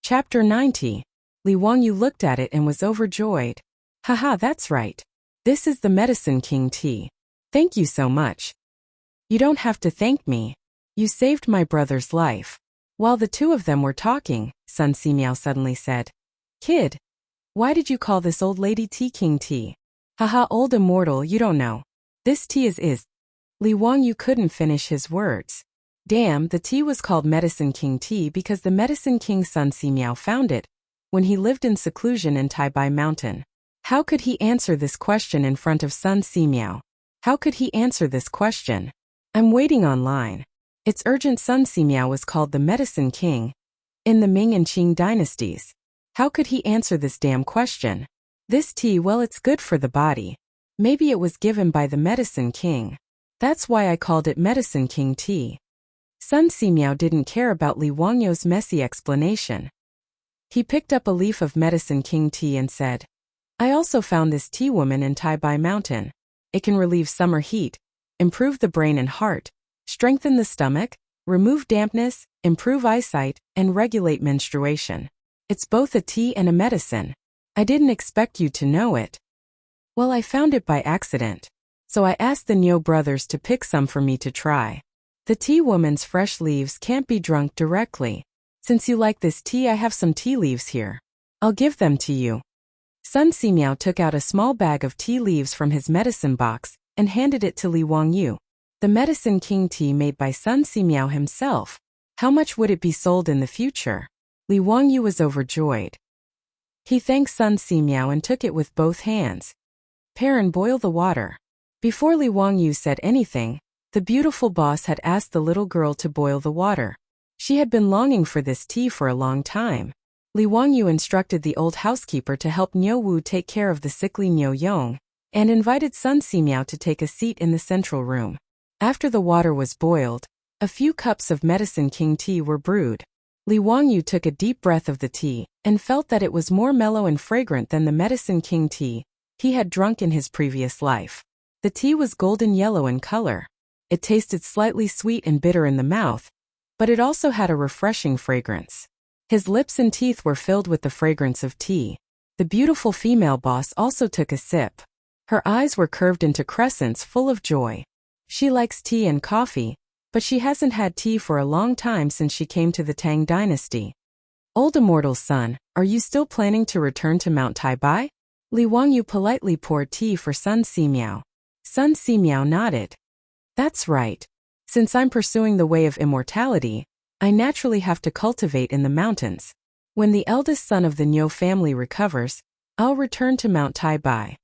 Chapter 90. Li Wangyu looked at it and was overjoyed. Haha, that's right. This is the Medicine King tea. Thank you so much. You don't have to thank me. You saved my brother's life. While the two of them were talking, Sun Simiao suddenly said, Kid, why did you call this old lady Tea King tea? Haha, old immortal, you don't know. This tea is. Li Wangyu couldn't finish his words. Damn, the tea was called Medicine King tea because the Medicine King Sun Simiao found it when he lived in seclusion in Taibai Mountain. How could he answer this question in front of Sun Simiao? How could he answer this question? I'm waiting online. It's urgent. Sun Simiao was called the Medicine King in the Ming and Qing dynasties. How could he answer this damn question? This tea, well, it's good for the body. Maybe it was given by the Medicine King. That's why I called it Medicine King tea. Sun Simiao didn't care about Li Wangyu's messy explanation. He picked up a leaf of Medicine King tea and said, I also found this tea woman in Taibai Mountain. It can relieve summer heat, improve the brain and heart, strengthen the stomach, remove dampness, improve eyesight, and regulate menstruation. It's both a tea and a medicine. I didn't expect you to know it. Well, I found it by accident. So I asked the Nyo brothers to pick some for me to try. The tea woman's fresh leaves can't be drunk directly. Since you like this tea, I have some tea leaves here. I'll give them to you. Sun Simiao took out a small bag of tea leaves from his medicine box and handed it to Li Wangyu. The Medicine King tea made by Sun Simiao himself. How much would it be sold in the future? Li Wangyu was overjoyed. He thanked Sun Simiao and took it with both hands. Pare and boil the water. Before Li Wangyu said anything, the beautiful boss had asked the little girl to boil the water. She had been longing for this tea for a long time. Li Wangyu instructed the old housekeeper to help Niu Wu take care of the sickly Niu Yong, and invited Sun Simiao to take a seat in the central room. After the water was boiled, a few cups of Medicine King tea were brewed. Li Wangyu took a deep breath of the tea, and felt that it was more mellow and fragrant than the Medicine King tea he had drunk in his previous life. The tea was golden yellow in color. It tasted slightly sweet and bitter in the mouth, but it also had a refreshing fragrance. His lips and teeth were filled with the fragrance of tea. The beautiful female boss also took a sip. Her eyes were curved into crescents full of joy. She likes tea and coffee, but she hasn't had tea for a long time since she came to the Tang dynasty. Old immortal's son, are you still planning to return to Mount Taibai? Li Wangyu politely poured tea for Sun Simiao. Sun Simiao nodded. That's right. Since I'm pursuing the way of immortality, I naturally have to cultivate in the mountains. When the eldest son of the Niu family recovers, I'll return to Mount Taibai.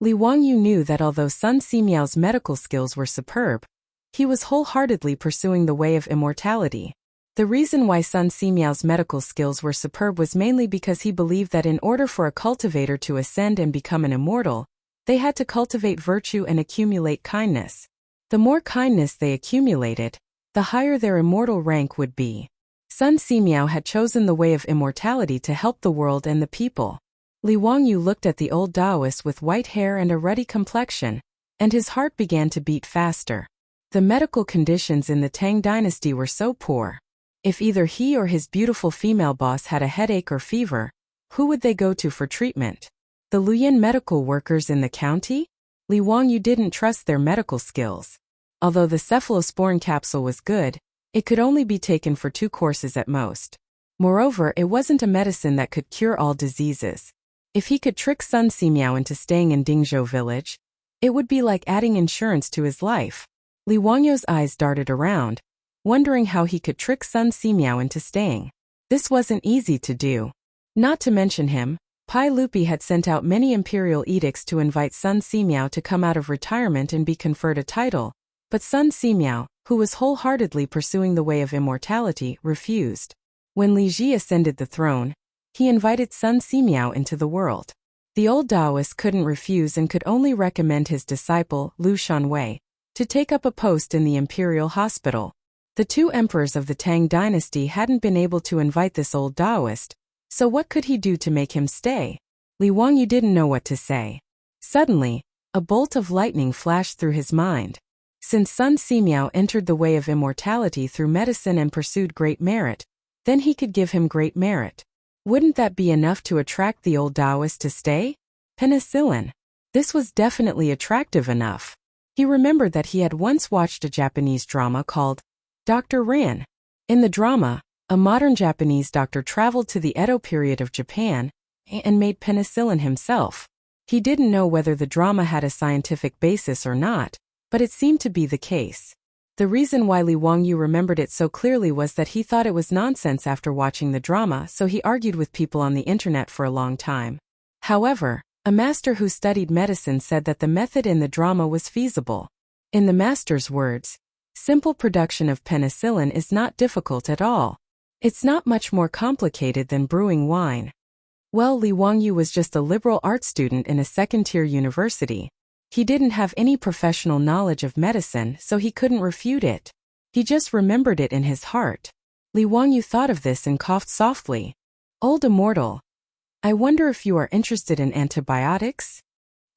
Li Wangyu knew that although Sun Simiao's medical skills were superb, he was wholeheartedly pursuing the way of immortality. The reason why Sun Simiao's medical skills were superb was mainly because he believed that in order for a cultivator to ascend and become an immortal, they had to cultivate virtue and accumulate kindness. The more kindness they accumulated, the higher their immortal rank would be. Sun Simiao had chosen the way of immortality to help the world and the people. Li Wangyu looked at the old Taoist with white hair and a ruddy complexion, and his heart began to beat faster. The medical conditions in the Tang dynasty were so poor. If either he or his beautiful female boss had a headache or fever, who would they go to for treatment? The Luoyuan medical workers in the county? Li Wangyu didn't trust their medical skills. Although the cephalosporin capsule was good, it could only be taken for 2 courses at most. Moreover, it wasn't a medicine that could cure all diseases. If he could trick Sun Simiao into staying in Dingzhou village, it would be like adding insurance to his life. Li Wangyu's eyes darted around, wondering how he could trick Sun Simiao into staying. This wasn't easy to do. Not to mention him, Pai Lupi had sent out many imperial edicts to invite Sun Simiao to come out of retirement and be conferred a title, but Sun Simiao, who was wholeheartedly pursuing the way of immortality, refused. When Li Ji ascended the throne, he invited Sun Simiao into the world. The old Taoist couldn't refuse and could only recommend his disciple, Lu Shanwei, to take up a post in the imperial hospital. The 2 emperors of the Tang dynasty hadn't been able to invite this old Taoist, so what could he do to make him stay? Li Wangyu didn't know what to say. Suddenly, a bolt of lightning flashed through his mind. Since Sun Simiao entered the way of immortality through medicine and pursued great merit, then he could give him great merit. Wouldn't that be enough to attract the old Taoist to stay? Penicillin. This was definitely attractive enough. He remembered that he had once watched a Japanese drama called Dr. Ran. In the drama, a modern Japanese doctor traveled to the Edo period of Japan and made penicillin himself. He didn't know whether the drama had a scientific basis or not, but it seemed to be the case. The reason why Li Wangyu remembered it so clearly was that he thought it was nonsense after watching the drama, so he argued with people on the internet for a long time. However, a master who studied medicine said that the method in the drama was feasible. In the master's words, simple production of penicillin is not difficult at all. It's not much more complicated than brewing wine. Well, Li Wangyu was just a liberal arts student in a second-tier university. He didn't have any professional knowledge of medicine, so he couldn't refute it. He just remembered it in his heart. Li Wangyu thought of this and coughed softly. Old immortal. I wonder if you are interested in antibiotics?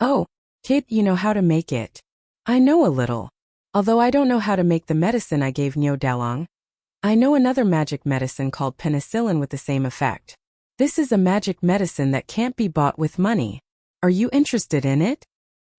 Oh, kid, you know how to make it. I know a little. Although I don't know how to make the medicine I gave Niu Dalong. I know another magic medicine called penicillin with the same effect. This is a magic medicine that can't be bought with money. Are you interested in it?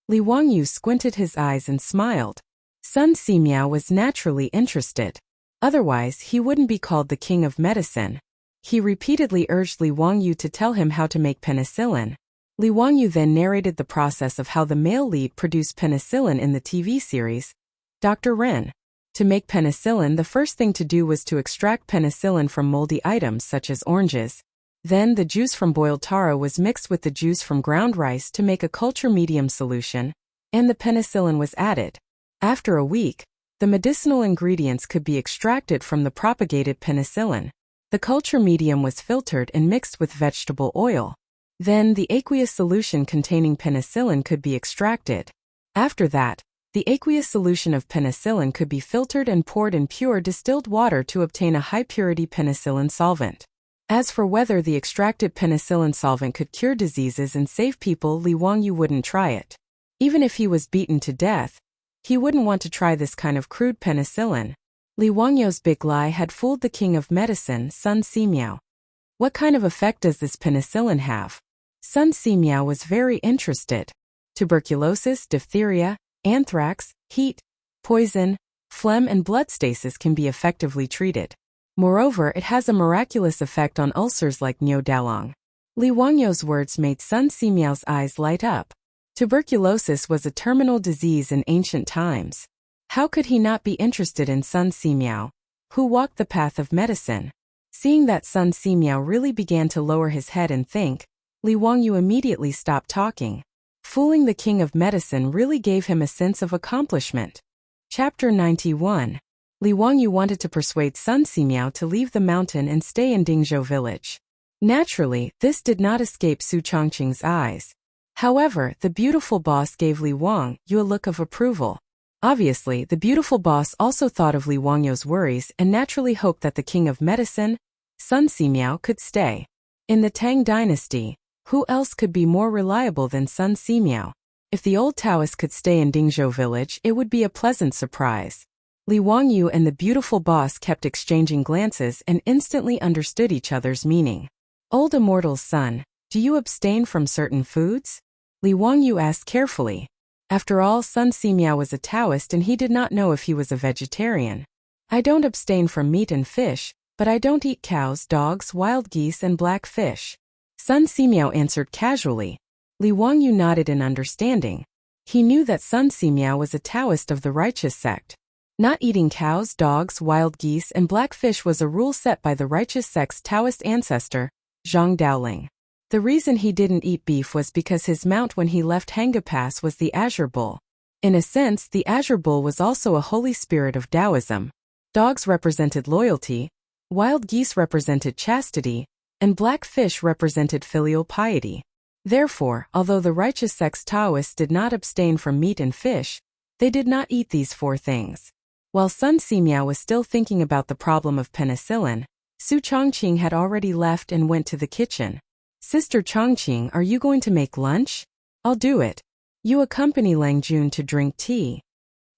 Li Wangyu squinted his eyes and smiled. Sun Simiao was naturally interested. Otherwise, he wouldn't be called the king of medicine. He repeatedly urged Li Wangyu to tell him how to make penicillin. Li Wangyu then narrated the process of how the male lead produced penicillin in the TV series, Dr. Ren. To make penicillin, the first thing to do was to extract penicillin from moldy items such as oranges. Then the juice from boiled taro was mixed with the juice from ground rice to make a culture medium solution, and the penicillin was added. After a week, the medicinal ingredients could be extracted from the propagated penicillin. The culture medium was filtered and mixed with vegetable oil. Then the aqueous solution containing penicillin could be extracted. After that, the aqueous solution of penicillin could be filtered and poured in pure distilled water to obtain a high-purity penicillin solvent. As for whether the extracted penicillin solvent could cure diseases and save people, Li Wangyu wouldn't try it. Even if he was beaten to death, he wouldn't want to try this kind of crude penicillin. Li Wangyu's big lie had fooled the king of medicine, Sun Simiao. What kind of effect does this penicillin have? Sun Simiao was very interested. Tuberculosis, diphtheria, anthrax, heat, poison, phlegm and blood stasis can be effectively treated. Moreover, it has a miraculous effect on ulcers like Niu Dalong. Li Wangyu's words made Sun Simiao's eyes light up. Tuberculosis was a terminal disease in ancient times. How could he not be interested in Sun Simiao, who walked the path of medicine? Seeing that Sun Simiao really began to lower his head and think, Li Wangyu immediately stopped talking. Fooling the king of medicine really gave him a sense of accomplishment. Chapter 91. Li Wangyu wanted to persuade Sun Simiao to leave the mountain and stay in Dingzhou village. Naturally, this did not escape Su Chongqing's eyes. However, the beautiful boss gave Li Wangyu a look of approval. Obviously, the beautiful boss also thought of Li Wangyu's worries and naturally hoped that the king of medicine, Sun Simiao, could stay. In the Tang dynasty, who else could be more reliable than Sun Simiao? If the old Taoist could stay in Dingzhou village, it would be a pleasant surprise. Li Wangyu and the beautiful boss kept exchanging glances and instantly understood each other's meaning. Old immortal's son, do you abstain from certain foods? Li Wangyu asked carefully. After all, Sun Simiao was a Taoist and he did not know if he was a vegetarian. I don't abstain from meat and fish, but I don't eat cows, dogs, wild geese and black fish. Sun Simiao answered casually. Li Wangyu nodded in understanding. He knew that Sun Simiao was a Taoist of the righteous sect. Not eating cows, dogs, wild geese, and black fish was a rule set by the righteous sect's Taoist ancestor, Zhang Daoling. The reason he didn't eat beef was because his mount when he left Hanga Pass was the Azure Bull. In a sense, the Azure Bull was also a holy spirit of Taoism. Dogs represented loyalty, wild geese represented chastity, and black fish represented filial piety. Therefore, although the righteous sect's Taoists did not abstain from meat and fish, they did not eat these four things. While Sun Simiao was still thinking about the problem of penicillin, Su Chongqing had already left and went to the kitchen. Sister Chongqing, are you going to make lunch? I'll do it. You accompany Lang Jun to drink tea.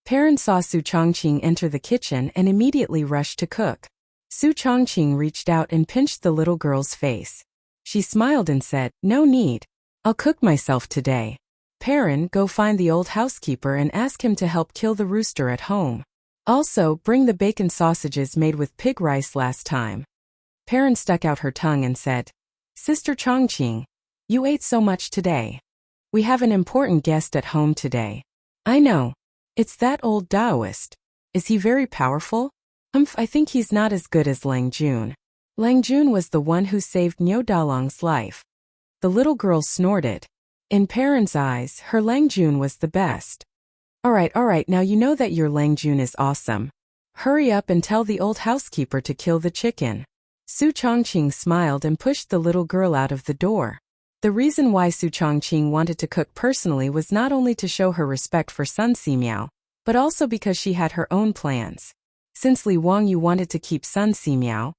Perrin saw Su Chongqing enter the kitchen and immediately rushed to cook. Su Chongqing reached out and pinched the little girl's face. She smiled and said, "No need. I'll cook myself today." Perrin, go find the old housekeeper and ask him to help kill the rooster at home. Also, bring the bacon sausages made with pig rice last time. Perrin stuck out her tongue and said, "Sister Changqing, you ate so much today. We have an important guest at home today." "I know. It's that old Taoist. Is he very powerful?" I think he's not as good as Lang Jun." Lang Jun was the one who saved Niu Dalong's life. The little girl snorted. In Perrin's eyes, her Lang Jun was the best. All right, now you know that your Lang Jun is awesome. Hurry up and tell the old housekeeper to kill the chicken." Su Changqing smiled and pushed the little girl out of the door. The reason why Su Changqing wanted to cook personally was not only to show her respect for Sun Simiao, but also because she had her own plans. Since Li Wangyu wanted to keep Sun Simiao,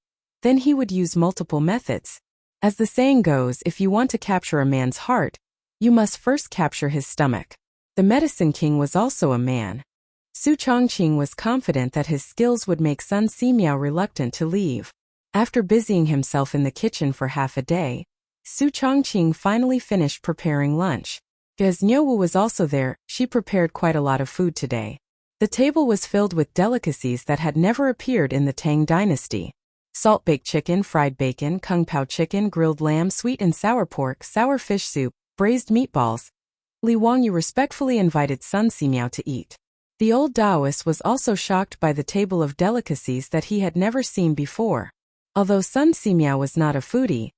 then he would use multiple methods. As the saying goes, if you want to capture a man's heart, you must first capture his stomach. The Medicine King was also a man. Su Changqing was confident that his skills would make Sun Simiao reluctant to leave. After busying himself in the kitchen for half a day, Su Changqing finally finished preparing lunch. As Niuwu was also there, she prepared quite a lot of food today. The table was filled with delicacies that had never appeared in the Tang dynasty. Salt-baked chicken, fried bacon, kung pao chicken, grilled lamb, sweet and sour pork, sour fish soup, braised meatballs. Li Wangyu respectfully invited Sun Simiao to eat. The old Taoist was also shocked by the table of delicacies that he had never seen before. Although Sun Simiao was not a foodie,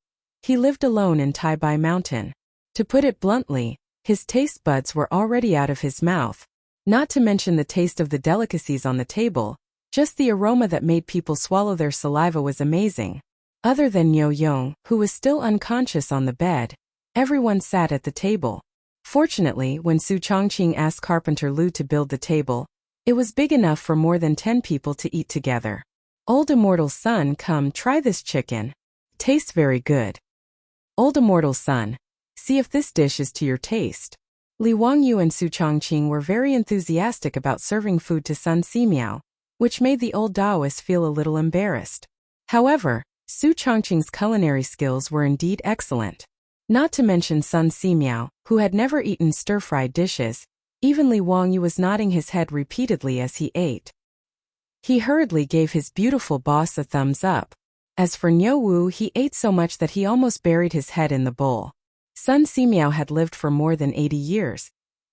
he lived alone in Taibai Mountain. To put it bluntly, his taste buds were already out of his mouth. Not to mention the taste of the delicacies on the table, just the aroma that made people swallow their saliva was amazing. Other than Niu Yong, who was still unconscious on the bed, everyone sat at the table. Fortunately, when Su Changqing asked Carpenter Lu to build the table, it was big enough for more than 10 people to eat together. "Old Immortal Son, come try this chicken. Tastes very good." "Old Immortal Son, see if this dish is to your taste." Li Wangyu and Su Changqing were very enthusiastic about serving food to Sun Simiao, which made the old Taoist feel a little embarrassed. However, Su Changqing's culinary skills were indeed excellent. Not to mention Sun Simiao, who had never eaten stir-fried dishes. Even Li Wangyu was nodding his head repeatedly as he ate. He hurriedly gave his beautiful boss a thumbs up. As for Niu Wu, he ate so much that he almost buried his head in the bowl. Sun Simiao had lived for more than 80 years,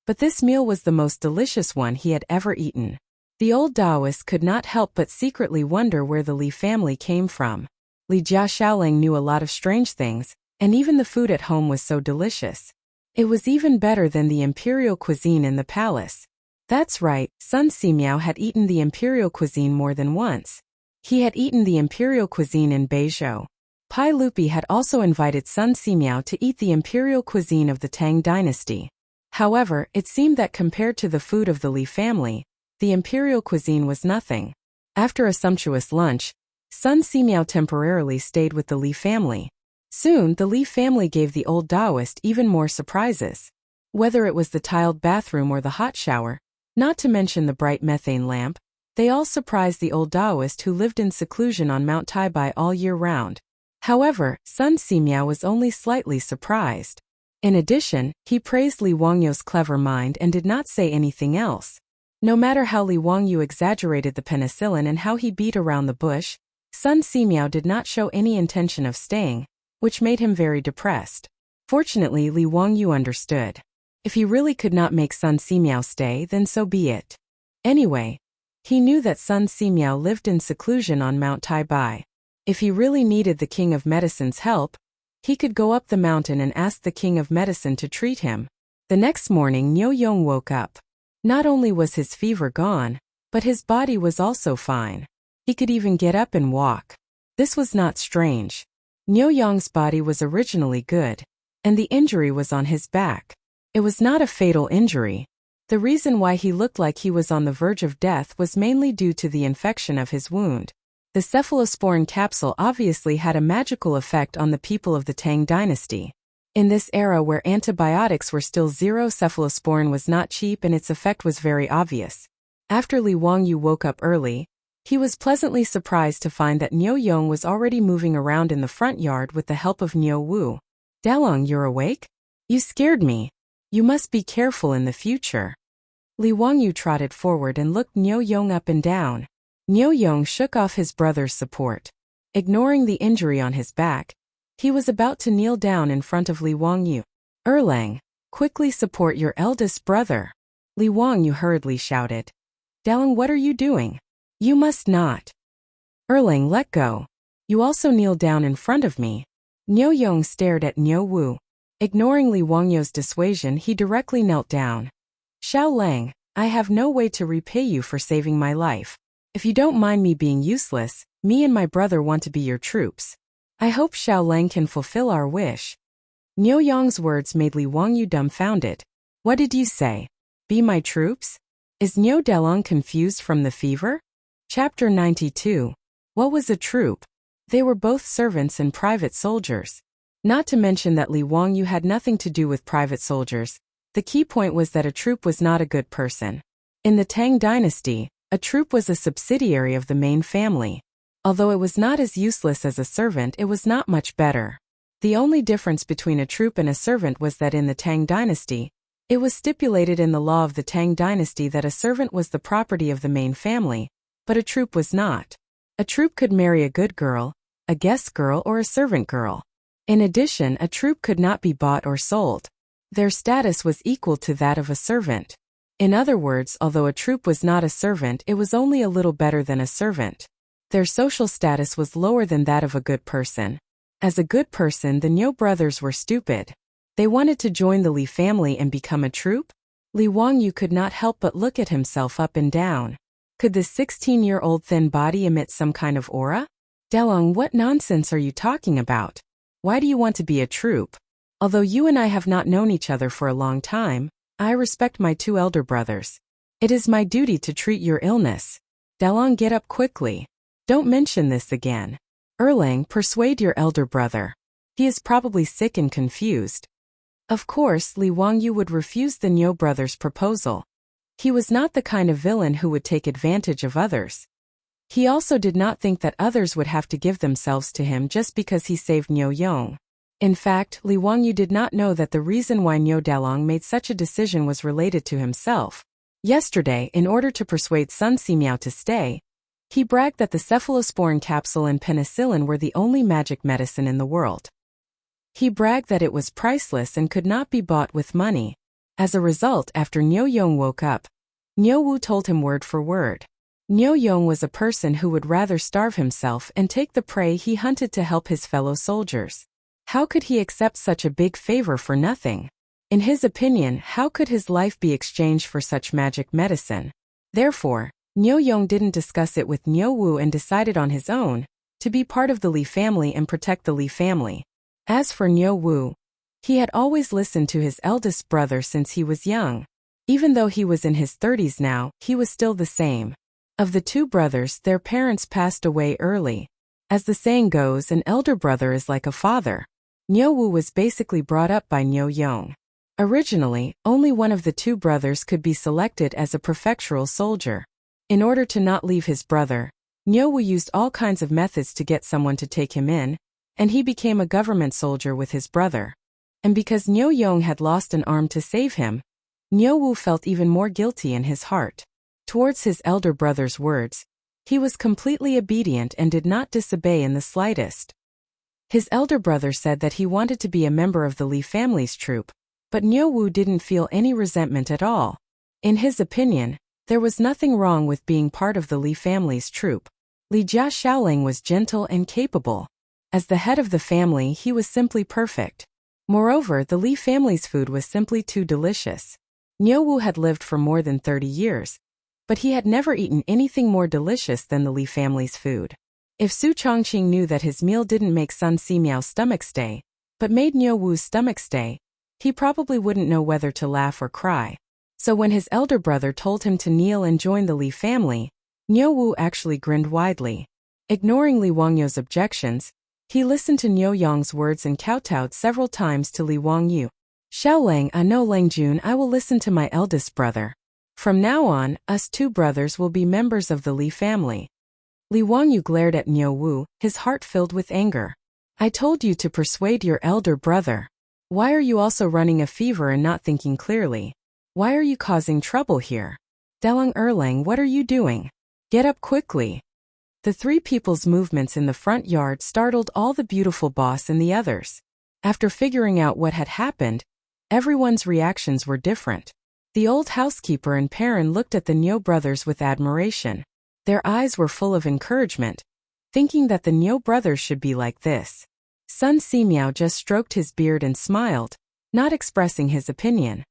but this meal was the most delicious one he had ever eaten. The old Taoist could not help but secretly wonder where the Li family came from. Li Jia Xiaoling knew a lot of strange things, and even the food at home was so delicious. It was even better than the imperial cuisine in the palace. That's right, Sun Simiao had eaten the imperial cuisine more than once. He had eaten the imperial cuisine in Beizhou. Pai Lupi had also invited Sun Simiao to eat the imperial cuisine of the Tang dynasty. However, it seemed that compared to the food of the Li family, the imperial cuisine was nothing. After a sumptuous lunch, Sun Simiao temporarily stayed with the Li family. Soon, the Li family gave the old Taoist even more surprises. Whether it was the tiled bathroom or the hot shower, not to mention the bright methane lamp, they all surprised the old Taoist who lived in seclusion on Mount Taibai all year round. However, Sun Simiao was only slightly surprised. In addition, he praised Li Wangyu's clever mind and did not say anything else. No matter how Li Wangyu exaggerated the penicillin and how he beat around the bush, Sun Simiao did not show any intention of staying, which made him very depressed. Fortunately, Li Wangyu understood. If he really could not make Sun Simiao stay, then so be it. Anyway, he knew that Sun Simiao lived in seclusion on Mount Taibai. If he really needed the King of Medicine's help, he could go up the mountain and ask the King of Medicine to treat him. The next morning, Niu Yong woke up. Not only was his fever gone, but his body was also fine. He could even get up and walk. This was not strange. Niu Yong's body was originally good, and the injury was on his back. It was not a fatal injury. The reason why he looked like he was on the verge of death was mainly due to the infection of his wound. The cephalosporin capsule obviously had a magical effect on the people of the Tang dynasty. In this era where antibiotics were still zero, cephalosporin was not cheap and its effect was very obvious. After Li Wangyu woke up early, He was pleasantly surprised to find that Niu Yong was already moving around in the front yard with the help of Niu Wu. "Dalong, you're awake? You scared me. You must be careful in the future." Li Wangyu trotted forward and looked Niu Yong up and down. Niu Yong shook off his brother's support. Ignoring the injury on his back, he was about to kneel down in front of Li Wangyu. "Erlang, quickly support your eldest brother," Li Wangyu hurriedly shouted. "Dalong, what are you doing? You must not." "Erlang, let go. You also kneel down in front of me." Niu Yong stared at Niu Wu. Ignoring Li Wangyu's dissuasion, he directly knelt down. "Xiao Lang, I have no way to repay you for saving my life. If you don't mind me being useless, me and my brother want to be your troops. I hope Xiao Lang can fulfill our wish." Niu Yong's words made Li Wangyu dumbfounded. "What did you say? Be my troops? Is Niu Dalong confused from the fever?" Chapter 92. What was a troop? They were both servants and private soldiers. Not to mention that Li Wangyu had nothing to do with private soldiers. The key point was that a troop was not a good person. In the Tang dynasty, a troop was a subsidiary of the main family. Although it was not as useless as a servant, it was not much better. The only difference between a troop and a servant was that in the Tang dynasty, it was stipulated in the law of the Tang dynasty that a servant was the property of the main family, but a troop was not. A troop could marry a good girl, a guest girl, or a servant girl. In addition, a troop could not be bought or sold. Their status was equal to that of a servant. In other words, although a troop was not a servant, it was only a little better than a servant. Their social status was lower than that of a good person. As a good person, the Niu brothers were stupid. They wanted to join the Li family and become a troop? Li Wangyu could not help but look at himself up and down. Could this 16-year-old thin body emit some kind of aura? "Dalong, what nonsense are you talking about? Why do you want to be a troop? Although you and I have not known each other for a long time, I respect my two elder brothers. It is my duty to treat your illness. Dalong, get up quickly. Don't mention this again. Erlang, persuade your elder brother. He is probably sick and confused." Of course, Li Wangyu would refuse the Niu brothers' proposal. He was not the kind of villain who would take advantage of others. He also did not think that others would have to give themselves to him just because he saved Niu Yong. In fact, Li Wangyu did not know that the reason why Niu Dalong made such a decision was related to himself. Yesterday, in order to persuade Sun Simiao to stay, he bragged that the cephalosporin capsule and penicillin were the only magic medicine in the world. He bragged that it was priceless and could not be bought with money. As a result, after Niu Yong woke up, Niu Wu told him word for word. Niu Yong was a person who would rather starve himself and take the prey he hunted to help his fellow soldiers. How could he accept such a big favor for nothing? In his opinion, how could his life be exchanged for such magic medicine? Therefore, Niu Yong didn't discuss it with Niu Wu and decided on his own to be part of the Li family and protect the Li family. As for Niu Wu, he had always listened to his eldest brother since he was young. Even though he was in his 30s now, he was still the same. Of the two brothers, their parents passed away early. As the saying goes, an elder brother is like a father. Niu Wu was basically brought up by Niu Yong. Originally, only one of the two brothers could be selected as a prefectural soldier. In order to not leave his brother, Niu Wu used all kinds of methods to get someone to take him in, and he became a government soldier with his brother. And because Niu Yong had lost an arm to save him, Niu Wu felt even more guilty in his heart. Towards his elder brother's words, he was completely obedient and did not disobey in the slightest. His elder brother said that he wanted to be a member of the Li family's troop, but Niu Wu didn't feel any resentment at all. In his opinion, there was nothing wrong with being part of the Li family's troop. Li Jia Xiaoling was gentle and capable. As the head of the family, he was simply perfect. Moreover, the Li family's food was simply too delicious. Niu Wu had lived for more than 30 years, but he had never eaten anything more delicious than the Li family's food. If Su Chongqing knew that his meal didn't make Sun Simiao's stomach stay, but made Niu Wu's stomach stay, he probably wouldn't know whether to laugh or cry. So when his elder brother told him to kneel and join the Li family, Niu Wu actually grinned widely. Ignoring Li Wangyu's objections, he listened to Niu Yong's words and kowtowed several times to Li Wangyu. "Xiaolang, no Langjun, I will listen to my eldest brother. From now on, us two brothers will be members of the Li family. Li Wangyu glared at Niu Wu, his heart filled with anger. I told you to persuade your elder brother. Why are you also running a fever and not thinking clearly? Why are you causing trouble here? Dalang Erlang, what are you doing? Get up quickly. The three people's movements in the front yard startled all the beautiful boss and the others. After figuring out what had happened, everyone's reactions were different. The old housekeeper and Perrin looked at the Niu brothers with admiration. Their eyes were full of encouragement, thinking that the Niu brothers should be like this. Sun Simiao just stroked his beard and smiled, not expressing his opinion.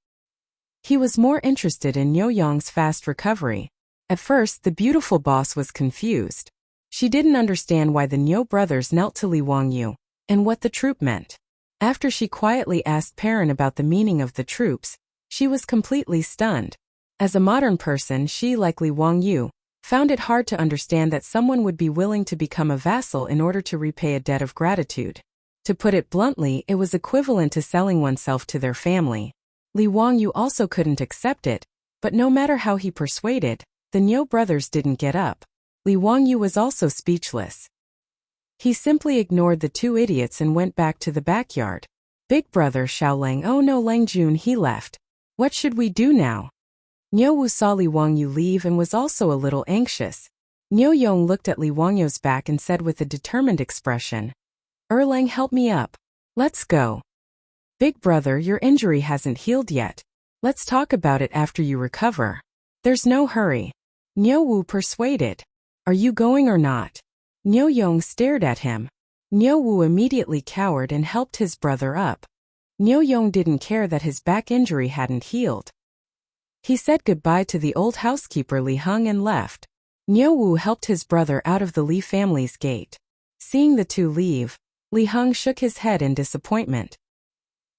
He was more interested in Niu Yong's fast recovery. At first, the beautiful boss was confused. She didn't understand why the Niu brothers knelt to Li Wangyu, and what the troop meant. After she quietly asked Perrin about the meaning of the troops, she was completely stunned. As a modern person, she, like Li Wangyu, found it hard to understand that someone would be willing to become a vassal in order to repay a debt of gratitude. To put it bluntly, it was equivalent to selling oneself to their family. Li Wangyu also couldn't accept it, but no matter how he persuaded, the Niu brothers didn't get up. Li Wangyu was also speechless. He simply ignored the two idiots and went back to the backyard. Big brother Xiaolang, oh no, Lang Jun, he left. What should we do now? Niu Wu saw Li Wangyu leave and was also a little anxious. Niu Yong looked at Li Wangyu's back and said with a determined expression, Erlang, help me up. Let's go. Big brother, your injury hasn't healed yet. Let's talk about it after you recover. There's no hurry. Niu Wu persuaded. Are you going or not? Niu Yong stared at him. Niu Wu immediately cowered and helped his brother up. Niu Yong didn't care that his back injury hadn't healed. He said goodbye to the old housekeeper Li Heng and left. Niu Wu helped his brother out of the Li family's gate. Seeing the two leave, Li Heng shook his head in disappointment.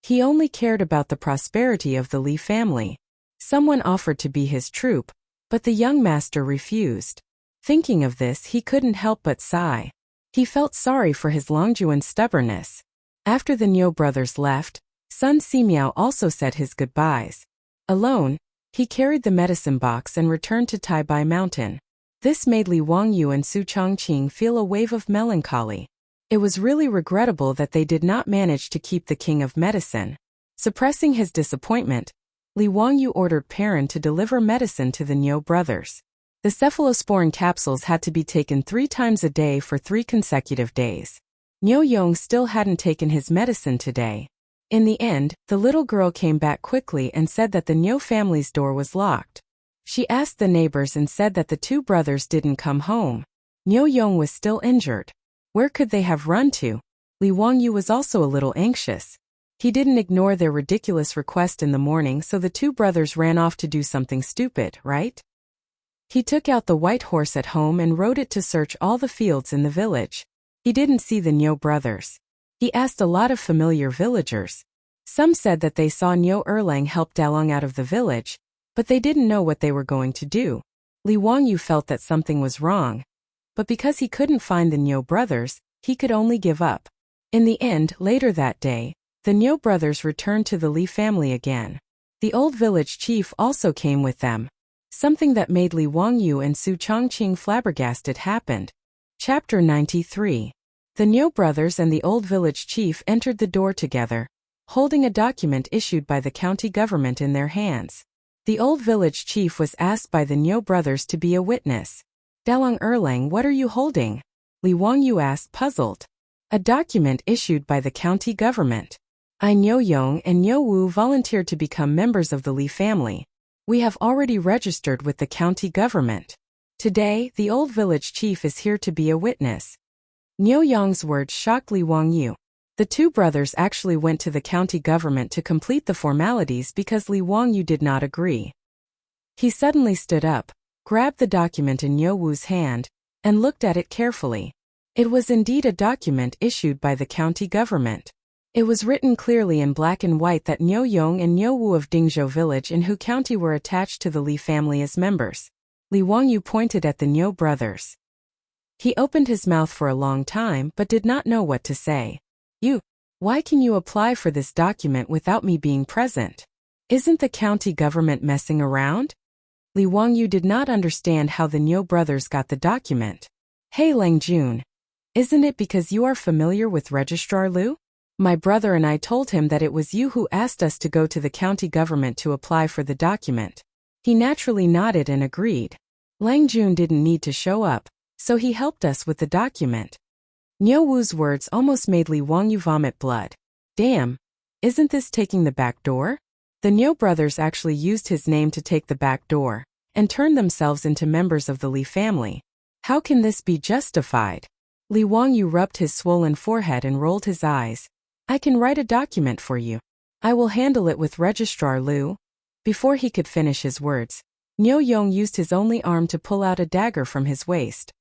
He only cared about the prosperity of the Li family. Someone offered to be his troop, but the young master refused. Thinking of this, he couldn't help but sigh. He felt sorry for his Longjuan's stubbornness. After the Niu brothers left, Sun Simiao also said his goodbyes. Alone, he carried the medicine box and returned to Taibai Mountain. This made Li Wangyu and Su Chongqing feel a wave of melancholy. It was really regrettable that they did not manage to keep the king of medicine. Suppressing his disappointment, Li Wangyu ordered Perrin to deliver medicine to the Niu brothers. The cephalosporin capsules had to be taken 3 times a day for 3 consecutive days. Niu Yong still hadn't taken his medicine today. In the end, the little girl came back quickly and said that the Niu family's door was locked. She asked the neighbors and said that the two brothers didn't come home. Niu Yong was still injured. Where could they have run to? Li Wangyu was also a little anxious. He didn't ignore their ridiculous request in the morning, so the two brothers ran off to do something stupid, right? He took out the white horse at home and rode it to search all the fields in the village. He didn't see the Niu brothers. He asked a lot of familiar villagers. Some said that they saw Niu Erlang help Dalong out of the village, but they didn't know what they were going to do. Li Wangyu felt that something was wrong. But because he couldn't find the Niu brothers, he could only give up. In the end, later that day, the Niu brothers returned to the Li family again. The old village chief also came with them. Something that made Li Wangyu and Su Chongqing flabbergasted happened. Chapter 93. The Niu brothers and the old village chief entered the door together, holding a document issued by the county government in their hands. The old village chief was asked by the Niu brothers to be a witness. Dalong Erlang, what are you holding? Li Wangyu asked, puzzled. A document issued by the county government. I, Niu Yong and Niu Wu, volunteered to become members of the Li family. We have already registered with the county government. Today, the old village chief is here to be a witness. Niu Yong's words shocked Li Wangyu. The two brothers actually went to the county government to complete the formalities because Li Wangyu did not agree. He suddenly stood up, grabbed the document in Niu Wu's hand, and looked at it carefully. It was indeed a document issued by the county government. It was written clearly in black and white that Niu Yong and Niu Wu of Dingzhou village in Hu County were attached to the Li family as members. Li Wangyu pointed at the Niu brothers. He opened his mouth for a long time but did not know what to say. Why can you apply for this document without me being present? Isn't the county government messing around? Li Wangyu did not understand how the Niu brothers got the document. Hey Lang Jun. Isn't it because you are familiar with Registrar Liu? My brother and I told him that it was you who asked us to go to the county government to apply for the document. He naturally nodded and agreed. Lang Jun didn't need to show up, so he helped us with the document. Niu Wu's words almost made Li Wangyu vomit blood. Damn, isn't this taking the back door? The Niu brothers actually used his name to take the back door, and turned themselves into members of the Li family. How can this be justified? Li Wangyu rubbed his swollen forehead and rolled his eyes. I can write a document for you. I will handle it with Registrar Liu. Before he could finish his words, Niu Yong used his only arm to pull out a dagger from his waist.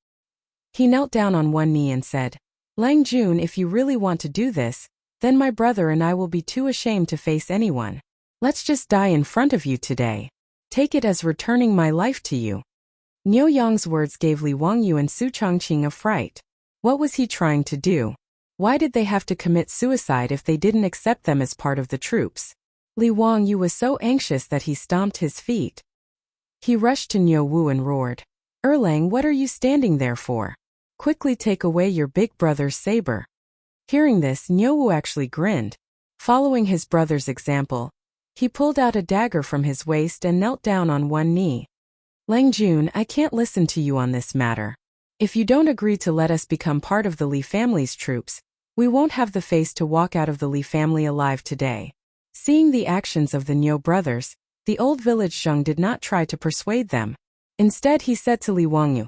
He knelt down on one knee and said, Lang Jun, if you really want to do this, then my brother and I will be too ashamed to face anyone. Let's just die in front of you today. Take it as returning my life to you. Niu Yong's words gave Li Wangyu and Su Changqing a fright. What was he trying to do? Why did they have to commit suicide if they didn't accept them as part of the troops? Li Wangyu was so anxious that he stomped his feet. He rushed to Niu Wu and roared, Erlang, what are you standing there for? Quickly take away your big brother's saber. Hearing this, Niu Wu actually grinned. Following his brother's example, he pulled out a dagger from his waist and knelt down on one knee. Lang Jun, I can't listen to you on this matter. If you don't agree to let us become part of the Li family's troops, we won't have the face to walk out of the Li family alive today. Seeing the actions of the Niu brothers, the old village Sheng did not try to persuade them. Instead he said to Li Wangyu,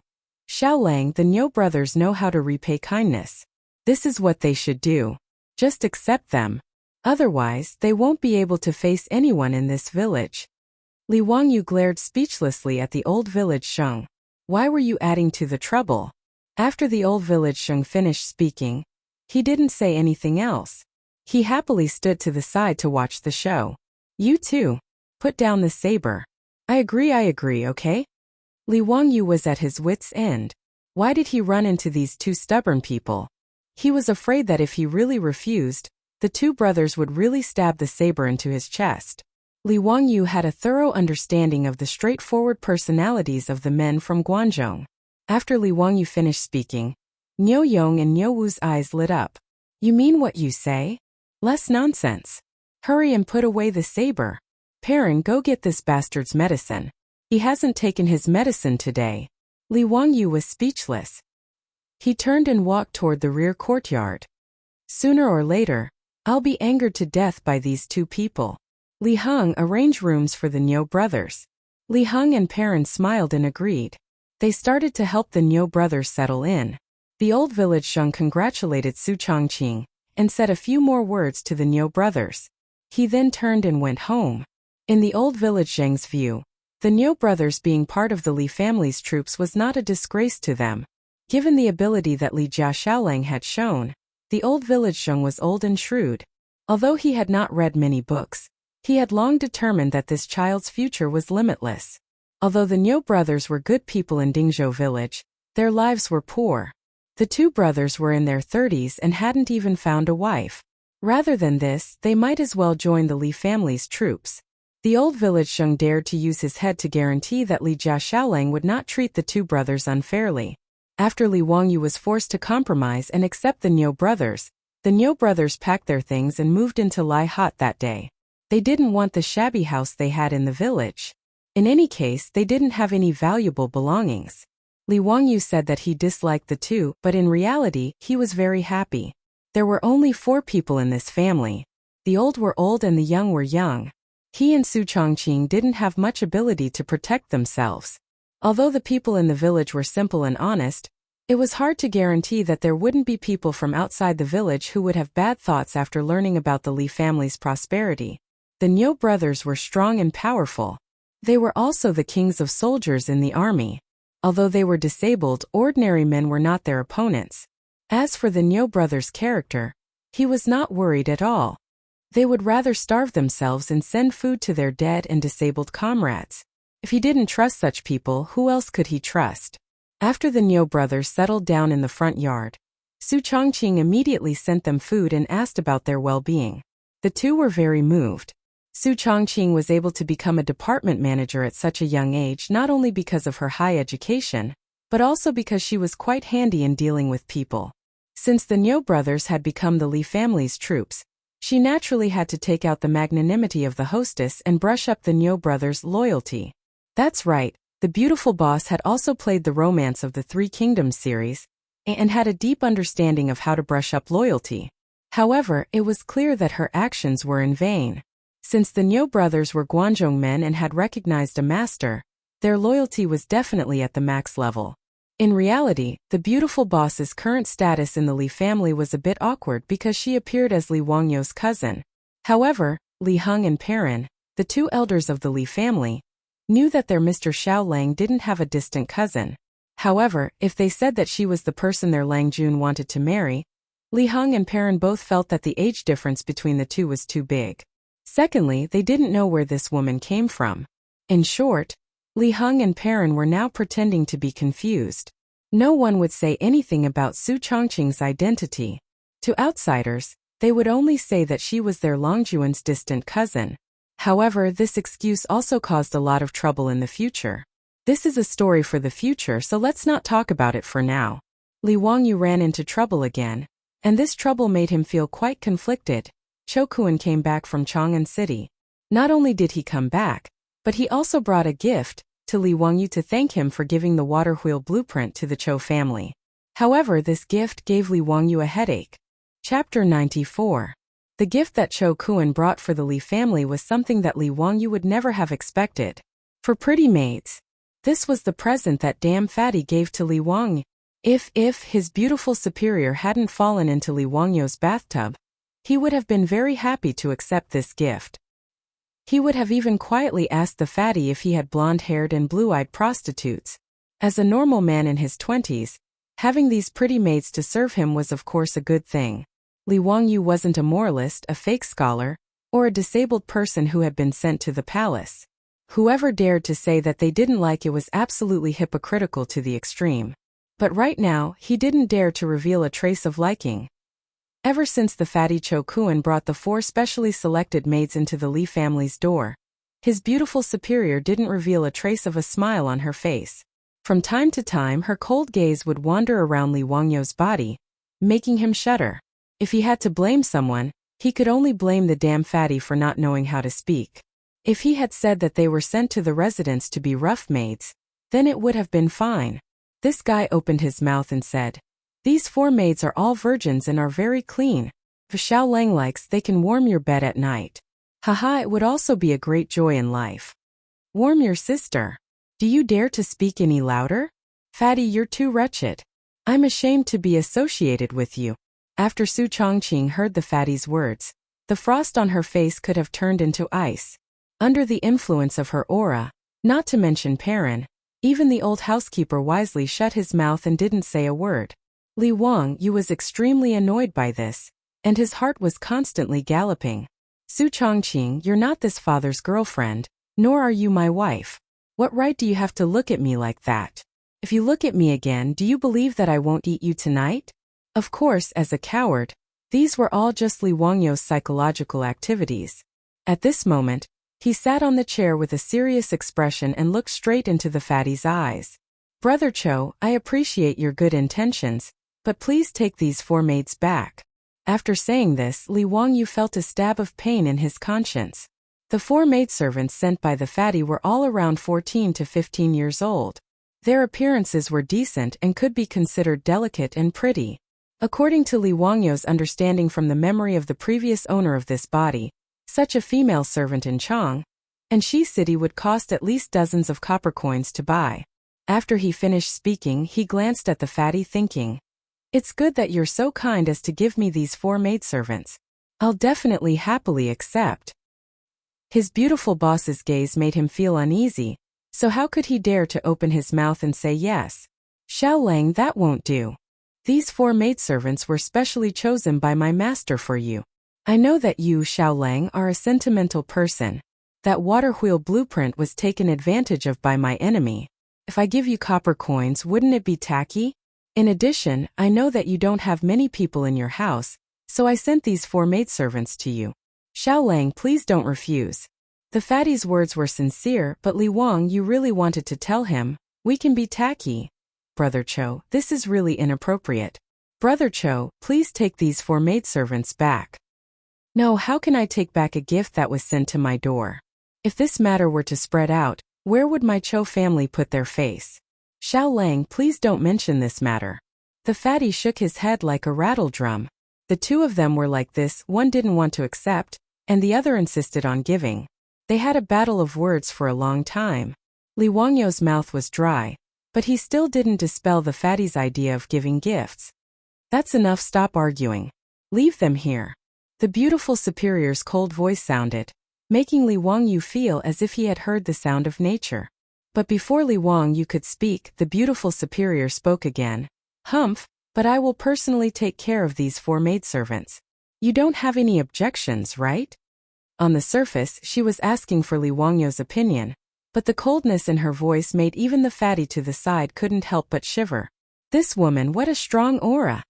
Xiao Lang, the Niu brothers know how to repay kindness. This is what they should do. Just accept them. Otherwise, they won't be able to face anyone in this village. Li Wangyu glared speechlessly at the old village Sheng. Why were you adding to the trouble? After the old village Sheng finished speaking, he didn't say anything else. He happily stood to the side to watch the show. You too. Put down the saber. I agree, okay? Li Wangyu was at his wits' end. Why did he run into these two stubborn people? He was afraid that if he really refused, the two brothers would really stab the saber into his chest. Li Wangyu had a thorough understanding of the straightforward personalities of the men from Guangzhou. After Li Wangyu finished speaking, Niu Yong and Niu Wu's eyes lit up. You mean what you say? Less nonsense. Hurry and put away the saber. Perrin, go get this bastard's medicine. He hasn't taken his medicine today. Li Wangyu was speechless. He turned and walked toward the rear courtyard. Sooner or later, I'll be angered to death by these two people. Li Heng, arrange rooms for the Niu brothers. Li Heng and Perrin smiled and agreed. They started to help the Niu brothers settle in. The old village Sheng congratulated Su Changqing and said a few more words to the Niu brothers. He then turned and went home. In the old village Zheng's view, the Niu brothers being part of the Li family's troops was not a disgrace to them. Given the ability that Li Jiaxiaolang had shown, the old village Sheng was old and shrewd. Although he had not read many books, he had long determined that this child's future was limitless. Although the Niu brothers were good people in Dingzhou village, their lives were poor. The two brothers were in their 30s and hadn't even found a wife. Rather than this, they might as well join the Li family's troops. The old village Sheng dared to use his head to guarantee that Li Jiaxiaolang would not treat the two brothers unfairly. After Li Wangyu was forced to compromise and accept the Niu brothers packed their things and moved into Lai Hot that day. They didn't want the shabby house they had in the village. In any case, they didn't have any valuable belongings. Li Wangyu said that he disliked the two, but in reality, he was very happy. There were only 4 people in this family. The old were old and the young were young. He and Su Changqing didn't have much ability to protect themselves. Although the people in the village were simple and honest, it was hard to guarantee that there wouldn't be people from outside the village who would have bad thoughts after learning about the Li family's prosperity. The Niu brothers were strong and powerful. They were also the kings of soldiers in the army. Although they were disabled, ordinary men were not their opponents. As for the Niu brothers' character, he was not worried at all. They would rather starve themselves and send food to their dead and disabled comrades. If he didn't trust such people, who else could he trust? After the Niu brothers settled down in the front yard, Su Changqing immediately sent them food and asked about their well-being. The two were very moved. Su Changqing was able to become a department manager at such a young age not only because of her high education, but also because she was quite handy in dealing with people. Since the Nyo brothers had become the Li family's troops, she naturally had to take out the magnanimity of the hostess and brush up the Nyo brothers' loyalty. That's right, the beautiful boss had also played the Romance of the Three Kingdoms series, and had a deep understanding of how to brush up loyalty. However, it was clear that her actions were in vain. Since the Nyo brothers were Guanzhong men and had recognized a master, their loyalty was definitely at the max level. In reality, the beautiful boss's current status in the Li family was a bit awkward because she appeared as Li Wangyo's cousin. However, Li Heng and Perrin, the two elders of the Li family, knew that their Mr. Xiao Lang didn't have a distant cousin. However, if they said that she was the person their Lang Jun wanted to marry, Li Heng and Perrin both felt that the age difference between the two was too big. Secondly, they didn't know where this woman came from. In short, Li Heng and Perrin were now pretending to be confused. No one would say anything about Su Chongqing's identity. To outsiders, they would only say that she was their Longjuan's distant cousin. However, this excuse also caused a lot of trouble in the future. This is a story for the future, so let's not talk about it for now. Li Wangyu ran into trouble again, and this trouble made him feel quite conflicted. Cho Kuan came back from Chang'an City. Not only did he come back, but he also brought a gift to Li Wangyu to thank him for giving the water wheel blueprint to the Cho family. However, this gift gave Li Wangyu a headache. Chapter 94. The gift that Cho Kuan brought for the Li family was something that Li Wangyu would never have expected. For pretty maids. This was the present that damn fatty gave to Li Wang. If his beautiful superior hadn't fallen into Li Wangyo's bathtub, he would have been very happy to accept this gift. He would have even quietly asked the fatty if he had blonde-haired and blue-eyed prostitutes. As a normal man in his 20s, having these pretty maids to serve him was of course a good thing. Li Wangyu wasn't a moralist, a fake scholar, or a disabled person who had been sent to the palace. Whoever dared to say that they didn't like it was absolutely hypocritical to the extreme. But right now, he didn't dare to reveal a trace of liking. Ever since the fatty Cho Kuan brought the 4 specially selected maids into the Li family's door, his beautiful superior didn't reveal a trace of a smile on her face. From time to time her cold gaze would wander around Li Wangyo's body, making him shudder. If he had to blame someone, he could only blame the damn fatty for not knowing how to speak. If he had said that they were sent to the residence to be rough maids, then it would have been fine. This guy opened his mouth and said, "These 4 maids are all virgins and are very clean. If Xiao Lang likes, they can warm your bed at night. Haha, it would also be a great joy in life. Warm your sister. Do you dare to speak any louder? Fatty, you're too wretched. I'm ashamed to be associated with you." After Su Chongqing heard the fatty's words, the frost on her face could have turned into ice. Under the influence of her aura, not to mention Perrin, even the old housekeeper wisely shut his mouth and didn't say a word. Li Wangyu was extremely annoyed by this, and his heart was constantly galloping. "Su Chongqing, you're not this father's girlfriend, nor are you my wife. What right do you have to look at me like that? If you look at me again, do you believe that I won't eat you tonight?" Of course, as a coward, these were all just Li Wangyo's psychological activities. At this moment, he sat on the chair with a serious expression and looked straight into the fatty's eyes. "Brother Cho, I appreciate your good intentions, but please take these 4 maids back." After saying this, Li Wangyu felt a stab of pain in his conscience. The 4 maidservants sent by the fatty were all around 14 to 15 years old. Their appearances were decent and could be considered delicate and pretty. According to Li Wangyo's understanding from the memory of the previous owner of this body, such a female servant in Chang'an City would cost at least dozens of copper coins to buy. After he finished speaking, he glanced at the fatty thinking, "It's good that you're so kind as to give me these 4 maidservants. I'll definitely happily accept." His beautiful boss's gaze made him feel uneasy, so how could he dare to open his mouth and say yes? "Xiao Lang, that won't do. These 4 maidservants were specially chosen by my master for you. I know that you, Xiao Lang, are a sentimental person. That water wheel blueprint was taken advantage of by my enemy. If I give you copper coins, wouldn't it be tacky? In addition, I know that you don't have many people in your house, so I sent these 4 maidservants to you. Xiao Lang, please don't refuse." The fatty's words were sincere, but Li Wangyu really wanted to tell him, "We can be tacky. Brother Cho, this is really inappropriate. Brother Cho, please take these 4 maidservants back. No, how can I take back a gift that was sent to my door? If this matter were to spread out, where would my Cho family put their face? Xiao Lang, please don't mention this matter. The fatty shook his head like a rattle drum. The 2 of them were like this, one didn't want to accept, and the other insisted on giving. They had a battle of words for a long time. Li Wangyou's mouth was dry, but he still didn't dispel the fatty's idea of giving gifts. That's enough, stop arguing. Leave them here. The beautiful superior's cold voice sounded, making Li Wangyu feel as if he had heard the sound of nature. But before Li Wangyu could speak, the beautiful superior spoke again. Humph, but I will personally take care of these 4 maidservants. You don't have any objections, right? On the surface, she was asking for Li Wangyou's opinion, but the coldness in her voice made even the fatty to the side couldn't help but shiver. This woman, what a strong aura!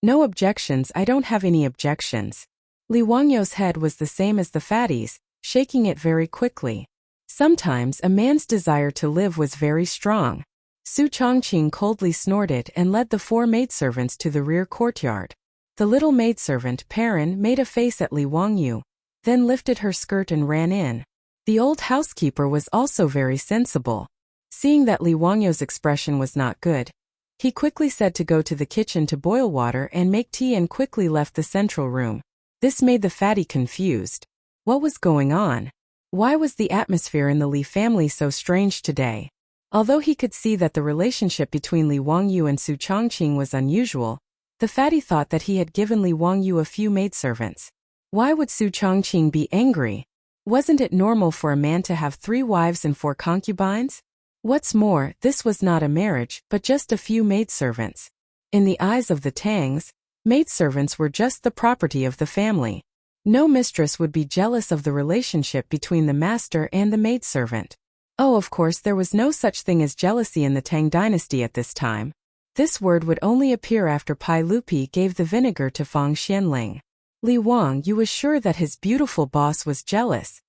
No objections, I don't have any objections. Li Wangyou's head was the same as the fatty's, shaking it very quickly. Sometimes a man's desire to live was very strong. Su Chongqing coldly snorted and led the 4 maidservants to the rear courtyard. The little maidservant, Perrin, made a face at Li Wangyu, then lifted her skirt and ran in. The old housekeeper was also very sensible. Seeing that Li Wangyou's expression was not good, he quickly said to go to the kitchen to boil water and make tea and quickly left the central room. This made the fatty confused. What was going on? Why was the atmosphere in the Li family so strange today? Although he could see that the relationship between Li Wangyu and Su Chongqing was unusual, the fatty thought that he had given Li Wangyu a few maidservants. Why would Su Chongqing be angry? Wasn't it normal for a man to have 3 wives and 4 concubines? What's more, this was not a marriage, but just a few maidservants. In the eyes of the Tangs, maidservants were just the property of the family. No mistress would be jealous of the relationship between the master and the maidservant. Oh, of course, there was no such thing as jealousy in the Tang dynasty at this time. This word would only appear after Pai Lupi gave the vinegar to Fang Xianling. Li Wangyu was sure that his beautiful boss was jealous.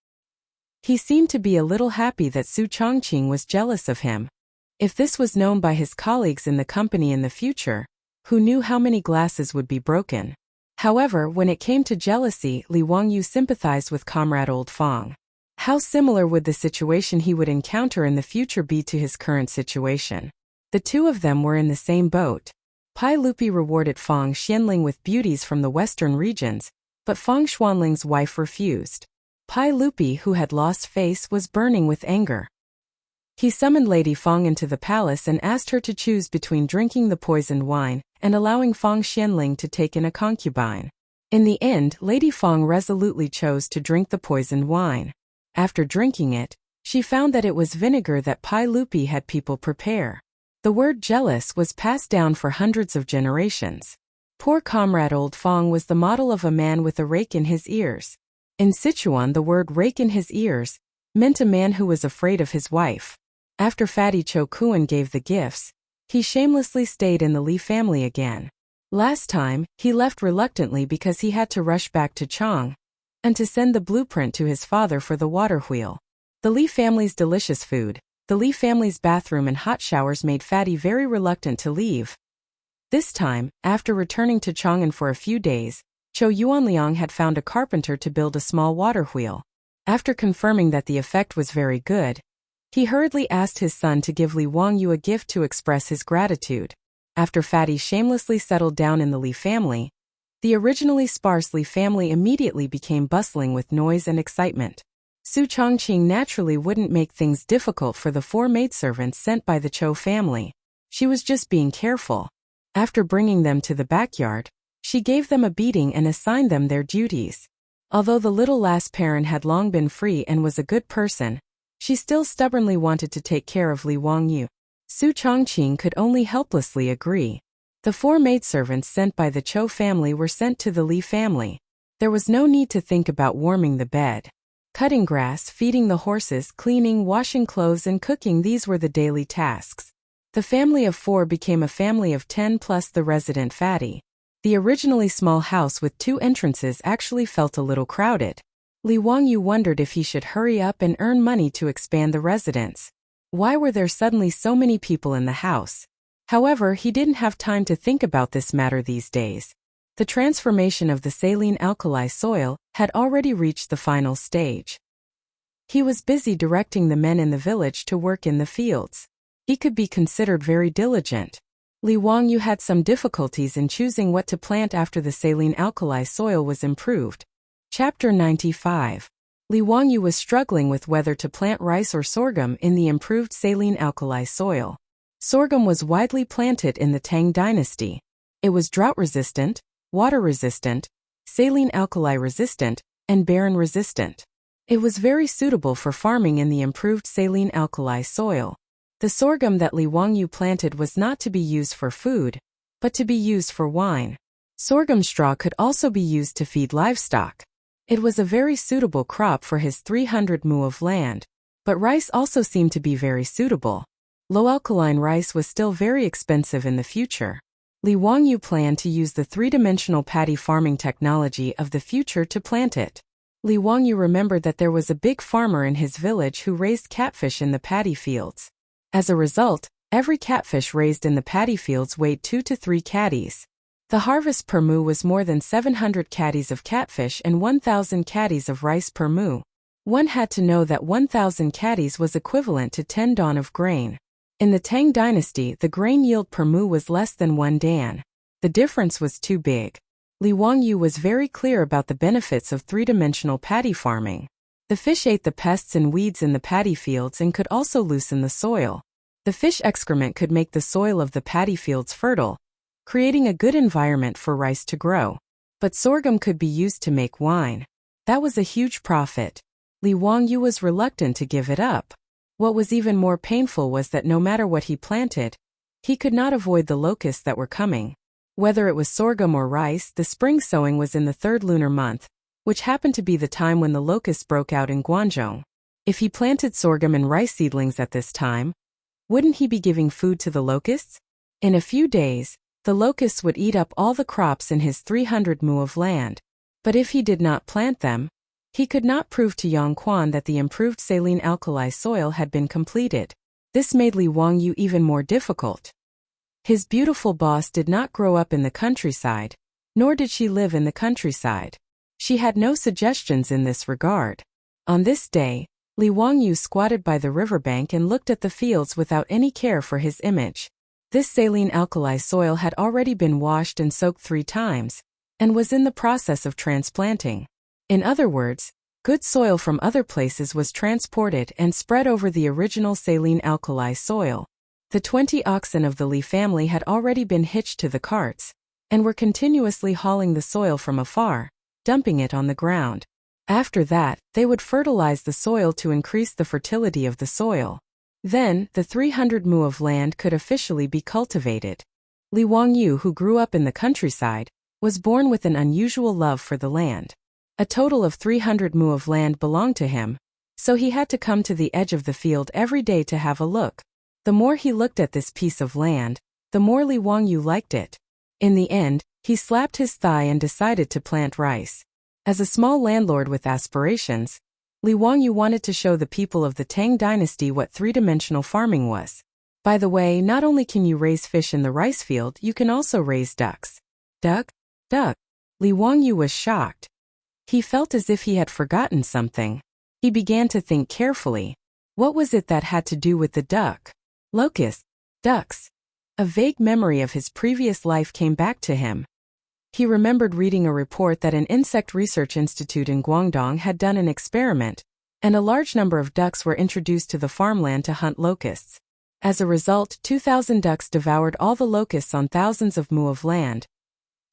He seemed to be a little happy that Su Chongqing was jealous of him. If this was known by his colleagues in the company in the future, who knew how many glasses would be broken? However, when it came to jealousy, Li Wangyu sympathized with comrade old Fang. How similar would the situation he would encounter in the future be to his current situation? The 2 of them were in the same boat. Pai Lupi rewarded Fang Xianling with beauties from the western regions, but Fang Xuanling's wife refused. Pai Lupi, who had lost face, was burning with anger. He summoned Lady Fang into the palace and asked her to choose between drinking the poisoned wine and allowing Fang Xianling to take in a concubine. In the end, Lady Fang resolutely chose to drink the poisoned wine. After drinking it, she found that it was vinegar that Pai Lupi had people prepare. The word jealous was passed down for hundreds of generations. Poor comrade old Fang was the model of a man with a rake in his ears. In Sichuan, the word rake in his ears meant a man who was afraid of his wife. After Fatty Cho Kuan gave the gifts, he shamelessly stayed in the Li family again. Last time, he left reluctantly because he had to rush back to Chang'an and to send the blueprint to his father for the water wheel. The Li family's delicious food, the Li family's bathroom and hot showers made Fatty very reluctant to leave. This time, after returning to Chang'an for a few days, Cho Yuanliang had found a carpenter to build a small water wheel. After confirming that the effect was very good, he hurriedly asked his son to give Li Wangyu a gift to express his gratitude. After Fatty shamelessly settled down in the Li family, the originally sparse Li family immediately became bustling with noise and excitement. Su Chongqing naturally wouldn't make things difficult for the 4 maidservants sent by the Cho family. She was just being careful. After bringing them to the backyard, she gave them a beating and assigned them their duties. Although the little lass Perrin had long been free and was a good person, she still stubbornly wanted to take care of Li Wangyu. Su Chongqing could only helplessly agree. The 4 maidservants sent by the Cho family were sent to the Li family. There was no need to think about warming the bed. Cutting grass, feeding the horses, cleaning, washing clothes and cooking, these were the daily tasks. The family of 4 became a family of 10 plus the resident Fatty. The originally small house with 2 entrances actually felt a little crowded. Li Wangyu wondered if he should hurry up and earn money to expand the residence. Why were there suddenly so many people in the house? However, he didn't have time to think about this matter these days. The transformation of the saline alkali soil had already reached the final stage. He was busy directing the men in the village to work in the fields. He could be considered very diligent. Li Wangyu had some difficulties in choosing what to plant after the saline alkali soil was improved. Chapter 95. Li Wangyu was struggling with whether to plant rice or sorghum in the improved saline alkali soil. Sorghum was widely planted in the Tang dynasty. It was drought-resistant, water-resistant, saline alkali-resistant, and barren-resistant. It was very suitable for farming in the improved saline alkali soil. The sorghum that Li Wangyu planted was not to be used for food, but to be used for wine. Sorghum straw could also be used to feed livestock. It was a very suitable crop for his 300 mu of land, but rice also seemed to be very suitable. Low-alkaline rice was still very expensive in the future. Li Wangyu planned to use the three-dimensional paddy farming technology of the future to plant it. Li Wangyu remembered that there was a big farmer in his village who raised catfish in the paddy fields. As a result, every catfish raised in the paddy fields weighed 2 to 3 caddies. The harvest per mu was more than 700 caddies of catfish and 1,000 caddies of rice per mu. One had to know that 1,000 caddies was equivalent to 10 dan of grain. In the Tang dynasty, the grain yield per mu was less than 1 dan. The difference was too big. Li Wangyu was very clear about the benefits of three-dimensional paddy farming. The fish ate the pests and weeds in the paddy fields and could also loosen the soil. The fish excrement could make the soil of the paddy fields fertile, creating a good environment for rice to grow. But sorghum could be used to make wine. That was a huge profit. Li Wangyu was reluctant to give it up. What was even more painful was that no matter what he planted, he could not avoid the locusts that were coming. Whether it was sorghum or rice, the spring sowing was in the 3rd lunar month, which happened to be the time when the locusts broke out in Guangzhou. If he planted sorghum and rice seedlings at this time, wouldn't he be giving food to the locusts? In a few days, the locusts would eat up all the crops in his 300 mu of land. But if he did not plant them, he could not prove to Yang Quan that the improved saline alkali soil had been completed. This made Li Wangyu even more difficult. His beautiful boss did not grow up in the countryside, nor did she live in the countryside. She had no suggestions in this regard. On this day, Li Wangyu squatted by the riverbank and looked at the fields without any care for his image. This saline alkali soil had already been washed and soaked 3 times, and was in the process of transplanting. In other words, good soil from other places was transported and spread over the original saline alkali soil. The 20 oxen of the Li family had already been hitched to the carts, and were continuously hauling the soil from afar, dumping it on the ground. After that, they would fertilize the soil to increase the fertility of the soil. Then, the 300 mu of land could officially be cultivated. Li Wangyu, who grew up in the countryside, was born with an unusual love for the land. A total of 300 mu of land belonged to him, so he had to come to the edge of the field every day to have a look. The more he looked at this piece of land, the more Li Wangyu liked it. In the end, he slapped his thigh and decided to plant rice. As a small landlord with aspirations, Li Wangyu wanted to show the people of the Tang dynasty what three-dimensional farming was. By the way, not only can you raise fish in the rice field, you can also raise ducks. Duck? Duck. Li Wangyu was shocked. He felt as if he had forgotten something. He began to think carefully. What was it that had to do with the duck? Locusts. Ducks. A vague memory of his previous life came back to him. He remembered reading a report that an insect research institute in Guangdong had done an experiment, and a large number of ducks were introduced to the farmland to hunt locusts. As a result, 2,000 ducks devoured all the locusts on thousands of mu of land.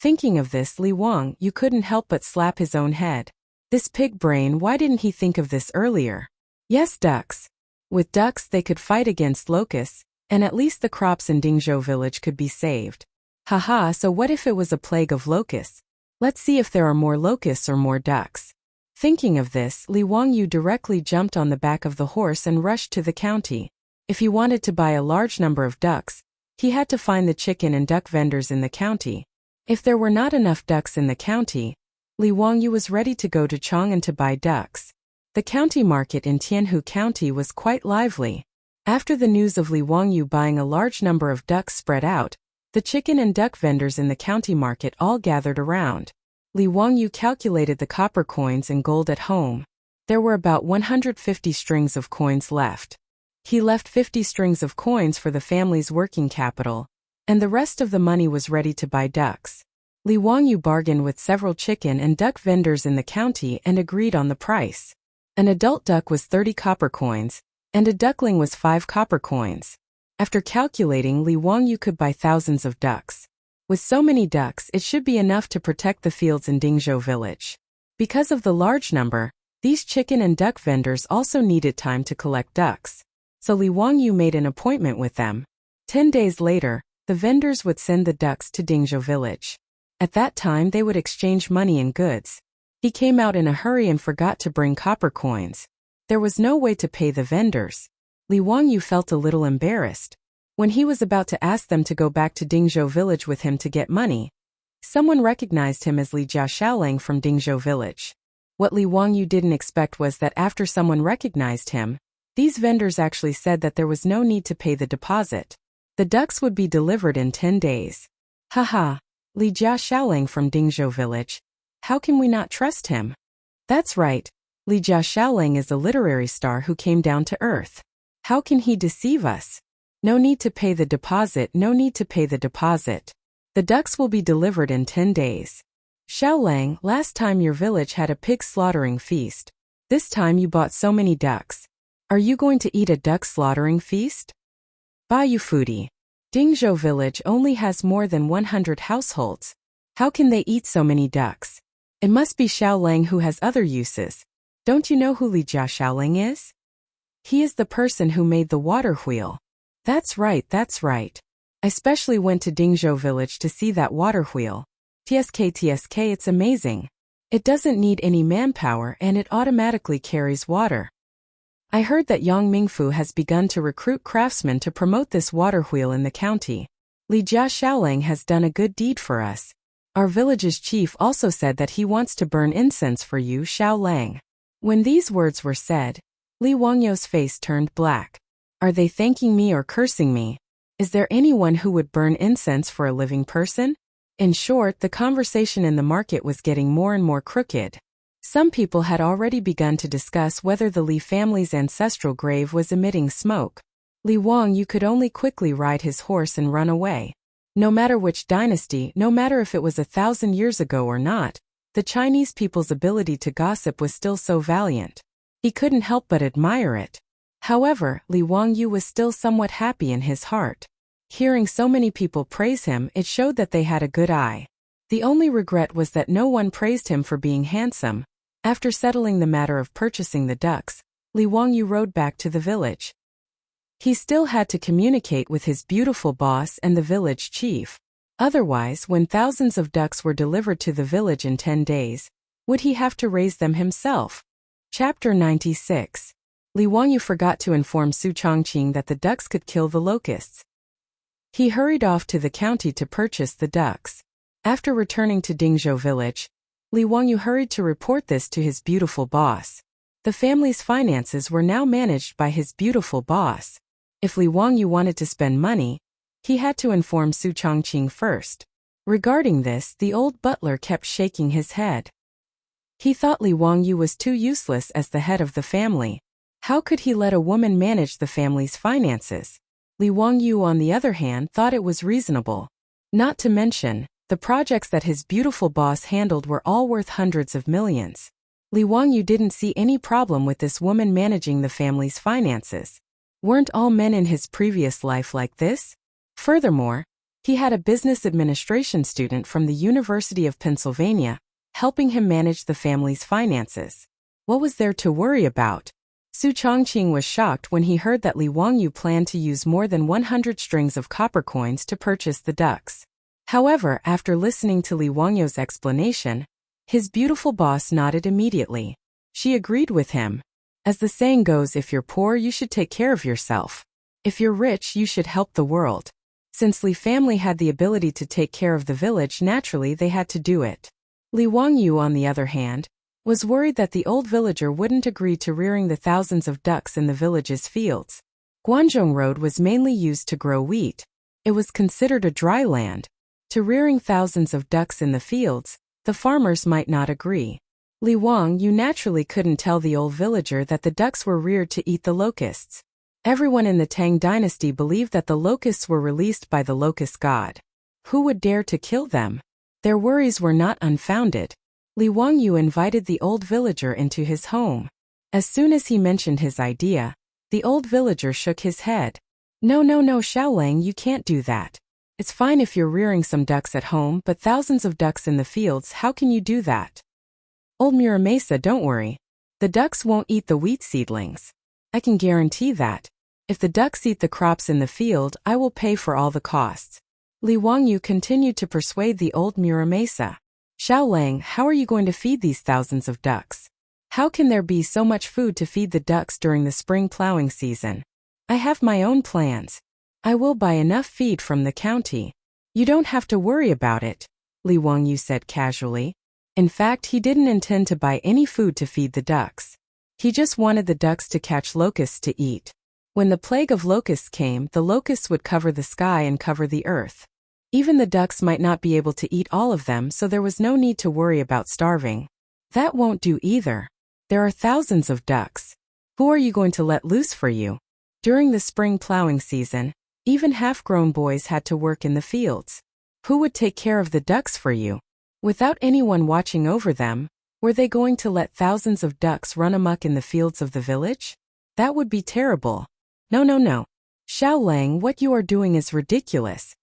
Thinking of this, Li Wangyu couldn't help but slap his own head. This pig brain, why didn't he think of this earlier? Yes, ducks. With ducks they could fight against locusts, and at least the crops in Dingzhou village could be saved. Haha, so what if it was a plague of locusts? Let's see if there are more locusts or more ducks. Thinking of this, Li Wangyu directly jumped on the back of the horse and rushed to the county. If he wanted to buy a large number of ducks, he had to find the chicken and duck vendors in the county. If there were not enough ducks in the county, Li Wangyu was ready to go to Chang'an to buy ducks. The county market in Tianhu County was quite lively. After the news of Li Wangyu buying a large number of ducks spread out, the chicken and duck vendors in the county market all gathered around. Li Wangyu calculated the copper coins and gold at home. There were about 150 strings of coins left. He left 50 strings of coins for the family's working capital, and the rest of the money was ready to buy ducks. Li Wangyu bargained with several chicken and duck vendors in the county and agreed on the price. An adult duck was 30 copper coins, and a duckling was 5 copper coins. After calculating, Li Wangyu could buy thousands of ducks. With so many ducks, it should be enough to protect the fields in Dingzhou village. Because of the large number, these chicken and duck vendors also needed time to collect ducks. So Li Wangyu made an appointment with them. 10 days later, the vendors would send the ducks to Dingzhou village. At that time they would exchange money and goods. He came out in a hurry and forgot to bring copper coins. There was no way to pay the vendors. Li Wangyu felt a little embarrassed. When he was about to ask them to go back to Dingzhou village with him to get money, someone recognized him as Li Jiaxiaolang from Dingzhou village. What Li Wangyu didn't expect was that after someone recognized him, these vendors actually said that there was no need to pay the deposit. The ducks would be delivered in 10 days. Haha. Li Jiaxiaolang from Dingzhou village. How can we not trust him? That's right. Li Jiaxiaolang is a literary star who came down to earth. How can he deceive us? No need to pay the deposit, no need to pay the deposit. The ducks will be delivered in 10 days. Xiaolang, last time your village had a pig slaughtering feast. This time you bought so many ducks. Are you going to eat a duck slaughtering feast? Bayou foodie. Dingzhou village only has more than 100 households. How can they eat so many ducks? It must be Xiaolang who has other uses. Don't you know who Li Jiaxiaolang is? He is the person who made the water wheel. That's right, that's right. I specially went to Dingzhou village to see that water wheel. TSK, it's amazing. It doesn't need any manpower and it automatically carries water. I heard that Yang Mingfu has begun to recruit craftsmen to promote this water wheel in the county. Li Jiaxiaolang has done a good deed for us. Our village's chief also said that he wants to burn incense for you, Xiaolang. When these words were said, Li Wangyu's face turned black. Are they thanking me or cursing me? Is there anyone who would burn incense for a living person? In short, the conversation in the market was getting more and more crooked. Some people had already begun to discuss whether the Li family's ancestral grave was emitting smoke. Li Wangyu could only quickly ride his horse and run away. No matter which dynasty, no matter if it was 1,000 years ago or not, the Chinese people's ability to gossip was still so valiant. He couldn't help but admire it. However, Li Wangyu was still somewhat happy in his heart. Hearing so many people praise him, it showed that they had a good eye. The only regret was that no one praised him for being handsome. After settling the matter of purchasing the ducks, Li Wangyu rode back to the village. He still had to communicate with his beautiful boss and the village chief. Otherwise, when thousands of ducks were delivered to the village in 10 days, would he have to raise them himself? Chapter 96. Li Wangyu forgot to inform Su Chongqing that the ducks could kill the locusts. He hurried off to the county to purchase the ducks. After returning to Dingzhou village, Li Wangyu hurried to report this to his beautiful boss. The family's finances were now managed by his beautiful boss. If Li Wangyu wanted to spend money, he had to inform Su Chongqing first. Regarding this, the old butler kept shaking his head. He thought Li Wangyu was too useless as the head of the family. How could he let a woman manage the family's finances? Li Wangyu, on the other hand, thought it was reasonable. Not to mention, the projects that his beautiful boss handled were all worth hundreds of millions. Li Wangyu didn't see any problem with this woman managing the family's finances. Weren't all men in his previous life like this? Furthermore, he had a business administration student from the University of Pennsylvania, helping him manage the family's finances. What was there to worry about? Su Chongqing was shocked when he heard that Li Wangyu planned to use more than 100 strings of copper coins to purchase the ducks. However, after listening to Li Wangyu's explanation, his beautiful boss nodded immediately. She agreed with him. As the saying goes, if you're poor, you should take care of yourself. If you're rich, you should help the world. Since Li family had the ability to take care of the village, naturally they had to do it. Li Wangyu, on the other hand, was worried that the old villager wouldn't agree to rearing the thousands of ducks in the village's fields. Guangzhong Road was mainly used to grow wheat. It was considered a dry land. To rearing thousands of ducks in the fields, the farmers might not agree. Li Wang, you naturally couldn't tell the old villager that the ducks were reared to eat the locusts. Everyone in the Tang dynasty believed that the locusts were released by the locust god. Who would dare to kill them? Their worries were not unfounded. Li Wangyu invited the old villager into his home. As soon as he mentioned his idea, the old villager shook his head. No, Xiaolang, you can't do that. It's fine if you're rearing some ducks at home, but thousands of ducks in the fields, how can you do that? Old Muramesa, don't worry. The ducks won't eat the wheat seedlings. I can guarantee that. If the ducks eat the crops in the field, I will pay for all the costs. Li Wangyu continued to persuade the old Muramesa. Xiaolang, how are you going to feed these thousands of ducks? How can there be so much food to feed the ducks during the spring plowing season? I have my own plans. I will buy enough feed from the county. You don't have to worry about it, Li Wangyu said casually. In fact, he didn't intend to buy any food to feed the ducks. He just wanted the ducks to catch locusts to eat. When the plague of locusts came, the locusts would cover the sky and cover the earth. Even the ducks might not be able to eat all of them, so there was no need to worry about starving. That won't do either. There are thousands of ducks. Who are you going to let loose for you? During the spring plowing season, even half-grown boys had to work in the fields. Who would take care of the ducks for you? Without anyone watching over them, were they going to let thousands of ducks run amok in the fields of the village? That would be terrible. No. Xiaolang, what you are doing is ridiculous.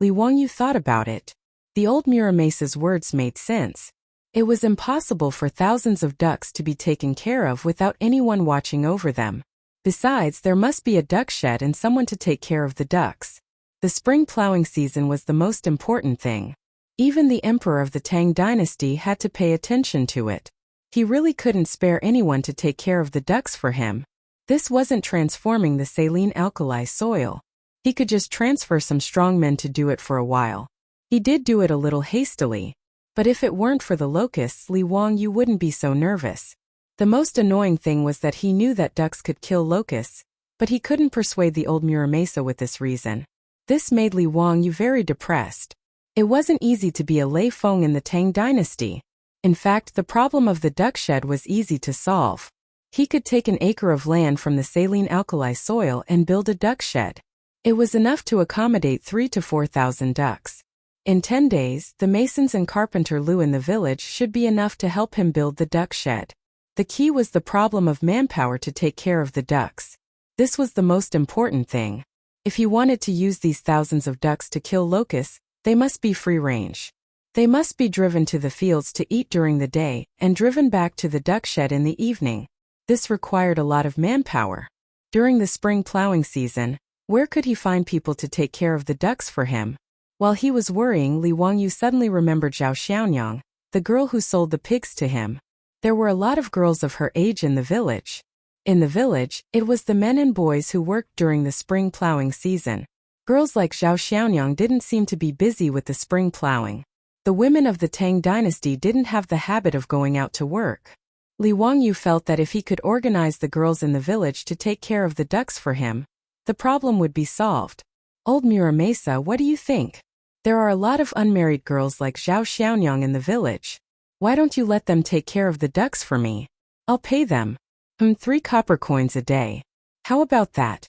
Li Wangyu thought about it. The old Muramesa's words made sense. It was impossible for thousands of ducks to be taken care of without anyone watching over them. Besides, there must be a duck shed and someone to take care of the ducks. The spring plowing season was the most important thing. Even the emperor of the Tang dynasty had to pay attention to it. He really couldn't spare anyone to take care of the ducks for him. This wasn't transforming the saline alkali soil. He could just transfer some strong men to do it for a while. He did do it a little hastily. But if it weren't for the locusts, Li Wangyu wouldn't be so nervous. The most annoying thing was that he knew that ducks could kill locusts, but he couldn't persuade the old Muramesa with this reason. This made Li Wangyu very depressed. It wasn't easy to be a Lei Feng in the Tang dynasty. In fact, the problem of the duck shed was easy to solve. He could take an acre of land from the saline alkali soil and build a duck shed. It was enough to accommodate 3,000 to 4,000 ducks. In 10 days, the masons and carpenter Lu in the village should be enough to help him build the duck shed. The key was the problem of manpower to take care of the ducks. This was the most important thing. If he wanted to use these thousands of ducks to kill locusts, they must be free range. They must be driven to the fields to eat during the day and driven back to the duck shed in the evening. This required a lot of manpower. During the spring plowing season, where could he find people to take care of the ducks for him? While he was worrying, Li Wangyu suddenly remembered Zhao Xiaonyang, the girl who sold the pigs to him. There were a lot of girls of her age in the village. In the village, it was the men and boys who worked during the spring plowing season. Girls like Zhao Xiaonyang didn't seem to be busy with the spring plowing. The women of the Tang dynasty didn't have the habit of going out to work. Li Wangyu felt that if he could organize the girls in the village to take care of the ducks for him, the problem would be solved. Old Muramesa, what do you think? There are a lot of unmarried girls like Zhao Xiaonyang in the village. Why don't you let them take care of the ducks for me? I'll pay them. 3 copper coins a day. How about that?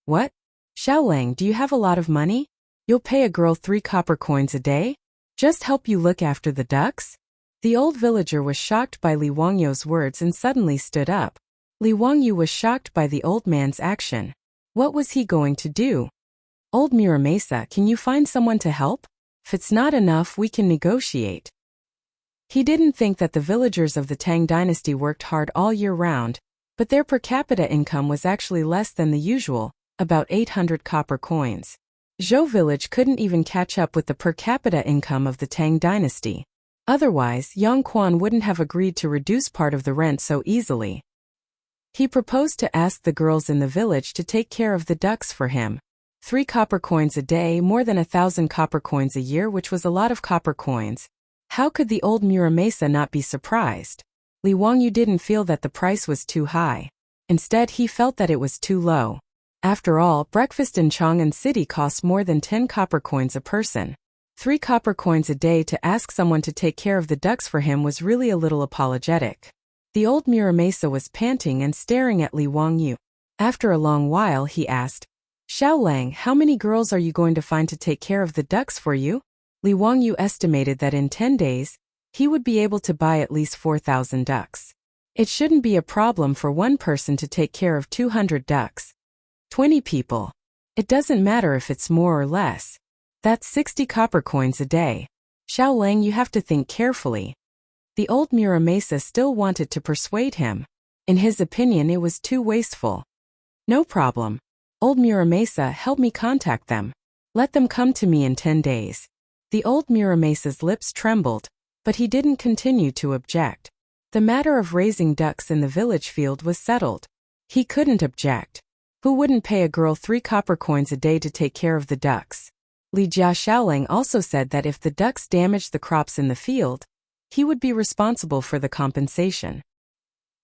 What? Xiaolang, do you have a lot of money? You'll pay a girl 3 copper coins a day? Just help you look after the ducks? The old villager was shocked by Li Wangyu's words and suddenly stood up. Li Wangyu was shocked by the old man's action. What was he going to do? Old Muramesa, can you find someone to help? If it's not enough, we can negotiate. He didn't think that the villagers of the Tang dynasty worked hard all year round, but their per capita income was actually less than the usual, about 800 copper coins. Zhou village couldn't even catch up with the per capita income of the Tang dynasty. Otherwise, Yang Quan wouldn't have agreed to reduce part of the rent so easily. He proposed to ask the girls in the village to take care of the ducks for him. 3 copper coins a day, more than 1,000 copper coins a year, which was a lot of copper coins. How could the old Muramesa not be surprised? Li Wangyu didn't feel that the price was too high. Instead, he felt that it was too low. After all, breakfast in Chang'an City costs more than 10 copper coins a person. 3 copper coins a day to ask someone to take care of the ducks for him was really a little apologetic. The old Muramasa was panting and staring at Li Wangyu. After a long while he asked, "Xiaolang, how many girls are you going to find to take care of the ducks for you?" Li Wangyu estimated that in 10 days, he would be able to buy at least 4,000 ducks. It shouldn't be a problem for one person to take care of 200 ducks. 20 people. It doesn't matter if it's more or less. That's 60 copper coins a day. Xiaolang, you have to think carefully. The old Muramasa still wanted to persuade him. In his opinion, it was too wasteful. "No problem. Old Muramasa, help me contact them. Let them come to me in 10 days. The old Muramasa's lips trembled, but he didn't continue to object. The matter of raising ducks in the village field was settled. He couldn't object. Who wouldn't pay a girl 3 copper coins a day to take care of the ducks? Li Xiaolang also said that if the ducks damaged the crops in the field, he would be responsible for the compensation.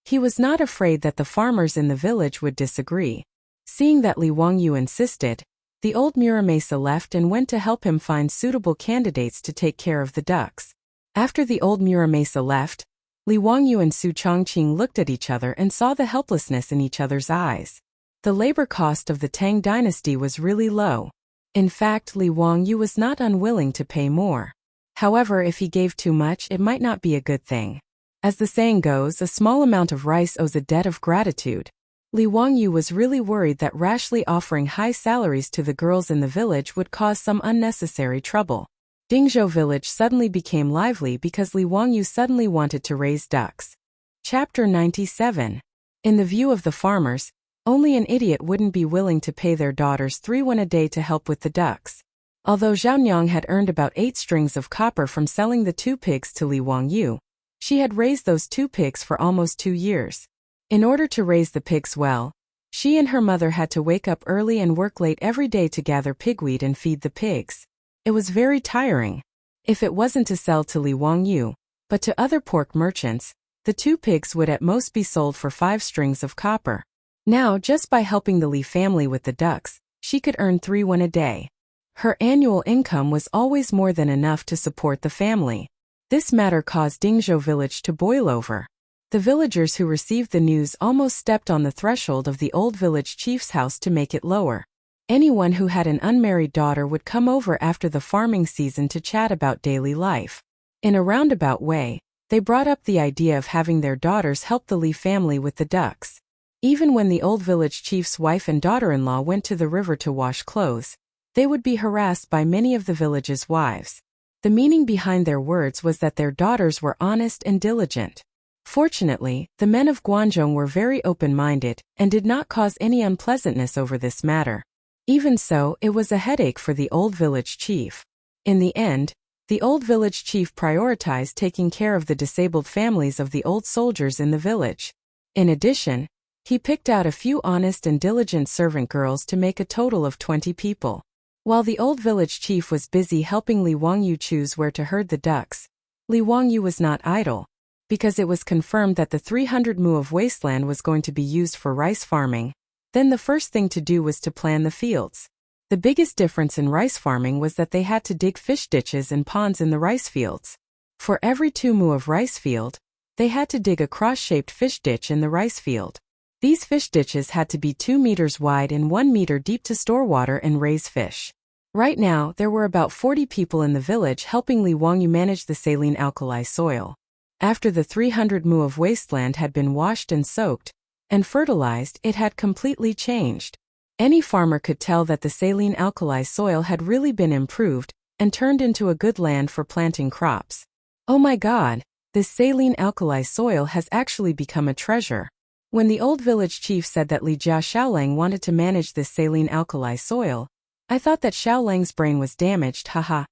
He was not afraid that the farmers in the village would disagree. Seeing that Li Wangyu insisted, the old Muramasa left and went to help him find suitable candidates to take care of the ducks. After the old Muramasa left, Li Wangyu and Su Chongqing looked at each other and saw the helplessness in each other's eyes. The labor cost of the Tang dynasty was really low. In fact, Li Wangyu was not unwilling to pay more. However, if he gave too much, it might not be a good thing. As the saying goes, a small amount of rice owes a debt of gratitude. Li Wangyu was really worried that rashly offering high salaries to the girls in the village would cause some unnecessary trouble. Dingzhou village suddenly became lively because Li Wangyu suddenly wanted to raise ducks. Chapter 97. In the view of the farmers, only an idiot wouldn't be willing to pay their daughters 3 won a day to help with the ducks. Although Zhaonyang had earned about 8 strings of copper from selling the 2 pigs to Li Wangyu, she had raised those 2 pigs for almost 2 years. In order to raise the pigs well, she and her mother had to wake up early and work late every day to gather pigweed and feed the pigs. It was very tiring. If it wasn't to sell to Li Wangyu, but to other pork merchants, the 2 pigs would at most be sold for 5 strings of copper. Now, just by helping the Li family with the ducks, she could earn 3 won a day. Her annual income was always more than enough to support the family. This matter caused Dingzhou village to boil over. The villagers who received the news almost stepped on the threshold of the old village chief's house to make it lower. Anyone who had an unmarried daughter would come over after the farming season to chat about daily life. In a roundabout way, they brought up the idea of having their daughters help the Li family with the ducks. Even when the old village chief's wife and daughter-in-law went to the river to wash clothes, they would be harassed by many of the village's wives. The meaning behind their words was that their daughters were honest and diligent. Fortunately, the men of Guangzhou were very open-minded and did not cause any unpleasantness over this matter. Even so, it was a headache for the old village chief. In the end, the old village chief prioritized taking care of the disabled families of the old soldiers in the village. In addition, he picked out a few honest and diligent servant girls to make a total of 20 people. While the old village chief was busy helping Li Wangyu choose where to herd the ducks, Li Wangyu was not idle. Because it was confirmed that the 300 mu of wasteland was going to be used for rice farming, then the first thing to do was to plan the fields. The biggest difference in rice farming was that they had to dig fish ditches and ponds in the rice fields. For every 2 mu of rice field, they had to dig a cross-shaped fish ditch in the rice field. These fish ditches had to be 2 meters wide and 1 meter deep to store water and raise fish. Right now, there were about 40 people in the village helping Li Wangyu manage the saline alkali soil. After the 300 mu of wasteland had been washed and soaked and fertilized, it had completely changed. Any farmer could tell that the saline alkali soil had really been improved and turned into a good land for planting crops. Oh my God, this saline alkali soil has actually become a treasure. When the old village chief said that Li Xiaolang wanted to manage this saline alkali soil, I thought that Xiaolang's brain was damaged, haha.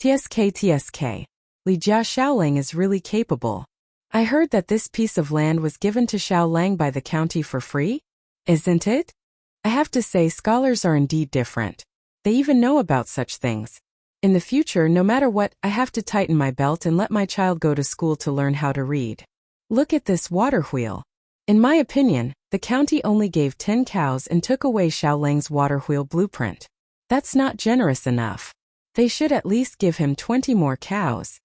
TSK. Li Xiaolang is really capable. I heard that this piece of land was given to Xiaolang by the county for free? Isn't it? I have to say, scholars are indeed different. They even know about such things. In the future, no matter what, I have to tighten my belt and let my child go to school to learn how to read. Look at this water wheel. In my opinion, The county only gave 10 cows and took away Xiaolang's water wheel blueprint. That's not generous enough. They should at least give him 20 more cows.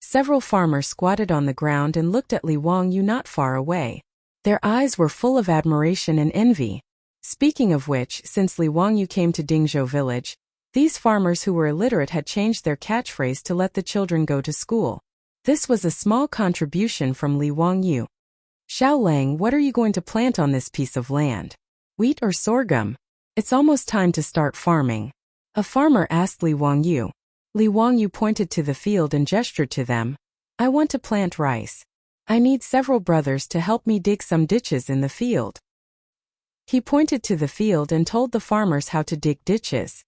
Several farmers squatted on the ground and looked at Li Wangyu not far away. Their eyes were full of admiration and envy. Speaking of which, since Li Wangyu came to Dingzhou village, these farmers who were illiterate had changed their catchphrase to let the children go to school. This was a small contribution from Li Wangyu. Xiaolang, what are you going to plant on this piece of land? Wheat or sorghum? It's almost time to start farming. A farmer asked Li Wangyu. Li Wangyu pointed to the field and gestured to them. I want to plant rice. I need several brothers to help me dig some ditches in the field. He pointed to the field and told the farmers how to dig ditches.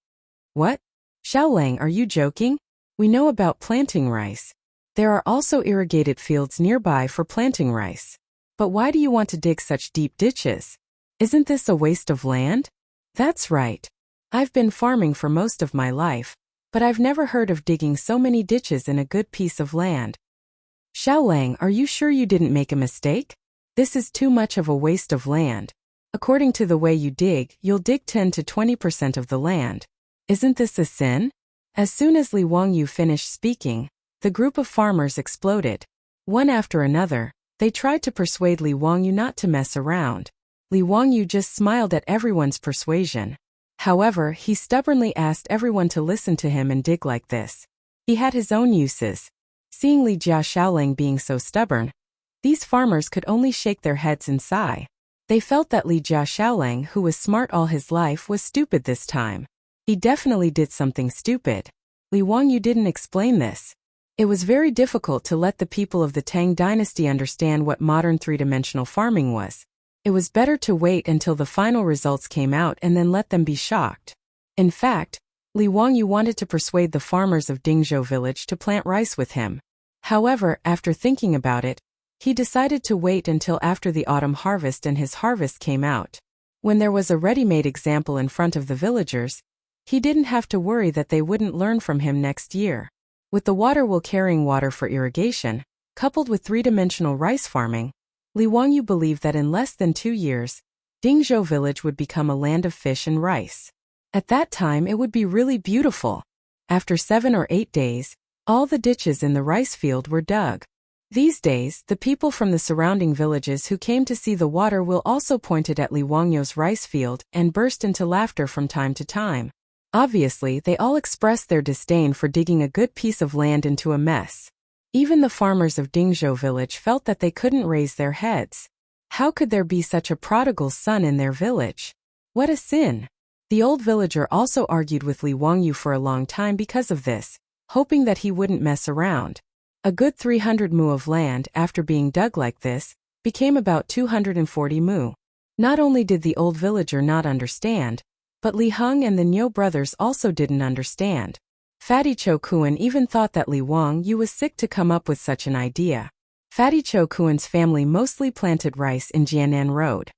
What? Xiaolang, are you joking? We know about planting rice. There are also irrigated fields nearby for planting rice. But why do you want to dig such deep ditches? Isn't this a waste of land? That's right. I've been farming for most of my life, but I've never heard of digging so many ditches in a good piece of land. Xiaolang, are you sure you didn't make a mistake? This is too much of a waste of land. According to the way you dig, you'll dig 10 to 20% of the land. Isn't this a sin? As soon as Li Wangyu finished speaking, the group of farmers exploded. One after another, they tried to persuade Li Wangyu not to mess around. Li Wangyu just smiled at everyone's persuasion. However, he stubbornly asked everyone to listen to him and dig like this. He had his own uses. Seeing Li Xiaolang being so stubborn, these farmers could only shake their heads and sigh. They felt that Li Xiaolang, who was smart all his life, was stupid this time. He definitely did something stupid. Li Wangyu didn't explain this. It was very difficult to let the people of the Tang dynasty understand what modern three-dimensional farming was. It was better to wait until the final results came out and then let them be shocked. In fact, Li Wangyu wanted to persuade the farmers of Dingzhou village to plant rice with him. However, after thinking about it, he decided to wait until after the autumn harvest and his harvest came out. When there was a ready-made example in front of the villagers, he didn't have to worry that they wouldn't learn from him next year. With the water wheel carrying water for irrigation, coupled with three-dimensional rice farming, Li Wangyu believed that in less than 2 years, Dingzhou village would become a land of fish and rice. At that time it would be really beautiful. After 7 or 8 days, all the ditches in the rice field were dug. These days, the people from the surrounding villages who came to see the water wheel also pointed at Li Wangyu's rice field and burst into laughter from time to time. Obviously, they all expressed their disdain for digging a good piece of land into a mess. Even the farmers of Dingzhou village felt that they couldn't raise their heads. How could there be such a prodigal son in their village? What a sin! The old villager also argued with Li Wangyu for a long time because of this, hoping that he wouldn't mess around. A good 300 mu of land, after being dug like this, became about 240 mu. Not only did the old villager not understand, but Li Heng and the Niu brothers also didn't understand. Fatty Cho Kuan even thought that Li Wangyu was sick to come up with such an idea. Fatty Cho Kuan's family mostly planted rice in Jianan Road.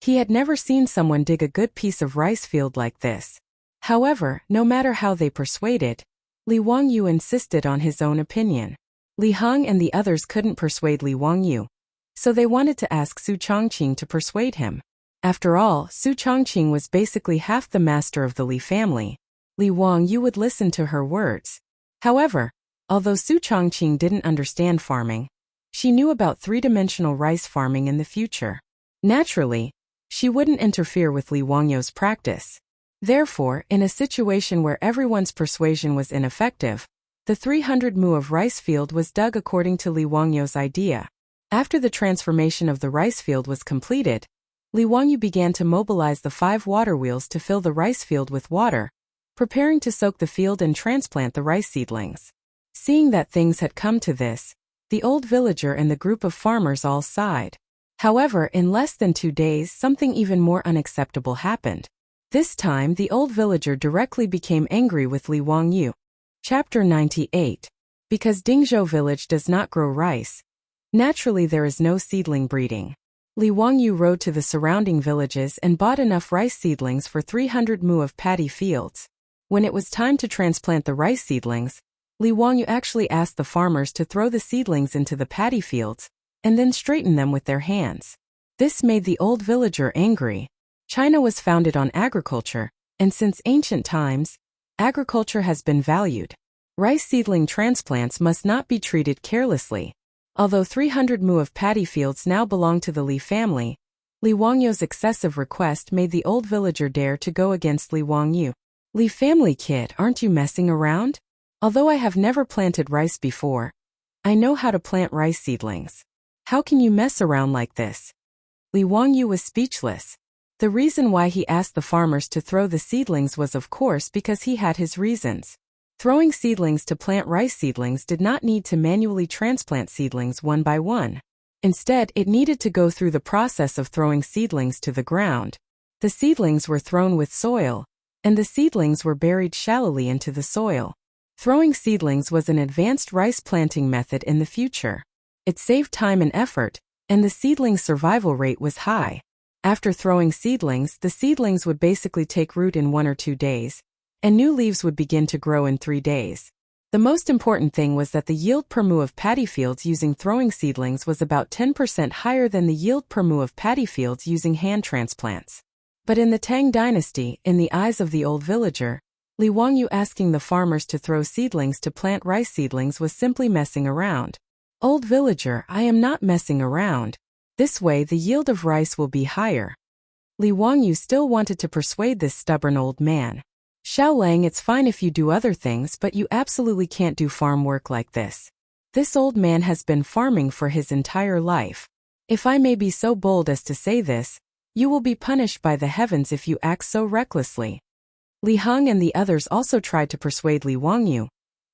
He had never seen someone dig a good piece of rice field like this. However, no matter how they persuaded, Li Wangyu insisted on his own opinion. Li Heng and the others couldn't persuade Li Wangyu, so they wanted to ask Su Chongqing to persuade him. After all, Su Chongqing was basically half the master of the Li family. Li Wangyu would listen to her words. However, although Su Chongqing didn't understand farming, she knew about three-dimensional rice farming in the future. Naturally, she wouldn't interfere with Li Wangyu's practice. Therefore, in a situation where everyone's persuasion was ineffective, the 300 mu of rice field was dug according to Li Wangyu's idea. After the transformation of the rice field was completed, Li Wangyu began to mobilize the 5 water wheels to fill the rice field with water, preparing to soak the field and transplant the rice seedlings. Seeing that things had come to this, the old villager and the group of farmers all sighed. However, in less than 2 days, something even more unacceptable happened. This time, the old villager directly became angry with Li Wangyu. Chapter 98. Because Dingzhou village does not grow rice, naturally there is no seedling breeding. Li Wangyu rode to the surrounding villages and bought enough rice seedlings for 300 mu of paddy fields. When it was time to transplant the rice seedlings, Li Wangyu actually asked the farmers to throw the seedlings into the paddy fields, and then straighten them with their hands. This made the old villager angry. China was founded on agriculture, and since ancient times, agriculture has been valued. Rice seedling transplants must not be treated carelessly. Although 300 mu of paddy fields now belong to the Li family, Li Wangyu's excessive request made the old villager dare to go against Li Wangyu. Li family kid, aren't you messing around? Although I have never planted rice before, I know how to plant rice seedlings. How can you mess around like this? Li Wangyu was speechless. The reason why he asked the farmers to throw the seedlings was of course because he had his reasons. Throwing seedlings to plant rice seedlings did not need to manually transplant seedlings one by one. Instead, it needed to go through the process of throwing seedlings to the ground. The seedlings were thrown with soil, and the seedlings were buried shallowly into the soil. Throwing seedlings was an advanced rice planting method in the future. It saved time and effort, and the seedling survival rate was high. After throwing seedlings, the seedlings would basically take root in 1 or 2 days, and new leaves would begin to grow in 3 days. The most important thing was that the yield per mu of paddy fields using throwing seedlings was about 10% higher than the yield per mu of paddy fields using hand transplants. But in the Tang dynasty, in the eyes of the old villager, Li Wangyu asking the farmers to throw seedlings to plant rice seedlings was simply messing around. Old villager, I am not messing around. This way the yield of rice will be higher. Li Wangyu still wanted to persuade this stubborn old man. Xiaolang, it's fine if you do other things, but you absolutely can't do farm work like this. This old man has been farming for his entire life. If I may be so bold as to say this, you will be punished by the heavens if you act so recklessly. Li Heng and the others also tried to persuade Li Wangyu,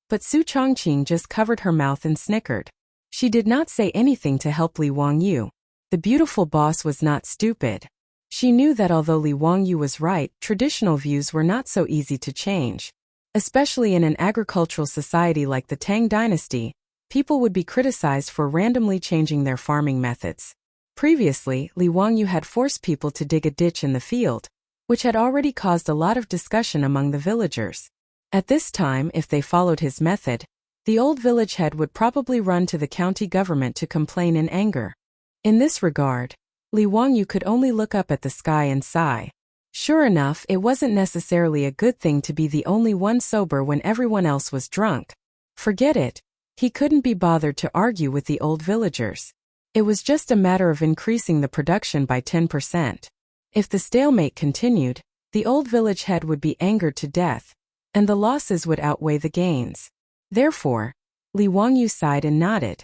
but Su Chongqing just covered her mouth and snickered. She did not say anything to help Li Wangyu. The beautiful boss was not stupid. She knew that although Li Wangyu was right, traditional views were not so easy to change. Especially in an agricultural society like the Tang dynasty, people would be criticized for randomly changing their farming methods. Previously, Li Wangyu had forced people to dig a ditch in the field, which had already caused a lot of discussion among the villagers. At this time, if they followed his method, the old village head would probably run to the county government to complain in anger. In this regard, Li Wangyu could only look up at the sky and sigh. Sure enough, it wasn't necessarily a good thing to be the only one sober when everyone else was drunk. Forget it. He couldn't be bothered to argue with the old villagers. It was just a matter of increasing the production by 10%. If the stalemate continued, the old village head would be angered to death, and the losses would outweigh the gains. Therefore, Li Wangyu sighed and nodded.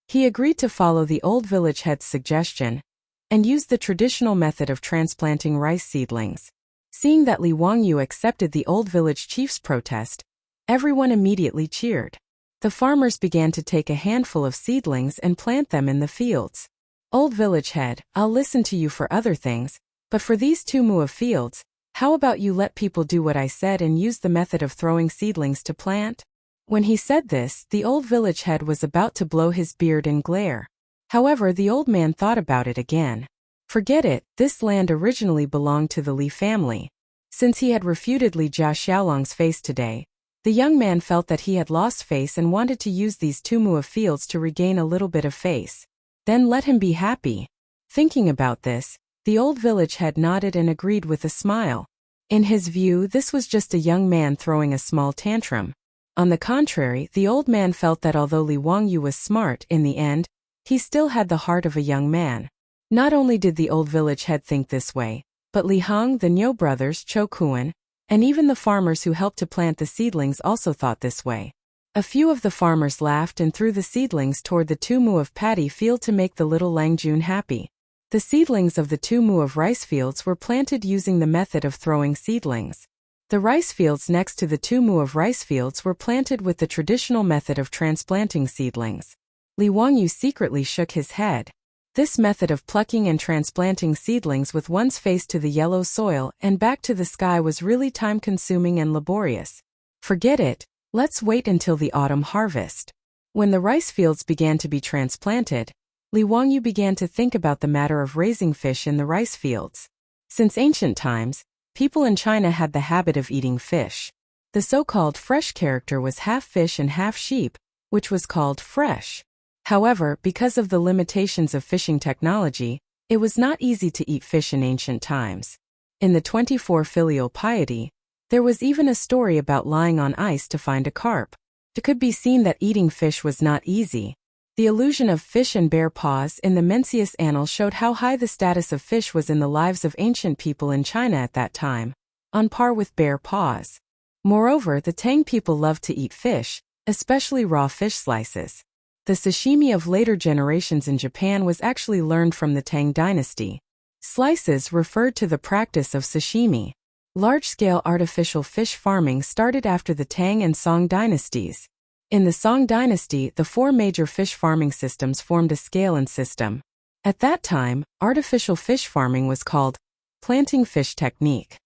He agreed to follow the old village head's suggestion and use the traditional method of transplanting rice seedlings. Seeing that Li Wangyu accepted the old village chief's protest, everyone immediately cheered. The farmers began to take a handful of seedlings and plant them in the fields. Old village head, I'll listen to you for other things, but for these 2 mu of fields, how about you let people do what I said and use the method of throwing seedlings to plant? When he said this, the old village head was about to blow his beard and glare. However, the old man thought about it again. Forget it, this land originally belonged to the Li family. Since he had refuted Li Jia Xiaolong's face today, the young man felt that he had lost face and wanted to use these 2 mu of fields to regain a little bit of face. Then let him be happy. Thinking about this, the old village head nodded and agreed with a smile. In his view, this was just a young man throwing a small tantrum. On the contrary, the old man felt that although Li Wangyu was smart in the end, he still had the heart of a young man. Not only did the old village head think this way, but Li Heng, the Niu brothers, Cho Kuan, and even the farmers who helped to plant the seedlings also thought this way. A few of the farmers laughed and threw the seedlings toward the 2 mu of paddy field to make the little Langjun happy. The seedlings of the 2 mu of rice fields were planted using the method of throwing seedlings. The rice fields next to the 2 mu of rice fields were planted with the traditional method of transplanting seedlings. Li Wangyu secretly shook his head. This method of plucking and transplanting seedlings with one's face to the yellow soil and back to the sky was really time-consuming and laborious. Forget it, let's wait until the autumn harvest. When the rice fields began to be transplanted, Li Wangyu began to think about the matter of raising fish in the rice fields. Since ancient times, people in China had the habit of eating fish. The so-called fresh character was half fish and half sheep, which was called fresh. However, because of the limitations of fishing technology, It was not easy to eat fish in ancient times. In the 24 Filial Piety, there was even a story about lying on ice to find a carp. It could be seen that eating fish was not easy. The illusion of fish and bear paws in the Mencius Annals showed how high the status of fish was in the lives of ancient people in China at that time, on par with bear paws. Moreover, the Tang people loved to eat fish, especially raw fish slices. The sashimi of later generations in Japan was actually learned from the Tang dynasty. Slices referred to the practice of sashimi. Large-scale artificial fish farming started after the Tang and Song dynasties. In the Song dynasty, the four major fish farming systems formed a scale-and system. At that time, artificial fish farming was called planting fish technique.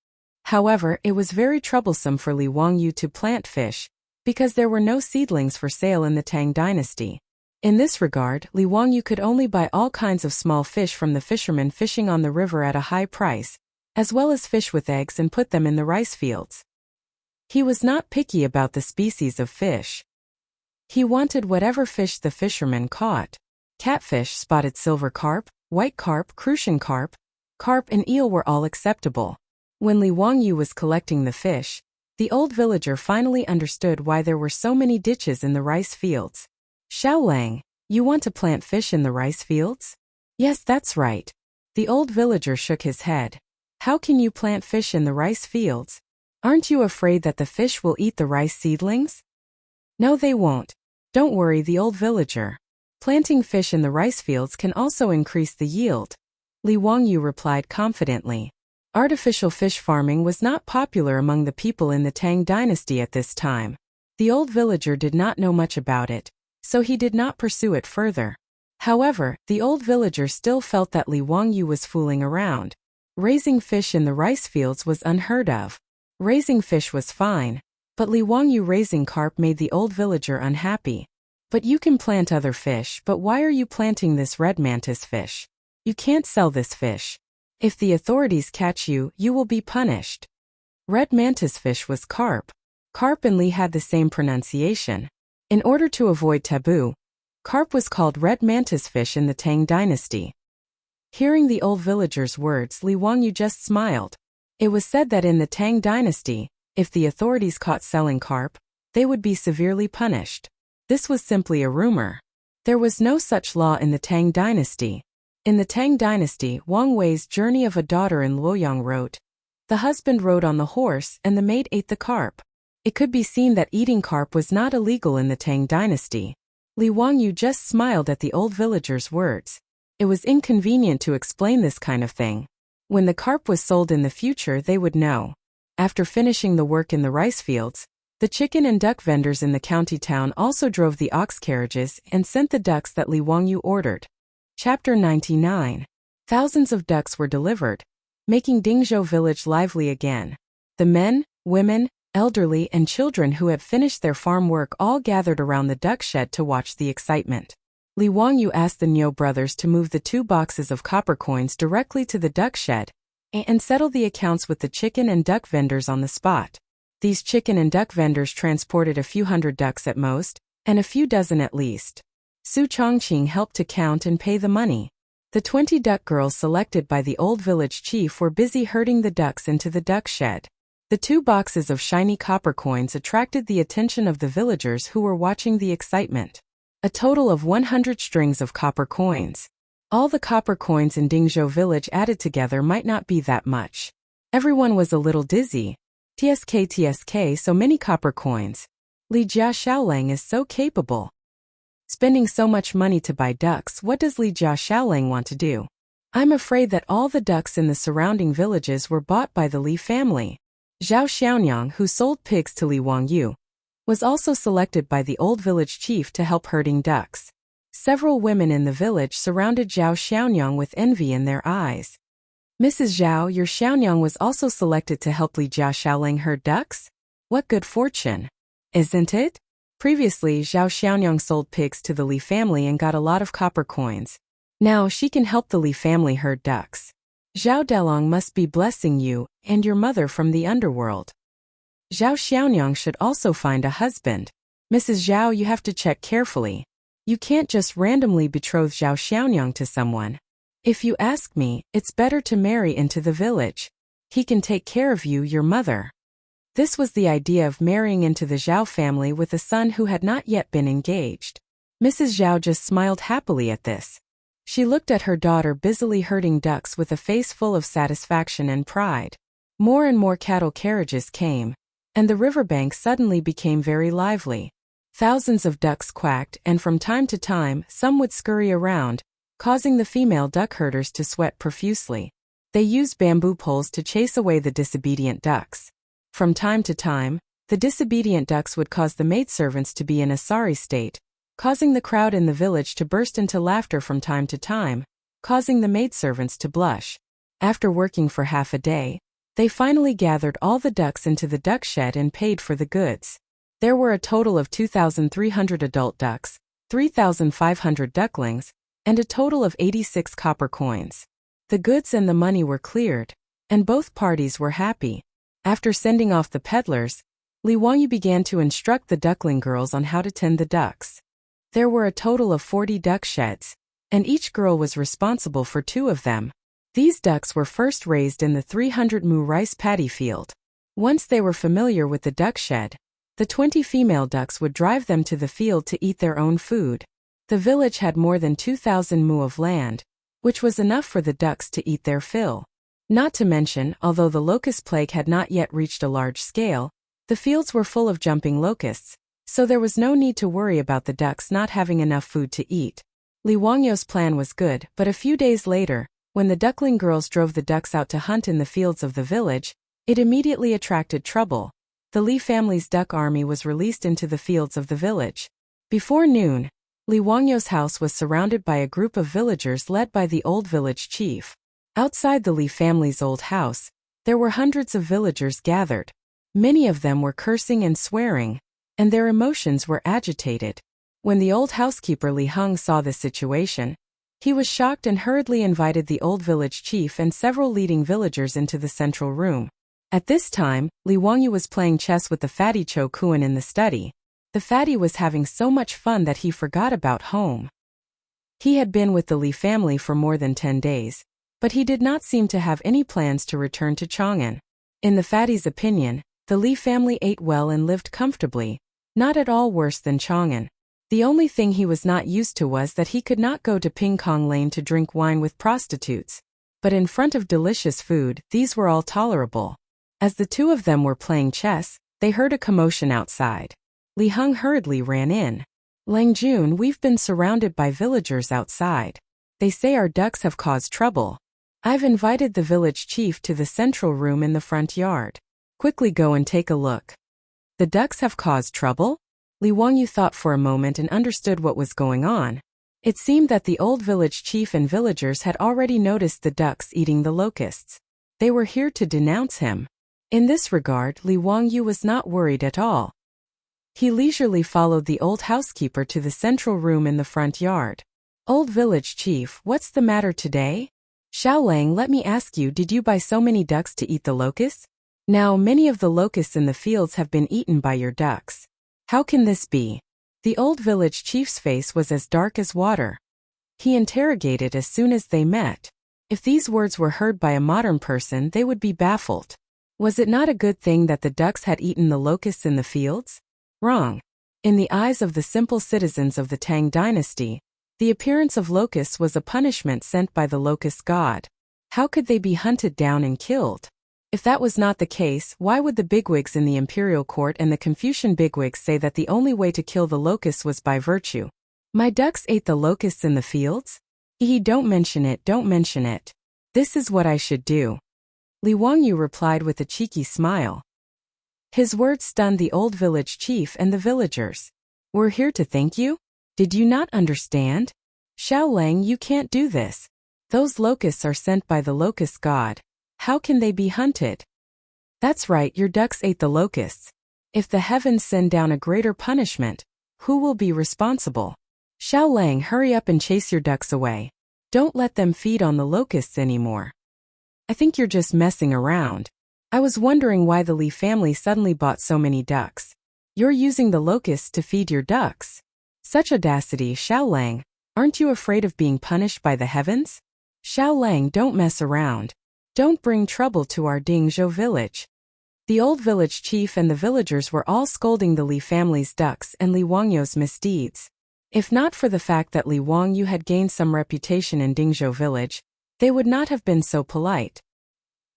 However, it was very troublesome for Li Wangyu to plant fish, because there were no seedlings for sale in the Tang dynasty. In this regard, Li Wangyu could only buy all kinds of small fish from the fishermen fishing on the river at a high price, as well as fish with eggs, and put them in the rice fields. He was not picky about the species of fish. He wanted whatever fish the fishermen caught. Catfish, spotted silver carp, white carp, crucian carp, and eel were all acceptable. When Li Wangyu was collecting the fish, the old villager finally understood why there were so many ditches in the rice fields. Xiaolang, you want to plant fish in the rice fields? Yes, that's right. The old villager shook his head. How can you plant fish in the rice fields? Aren't you afraid that the fish will eat the rice seedlings? No, they won't. Don't worry, the old villager. Planting fish in the rice fields can also increase the yield. Li Wangyu replied confidently. Artificial fish farming was not popular among the people in the Tang dynasty at this time. The old villager did not know much about it, so he did not pursue it further. However, the old villager still felt that Li Wangyu was fooling around. Raising fish in the rice fields was unheard of. Raising fish was fine, but Li Wangyu raising carp made the old villager unhappy. But you can plant other fish, but why are you planting this red mantis fish? You can't sell this fish. If the authorities catch you, you will be punished. Red mantis fish was carp. Carp and Li had the same pronunciation. In order to avoid taboo, carp was called red mantis fish in the Tang dynasty. Hearing the old villager's words, Li Wangyu just smiled. It was said that in the Tang dynasty, if the authorities caught selling carp, they would be severely punished. This was simply a rumor. There was no such law in the Tang dynasty. In the Tang dynasty, Wang Wei's Journey of a Daughter in Luoyang wrote, "The husband rode on the horse and the maid ate the carp." It could be seen that eating carp was not illegal in the Tang dynasty. Li Wangyu just smiled at the old villager's words. It was inconvenient to explain this kind of thing. When the carp was sold in the future, they would know. After finishing the work in the rice fields, the chicken and duck vendors in the county town also drove the ox carriages and sent the ducks that Li Wangyu ordered. Chapter 99. Thousands of ducks were delivered, making Dingzhou village lively again. The men, women, elderly, and children who had finished their farm work all gathered around the duck shed to watch the excitement. Li Wangyu asked the Niu brothers to move the 2 boxes of copper coins directly to the duck shed and settle the accounts with the chicken and duck vendors on the spot. These chicken and duck vendors transported a few hundred ducks at most, and a few dozen at least. Su Chongqing helped to count and pay the money. The 20 duck girls selected by the old village chief were busy herding the ducks into the duck shed. The 2 boxes of shiny copper coins attracted the attention of the villagers who were watching the excitement. A total of 100 strings of copper coins. All the copper coins in Dingzhou village added together might not be that much. Everyone was a little dizzy. TSK, so many copper coins. Li Jia Xiaolang is so capable. Spending so much money to buy ducks, what does Li Jia Xiaolang want to do? I'm afraid that all the ducks in the surrounding villages were bought by the Li family. Zhao Xiaonyang, who sold pigs to Li Wangyu, was also selected by the old village chief to help herding ducks. Several women in the village surrounded Zhao Xiaonyang with envy in their eyes. Mrs. Zhao, your Xiaonyang was also selected to help Li Jia Xiaolang herd ducks? What good fortune, isn't it? Previously, Zhao Xiaonyang sold pigs to the Li family and got a lot of copper coins. Now she can help the Li family herd ducks. Zhao Delong must be blessing you and your mother from the underworld. Zhao Xiaonyang should also find a husband. Mrs. Zhao, you have to check carefully. You can't just randomly betroth Zhao Xiaonyang to someone. If you ask me, it's better to marry into the village. He can take care of you, your mother. This was the idea of marrying into the Zhao family with a son who had not yet been engaged. Mrs. Zhao just smiled happily at this. She looked at her daughter busily herding ducks with a face full of satisfaction and pride. More and more cattle carriages came, and the riverbank suddenly became very lively. Thousands of ducks quacked, and from time to time, some would scurry around, causing the female duck herders to sweat profusely. They used bamboo poles to chase away the disobedient ducks. From time to time, the disobedient ducks would cause the maidservants to be in a sorry state, causing the crowd in the village to burst into laughter from time to time, causing the maidservants to blush. After working for half a day, they finally gathered all the ducks into the duck shed and paid for the goods. There were a total of 2,300 adult ducks, 3,500 ducklings, and a total of 86 copper coins. The goods and the money were cleared, and both parties were happy. After sending off the peddlers, Li Wangyu began to instruct the duckling girls on how to tend the ducks. There were a total of 40 duck sheds, and each girl was responsible for 2 of them. These ducks were first raised in the 300 mu rice paddy field. Once they were familiar with the duck shed, the 20 female ducks would drive them to the field to eat their own food. The village had more than 2,000 mu of land, which was enough for the ducks to eat their fill. Not to mention, although the locust plague had not yet reached a large scale, the fields were full of jumping locusts, so there was no need to worry about the ducks not having enough food to eat. Li Wangyu's plan was good, but a few days later, when the duckling girls drove the ducks out to hunt in the fields of the village, it immediately attracted trouble. The Li family's duck army was released into the fields of the village. Before noon, Li Wangyu's house was surrounded by a group of villagers led by the old village chief. Outside the Li family's old house, there were hundreds of villagers gathered. Many of them were cursing and swearing, and their emotions were agitated. When the old housekeeper Li Heng saw this situation, he was shocked and hurriedly invited the old village chief and several leading villagers into the central room. At this time, Li Wangyu was playing chess with the fatty Cho Kuan in the study. The fatty was having so much fun that he forgot about home. He had been with the Li family for more than 10 days, but he did not seem to have any plans to return to Chang'an. In the fatty's opinion, the Li family ate well and lived comfortably, not at all worse than Chang'an. The only thing he was not used to was that he could not go to Ping Kong Lane to drink wine with prostitutes. But in front of delicious food, these were all tolerable. As the 2 of them were playing chess, they heard a commotion outside. Li Heng hurriedly ran in. Lang Jun, we've been surrounded by villagers outside. They say our ducks have caused trouble. I've invited the village chief to the central room in the front yard. Quickly go and take a look. The ducks have caused trouble? Li Wangyu thought for a moment and understood what was going on. It seemed that the old village chief and villagers had already noticed the ducks eating the locusts. They were here to denounce him. In this regard, Li Wangyu was not worried at all. He leisurely followed the old housekeeper to the central room in the front yard. Old village chief, what's the matter today? Xiaolang, let me ask you, did you buy so many ducks to eat the locusts? Now many of the locusts in the fields have been eaten by your ducks. How can this be? The old village chief's face was as dark as water. He interrogated as soon as they met. If these words were heard by a modern person, they would be baffled. Was it not a good thing that the ducks had eaten the locusts in the fields? Wrong. In the eyes of the simple citizens of the Tang dynasty, the appearance of locusts was a punishment sent by the locust god. How could they be hunted down and killed? If that was not the case, why would the bigwigs in the imperial court and the Confucian bigwigs say that the only way to kill the locusts was by virtue? My ducks ate the locusts in the fields? Don't mention it, don't mention it. This is what I should do. Li Wangyu replied with a cheeky smile. His words stunned the old village chief and the villagers. We're here to thank you? Did you not understand? Xiaolang, you can't do this. Those locusts are sent by the locust god. How can they be hunted? That's right, your ducks ate the locusts. If the heavens send down a greater punishment, who will be responsible? Xiaolang, hurry up and chase your ducks away. Don't let them feed on the locusts anymore. I think you're just messing around. I was wondering why the Li family suddenly bought so many ducks. You're using the locusts to feed your ducks. Such audacity, Xiaolang. Aren't you afraid of being punished by the heavens? Xiao Lang, don't mess around. Don't bring trouble to our Dingzhou village. The old village chief and the villagers were all scolding the Li family's ducks and Li Wangyu's misdeeds. If not for the fact that Li Wangyu had gained some reputation in Dingzhou village, they would not have been so polite.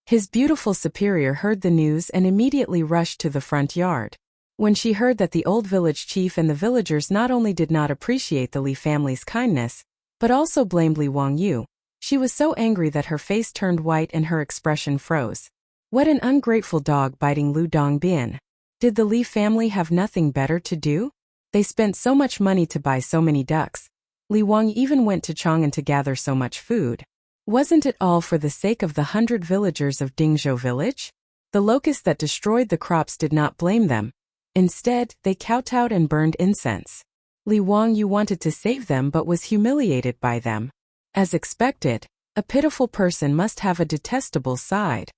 His beautiful superior heard the news and immediately rushed to the front yard. When she heard that the old village chief and the villagers not only did not appreciate the Li family's kindness, but also blamed Li Wangyu, she was so angry that her face turned white and her expression froze. What an ungrateful dog, biting Lu Dongbin. Did the Li family have nothing better to do? They spent so much money to buy so many ducks. Li Wang even went to Chang'an to gather so much food. Wasn't it all for the sake of the 100 villagers of Dingzhou village? The locusts that destroyed the crops did not blame them. Instead, they kowtowed and burned incense. Li Wangyu wanted to save them but was humiliated by them. As expected, a pitiful person must have a detestable side.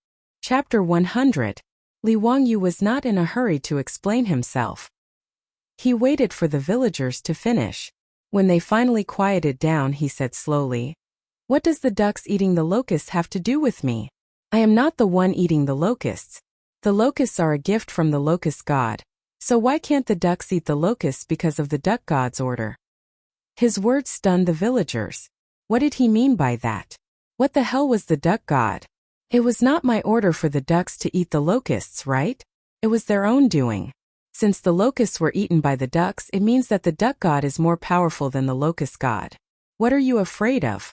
Chapter 100. Li Wangyu was not in a hurry to explain himself. He waited for the villagers to finish. When they finally quieted down, he said slowly, "What does the ducks eating the locusts have to do with me? I am not the one eating the locusts. The locusts are a gift from the locust god. So why can't the ducks eat the locusts because of the duck god's order?" His words stunned the villagers. What did he mean by that? What the hell was the duck god? It was not my order for the ducks to eat the locusts, right? It was their own doing. Since the locusts were eaten by the ducks, it means that the duck god is more powerful than the locust god. What are you afraid of?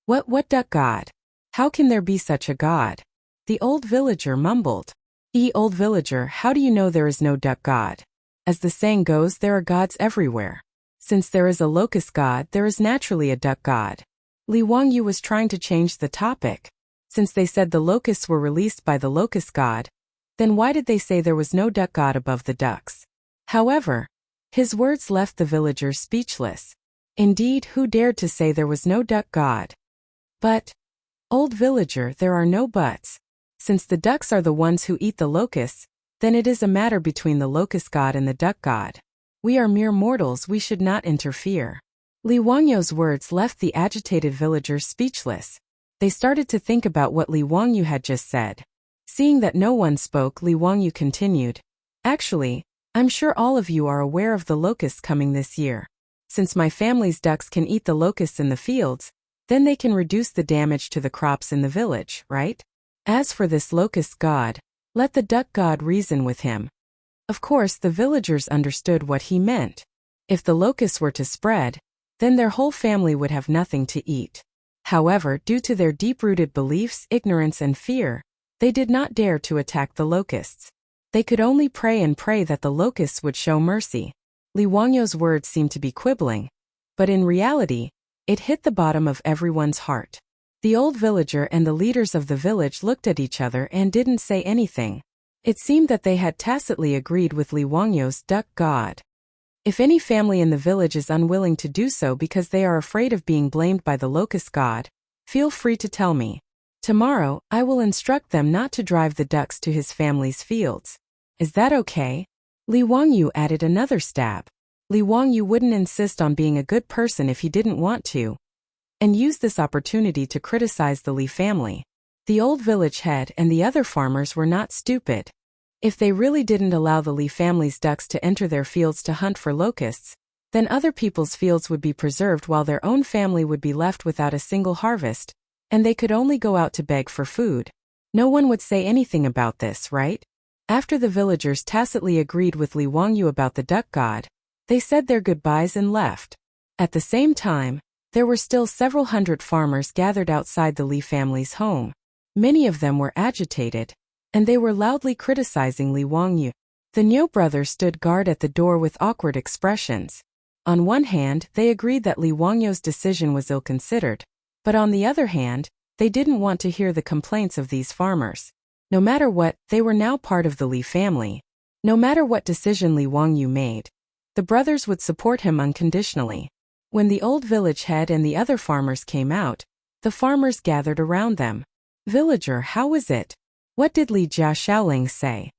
What duck god? How can there be such a god? The old villager mumbled. Old villager, how do you know there is no duck god? As the saying goes, there are gods everywhere. Since there is a locust god, there is naturally a duck god. Li Wangyu was trying to change the topic. Since they said the locusts were released by the locust god, then why did they say there was no duck god above the ducks? However, his words left the villagers speechless. Indeed, who dared to say there was no duck god? But, old villager, there are no buts. Since the ducks are the ones who eat the locusts, then it is a matter between the locust god and the duck god. We are mere mortals, we should not interfere. Li Wangyu's words left the agitated villagers speechless. They started to think about what Li Wangyu had just said. Seeing that no one spoke, Li Wangyu continued, "Actually, I'm sure all of you are aware of the locusts coming this year. Since my family's ducks can eat the locusts in the fields, then they can reduce the damage to the crops in the village, right? As for this locust god, let the duck god reason with him." Of course, the villagers understood what he meant. If the locusts were to spread, then their whole family would have nothing to eat. However, due to their deep-rooted beliefs, ignorance and fear, they did not dare to attack the locusts. They could only pray and pray that the locusts would show mercy. Li Wangyu's words seemed to be quibbling, but in reality, it hit the bottom of everyone's heart. The old villager and the leaders of the village looked at each other and didn't say anything. It seemed that they had tacitly agreed with Li Wangyu's duck god. If any family in the village is unwilling to do so because they are afraid of being blamed by the locust god, feel free to tell me. Tomorrow, I will instruct them not to drive the ducks to his family's fields. Is that okay? Li Wangyu added another stab. Li Wangyu wouldn't insist on being a good person if he didn't want to, and used this opportunity to criticize the Li family. The old village head and the other farmers were not stupid. If they really didn't allow the Li family's ducks to enter their fields to hunt for locusts, then other people's fields would be preserved while their own family would be left without a single harvest, and they could only go out to beg for food. No one would say anything about this, right? After the villagers tacitly agreed with Li Wangyu about the duck god, they said their goodbyes and left. At the same time, there were still several hundred farmers gathered outside the Li family's home. Many of them were agitated, and they were loudly criticizing Li Wangyu. The Niu brothers stood guard at the door with awkward expressions. On one hand, they agreed that Li Wangyu's decision was ill-considered, but on the other hand, they didn't want to hear the complaints of these farmers. No matter what, they were now part of the Li family. No matter what decision Li Wangyu made, the brothers would support him unconditionally. When the old village head and the other farmers came out, the farmers gathered around them. "Villager, how is it? What did Li Xiaoling say?"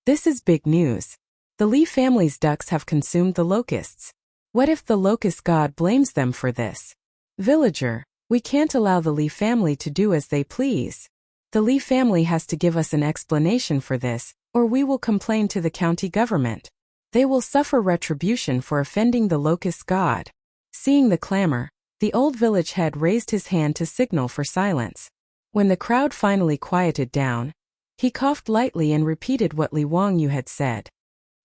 "This is big news. The Li family's ducks have consumed the locusts. What if the locust god blames them for this?" "Villager, We can't allow the Li family to do as they please. The Li family has to give us an explanation for this, or we will complain to the county government. They will suffer retribution for offending the locust god." Seeing the clamor, the old village head raised his hand to signal for silence. When the crowd finally quieted down, he coughed lightly and repeated what Li Wangyu had said.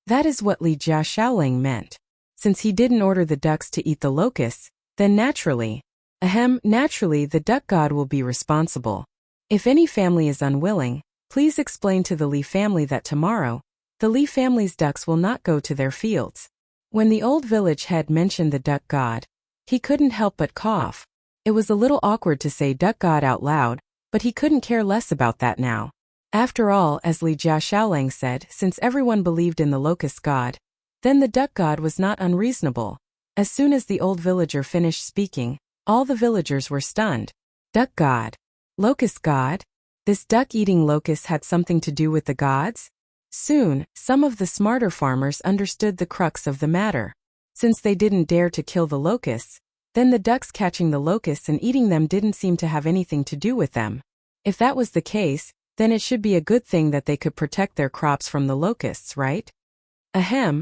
That is what Li Jia Shaoling meant. Since he didn't order the ducks to eat the locusts, then naturally the duck god will be responsible. If any family is unwilling, please explain to the Li family that tomorrow, the Li family's ducks will not go to their fields. When the old village head mentioned the duck god, he couldn't help but cough. It was a little awkward to say duck god out loud, but he couldn't care less about that now. After all, as Li Jia Shaoling said, since everyone believed in the locust god, then the duck god was not unreasonable. As soon as the old villager finished speaking, all the villagers were stunned. Duck god? Locust god? This duck-eating locust had something to do with the gods? Soon, some of the smarter farmers understood the crux of the matter. Since they didn't dare to kill the locusts, then the ducks catching the locusts and eating them didn't seem to have anything to do with them. If that was the case, then it should be a good thing that they could protect their crops from the locusts, right?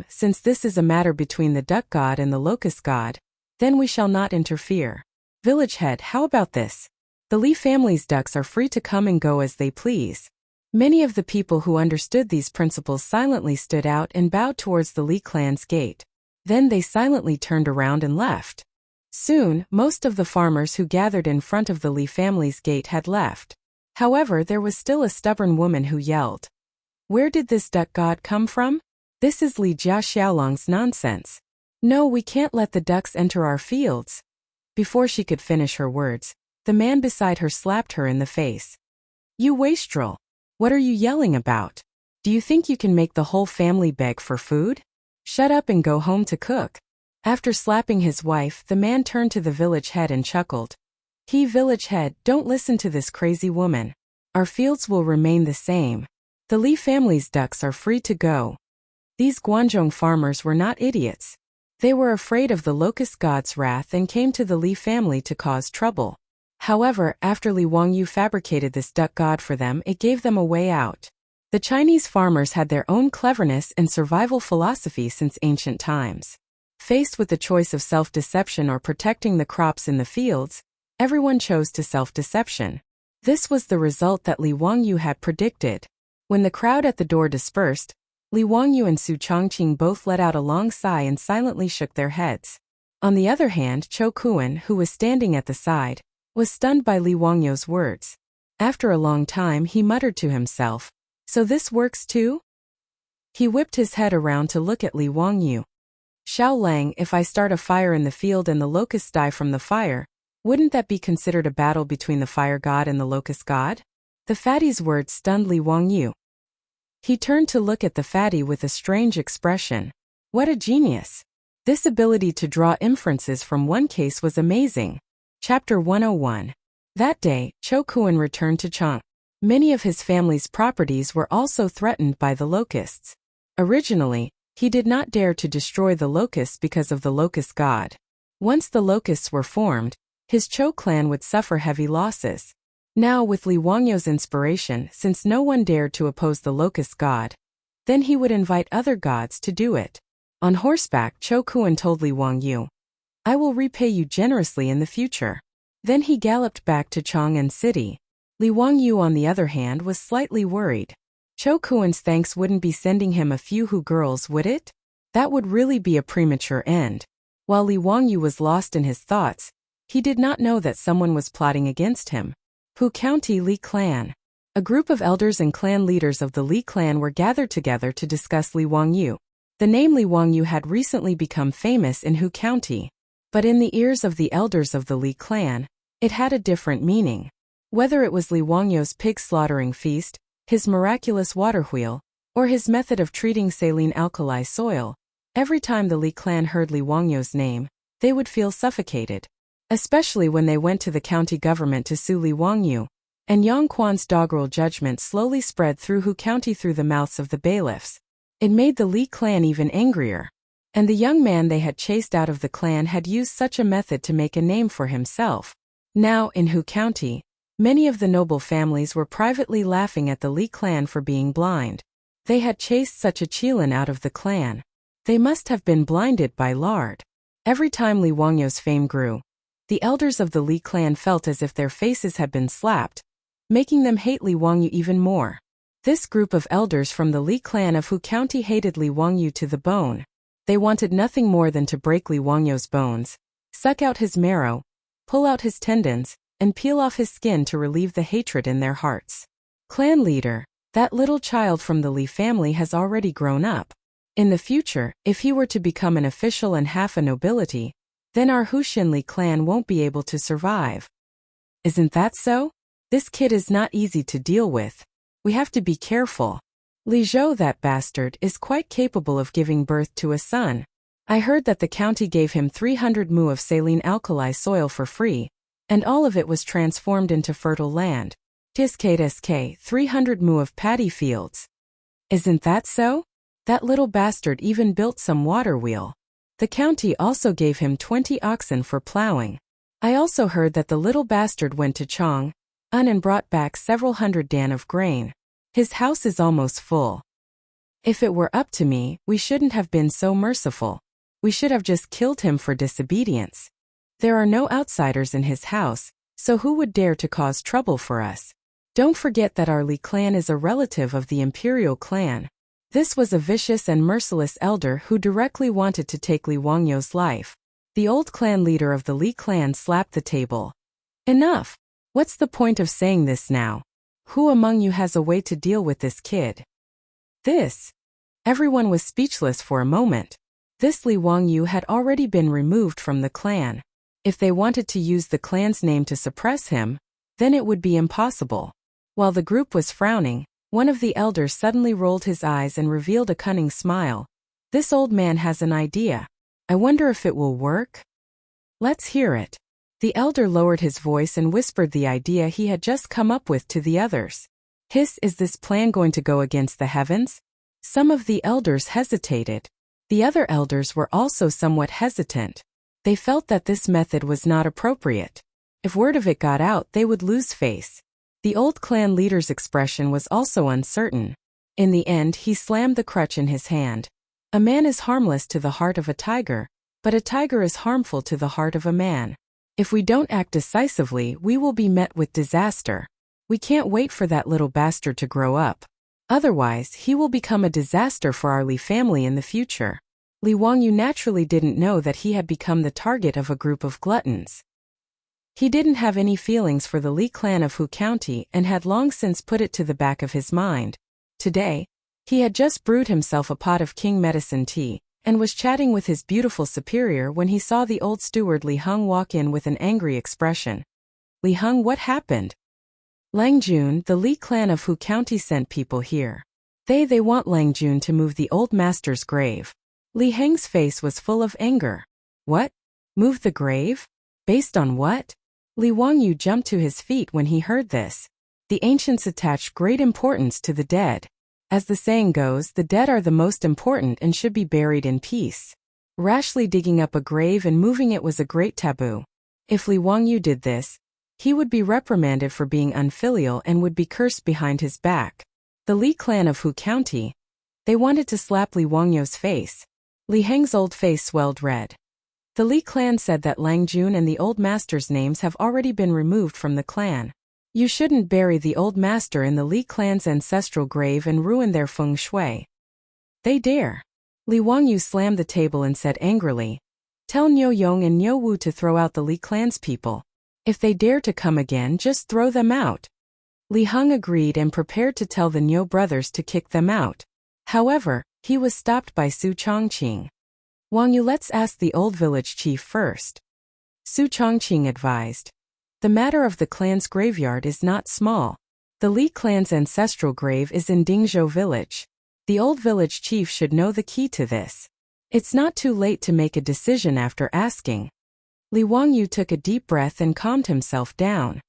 Since this is a matter between the duck god and the locust god, then we shall not interfere. Village head, how about this? The Li family's ducks are free to come and go as they please. Many of the people who understood these principles silently stood out and bowed towards the Li clan's gate. Then they silently turned around and left. Soon, most of the farmers who gathered in front of the Li family's gate had left. However, there was still a stubborn woman who yelled, "Where did this duck god come from? This is Li Jia Xiaolong's nonsense. No, we can't let the ducks enter our fields." Before she could finish her words, the man beside her slapped her in the face. "You wastrel! What are you yelling about? Do you think you can make the whole family beg for food? Shut up and go home to cook." After slapping his wife, the man turned to the village head and chuckled. Village head, don't listen to this crazy woman. Our fields will remain the same. The Li family's ducks are free to go." These Guangzhong farmers were not idiots. They were afraid of the locust god's wrath and came to the Li family to cause trouble. However, after Li Wangyu fabricated this duck god for them, it gave them a way out. The Chinese farmers had their own cleverness and survival philosophy since ancient times. Faced with the choice of self-deception or protecting the crops in the fields, everyone chose to self-deception. This was the result that Li Wangyu had predicted. When the crowd at the door dispersed, Li Wangyu and Su Chongqing both let out a long sigh and silently shook their heads. On the other hand, Cho Kuan, who was standing at the side, was stunned by Li Wangyu's words. After a long time, he muttered to himself, "So this works too?" He whipped his head around to look at Li Wangyu. "Xiao Lang, if I start a fire in the field and the locusts die from the fire, wouldn't that be considered a battle between the fire god and the locust god?" The fatty's words stunned Li Wangyu. He turned to look at the fatty with a strange expression. What a genius! This ability to draw inferences from one case was amazing. Chapter 101. That day, Cho Kuan returned to Chang'an. Many of his family's properties were also threatened by the locusts. Originally, he did not dare to destroy the locusts because of the locust god. Once the locusts were formed, his Cho clan would suffer heavy losses. Now, with Li Wangyu's inspiration, since no one dared to oppose the locust god, then he would invite other gods to do it. On horseback, Cho Kuan told Li Wangyu, "I will repay you generously in the future." Then he galloped back to Chang'an city. Li Wangyu, on the other hand, was slightly worried. Cho Kuan's thanks wouldn't be sending him a few Hu girls, would it? That would really be a premature end. While Li Wangyu was lost in his thoughts, he did not know that someone was plotting against him. Hu County Li Clan. A group of elders and clan leaders of the Li clan were gathered together to discuss Li Wangyu. The name Li Wangyu had recently become famous in Hu County, but in the ears of the elders of the Li clan, it had a different meaning. Whether it was Li Wangyu's pig slaughtering feast, his miraculous water wheel, or his method of treating saline alkali soil, every time the Li clan heard Li Wangyu's name, they would feel suffocated. Especially when they went to the county government to sue Li Wangyu, and Yang Quan's doggerel judgment slowly spread through Hu County through the mouths of the bailiffs. It made the Li clan even angrier. And the young man they had chased out of the clan had used such a method to make a name for himself. Now, in Hu County, many of the noble families were privately laughing at the Li clan for being blind. They had chased such a Qilin out of the clan. They must have been blinded by lard. Every time Li Wangyu's fame grew, the elders of the Li clan felt as if their faces had been slapped, making them hate Li Wangyu even more. This group of elders from the Li clan of Hu County hated Li Wangyu to the bone. They wanted nothing more than to break Li Wangyu's bones, suck out his marrow, pull out his tendons, and peel off his skin to relieve the hatred in their hearts. Clan leader, that little child from the Li family has already grown up. In the future, if he were to become an official and half a nobility, then our Huxin Li clan won't be able to survive. Isn't that so? This kid is not easy to deal with. We have to be careful. Li Zhou, that bastard, is quite capable of giving birth to a son. I heard that the county gave him 300 mu of saline alkali soil for free, and all of it was transformed into fertile land. Tisk 300 mu of paddy fields. Isn't that so? That little bastard even built some water wheel. The county also gave him 20 oxen for plowing. I also heard that the little bastard went to Chang'an and brought back several hundred dan of grain. His house is almost full. If it were up to me, we shouldn't have been so merciful. We should have just killed him for disobedience. There are no outsiders in his house, so who would dare to cause trouble for us? Don't forget that our Li clan is a relative of the imperial clan. This was a vicious and merciless elder who directly wanted to take Li Wangyu's life. The old clan leader of the Li clan slapped the table. Enough! What's the point of saying this now? Who among you has a way to deal with this kid? This. Everyone was speechless for a moment. This Li Wangyu had already been removed from the clan. If they wanted to use the clan's name to suppress him, then it would be impossible. While the group was frowning, one of the elders suddenly rolled his eyes and revealed a cunning smile. This old man has an idea. I wonder if it will work? Let's hear it. The elder lowered his voice and whispered the idea he had just come up with to the others. Hiss, is this plan going to go against the heavens? Some of the elders hesitated. The other elders were also somewhat hesitant. They felt that this method was not appropriate. If word of it got out, they would lose face. The old clan leader's expression was also uncertain. In the end, he slammed the crutch in his hand. A man is harmless to the heart of a tiger, but a tiger is harmful to the heart of a man. If we don't act decisively, we will be met with disaster. We can't wait for that little bastard to grow up. Otherwise, he will become a disaster for our Li family in the future. Li Wangyu naturally didn't know that he had become the target of a group of gluttons. He didn't have any feelings for the Li clan of Hu County and had long since put it to the back of his mind. Today, he had just brewed himself a pot of king medicine tea, and was chatting with his beautiful superior when he saw the old steward Li Heng walk in with an angry expression. Li Heng, what happened? Lang Jun, the Li clan of Hu County sent people here. They want Lang Jun to move the old master's grave. Li Heng's face was full of anger. What? Move the grave? Based on what? Li Wangyu jumped to his feet when he heard this. The ancients attached great importance to the dead. As the saying goes, the dead are the most important and should be buried in peace. Rashly digging up a grave and moving it was a great taboo. If Li Wangyu did this, he would be reprimanded for being unfilial and would be cursed behind his back. The Li clan of Hu County, they wanted to slap Li Wangyu's face. Li Heng's old face swelled red. The Li clan said that Lang Jun and the old master's names have already been removed from the clan. You shouldn't bury the old master in the Li clan's ancestral grave and ruin their feng shui. They dare. Li Wangyu slammed the table and said angrily, Tell Niu Yong and Niu Wu to throw out the Li clan's people. If they dare to come again, just throw them out. Li Heng agreed and prepared to tell the Niu brothers to kick them out. However, he was stopped by Su Chongqing. Wangyu, let's ask the old village chief first. Su Chongqing advised. The matter of the clan's graveyard is not small. The Li clan's ancestral grave is in Dingzhou village. The old village chief should know the key to this. It's not too late to make a decision after asking. Li Wangyu took a deep breath and calmed himself down.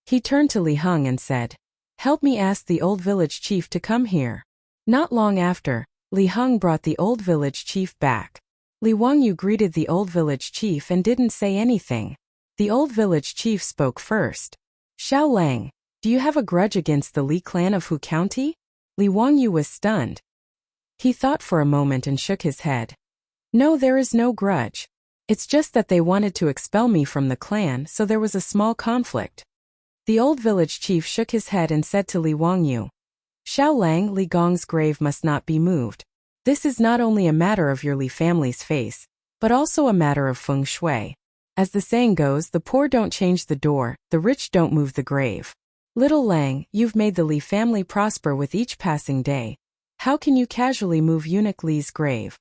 He turned to Li Heng and said, Help me ask the old village chief to come here. Not long after, Li Heng brought the old village chief back. Li Wangyu greeted the old village chief and didn't say anything. The old village chief spoke first. Xiao Lang, do you have a grudge against the Li clan of Hu County? Li Wangyu was stunned. He thought for a moment and shook his head. No, there is no grudge. It's just that they wanted to expel me from the clan, so there was a small conflict. The old village chief shook his head and said to Li Wangyu, Xiao Lang, Li Gong's grave must not be moved. This is not only a matter of your Li family's face, but also a matter of feng shui. As the saying goes, the poor don't change the door, the rich don't move the grave. Little Lang, you've made the Li family prosper with each passing day. How can you casually move eunuch Li's grave?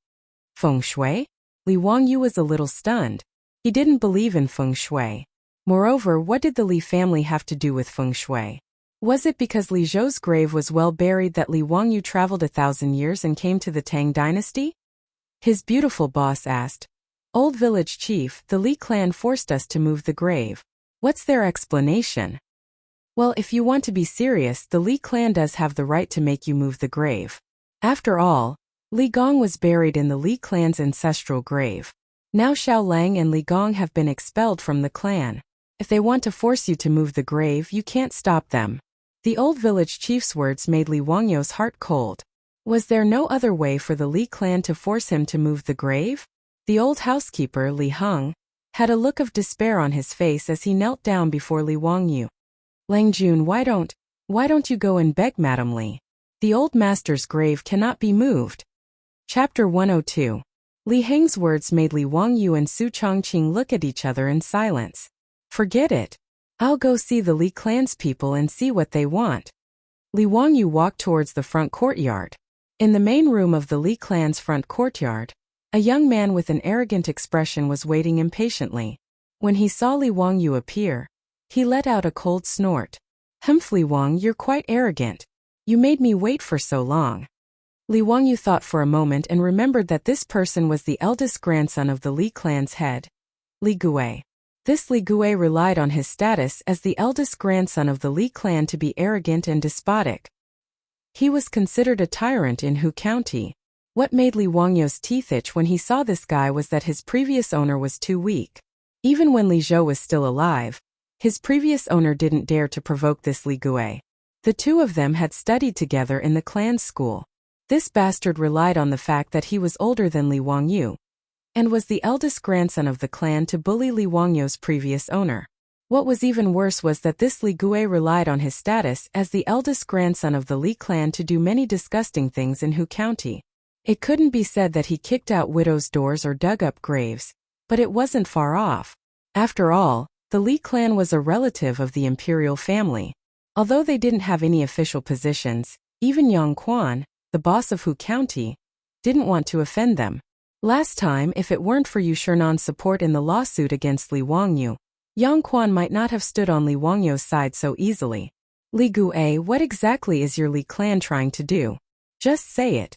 Feng shui? Li Wangyu was a little stunned. He didn't believe in feng shui. Moreover, what did the Li family have to do with feng shui? Was it because Li Zhou's grave was well buried that Li Wangyu traveled 1,000 years and came to the Tang dynasty? His beautiful boss asked. Old village chief, the Li clan forced us to move the grave. What's their explanation? Well, if you want to be serious, the Li clan does have the right to make you move the grave. After all, Li Gong was buried in the Li clan's ancestral grave. Now Xiao Lang and Li Gong have been expelled from the clan. If they want to force you to move the grave, you can't stop them. The old village chief's words made Li Wangyu's heart cold. Was there no other way for the Li clan to force him to move the grave? The old housekeeper, Li Heng, had a look of despair on his face as he knelt down before Li Wangyu. Lang Jun, why don't you go and beg Madam Li? The old master's grave cannot be moved. Chapter 102. Li Heng's words made Li Wangyu and Su Chongqing look at each other in silence. Forget it. I'll go see the Li clan's people and see what they want. Li Wangyu walked towards the front courtyard. In the main room of the Li clan's front courtyard, a young man with an arrogant expression was waiting impatiently. When he saw Li Wangyu appear, he let out a cold snort. Humph, Li Wang, you're quite arrogant. You made me wait for so long. Li Wangyu thought for a moment and remembered that this person was the eldest grandson of the Li clan's head, Li Gui. This Li Gui relied on his status as the eldest grandson of the Li clan to be arrogant and despotic. He was considered a tyrant in Hu County. What made Li Wangyu's teeth itch when he saw this guy was that his previous owner was too weak. Even when Li Zhou was still alive, his previous owner didn't dare to provoke this Li Gui. The two of them had studied together in the clan's school. This bastard relied on the fact that he was older than Li Wangyu, and was the eldest grandson of the clan to bully Li Wangyu's previous owner. What was even worse was that this Li Gui relied on his status as the eldest grandson of the Li clan to do many disgusting things in Hu County. It couldn't be said that he kicked out widows' doors or dug up graves, but it wasn't far off. After all, the Li clan was a relative of the imperial family. Although they didn't have any official positions, even Yang Quan, the boss of Hu County, didn't want to offend them. Last time, if it weren't for Yu Shernan's support in the lawsuit against Li Wangyu, Yang Quan might not have stood on Li Wangyu's side so easily. Li Gui, what exactly is your Li clan trying to do? Just say it.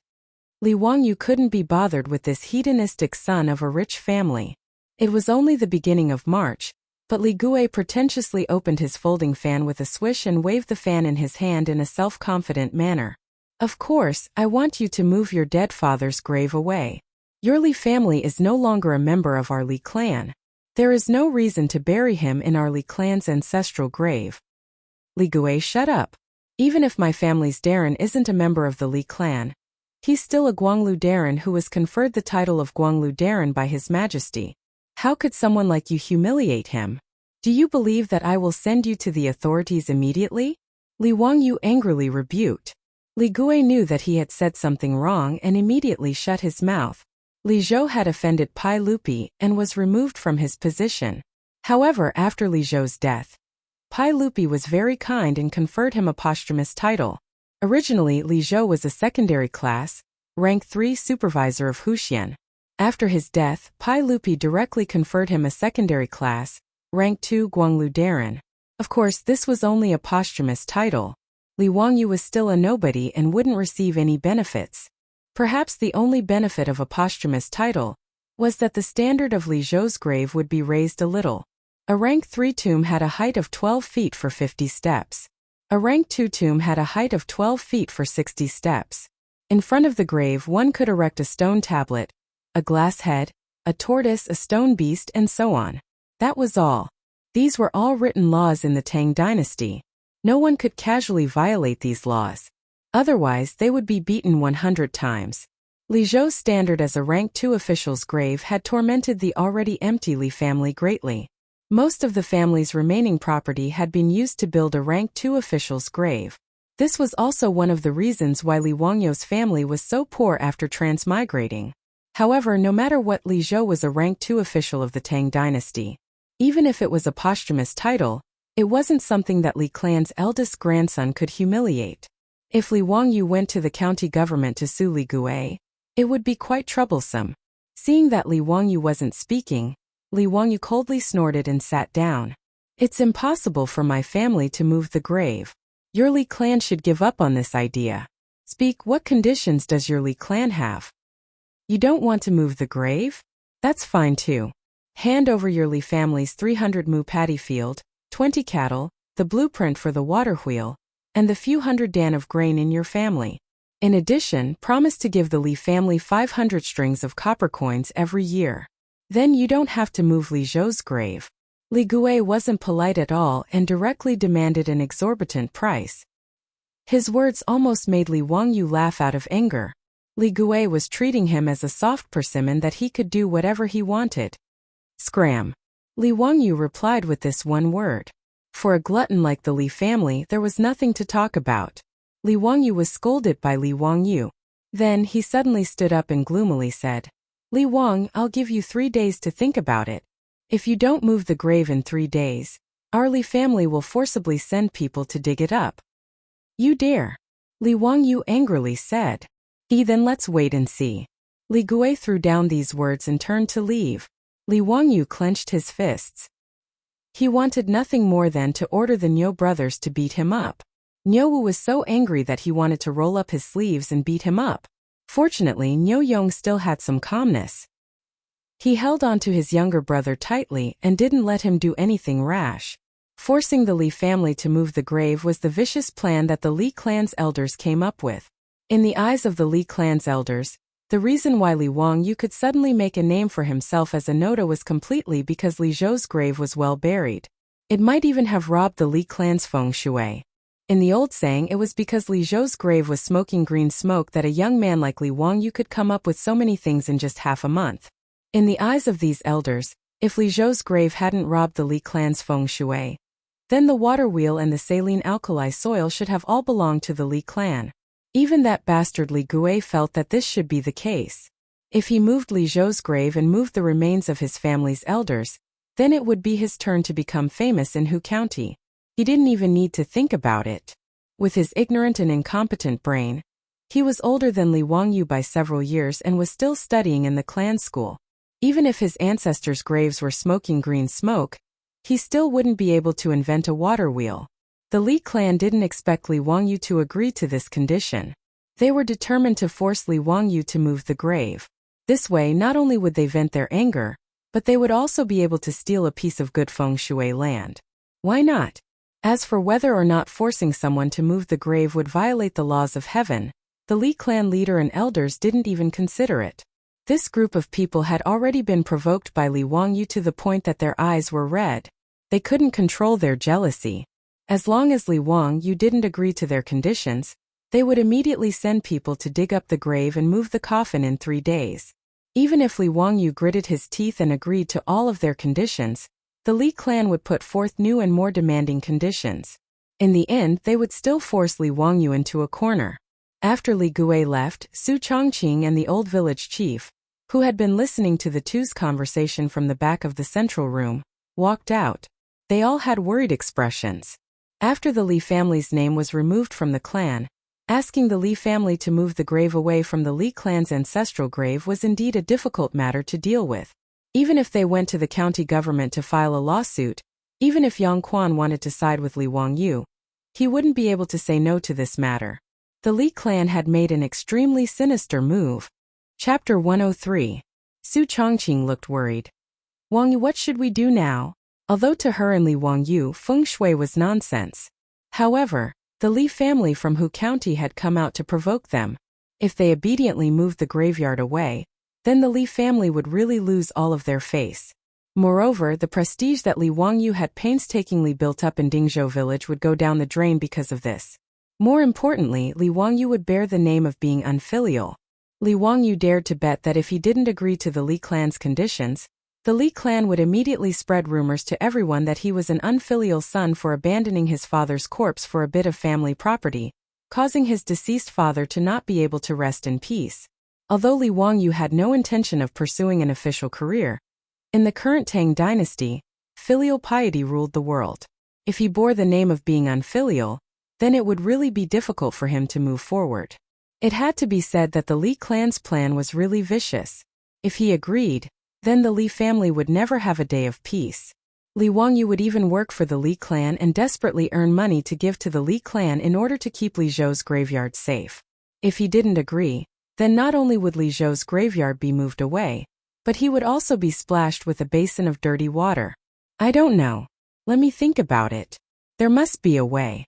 Li Wangyu couldn't be bothered with this hedonistic son of a rich family. It was only the beginning of March, but Li Gui pretentiously opened his folding fan with a swish and waved the fan in his hand in a self-confident manner. Of course, I want you to move your dead father's grave away. Your Li family is no longer a member of our Li clan. There is no reason to bury him in our Li clan's ancestral grave. Li Gui, shut up. Even if my family's Darren isn't a member of the Li clan, he's still a Guanglu Darren who was conferred the title of Guanglu Darren by His Majesty. How could someone like you humiliate him? Do you believe that I will send you to the authorities immediately? Li Wangyu angrily rebuked. Li Gui knew that he had said something wrong and immediately shut his mouth. Li Zhou had offended Pai Lupi and was removed from his position. However, after Li Zhou's death, Pai Lupi was very kind and conferred him a posthumous title. Originally, Li Zhou was a secondary class, rank 3 supervisor of Huxian. After his death, Pai Lupi directly conferred him a secondary class, rank 2 Guanglu Darren. Of course, this was only a posthumous title. Li Wangyu was still a nobody and wouldn't receive any benefits. Perhaps the only benefit of a posthumous title was that the standard of Li Zhou's grave would be raised a little. A rank 3 tomb had a height of 12 feet for 50 steps. A rank 2 tomb had a height of 12 feet for 60 steps. In front of the grave one could erect a stone tablet, a glass head, a tortoise, a stone beast, and so on. That was all. These were all written laws in the Tang dynasty. No one could casually violate these laws. Otherwise, they would be beaten 100 times. Li Zhou's standard as a rank 2 official's grave had tormented the already empty Li family greatly. Most of the family's remaining property had been used to build a rank 2 official's grave. This was also one of the reasons why Li Wangyou's family was so poor after transmigrating. However, no matter what, Li Zhou was a rank 2 official of the Tang dynasty. Even if it was a posthumous title, it wasn't something that Li clan's eldest grandson could humiliate. If Li Wangyou went to the county government to sue Li Gui, it would be quite troublesome. Seeing that Li Wangyou wasn't speaking, Li Wangyou coldly snorted and sat down. It's impossible for my family to move the grave. Your Li clan should give up on this idea. Speak, what conditions does your Li clan have? You don't want to move the grave? That's fine too. Hand over your Li family's 300 mu paddy field, 20 cattle, the blueprint for the water wheel, and the few hundred dan of grain in your family. In addition, promise to give the Li family 500 strings of copper coins every year. Then you don't have to move Li Zhou's grave. Li Gui wasn't polite at all and directly demanded an exorbitant price. His words almost made Li Wangyou laugh out of anger. Li Gui was treating him as a soft persimmon that he could do whatever he wanted. Scram. Li Wangyou replied with this one word. For a glutton like the Li family, there was nothing to talk about. Li Wangyou was scolded by Li Wangyou. Then he suddenly stood up and gloomily said, Li Wang, I'll give you 3 days to think about it. If you don't move the grave in 3 days, our Li family will forcibly send people to dig it up. You dare? Li Wangyou angrily said. Then let's wait and see. Li Gui threw down these words and turned to leave. Li Wangyou clenched his fists. He wanted nothing more than to order the Niu brothers to beat him up. Niu Wu was so angry that he wanted to roll up his sleeves and beat him up. Fortunately, Niu Yong still had some calmness. He held on to his younger brother tightly and didn't let him do anything rash. Forcing the Li family to move the grave was the vicious plan that the Li clan's elders came up with. In the eyes of the Li clan's elders, the reason why Li Wangyou could suddenly make a name for himself as a Noda was completely because Li Zhou's grave was well buried. It might even have robbed the Li clan's feng shui. In the old saying, it was because Li Zhou's grave was smoking green smoke that a young man like Li Wangyou could come up with so many things in just half a month. In the eyes of these elders, if Li Zhou's grave hadn't robbed the Li clan's feng shui, then the water wheel and the saline alkali soil should have all belonged to the Li clan. Even that bastard Li Gui felt that this should be the case. If he moved Li Zhou's grave and moved the remains of his family's elders, then it would be his turn to become famous in Hu County. He didn't even need to think about it. With his ignorant and incompetent brain, he was older than Li Wangyou by several years and was still studying in the clan school. Even if his ancestors' graves were smoking green smoke, he still wouldn't be able to invent a water wheel. The Li clan didn't expect Li Wangyou to agree to this condition. They were determined to force Li Wangyou to move the grave. This way, not only would they vent their anger, but they would also be able to steal a piece of good feng shui land. Why not? As for whether or not forcing someone to move the grave would violate the laws of heaven, the Li clan leader and elders didn't even consider it. This group of people had already been provoked by Li Wangyou to the point that their eyes were red. They couldn't control their jealousy. As long as Li Wangyou didn't agree to their conditions, they would immediately send people to dig up the grave and move the coffin in 3 days. Even if Li Wangyou gritted his teeth and agreed to all of their conditions, the Li clan would put forth new and more demanding conditions. In the end, they would still force Li Wangyou into a corner. After Li Gui left, Su Chongqing and the old village chief, who had been listening to the two's conversation from the back of the central room, walked out. They all had worried expressions. After the Li family's name was removed from the clan, asking the Li family to move the grave away from the Li clan's ancestral grave was indeed a difficult matter to deal with. Even if they went to the county government to file a lawsuit, even if Yang Quan wanted to side with Li Wangyou, he wouldn't be able to say no to this matter. The Li clan had made an extremely sinister move. Chapter 103. Su Chongqing looked worried. Wangyou, what should we do now? Although to her and Li Wangyou, feng shui was nonsense. However, the Li family from Hu County had come out to provoke them. If they obediently moved the graveyard away, then the Li family would really lose all of their face. Moreover, the prestige that Li Wangyu had painstakingly built up in Dingzhou village would go down the drain because of this. More importantly, Li Wangyu would bear the name of being unfilial. Li Wangyu dared to bet that if he didn't agree to the Li clan's conditions, the Li clan would immediately spread rumors to everyone that he was an unfilial son for abandoning his father's corpse for a bit of family property, causing his deceased father to not be able to rest in peace. Although Li Wangyu had no intention of pursuing an official career, in the current Tang dynasty, filial piety ruled the world. If he bore the name of being unfilial, then it would really be difficult for him to move forward. It had to be said that the Li clan's plan was really vicious. If he agreed, then the Li family would never have a day of peace. Li Wangyu would even work for the Li clan and desperately earn money to give to the Li clan in order to keep Li Zhou's graveyard safe. If he didn't agree, then not only would Li Zhou's graveyard be moved away, but he would also be splashed with a basin of dirty water. I don't know. Let me think about it. There must be a way.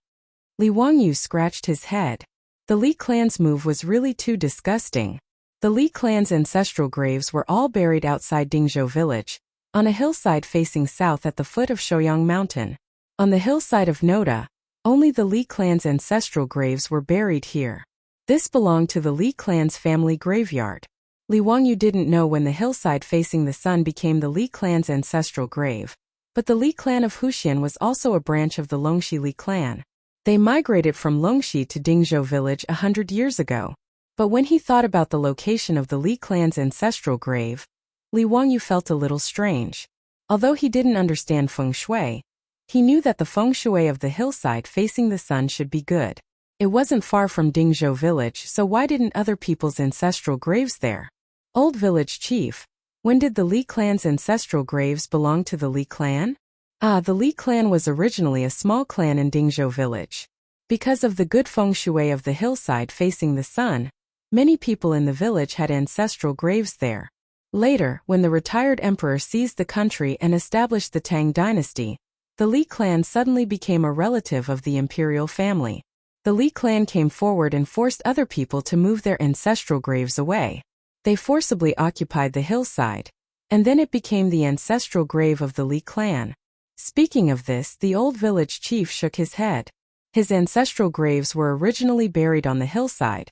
Li Wangyu scratched his head. The Li clan's move was really too disgusting. The Li clan's ancestral graves were all buried outside Dingzhou village, on a hillside facing south at the foot of Shouyang Mountain. On the hillside of Noda, only the Li clan's ancestral graves were buried here. This belonged to the Li clan's family graveyard. Li Wangyu didn't know when the hillside facing the sun became the Li clan's ancestral grave, but the Li clan of Huxian was also a branch of the Longxi Li clan. They migrated from Longxi to Dingzhou village 100 years ago. But when he thought about the location of the Li clan's ancestral grave, Li Wangyu felt a little strange. Although he didn't understand feng shui, he knew that the feng shui of the hillside facing the sun should be good. It wasn't far from Dingzhou village, so why didn't other people's ancestral graves there? Old village chief, when did the Li clan's ancestral graves belong to the Li clan? The Li clan was originally a small clan in Dingzhou village. Because of the good feng shui of the hillside facing the sun, many people in the village had ancestral graves there. Later, when the retired emperor seized the country and established the Tang dynasty, the Li clan suddenly became a relative of the imperial family. The Li clan came forward and forced other people to move their ancestral graves away. They forcibly occupied the hillside, and then it became the ancestral grave of the Li clan. Speaking of this, the old village chief shook his head. His ancestral graves were originally buried on the hillside,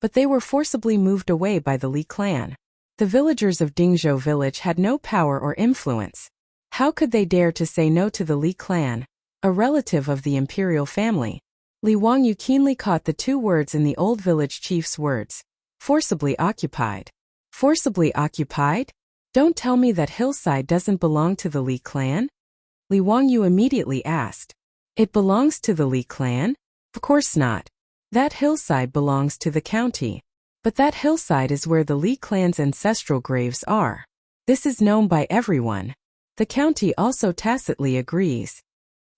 but they were forcibly moved away by the Li clan. The villagers of Dingzhou village had no power or influence. How could they dare to say no to the Li clan, a relative of the imperial family? Li Wangyu keenly caught the two words in the old village chief's words. Forcibly occupied. Forcibly occupied? Don't tell me that hillside doesn't belong to the Li clan? Li Wangyu immediately asked. It belongs to the Li clan? Of course not. That hillside belongs to the county. But that hillside is where the Li clan's ancestral graves are. This is known by everyone. The county also tacitly agrees.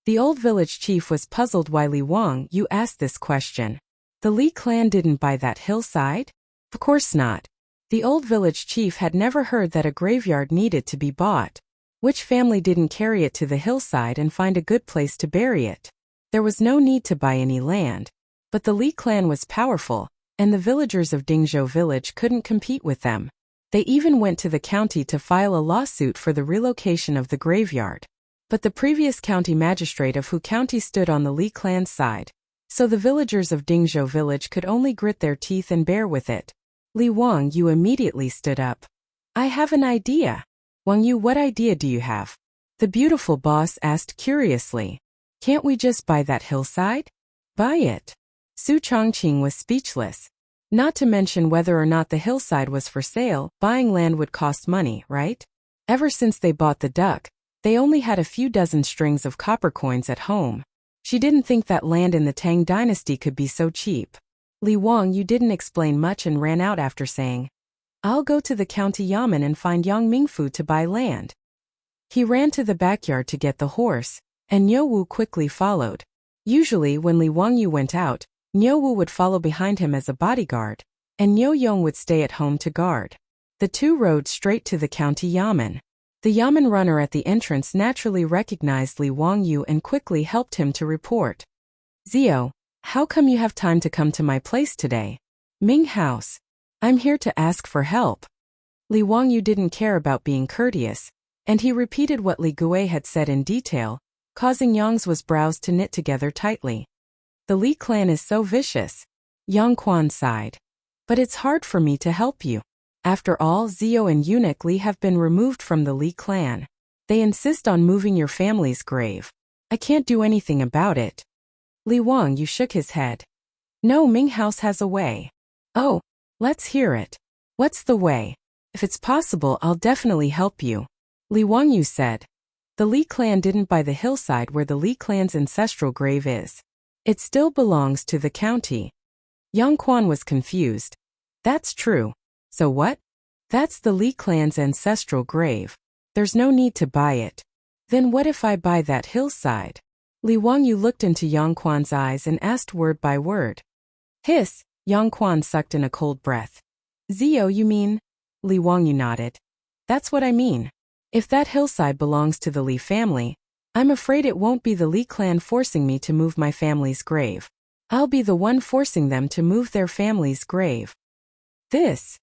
The old village chief was puzzled why Li Wangyu asked this question. The Li clan didn't buy that hillside? Of course not. The old village chief had never heard that a graveyard needed to be bought. Which family didn't carry it to the hillside and find a good place to bury it? There was no need to buy any land. But the Li clan was powerful, and the villagers of Dingzhou village couldn't compete with them. They even went to the county to file a lawsuit for the relocation of the graveyard. But the previous county magistrate of Hu County stood on the Li clan's side, so the villagers of Dingzhou village could only grit their teeth and bear with it. Li Wangyu immediately stood up. I have an idea. Wangyu, what idea do you have? The beautiful boss asked curiously. Can't we just buy that hillside? Buy it. Su Chongqing was speechless. Not to mention whether or not the hillside was for sale, buying land would cost money, right? Ever since they bought the duck, they only had a few dozen strings of copper coins at home. She didn't think that land in the Tang dynasty could be so cheap. Li Wangyu didn't explain much and ran out after saying, I'll go to the county yamen and find Yang Mingfu to buy land. He ran to the backyard to get the horse, and Niu Wu quickly followed. Usually when Li Wangyu went out, Niu Wu would follow behind him as a bodyguard, and Niu Yong would stay at home to guard. The two rode straight to the county yamen. The yamen runner at the entrance naturally recognized Li Wangyu and quickly helped him to report. Zio, how come you have time to come to my place today? Ming House. I'm here to ask for help. Li Wangyu didn't care about being courteous, And he repeated what Li Gui had said in detail, causing Yang's brows to knit together tightly. The Li clan is so vicious. Yang Quan sighed. But it's hard for me to help you. After all, Zio and eunuch Li have been removed from the Li clan. They insist on moving your family's grave. I can't do anything about it. Li Wang Yu shook his head. No, Ming House has a way. Oh, let's hear it. What's the way? If it's possible, I'll definitely help you. Li Wang Yu said. The Li clan didn't buy the hillside where the Li clan's ancestral grave is. It still belongs to the county. Yang Quan was confused. That's true. So what? That's the Li clan's ancestral grave. There's no need to buy it. Then what if I buy that hillside? Li Wang Yu looked into Yang Quan's eyes and asked word by word. Hiss, Yang Quan sucked in a cold breath. Zio, you mean? Li Wang Yu nodded. That's what I mean. If that hillside belongs to the Li family, I'm afraid it won't be the Li clan forcing me to move my family's grave. I'll be the one forcing them to move their family's grave. This.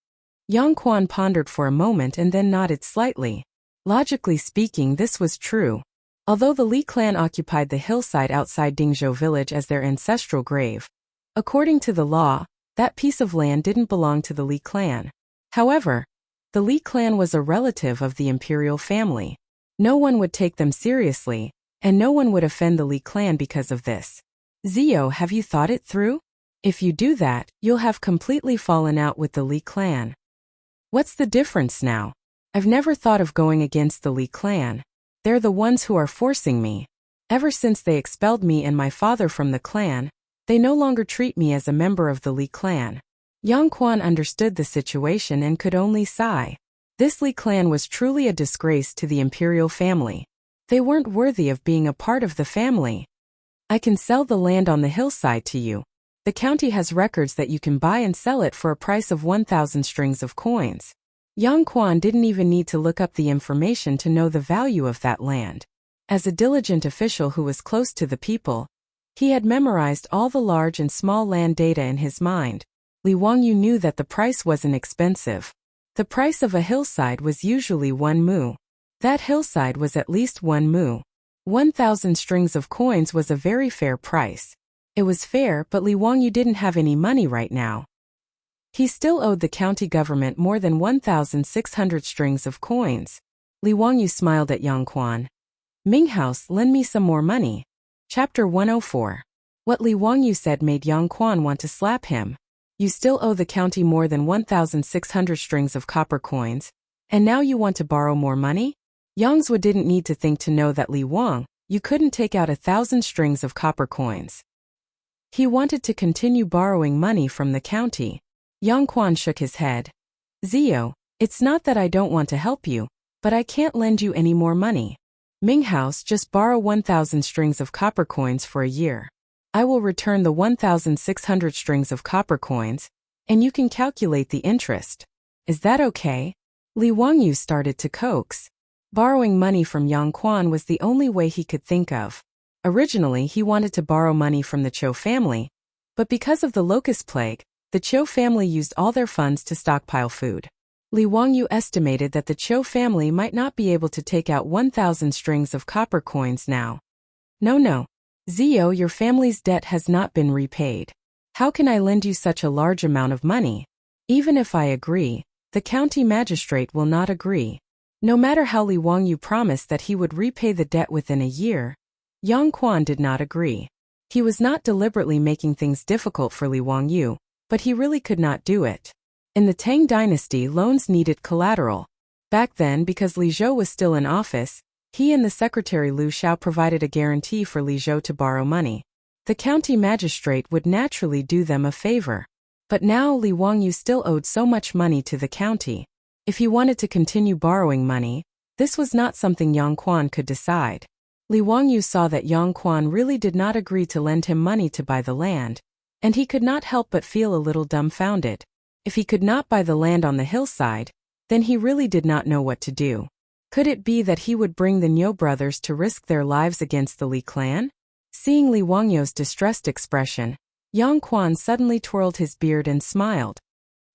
Yang Quan pondered for a moment and then nodded slightly. Logically speaking, this was true. Although the Li clan occupied the hillside outside Dingzhou village as their ancestral grave, according to the law, that piece of land didn't belong to the Li clan. However, the Li clan was a relative of the imperial family. No one would take them seriously, and no one would offend the Li clan because of this. Zio, have you thought it through? If you do that, you'll have completely fallen out with the Li clan. What's the difference now? I've never thought of going against the Li clan. They're the ones who are forcing me. Ever since they expelled me and my father from the clan, they no longer treat me as a member of the Li clan. Yang Quan understood the situation and could only sigh. This Li clan was truly a disgrace to the imperial family. They weren't worthy of being a part of the family. I can sell the land on the hillside to you. The county has records that you can buy and sell it for a price of 1,000 strings of coins. Yang Quan didn't even need to look up the information to know the value of that land. As a diligent official who was close to the people, he had memorized all the large and small land data in his mind. Li Wang Yu knew that the price wasn't expensive. The price of a hillside was usually 1 mu. That hillside was at least 1 mu. 1,000 strings of coins was a very fair price. It was fair, but Li Wang Yu didn't have any money right now. He still owed the county government more than 1,600 strings of coins. Li Wang Yu smiled at Yang Quan. Ming House, lend me some more money. Chapter 104. What Li Wang Yu said made Yang Quan want to slap him. You still owe the county more than 1,600 strings of copper coins, and now you want to borrow more money? Yang Zhou didn't need to think to know that Li Wang Yu couldn't take out 1,000 strings of copper coins. He wanted to continue borrowing money from the county. Yang Quan shook his head. Zio, it's not that I don't want to help you, but I can't lend you any more money. Ming House, just borrow 1,000 strings of copper coins for a year. I will return the 1,600 strings of copper coins, and you can calculate the interest. Is that okay? Li Wang Yu started to coax. Borrowing money from Yang Quan was the only way he could think of. Originally, he wanted to borrow money from the Chou family, but because of the locust plague, the Chou family used all their funds to stockpile food. Li Wang Yu estimated that the Chou family might not be able to take out 1,000 strings of copper coins now. No. Zio, your family's debt has not been repaid. How can I lend you such a large amount of money? Even if I agree, the county magistrate will not agree. No matter how Li Wang Yu promised that he would repay the debt within a year, Yang Quan did not agree. He was not deliberately making things difficult for Li Wang Yu, but he really could not do it. In the Tang dynasty, loans needed collateral. Back then, because Li Zhou was still in office, he and the secretary Liu Xiao provided a guarantee for Li Zhou to borrow money. The county magistrate would naturally do them a favor. But now Li Wang Yu still owed so much money to the county. If he wanted to continue borrowing money, this was not something Yang Quan could decide. Li Wang Yu saw that Yang Quan really did not agree to lend him money to buy the land, and he could not help but feel a little dumbfounded. If he could not buy the land on the hillside, then he really did not know what to do. Could it be that he would bring the Niu brothers to risk their lives against the Li clan? Seeing Li Wang Yu's distressed expression, Yang Quan suddenly twirled his beard and smiled.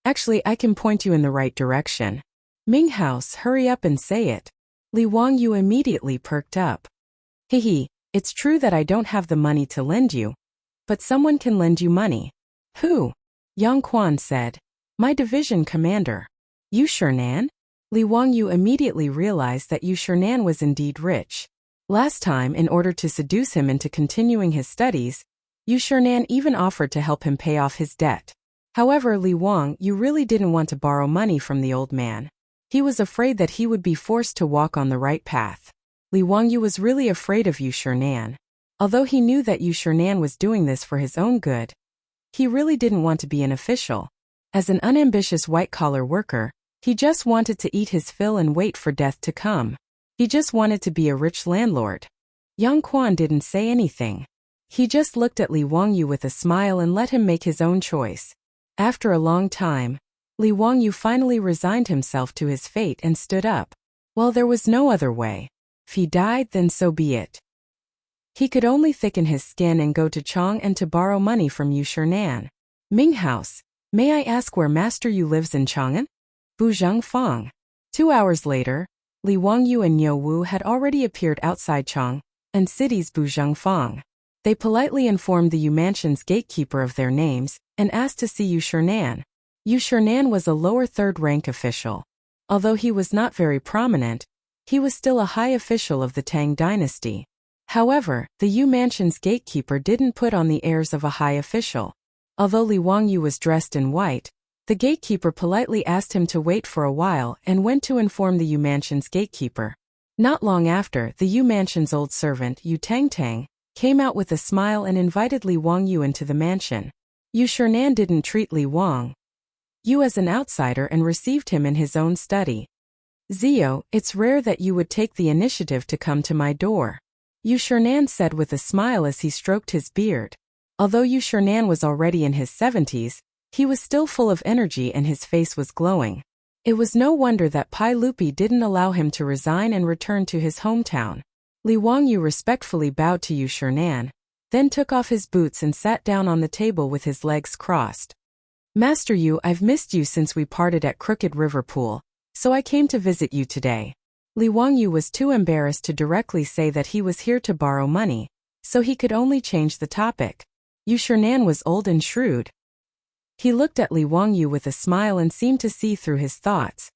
Actually, I can point you in the right direction. Ming House, hurry up and say it. Li Wangyu immediately perked up. Hehe, it's true that I don't have the money to lend you, but someone can lend you money. Who? Yang Quan said. My division commander. Yu Shernan? Li Wangyu immediately realized that Yu Shernan was indeed rich. Last time, in order to seduce him into continuing his studies, Yu Shernan even offered to help him pay off his debt. However, Li Wangyu really didn't want to borrow money from the old man. He was afraid that he would be forced to walk on the right path. Li Wangyu was really afraid of Yu Shernan. Although he knew that Yu Shernan was doing this for his own good, he really didn't want to be an official. As an unambitious white-collar worker, he just wanted to eat his fill and wait for death to come. He just wanted to be a rich landlord. Yang Quan didn't say anything. He just looked at Li Wangyu with a smile and let him make his own choice. After a long time, Li Wangyu finally resigned himself to his fate and stood up. Well, there was no other way. If he died, then so be it. He could only thicken his skin and go to Chang'an to borrow money from Yu Shernan. Ming House, may I ask where Master Yu lives in Chang'an? Buzheng Fang. 2 hours later, Li Wangyu and Niu Wu had already appeared outside Chang'an City's Buzheng Fang. They politely informed the Yu Mansion's gatekeeper of their names and asked to see Yu Shernan. Yu Shernan was a lower third-rank official. Although he was not very prominent, he was still a high official of the Tang dynasty. However, the Yu Mansion's gatekeeper didn't put on the airs of a high official. Although Li Wangyu was dressed in white, the gatekeeper politely asked him to wait for a while and went to inform the Yu Mansion's gatekeeper. Not long after, the Yu Mansion's old servant, Yu Tangtang, came out with a smile and invited Li Wangyu into the mansion. Yu Shernan didn't treat Li Wangyu as an outsider and received him in his own study. Zio, it's rare that you would take the initiative to come to my door, Yu Shernan said with a smile as he stroked his beard. Although Yu Shernan was already in his 70s, he was still full of energy and his face was glowing. It was no wonder that Pai Lupi didn't allow him to resign and return to his hometown. Li Wangyu respectfully bowed to Yu Shernan, then took off his boots and sat down on the table with his legs crossed. Master Yu, I've missed you since we parted at Crooked River Pool, so I came to visit you today. Li Wangyu was too embarrassed to directly say that he was here to borrow money, so he could only change the topic. Yu Shernan was old and shrewd. He looked at Li Wangyu with a smile and seemed to see through his thoughts.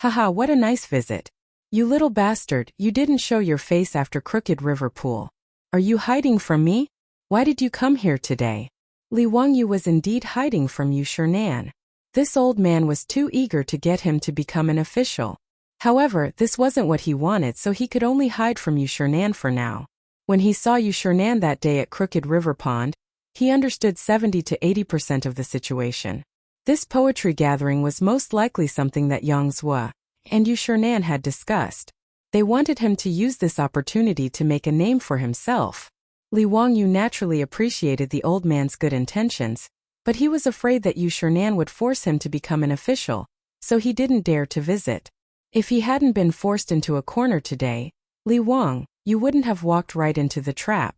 Haha, what a nice visit. You little bastard, you didn't show your face after Crooked River Pool. Are you hiding from me? Why did you come here today? Li Wangyu was indeed hiding from Yu Shernan. This old man was too eager to get him to become an official. However, this wasn't what he wanted, so he could only hide from Yu Shernan for now. When he saw Yu Shernan that day at Crooked River Pond, he understood 70 to 80% of the situation. This poetry gathering was most likely something that Yang Zhua and Yu Shernan had discussed. They wanted him to use this opportunity to make a name for himself. Li Wangyu naturally appreciated the old man's good intentions, but he was afraid that Yu Shernan would force him to become an official, so he didn't dare to visit. If he hadn't been forced into a corner today, Li Wangyu wouldn't have walked right into the trap.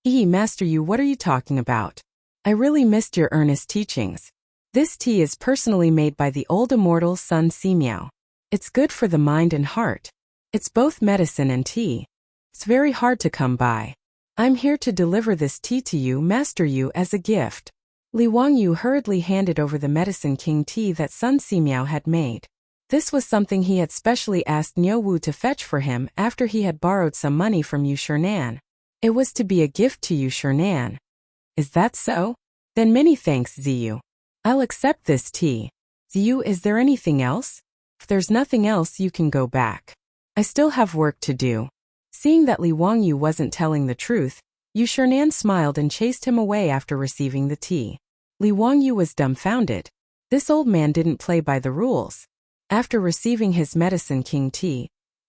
Master Yu, what are you talking about? I really missed your earnest teachings. This tea is personally made by the old immortal Sun Simiao. It's good for the mind and heart. It's both medicine and tea. It's very hard to come by. I'm here to deliver this tea to you, Master Yu, as a gift. Li Wangyu hurriedly handed over the Medicine King tea that Sun Simiao had made. This was something he had specially asked Niu Wu to fetch for him after he had borrowed some money from Yu Shernan. It was to be a gift to Yu Shernan. Is that so? Then many thanks, Ziyu. I'll accept this tea. Ziyu, is there anything else? If there's nothing else, you can go back. I still have work to do. Seeing that Li Wangyu wasn't telling the truth, Yu Shernan smiled and chased him away after receiving the tea. Li Wangyu was dumbfounded. This old man didn't play by the rules. After receiving his Medicine King tea,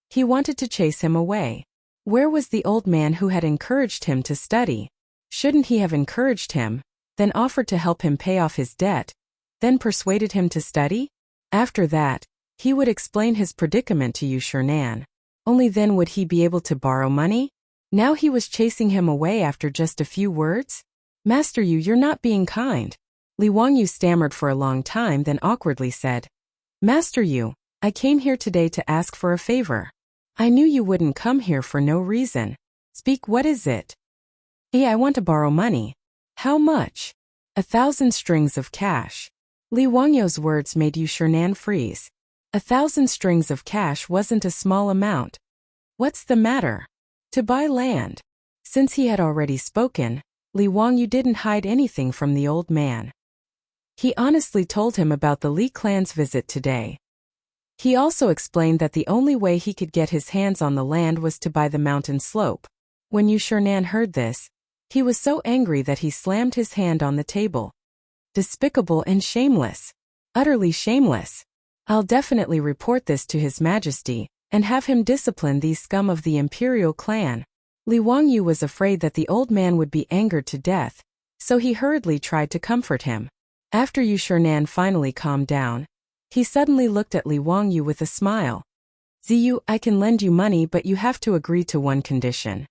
he wanted to chase him away. Where was the old man who had encouraged him to study? Shouldn't he have encouraged him, then offered to help him pay off his debt, then persuaded him to study? After that, he would explain his predicament to Yu Shernan. Only then would he be able to borrow money? Now he was chasing him away after just a few words? Master Yu, you're not being kind. Li Wangyu stammered for a long time, then awkwardly said, Master Yu, I came here today to ask for a favor. I knew you wouldn't come here for no reason. Speak, what is it? Hey, I want to borrow money. How much? 1,000 strings of cash. Li Wangyou's words made Yu Shernan freeze. 1,000 strings of cash wasn't a small amount. What's the matter? To buy land. Since he had already spoken, Li Wangyu didn't hide anything from the old man. He honestly told him about the Li clan's visit today. He also explained that the only way he could get his hands on the land was to buy the mountain slope. When Yu Shernan heard this, he was so angry that he slammed his hand on the table. Despicable and shameless. Utterly shameless. I'll definitely report this to His Majesty, and have him discipline these scum of the imperial clan. Li Wangyu was afraid that the old man would be angered to death, so he hurriedly tried to comfort him. After Yu Shernan finally calmed down, he suddenly looked at Li Wangyu with a smile. Ziyu, I can lend you money, but you have to agree to one condition.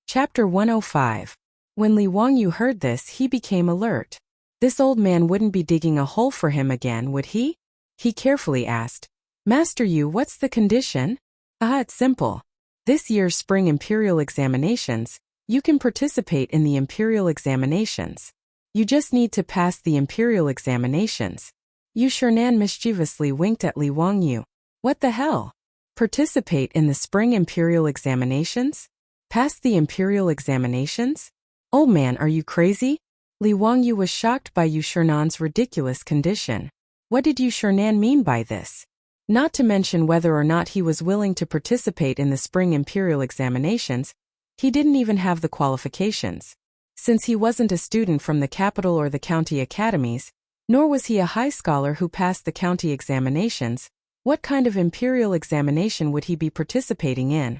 Chapter 105. When Li Wangyu heard this, he became alert. This old man wouldn't be digging a hole for him again, would he? He carefully asked. Master Yu, what's the condition? It's simple. This year's spring imperial examinations, you can participate in the imperial examinations. You just need to pass the imperial examinations. Yu Shernan mischievously winked at Li Wangyu. What the hell? Participate in the spring imperial examinations? Pass the imperial examinations? Old man, are you crazy? Li Wangyu was shocked by Yu Shernan's ridiculous condition. What did Yu Shernan mean by this? Not to mention whether or not he was willing to participate in the spring imperial examinations, he didn't even have the qualifications. Since he wasn't a student from the capital or the county academies, nor was he a high scholar who passed the county examinations, what kind of imperial examination would he be participating in?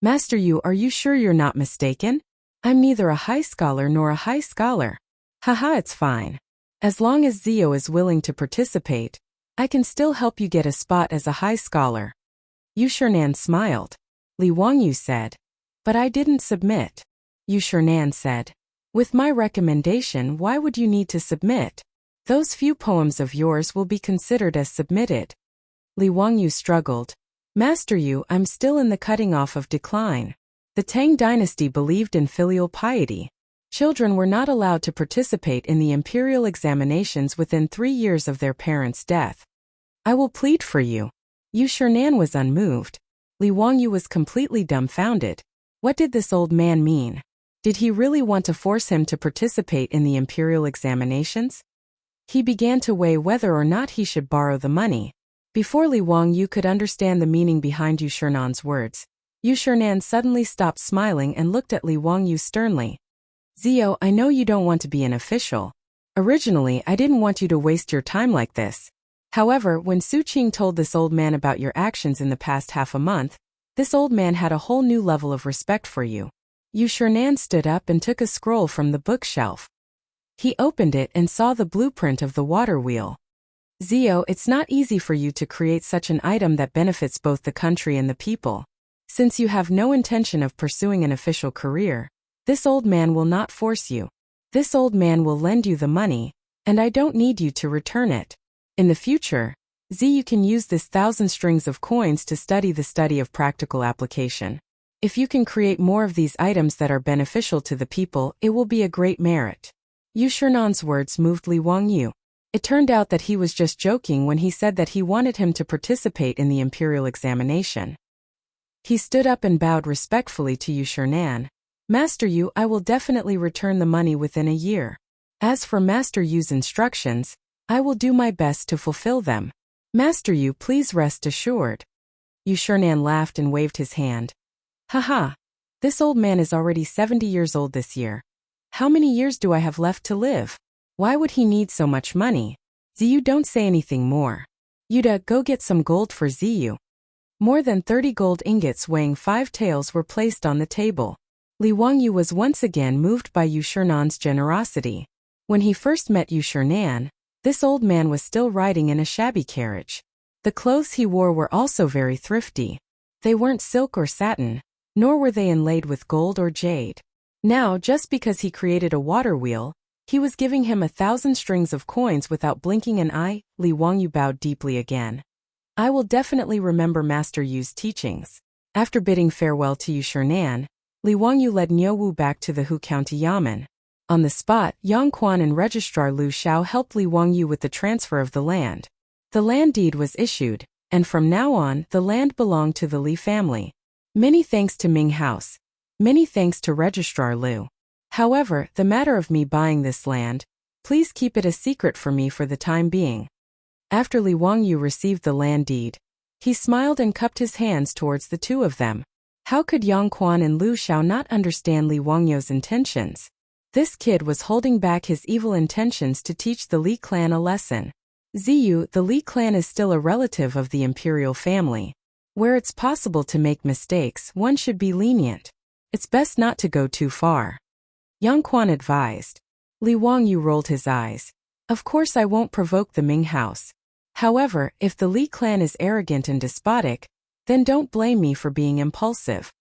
Master Yu, are you sure you're not mistaken? I'm neither a high scholar nor a high scholar. Haha, it's fine. As long as Zio is willing to participate, I can still help you get a spot as a high scholar. Yu Shernan smiled. Li Wangyu said. But I didn't submit. Yu Shernan said. With my recommendation, why would you need to submit? Those few poems of yours will be considered as submitted. Li Wangyu struggled. Master Yu, I'm still in the cutting off of decline. The Tang dynasty believed in filial piety. Children were not allowed to participate in the imperial examinations within 3 years of their parents' death. I will plead for you. Yu Shernan was unmoved. Li Wangyu was completely dumbfounded. What did this old man mean? Did he really want to force him to participate in the imperial examinations? He began to weigh whether or not he should borrow the money. Before Li Wangyu could understand the meaning behind Yu Shernan's words, Yu Shernan suddenly stopped smiling and looked at Li Wangyu sternly. Zio, I know you don't want to be an official. Originally, I didn't want you to waste your time like this. However, when Su Qing told this old man about your actions in the past half a month, this old man had a whole new level of respect for you. Yu Shernan stood up and took a scroll from the bookshelf. He opened it and saw the blueprint of the water wheel. Zio, it's not easy for you to create such an item that benefits both the country and the people. Since you have no intention of pursuing an official career, this old man will not force you. This old man will lend you the money, and I don't need you to return it. In the future, you can use this 1,000 strings of coins to study the study of practical application. If you can create more of these items that are beneficial to the people, it will be a great merit. Yu Shernan's words moved Li Wangyu. It turned out that he was just joking when he said that he wanted him to participate in the imperial examination. He stood up and bowed respectfully to Yu Shernan. Master Yu, I will definitely return the money within a year. As for Master Yu's instructions, I will do my best to fulfill them. Master Yu, please rest assured. Yu Shernan laughed and waved his hand. Haha. This old man is already 70 years old this year. How many years do I have left to live? Why would he need so much money? Ziyu, don't say anything more. Yuda, go get some gold for Ziyu. More than 30 gold ingots weighing 5 taels were placed on the table. Li Wangyu was once again moved by Yu Shernan's generosity. When he first met Yu Shernan, this old man was still riding in a shabby carriage. The clothes he wore were also very thrifty. They weren't silk or satin, nor were they inlaid with gold or jade. Now, just because he created a water wheel, he was giving him 1,000 strings of coins without blinking an eye. Li Wangyu bowed deeply again. I will definitely remember Master Yu's teachings. After bidding farewell to Chang'an, Li Wangyu led Niuwu back to the Hu County Yamen. On the spot, Yang Quan and Registrar Lu Xiao helped Li Wangyu with the transfer of the land. The land deed was issued, and from now on, the land belonged to the Li family. Many thanks to Ming House. Many thanks to Registrar Lu. However, the matter of me buying this land, please keep it a secret for me for the time being. After Li Wangyu received the land deed, he smiled and cupped his hands towards the two of them. How could Yang Quan and Lu Xiao not understand Li Wangyu's intentions? This kid was holding back his evil intentions to teach the Li clan a lesson. Ziyu, the Li clan is still a relative of the imperial family. Where it's possible to make mistakes, one should be lenient. It's best not to go too far. Yang Quan advised. Li Wangyu rolled his eyes. Of course I won't provoke the Ming house. However, if the Li clan is arrogant and despotic, then don't blame me for being impulsive.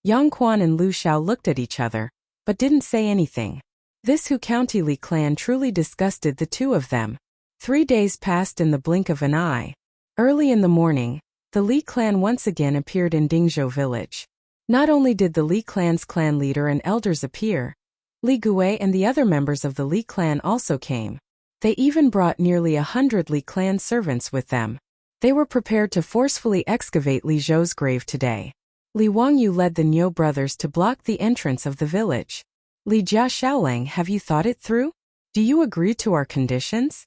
Yang Quan and Lu Xiao looked at each other, but didn't say anything. This Hu County Li clan truly disgusted the two of them. 3 days passed in the blink of an eye. Early in the morning, the Li clan once again appeared in Dingzhou village. Not only did the Li clan's clan leader and elders appear, Li Gui and the other members of the Li clan also came. They even brought nearly 100 Li clan servants with them. They were prepared to forcefully excavate Li Zhou's grave today. Li Wangyu led the Niu brothers to block the entrance of the village. Li Jia Xiaolang, have you thought it through? Do you agree to our conditions?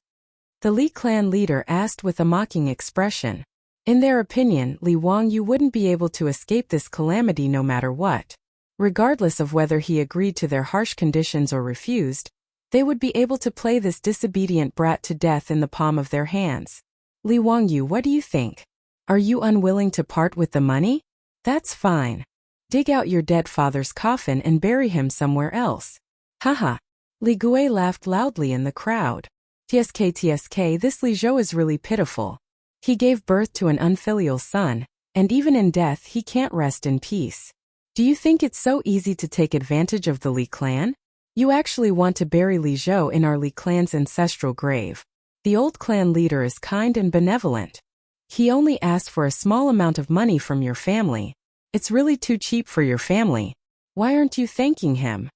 The Li clan leader asked with a mocking expression. In their opinion, Li Wangyu wouldn't be able to escape this calamity no matter what. Regardless of whether he agreed to their harsh conditions or refused, they would be able to play this disobedient brat to death in the palm of their hands. Li Wangyu, what do you think? Are you unwilling to part with the money? That's fine. Dig out your dead father's coffin and bury him somewhere else. Haha. Li Gui laughed loudly in the crowd. TSK, this Li Zhou is really pitiful. He gave birth to an unfilial son, and even in death he can't rest in peace. Do you think it's so easy to take advantage of the Li clan? You actually want to bury Li Zhou in our Li clan's ancestral grave. The old clan leader is kind and benevolent. He only asked for a small amount of money from your family. It's really too cheap for your family. Why aren't you thanking him?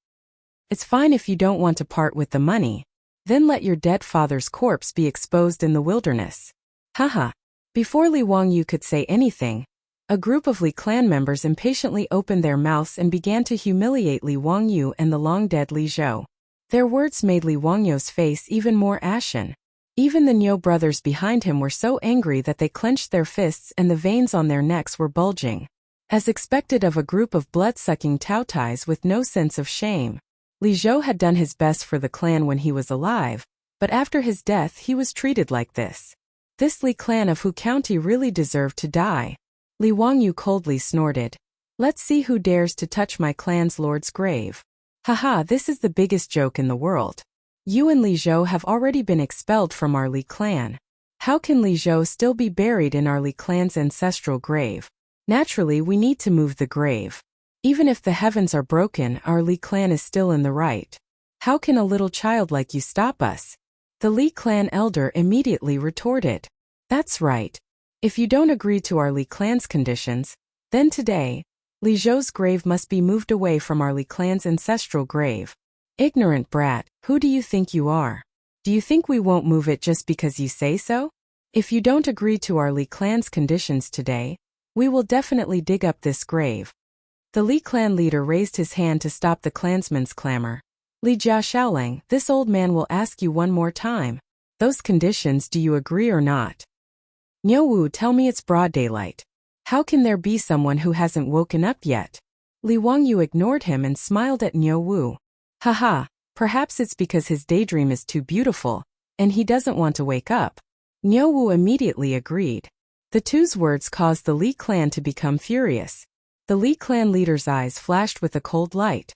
It's fine if you don't want to part with the money. Then let your dead father's corpse be exposed in the wilderness. Haha. Before Li Wangyu could say anything, a group of Li clan members impatiently opened their mouths and began to humiliate Li Wangyu and the long-dead Li Zhou. Their words made Li Wangyu's face even more ashen. Even the Niu brothers behind him were so angry that they clenched their fists and the veins on their necks were bulging. As expected of a group of blood-sucking Taotais with no sense of shame, Li Zhou had done his best for the clan when he was alive, but after his death he was treated like this. This Li clan of Hu County really deserved to die. Li Wangyu coldly snorted. Let's see who dares to touch my clan's lord's grave. Haha, this is the biggest joke in the world. You and Li Zhou have already been expelled from our Li clan. How can Li Zhou still be buried in our Li clan's ancestral grave? Naturally, we need to move the grave. Even if the heavens are broken, our Li clan is still in the right. How can a little child like you stop us? The Li clan elder immediately retorted. That's right. If you don't agree to our Li clan's conditions, then today, Li Zhou's grave must be moved away from our Li clan's ancestral grave. Ignorant brat, who do you think you are? Do you think we won't move it just because you say so? If you don't agree to our Li clan's conditions today, we will definitely dig up this grave. The Li clan leader raised his hand to stop the clansman's clamor. Li Jia Xiaolang, this old man will ask you one more time. Those conditions, do you agree or not? Niuwu, tell me it's broad daylight. How can there be someone who hasn't woken up yet? Li Wangyu ignored him and smiled at Niuwu. Haha, perhaps it's because his daydream is too beautiful, and he doesn't want to wake up. Niuwu immediately agreed. The two's words caused the Li clan to become furious. The Li clan leader's eyes flashed with a cold light.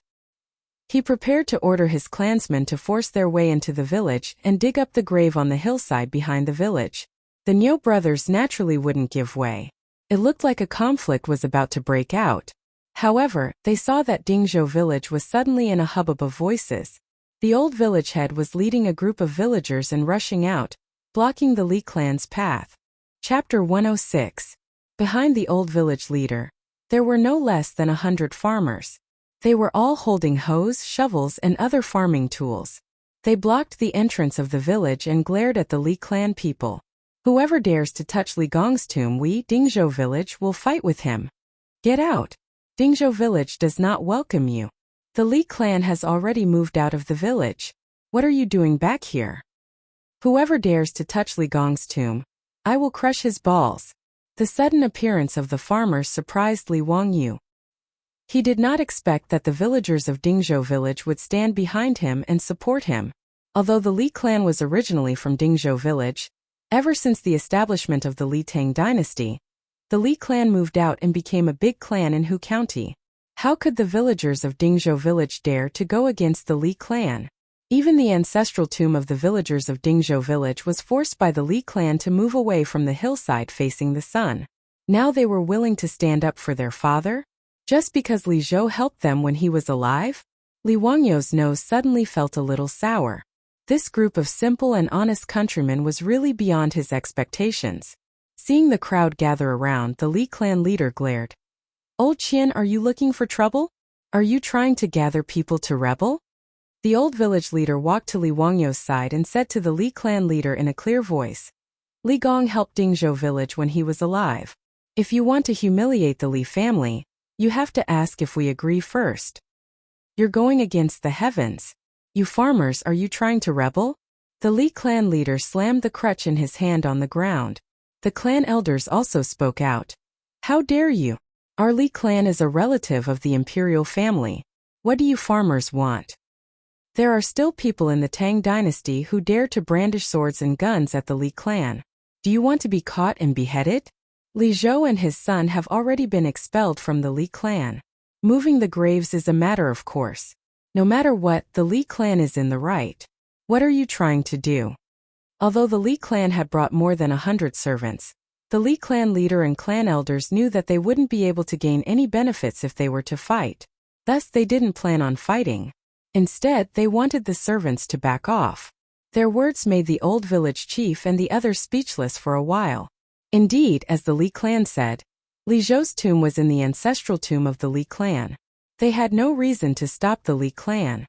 He prepared to order his clansmen to force their way into the village and dig up the grave on the hillside behind the village. The Niu brothers naturally wouldn't give way. It looked like a conflict was about to break out. However, they saw that Dingzhou village was suddenly in a hubbub of voices. The old village head was leading a group of villagers and rushing out, blocking the Li clan's path. Chapter 106. Behind the old village leader, There were no less than 100 farmers. They were all holding hoes, shovels, and other farming tools. They blocked the entrance of the village and glared at the Li clan people. Whoever dares to touch Li Gong's tomb, we, Dingzhou village, will fight with him. Get out. Dingzhou village does not welcome you. The Li clan has already moved out of the village. What are you doing back here? Whoever dares to touch Li Gong's tomb, I will crush his balls. The sudden appearance of the farmers surprised Li Wangyu. He did not expect that the villagers of Dingzhou village would stand behind him and support him. Although the Li clan was originally from Dingzhou village, ever since the establishment of the Li Tang dynasty, the Li clan moved out and became a big clan in Hu County. How could the villagers of Dingzhou village dare to go against the Li clan? Even the ancestral tomb of the villagers of Dingzhou village was forced by the Li clan to move away from the hillside facing the sun. Now they were willing to stand up for their father? Just because Li Zhou helped them when he was alive? Li Wangyu's nose suddenly felt a little sour. This group of simple and honest countrymen was really beyond his expectations. Seeing the crowd gather around, the Li clan leader glared. Old Qian, are you looking for trouble? Are you trying to gather people to rebel? The old village leader walked to Li Wangyu's side and said to the Li clan leader in a clear voice. Li Gong helped Dingzhou village when he was alive. If you want to humiliate the Li family, you have to ask if we agree first. You're going against the heavens. You farmers, are you trying to rebel? The Li clan leader slammed the crutch in his hand on the ground. The clan elders also spoke out. How dare you? Our Li clan is a relative of the imperial family. What do you farmers want? There are still people in the Tang dynasty who dare to brandish swords and guns at the Li clan. Do you want to be caught and beheaded? Li Zhou and his son have already been expelled from the Li clan. Moving the graves is a matter of course. No matter what, the Li clan is in the right. What are you trying to do? Although the Li clan had brought more than 100 servants, the Li clan leader and clan elders knew that they wouldn't be able to gain any benefits if they were to fight. Thus they didn't plan on fighting. Instead, they wanted the servants to back off. Their words made the old village chief and the others speechless for a while. Indeed, as the Li clan said, Li Zhou's tomb was in the ancestral tomb of the Li clan. They had no reason to stop the Li clan.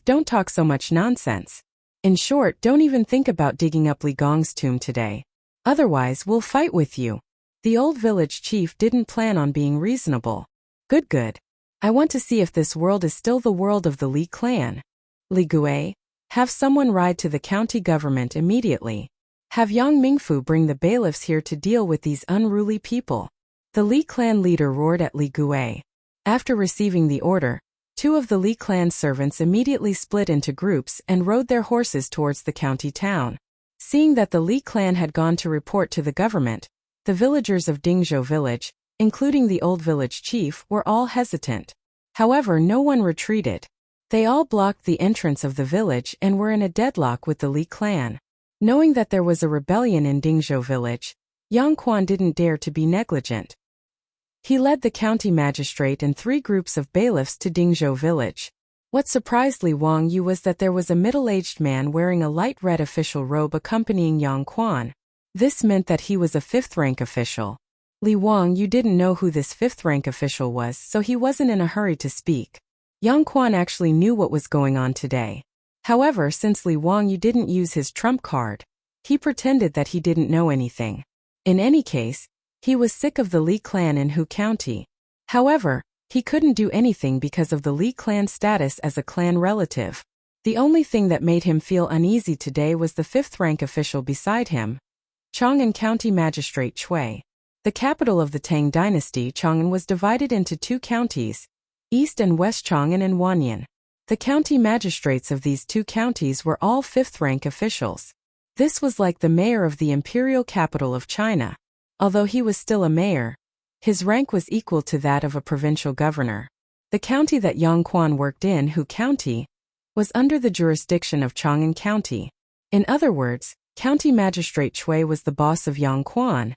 Don't talk so much nonsense. In short, don't even think about digging up Li Gong's tomb today. Otherwise, we'll fight with you. The old village chief didn't plan on being reasonable. Good. I want to see if this world is still the world of the Li clan. Li Gui, have someone ride to the county government immediately. Have Yang Mingfu bring the bailiffs here to deal with these unruly people. The Li clan leader roared at Li Gui. After receiving the order, 2 of the Li clan servants immediately split into groups and rode their horses towards the county town. Seeing that the Li clan had gone to report to the government, the villagers of Dingzhou village, including the old village chief, were all hesitant. However, no one retreated. They all blocked the entrance of the village and were in a deadlock with the Li clan. Knowing that there was a rebellion in Dingzhou village, Yang Quan didn't dare to be negligent. He led the county magistrate and 3 groups of bailiffs to Dingzhou village. What surprised Li Wangyu was that there was a middle-aged man wearing a light red official robe accompanying Yang Quan. This meant that he was a 5th-rank official. Li Wangyu didn't know who this 5th-rank official was, so he wasn't in a hurry to speak. Yang Quan actually knew what was going on today. However, since Li Wangyu didn't use his trump card, he pretended that he didn't know anything. In any case, he was sick of the Li clan in Hu County. However, he couldn't do anything because of the Li clan status as a clan relative. The only thing that made him feel uneasy today was the 5th-rank official beside him, Chang'an County Magistrate Chui. The capital of the Tang dynasty, Chang'an, was divided into 2 counties, East and West Chang'an and Wanyan. The county magistrates of these 2 counties were all 5th-rank officials. This was like the mayor of the imperial capital of China. Although he was still a mayor, his rank was equal to that of a provincial governor. The county that Yang Quan worked in, Hu County, was under the jurisdiction of Chang'an County. In other words, County Magistrate Chui was the boss of Yang Quan,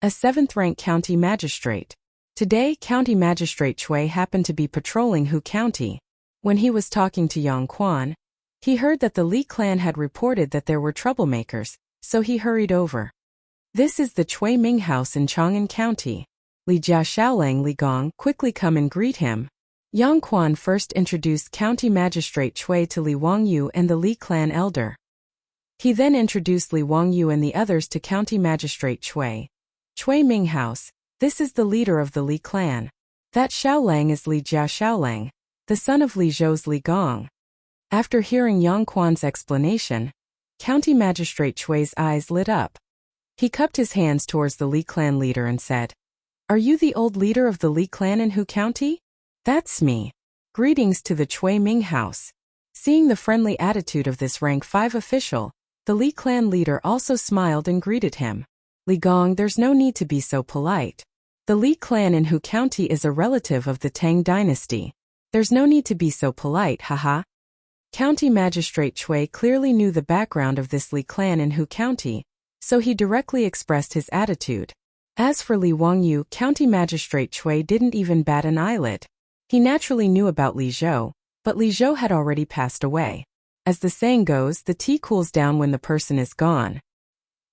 a 7th-rank county magistrate. Today, County Magistrate Chui happened to be patrolling Hu County. When he was talking to Yang Quan, he heard that the Li clan had reported that there were troublemakers, so he hurried over. This is the Chui Ming House in Chang'an County. Li Jia Xiaolang Li Gong, quickly come and greet him. Yang Quan first introduced County Magistrate Chui to Li Wangyu and the Li clan elder. He then introduced Li Wangyu and the others to County Magistrate Chui. Chui Ming House, this is the leader of the Li clan. That Xiaolang is Li Jia Xiaolang, the son of Li Zhou's Li Gong. After hearing Yang Quan's explanation, County Magistrate Chui's eyes lit up. He cupped his hands towards the Li clan leader and said, "Are you the old leader of the Li clan in Hu County?" "That's me. Greetings to the Chui Ming house." Seeing the friendly attitude of this rank 5 official, the Li clan leader also smiled and greeted him. "Li Gong, there's no need to be so polite. The Li clan in Hu County is a relative of the Tang dynasty. There's no need to be so polite, haha." County Magistrate Chui clearly knew the background of this Li clan in Hu County, so he directly expressed his attitude. As for Li Wangyu, County Magistrate Chui didn't even bat an eyelid. He naturally knew about Li Zhou, but Li Zhou had already passed away. As the saying goes, the tea cools down when the person is gone.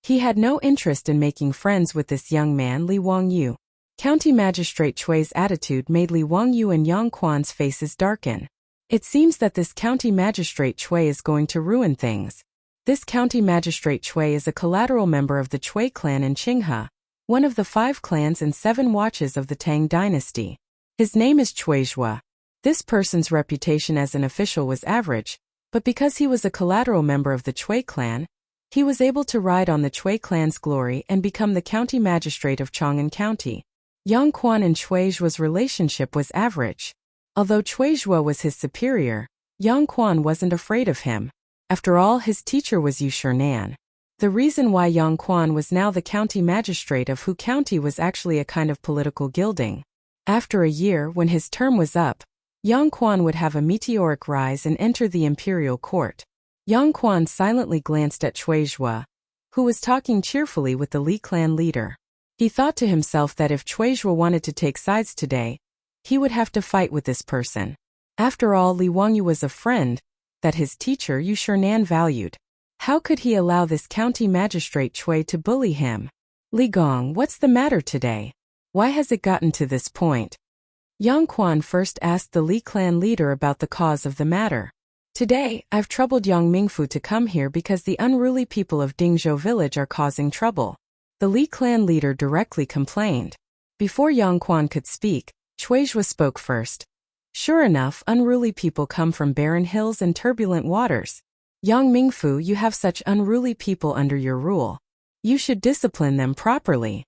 He had no interest in making friends with this young man Li Wangyu. County Magistrate Chui's attitude made Li Wangyu and Yang Quan's faces darken. It seems that this County Magistrate Chui is going to ruin things. This County Magistrate Chui is a collateral member of the Chui clan in Qinghe, one of the 5 clans and 7 watches of the Tang dynasty. His name is Chui Zhua. This person's reputation as an official was average, but because he was a collateral member of the Chui clan, he was able to ride on the Chui clan's glory and become the County Magistrate of Chang'an County. Yang Quan and Chui Zhua's relationship was average. Although Chui Zhua was his superior, Yang Quan wasn't afraid of him. After all, his teacher was Yu Shinan. The reason why Yang Quan was now the county magistrate of Hu County was actually a kind of political gilding. After a year, when his term was up, Yang Quan would have a meteoric rise and enter the imperial court. Yang Quan silently glanced at Chui Zhua, who was talking cheerfully with the Li clan leader. He thought to himself that if Chui Zhua wanted to take sides today, he would have to fight with this person. After all, Li Wangyu was a friend that his teacher Yu Shinan valued. How could he allow this county magistrate Chui to bully him? "Li Gong, what's the matter today? Why has it gotten to this point?" Yang Quan first asked the Li clan leader about the cause of the matter. "Today, I've troubled Yang Mingfu to come here because the unruly people of Dingzhou village are causing trouble." The Li clan leader directly complained. Before Yang Quan could speak, Chui Zhua spoke first. "Sure enough, unruly people come from barren hills and turbulent waters. Yang Mingfu, you have such unruly people under your rule. You should discipline them properly."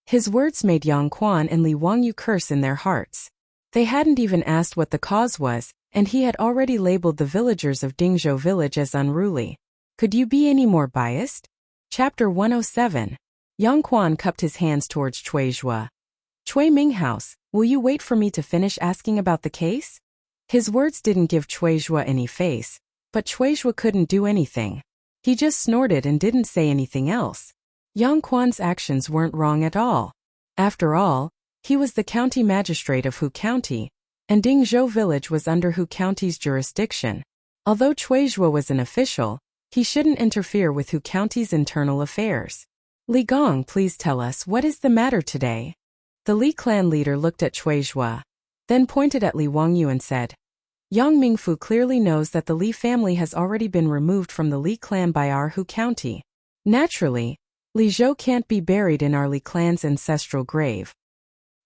His words made Yang Quan and Li Wangyu curse in their hearts. They hadn't even asked what the cause was, and he had already labeled the villagers of Dingzhou village as unruly. Could you be any more biased? Chapter 107. Yang Quan cupped his hands towards Chui Zhua. "Chui Ming House, will you wait for me to finish asking about the case?" His words didn't give Chui Zhua any face, but Chui Zhua couldn't do anything. He just snorted and didn't say anything else. Yang Quan's actions weren't wrong at all. After all, he was the county magistrate of Hu County, and Dingzhou village was under Hu County's jurisdiction. Although Chui Zhua was an official, he shouldn't interfere with Hu County's internal affairs. "Li Gong, please tell us what is the matter today." The Li clan leader looked at Chui Zhua, then pointed at Li Wangyu and said, "Yang Mingfu clearly knows that the Li family has already been removed from the Li clan by our Hu County. Naturally, Li Zhou can't be buried in our Li clan's ancestral grave.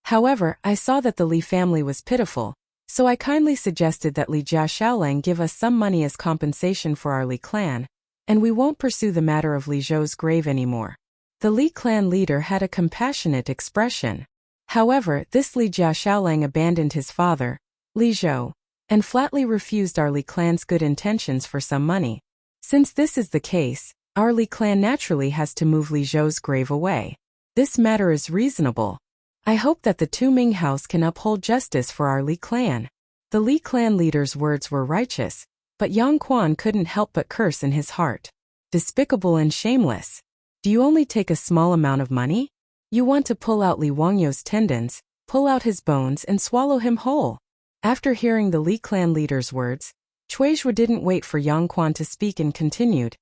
However, I saw that the Li family was pitiful, so I kindly suggested that Li Jia Xiaolang give us some money as compensation for our Li clan, and we won't pursue the matter of Li Zhou's grave anymore." The Li clan leader had a compassionate expression. However, this Li Jia Xiaolang abandoned his father, Li Zhou, and flatly refused our Li clan's good intentions for some money. Since this is the case, our Li clan naturally has to move Li Zhou's grave away. This matter is reasonable. I hope that the Tu Ming house can uphold justice for our Li clan. The Li clan leader's words were righteous, but Yang Quan couldn't help but curse in his heart. Despicable and shameless. Do you only take a small amount of money? You want to pull out Li Wangyu's tendons, pull out his bones and swallow him whole. After hearing the Li clan leader's words, Chui Zhua didn't wait for Yang Quan to speak and continued.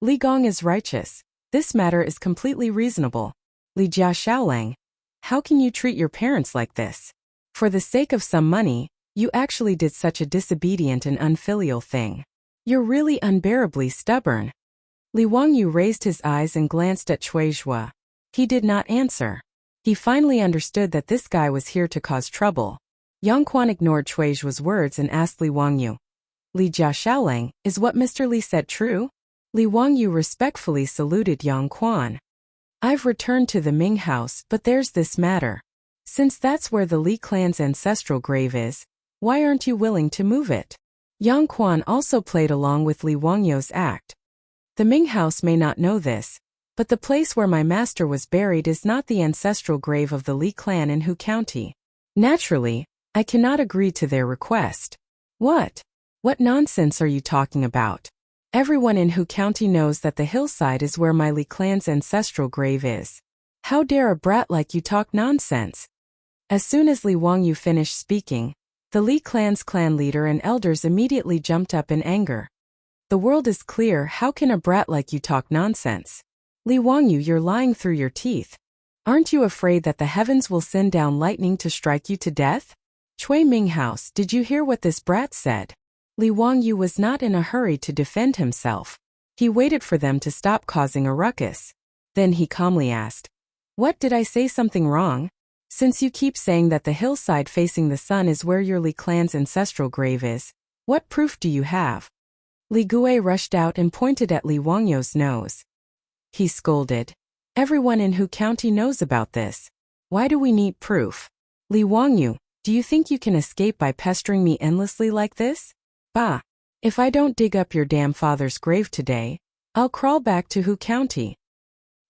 "Li Gong is righteous. This matter is completely reasonable. Li Jia Xiaolang, How can you treat your parents like this? For the sake of some money, you actually did such a disobedient and unfilial thing. You're really unbearably stubborn. Li Wangyu raised his eyes and glanced at Cui Zhuo. He did not answer. He finally understood that this guy was here to cause trouble. Yang Quan ignored Cui Zhuo's words and asked Li Wangyu, Li Jia Xiaolang, is what Mr. Li said true? Li Wangyu respectfully saluted Yang Quan. I've returned to the Ming house, but there's this matter. Since that's where the Li clan's ancestral grave is, why aren't you willing to move it? Yang Quan also played along with Li Wangyu's act. The Ming house may not know this, but the place where my master was buried is not the ancestral grave of the Li clan in Hu County. Naturally, I cannot agree to their request. What? What nonsense are you talking about? Everyone in Hu County knows that the hillside is where my Li clan's ancestral grave is. How dare a brat like you talk nonsense? As soon as Li Wangyu finished speaking, the Li clan's clan leader and elders immediately jumped up in anger. The world is clear, how can a brat like you talk nonsense? Li Wangyu, you're lying through your teeth. Aren't you afraid that the heavens will send down lightning to strike you to death? Cui Ming House, did you hear what this brat said? Li Wangyu was not in a hurry to defend himself. He waited for them to stop causing a ruckus. Then he calmly asked, what, did I say something wrong? Since you keep saying that the hillside facing the sun is where your Li clan's ancestral grave is, what proof do you have? Li Gui rushed out and pointed at Li Wangyu's nose. He scolded. Everyone in Hu County knows about this. Why do we need proof? Li Wangyu, do you think you can escape by pestering me endlessly like this? Bah! If I don't dig up your damn father's grave today, I'll crawl back to Hu County.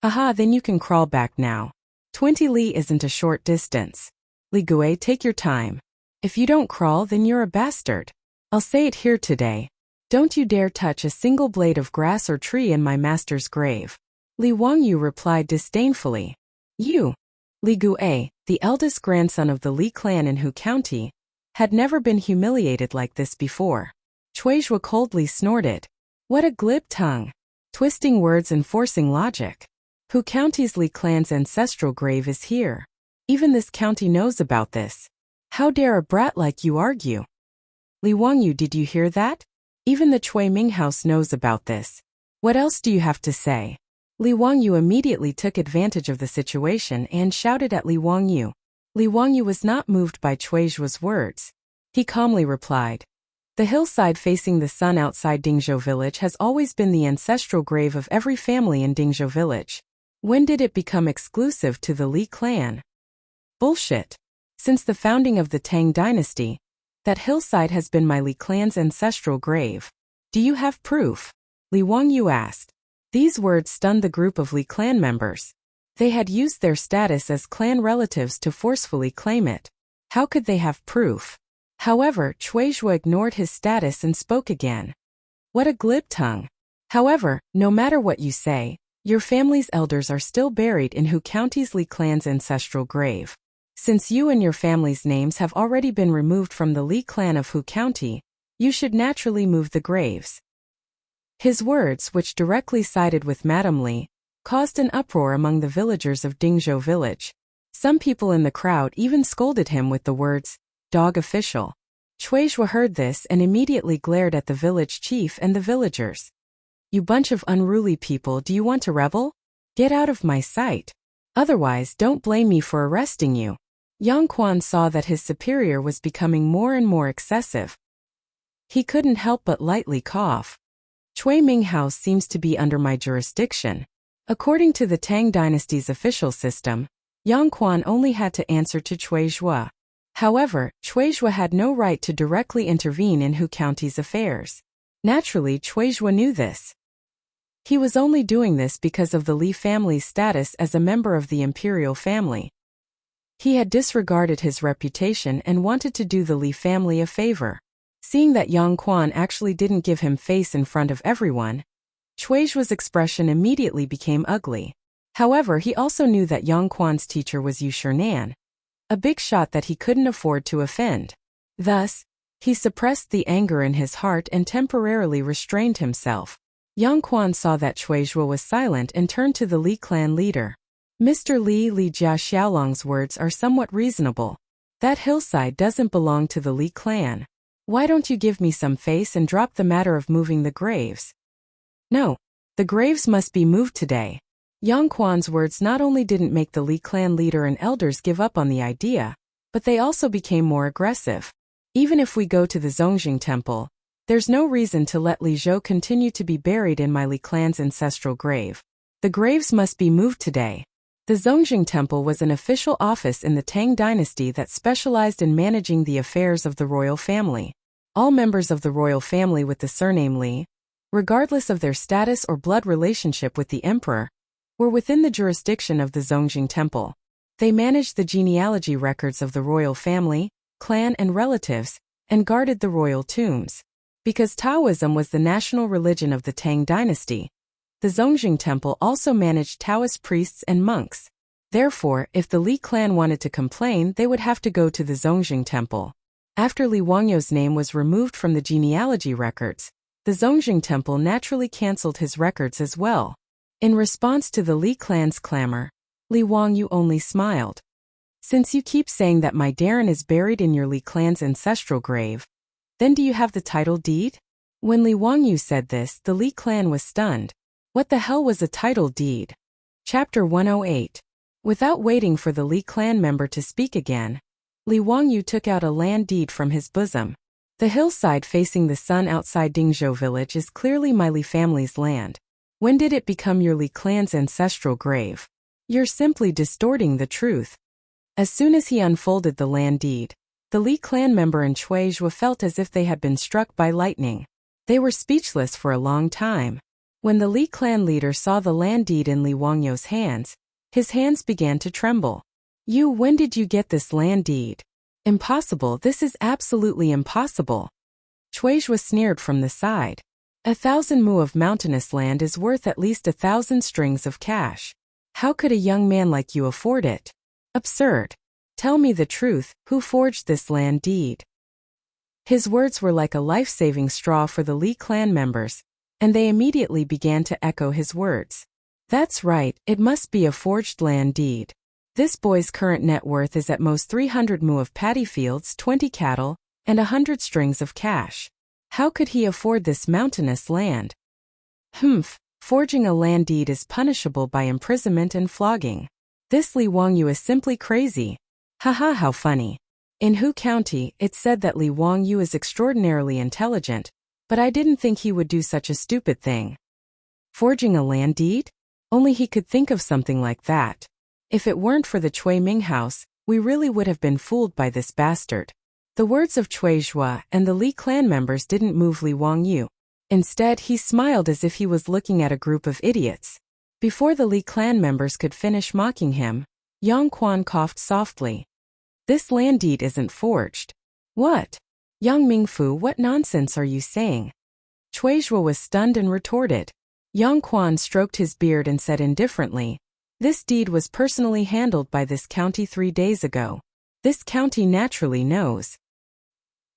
Aha, then you can crawl back now. 20 li isn't a short distance. Li Gui, take your time. If you don't crawl, then you're a bastard. I'll say it here today. Don't you dare touch a single blade of grass or tree in my master's grave. Li Wangyu replied disdainfully. You, Li Gui, the eldest grandson of the Li clan in Hu County, had never been humiliated like this before. Cui Zhuo coldly snorted. What a glib tongue. Twisting words and forcing logic. Hu County's Li clan's ancestral grave is here. Even this county knows about this. How dare a brat like you argue? Li Wangyu, did you hear that? Even the Cui Ming house knows about this. What else do you have to say? Li Wangyu immediately took advantage of the situation and shouted at Li Wangyu. Li Wangyu was not moved by Cui Zhuo's words. He calmly replied. The hillside facing the sun outside Dingzhou village has always been the ancestral grave of every family in Dingzhou village. When did it become exclusive to the Li clan? Bullshit. Since the founding of the Tang dynasty, that hillside has been my Li clan's ancestral grave. Do you have proof? Li Wangyu asked. These words stunned the group of Li clan members. They had used their status as clan relatives to forcefully claim it. How could they have proof? However, Cui Zhuo ignored his status and spoke again. What a glib tongue. However, no matter what you say, your family's elders are still buried in Hu County's Li clan's ancestral grave. Since you and your family's names have already been removed from the Li clan of Hu County, you should naturally move the graves. His words, which directly sided with Madame Li, caused an uproar among the villagers of Dingzhou village. Some people in the crowd even scolded him with the words, dog official. Cui Zhuo heard this and immediately glared at the village chief and the villagers. You bunch of unruly people, do you want to rebel? Get out of my sight. Otherwise, don't blame me for arresting you. Yang Quan saw that his superior was becoming more and more excessive. He couldn't help but lightly cough. Cui Ming House seems to be under my jurisdiction. According to the Tang dynasty's official system, Yang Quan only had to answer to Cui Zhuo. However, Cui Zhuo had no right to directly intervene in Hu County's affairs. Naturally, Cui Zhuo knew this. He was only doing this because of the Li family's status as a member of the imperial family. He had disregarded his reputation and wanted to do the Li family a favor. Seeing that Yang Quan actually didn't give him face in front of everyone, Cui Zhuo's expression immediately became ugly. However, he also knew that Yang Quan's teacher was Yu Shinan, a big shot that he couldn't afford to offend. Thus, he suppressed the anger in his heart and temporarily restrained himself. Yang Quan saw that Cui Zhuo was silent and turned to the Li clan leader. Mr. Li Jia Xiaolong's words are somewhat reasonable. That hillside doesn't belong to the Li clan. Why don't you give me some face and drop the matter of moving the graves? No. The graves must be moved today. Yang Quan's words not only didn't make the Li clan leader and elders give up on the idea, but they also became more aggressive. Even if we go to the Zongjing temple, there's no reason to let Li Zhou continue to be buried in my Li clan's ancestral grave. The graves must be moved today. The Zongjing temple was an official office in the Tang dynasty that specialized in managing the affairs of the royal family. All members of the royal family with the surname Li, regardless of their status or blood relationship with the emperor, were within the jurisdiction of the Zongjing temple. They managed the genealogy records of the royal family, clan and relatives, and guarded the royal tombs. Because Taoism was the national religion of the Tang dynasty, the Zongjing temple also managed Taoist priests and monks. Therefore, if the Li clan wanted to complain, they would have to go to the Zongjing temple. After Li Wangyou's name was removed from the genealogy records, the Zongjing temple naturally cancelled his records as well. In response to the Li clan's clamor, Li Wangyou only smiled. Since you keep saying that my Darren is buried in your Li clan's ancestral grave, then do you have the title deed? When Li Wangyou said this, the Li clan was stunned. What the hell was a title deed? Chapter 108. Without waiting for the Li clan member to speak again, Li Wangyou took out a land deed from his bosom. The hillside facing the sun outside Dingzhou village is clearly my Li family's land. When did it become your Li clan's ancestral grave? You're simply distorting the truth. As soon as he unfolded the land deed, the Li clan member and Cui Zhuo felt as if they had been struck by lightning. They were speechless for a long time. When the Li clan leader saw the land deed in Li Wangyou's hands, his hands began to tremble. When did you get this land deed? Impossible, this is absolutely impossible. Cui Zhuo sneered from the side. 1,000 mu of mountainous land is worth at least 1,000 strings of cash. How could a young man like you afford it? Absurd. Tell me the truth, who forged this land deed? His words were like a life-saving straw for the Li clan members, and they immediately began to echo his words. That's right, it must be a forged land deed. This boy's current net worth is at most 300 mu of paddy fields, 20 cattle, and 100 strings of cash. How could he afford this mountainous land? Forging a land deed is punishable by imprisonment and flogging. This Li Wangyou is simply crazy. Haha, how funny. In Hu County, it's said that Li Wangyou is extraordinarily intelligent, but I didn't think he would do such a stupid thing. Forging a land deed? Only he could think of something like that. If it weren't for the Cui Ming house, we really would have been fooled by this bastard. The words of Cui Zhuo and the Li clan members didn't move Li Wangyou. Instead, he smiled as if he was looking at a group of idiots. Before the Li clan members could finish mocking him, Yang Quan coughed softly. This land deed isn't forged. What? Yang Mingfu, what nonsense are you saying? Cui Zhuo was stunned and retorted. Yang Quan stroked his beard and said indifferently, this deed was personally handled by this county 3 days ago. This county naturally knows.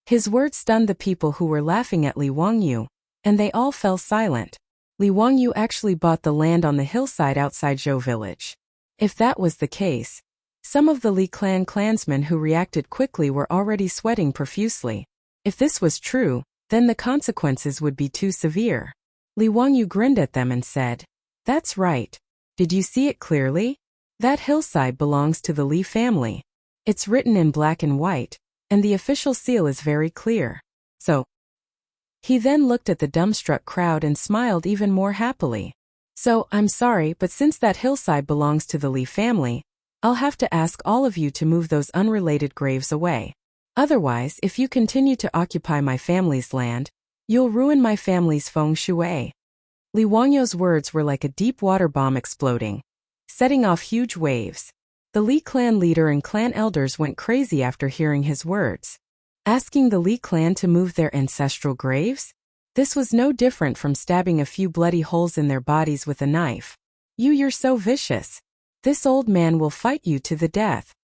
His words stunned the people who were laughing at Li Wangyou, and they all fell silent. Li Wangyou actually bought the land on the hillside outside Zhou village. If that was the case, some of the Li clan clansmen who reacted quickly were already sweating profusely. If this was true, then the consequences would be too severe. Li Wangyou grinned at them and said, that's right. Did you see it clearly? That hillside belongs to the Li family. It's written in black and white, and the official seal is very clear. So, he then looked at the dumbstruck crowd and smiled even more happily. So, I'm sorry, but since that hillside belongs to the Li family, I'll have to ask all of you to move those unrelated graves away. Otherwise, if you continue to occupy my family's land, you'll ruin my family's feng shui. Li Wangyou's words were like a deep water bomb exploding, setting off huge waves. The Li clan leader and clan elders went crazy after hearing his words. Asking the Li clan to move their ancestral graves? This was no different from stabbing a few bloody holes in their bodies with a knife. You're so vicious. This old man will fight you to the death.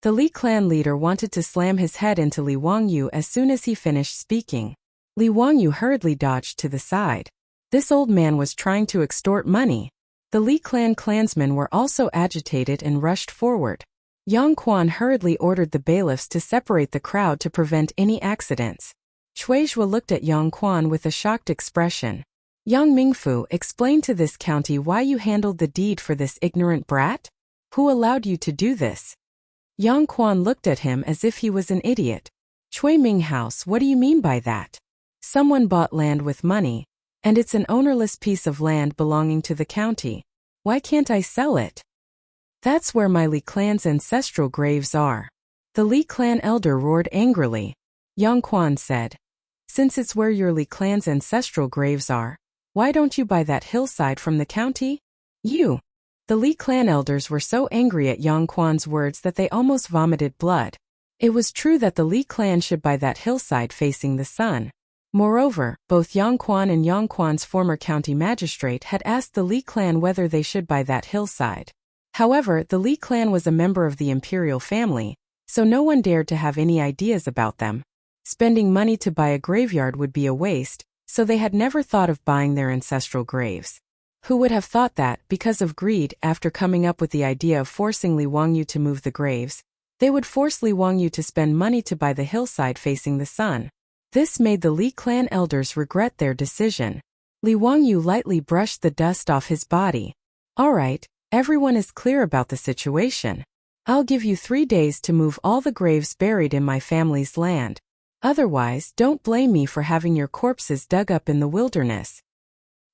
The Li clan leader wanted to slam his head into Li Wangyou as soon as he finished speaking. Li Wangyou hurriedly dodged to the side. This old man was trying to extort money. The Li clan clansmen were also agitated and rushed forward. Yang Quan hurriedly ordered the bailiffs to separate the crowd to prevent any accidents. Cui Zhuo looked at Yang Quan with a shocked expression. Yang Mingfu, explain to this county why you handled the deed for this ignorant brat? Who allowed you to do this? Yang Quan looked at him as if he was an idiot. Cui Ming House, what do you mean by that? Someone bought land with money, and it's an ownerless piece of land belonging to the county. Why can't I sell it? That's where my Li clan's ancestral graves are. The Li clan elder roared angrily. Yang Quan said, since it's where your Li clan's ancestral graves are, why don't you buy that hillside from the county? You! The Li clan elders were so angry at Yang Quan's words that they almost vomited blood. It was true that the Li clan should buy that hillside facing the sun. Moreover, both Yang Quan and Yang Quan's former county magistrate had asked the Li clan whether they should buy that hillside. However, the Li clan was a member of the imperial family, so no one dared to have any ideas about them. Spending money to buy a graveyard would be a waste, so they had never thought of buying their ancestral graves. Who would have thought that, because of greed, after coming up with the idea of forcing Li Wangyu to move the graves, they would force Li Wangyu to spend money to buy the hillside facing the sun? This made the Li clan elders regret their decision. Li Wangyu lightly brushed the dust off his body. All right. Everyone is clear about the situation. I'll give you 3 days to move all the graves buried in my family's land. Otherwise, don't blame me for having your corpses dug up in the wilderness.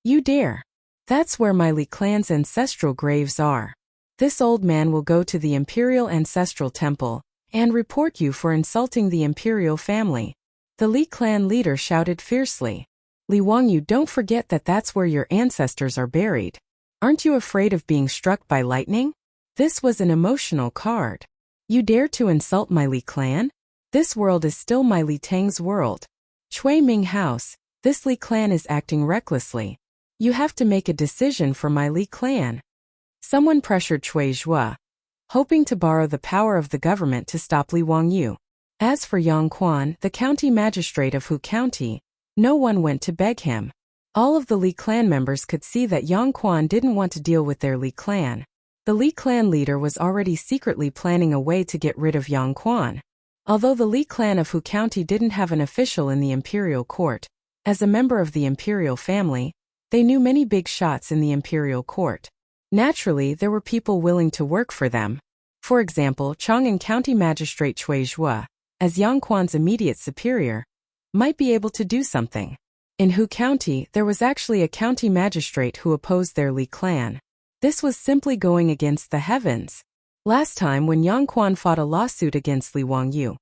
You dare. That's where my Li clan's ancestral graves are. This old man will go to the Imperial Ancestral Temple and report you for insulting the imperial family. The Li clan leader shouted fiercely. Li Wangyu, don't forget that that's where your ancestors are buried. Aren't you afraid of being struck by lightning? This was an emotional card. You dare to insult my Li clan? This world is still my Li Tang's world. Cui Ming House, this Li clan is acting recklessly. You have to make a decision for my Li clan. Someone pressured Cui Zhuo, hoping to borrow the power of the government to stop Li Wangyu. As for Yang Quan, the county magistrate of Hu County, no one went to beg him. All of the Li clan members could see that Yang Quan didn't want to deal with their Li clan. The Li clan leader was already secretly planning a way to get rid of Yang Quan. Although the Li clan of Hu County didn't have an official in the imperial court, as a member of the imperial family, they knew many big shots in the imperial court. Naturally, there were people willing to work for them. For example, Chang'an County Magistrate Cui Zhuo, as Yang Quan's immediate superior, might be able to do something. In Hu County, there was actually a county magistrate who opposed their Li clan. This was simply going against the heavens. Last time when Yang Quan fought a lawsuit against Li Wangyu,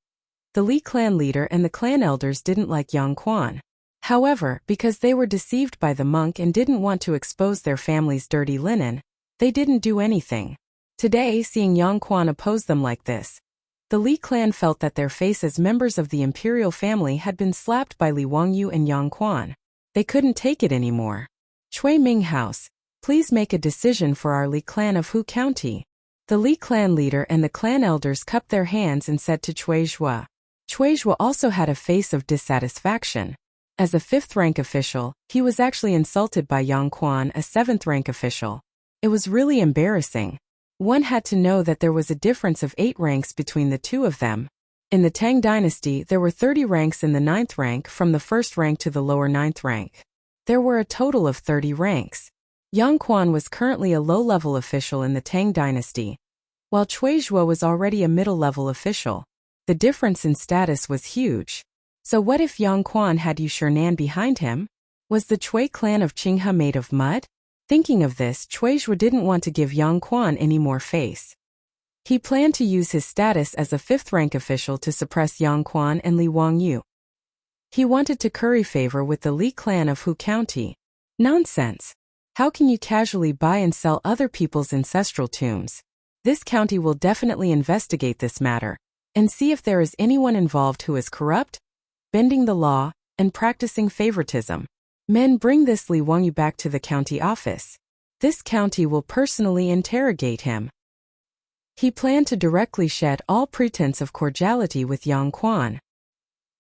the Li clan leader and the clan elders didn't like Yang Quan. However, because they were deceived by the monk and didn't want to expose their family's dirty linen, they didn't do anything. Today, seeing Yang Quan oppose them like this, the Li clan felt that their face as members of the imperial family had been slapped by Li Wangyu and Yang Quan. They couldn't take it anymore. Cui Ming House, please make a decision for our Li clan of Hu County. The Li clan leader and the clan elders cupped their hands and said to Cui Zhuo. Cui Zhuo also had a face of dissatisfaction. As a 5th-rank official, he was actually insulted by Yang Quan, a 7th-rank official. It was really embarrassing. One had to know that there was a difference of 8 ranks between the two of them. In the Tang dynasty, there were 30 ranks in the 9th rank from the 1st rank to the lower 9th rank. There were a total of 30 ranks. Yang Quan was currently a low-level official in the Tang dynasty, while Cui Zhuo was already a middle-level official. The difference in status was huge. So what if Yang Quan had Yu Shernan behind him? Was the Cui clan of Qinghe made of mud? Thinking of this, Cui Zhuo didn't want to give Yang Quan any more face. He planned to use his status as a 5th-rank official to suppress Yang Quan and Li Wangyu. He wanted to curry favor with the Li clan of Hu County. Nonsense! How can you casually buy and sell other people's ancestral tombs? This county will definitely investigate this matter and see if there is anyone involved who is corrupt, bending the law, and practicing favoritism. Men, bring this Li Wangyu back to the county office. This county will personally interrogate him. He planned to directly shed all pretense of cordiality with Yang Quan.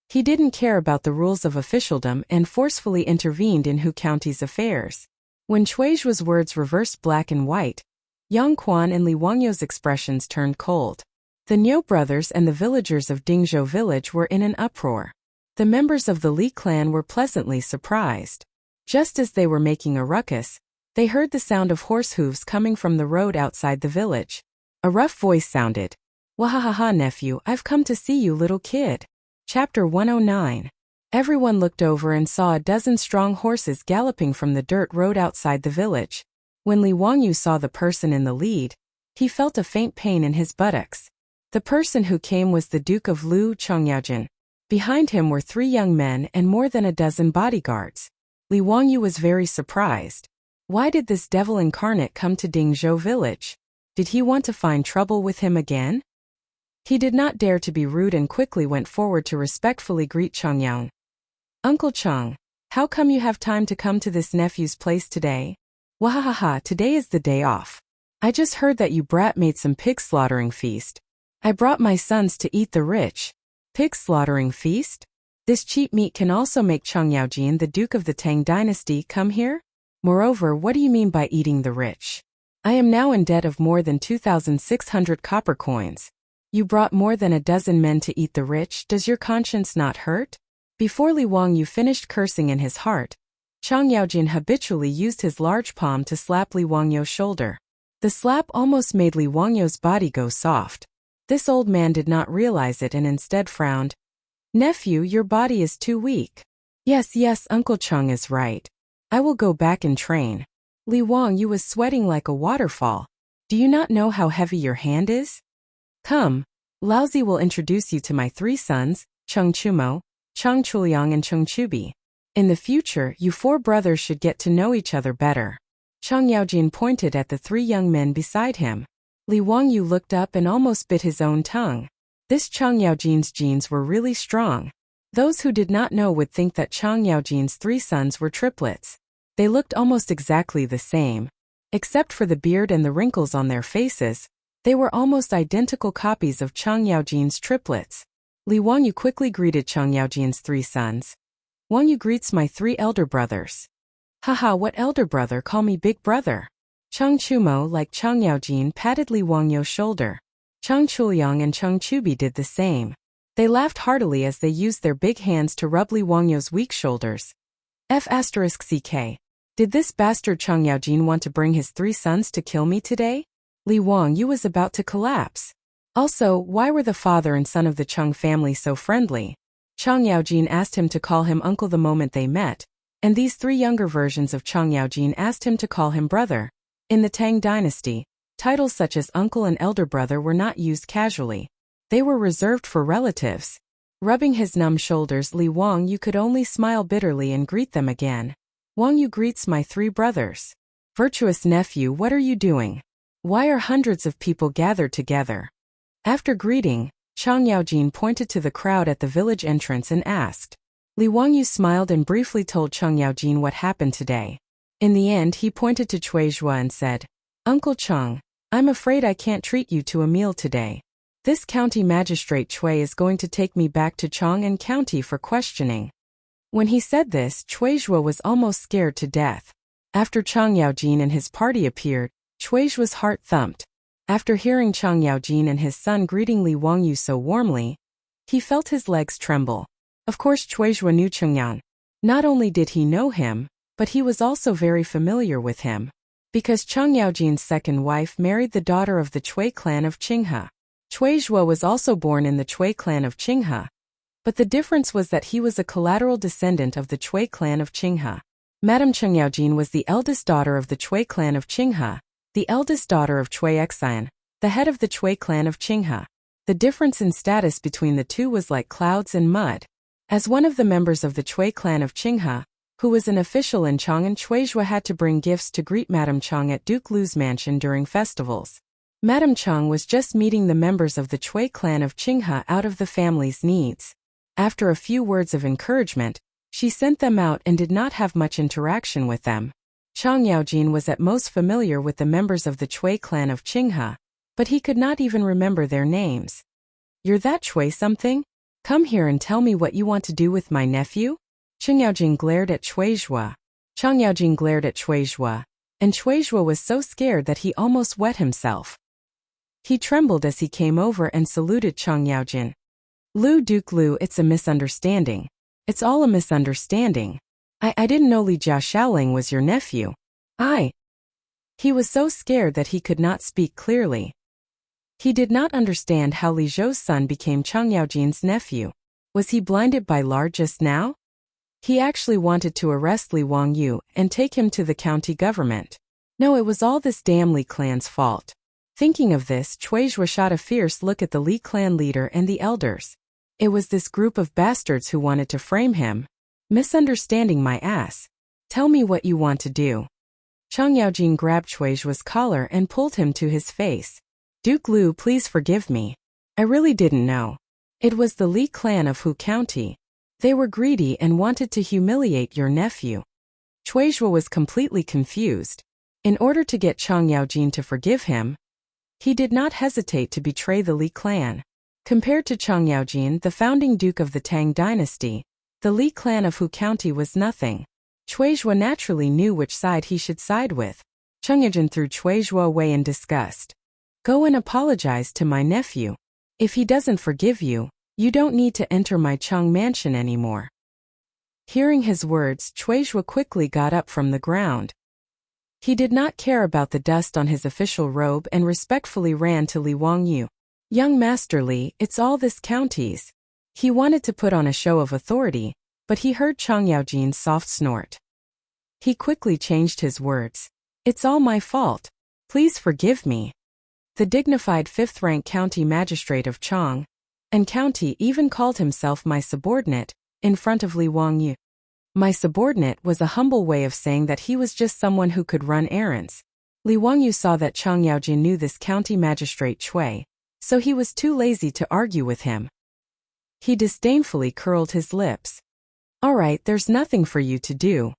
He didn't care about the rules of officialdom and forcefully intervened in Hu County's affairs. When Chuizhua's words reversed black and white, Yang Quan and Li Wangyou's expressions turned cold. The Niu brothers and the villagers of Dingzhou village were in an uproar. The members of the Li clan were pleasantly surprised. Just as they were making a ruckus, they heard the sound of horse hooves coming from the road outside the village. A rough voice sounded. Wahahaha, nephew, I've come to see you, little kid. Chapter 109. Everyone looked over and saw a dozen strong horses galloping from the dirt road outside the village. When Li Wangyou saw the person in the lead, he felt a faint pain in his buttocks. The person who came was the Duke of Lu, Chang'an. Behind him were 3 young men and more than a dozen bodyguards. Li Wangyou was very surprised. Why did this devil incarnate come to Dingzhou village? Did he want to find trouble with him again? He did not dare to be rude and quickly went forward to respectfully greet Chang'an. Uncle Chang, how come you have time to come to this nephew's place today? Wahahaha, today is the day off. I just heard that you brat made some pig slaughtering feast. I brought my sons to eat the rich. Pig slaughtering feast? This cheap meat can also make Chang Yaojin, the Duke of the Tang dynasty, come here? Moreover, what do you mean by eating the rich? I am now in debt of more than 2,600 copper coins. You brought more than a dozen men to eat the rich, does your conscience not hurt? Before Li Wangyou finished cursing in his heart, Chang Yaojin habitually used his large palm to slap Li Wangyou's shoulder. The slap almost made Li Wangyou's body go soft. This old man did not realize it and instead frowned. Nephew, your body is too weak. Yes, Uncle Chang is right. I will go back and train. Li Wangyou was sweating like a waterfall. Do you not know how heavy your hand is? Come, Laozi will introduce you to my 3 sons, Cheng Chumo, Cheng Chuliang and Cheng Chubi. In the future, you 4 brothers should get to know each other better. Chang Yaojin pointed at the 3 young men beside him. Li Wangyou looked up and almost bit his own tongue. This Chang Yaojin's genes were really strong. Those who did not know would think that Chang Yaojin's 3 sons were triplets. They looked almost exactly the same. Except for the beard and the wrinkles on their faces, they were almost identical copies of Chang Yaojin's triplets. Li Wangyou quickly greeted Chang Yaojin's 3 sons. Wangyou greets my 3 elder brothers. Haha, what elder brother? Call me big brother. Cheng Chumo, like Chang Yaojin, patted Li Wangyou's shoulder. Cheng Chuliang and Cheng Chubi did the same. They laughed heartily as they used their big hands to rub Li Wangyou's weak shoulders. F***ck. Did this bastard Chang Yaojin want to bring his 3 sons to kill me today? Li Wangyou was about to collapse. Also, why were the father and son of the Cheng family so friendly? Chang Yaojin asked him to call him uncle the moment they met, and these 3 younger versions of Chang Yaojin asked him to call him brother. In the Tang dynasty, titles such as uncle and elder brother were not used casually. They were reserved for relatives. Rubbing his numb shoulders, Li Wangyou could only smile bitterly and greet them again. Wangyou greets my 3 brothers. Virtuous nephew, what are you doing? Why are hundreds of people gathered together? After greeting, Chang Yaojin pointed to the crowd at the village entrance and asked. Li Wangyou smiled and briefly told Chang Yaojin what happened today. In the end, he pointed to Chuizhua and said, Uncle Chang, I'm afraid I can't treat you to a meal today. This county magistrate Chui is going to take me back to Chang'an County for questioning. When he said this, Chuizhua was almost scared to death. After Chang Yaojin and his party appeared, Chuizhua's heart thumped. After hearing Chang Yaojin and his son greeting Li Wangyou so warmly, he felt his legs tremble. Of course Chuizhua knew Chang'an. Not only did he know him, but he was also very familiar with him. Because Chang Yaojin's second wife married the daughter of the Chui clan of Qinghe. Chuizhua was also born in the Chui clan of Qinghe. But the difference was that he was a collateral descendant of the Chui clan of Qinghe. Madame Chang Yaojin was the eldest daughter of the Chui clan of Qinghe, the eldest daughter of Chui Xian, the head of the Chui clan of Qinghe. The difference in status between the two was like clouds and mud. As one of the members of the Chui clan of Qinghe, who was an official in Chang'an, Chuizhua had to bring gifts to greet Madame Chang at Duke Lu's mansion during festivals. Madame Chang was just meeting the members of the Chui clan of Qinghe out of the family's needs. After a few words of encouragement, she sent them out and did not have much interaction with them. Chang Yaojin was at most familiar with the members of the Chui clan of Qinghe, but he could not even remember their names. You're that Chui something? Come here and tell me what you want to do with my nephew? Chang Yaojin glared at Chuizhua. Chang Yaojin glared at Chuizhua, and Chuizhua was so scared that he almost wet himself. He trembled as he came over and saluted Chang Yaojin. Duke Lu, it's a misunderstanding. It's all a misunderstanding. I didn't know Li Jia Shaoling was your nephew. He was so scared that he could not speak clearly. He did not understand how Li Zhou's son became Chang Yaojin's nephew. Was he blinded by Lar just now? He actually wanted to arrest Li Wangyu and take him to the county government. No, it was all this damn Li clan's fault. Thinking of this, Chuizhua shot a fierce look at the Li clan leader and the elders. It was this group of bastards who wanted to frame him. Misunderstanding my ass. Tell me what you want to do. Chang Yaojin grabbed Chuizhua's collar and pulled him to his face. Duke Lu, please forgive me. I really didn't know. It was the Li clan of Hu County. They were greedy and wanted to humiliate your nephew. Chuizhua was completely confused. In order to get Chang Yaojin to forgive him, he did not hesitate to betray the Li clan. Compared to Chang Yaojin, the founding duke of the Tang dynasty, the Li clan of Hu County was nothing. Chuizhua naturally knew which side he should side with. Chang Yaojin threw Chuizhua away in disgust. Go and apologize to my nephew. If he doesn't forgive you, you don't need to enter my Chang mansion anymore. Hearing his words, Chuizhua quickly got up from the ground. He did not care about the dust on his official robe and respectfully ran to Li Wangyu. Young Master Li, it's all this county's. He wanted to put on a show of authority, but he heard Chang Yaojin's soft snort. He quickly changed his words. It's all my fault. Please forgive me. The dignified fifth-rank county magistrate of Chang'an County even called himself my subordinate, in front of Li Wangyu. My subordinate was a humble way of saying that he was just someone who could run errands. Li Wangyu saw that Chang Yaojin knew this county magistrate Cui, so he was too lazy to argue with him. He disdainfully curled his lips. All right, there's nothing for you to do.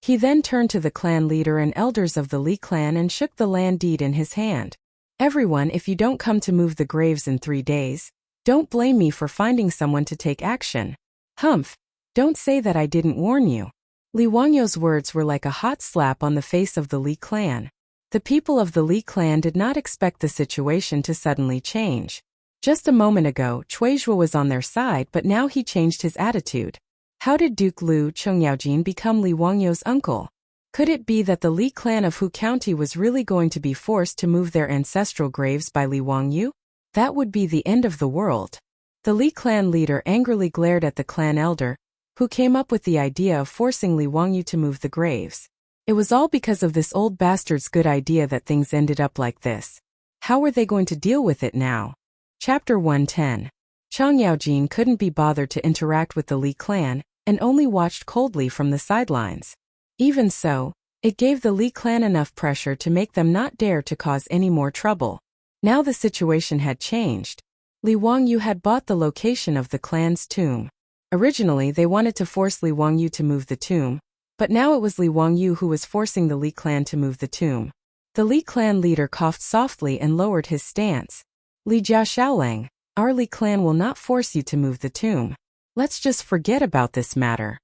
He then turned to the clan leader and elders of the Li clan and shook the land deed in his hand. Everyone, if you don't come to move the graves in 3 days, don't blame me for finding someone to take action. Humph. Don't say that I didn't warn you. Li Wangyu's words were like a hot slap on the face of the Li clan. The people of the Li clan did not expect the situation to suddenly change. Just a moment ago, Chuizhua was on their side, but now he changed his attitude. How did Duke Lu Chang Yaojin become Li Wangyu's uncle? Could it be that the Li clan of Hu County was really going to be forced to move their ancestral graves by Li Wangyu? That would be the end of the world. The Li clan leader angrily glared at the clan elder, who came up with the idea of forcing Li Wangyu to move the graves. It was all because of this old bastard's good idea that things ended up like this. How were they going to deal with it now? Chapter 110. Chang Yaojin couldn't be bothered to interact with the Li clan, and only watched coldly from the sidelines. Even so, it gave the Li clan enough pressure to make them not dare to cause any more trouble. Now the situation had changed. Li Wangyu had bought the location of the clan's tomb. Originally they wanted to force Li Wangyu to move the tomb, but now it was Li Wangyu who was forcing the Li clan to move the tomb. The Li clan leader coughed softly and lowered his stance. Li Jia Shaoling, our Li clan will not force you to move the tomb. Let's just forget about this matter.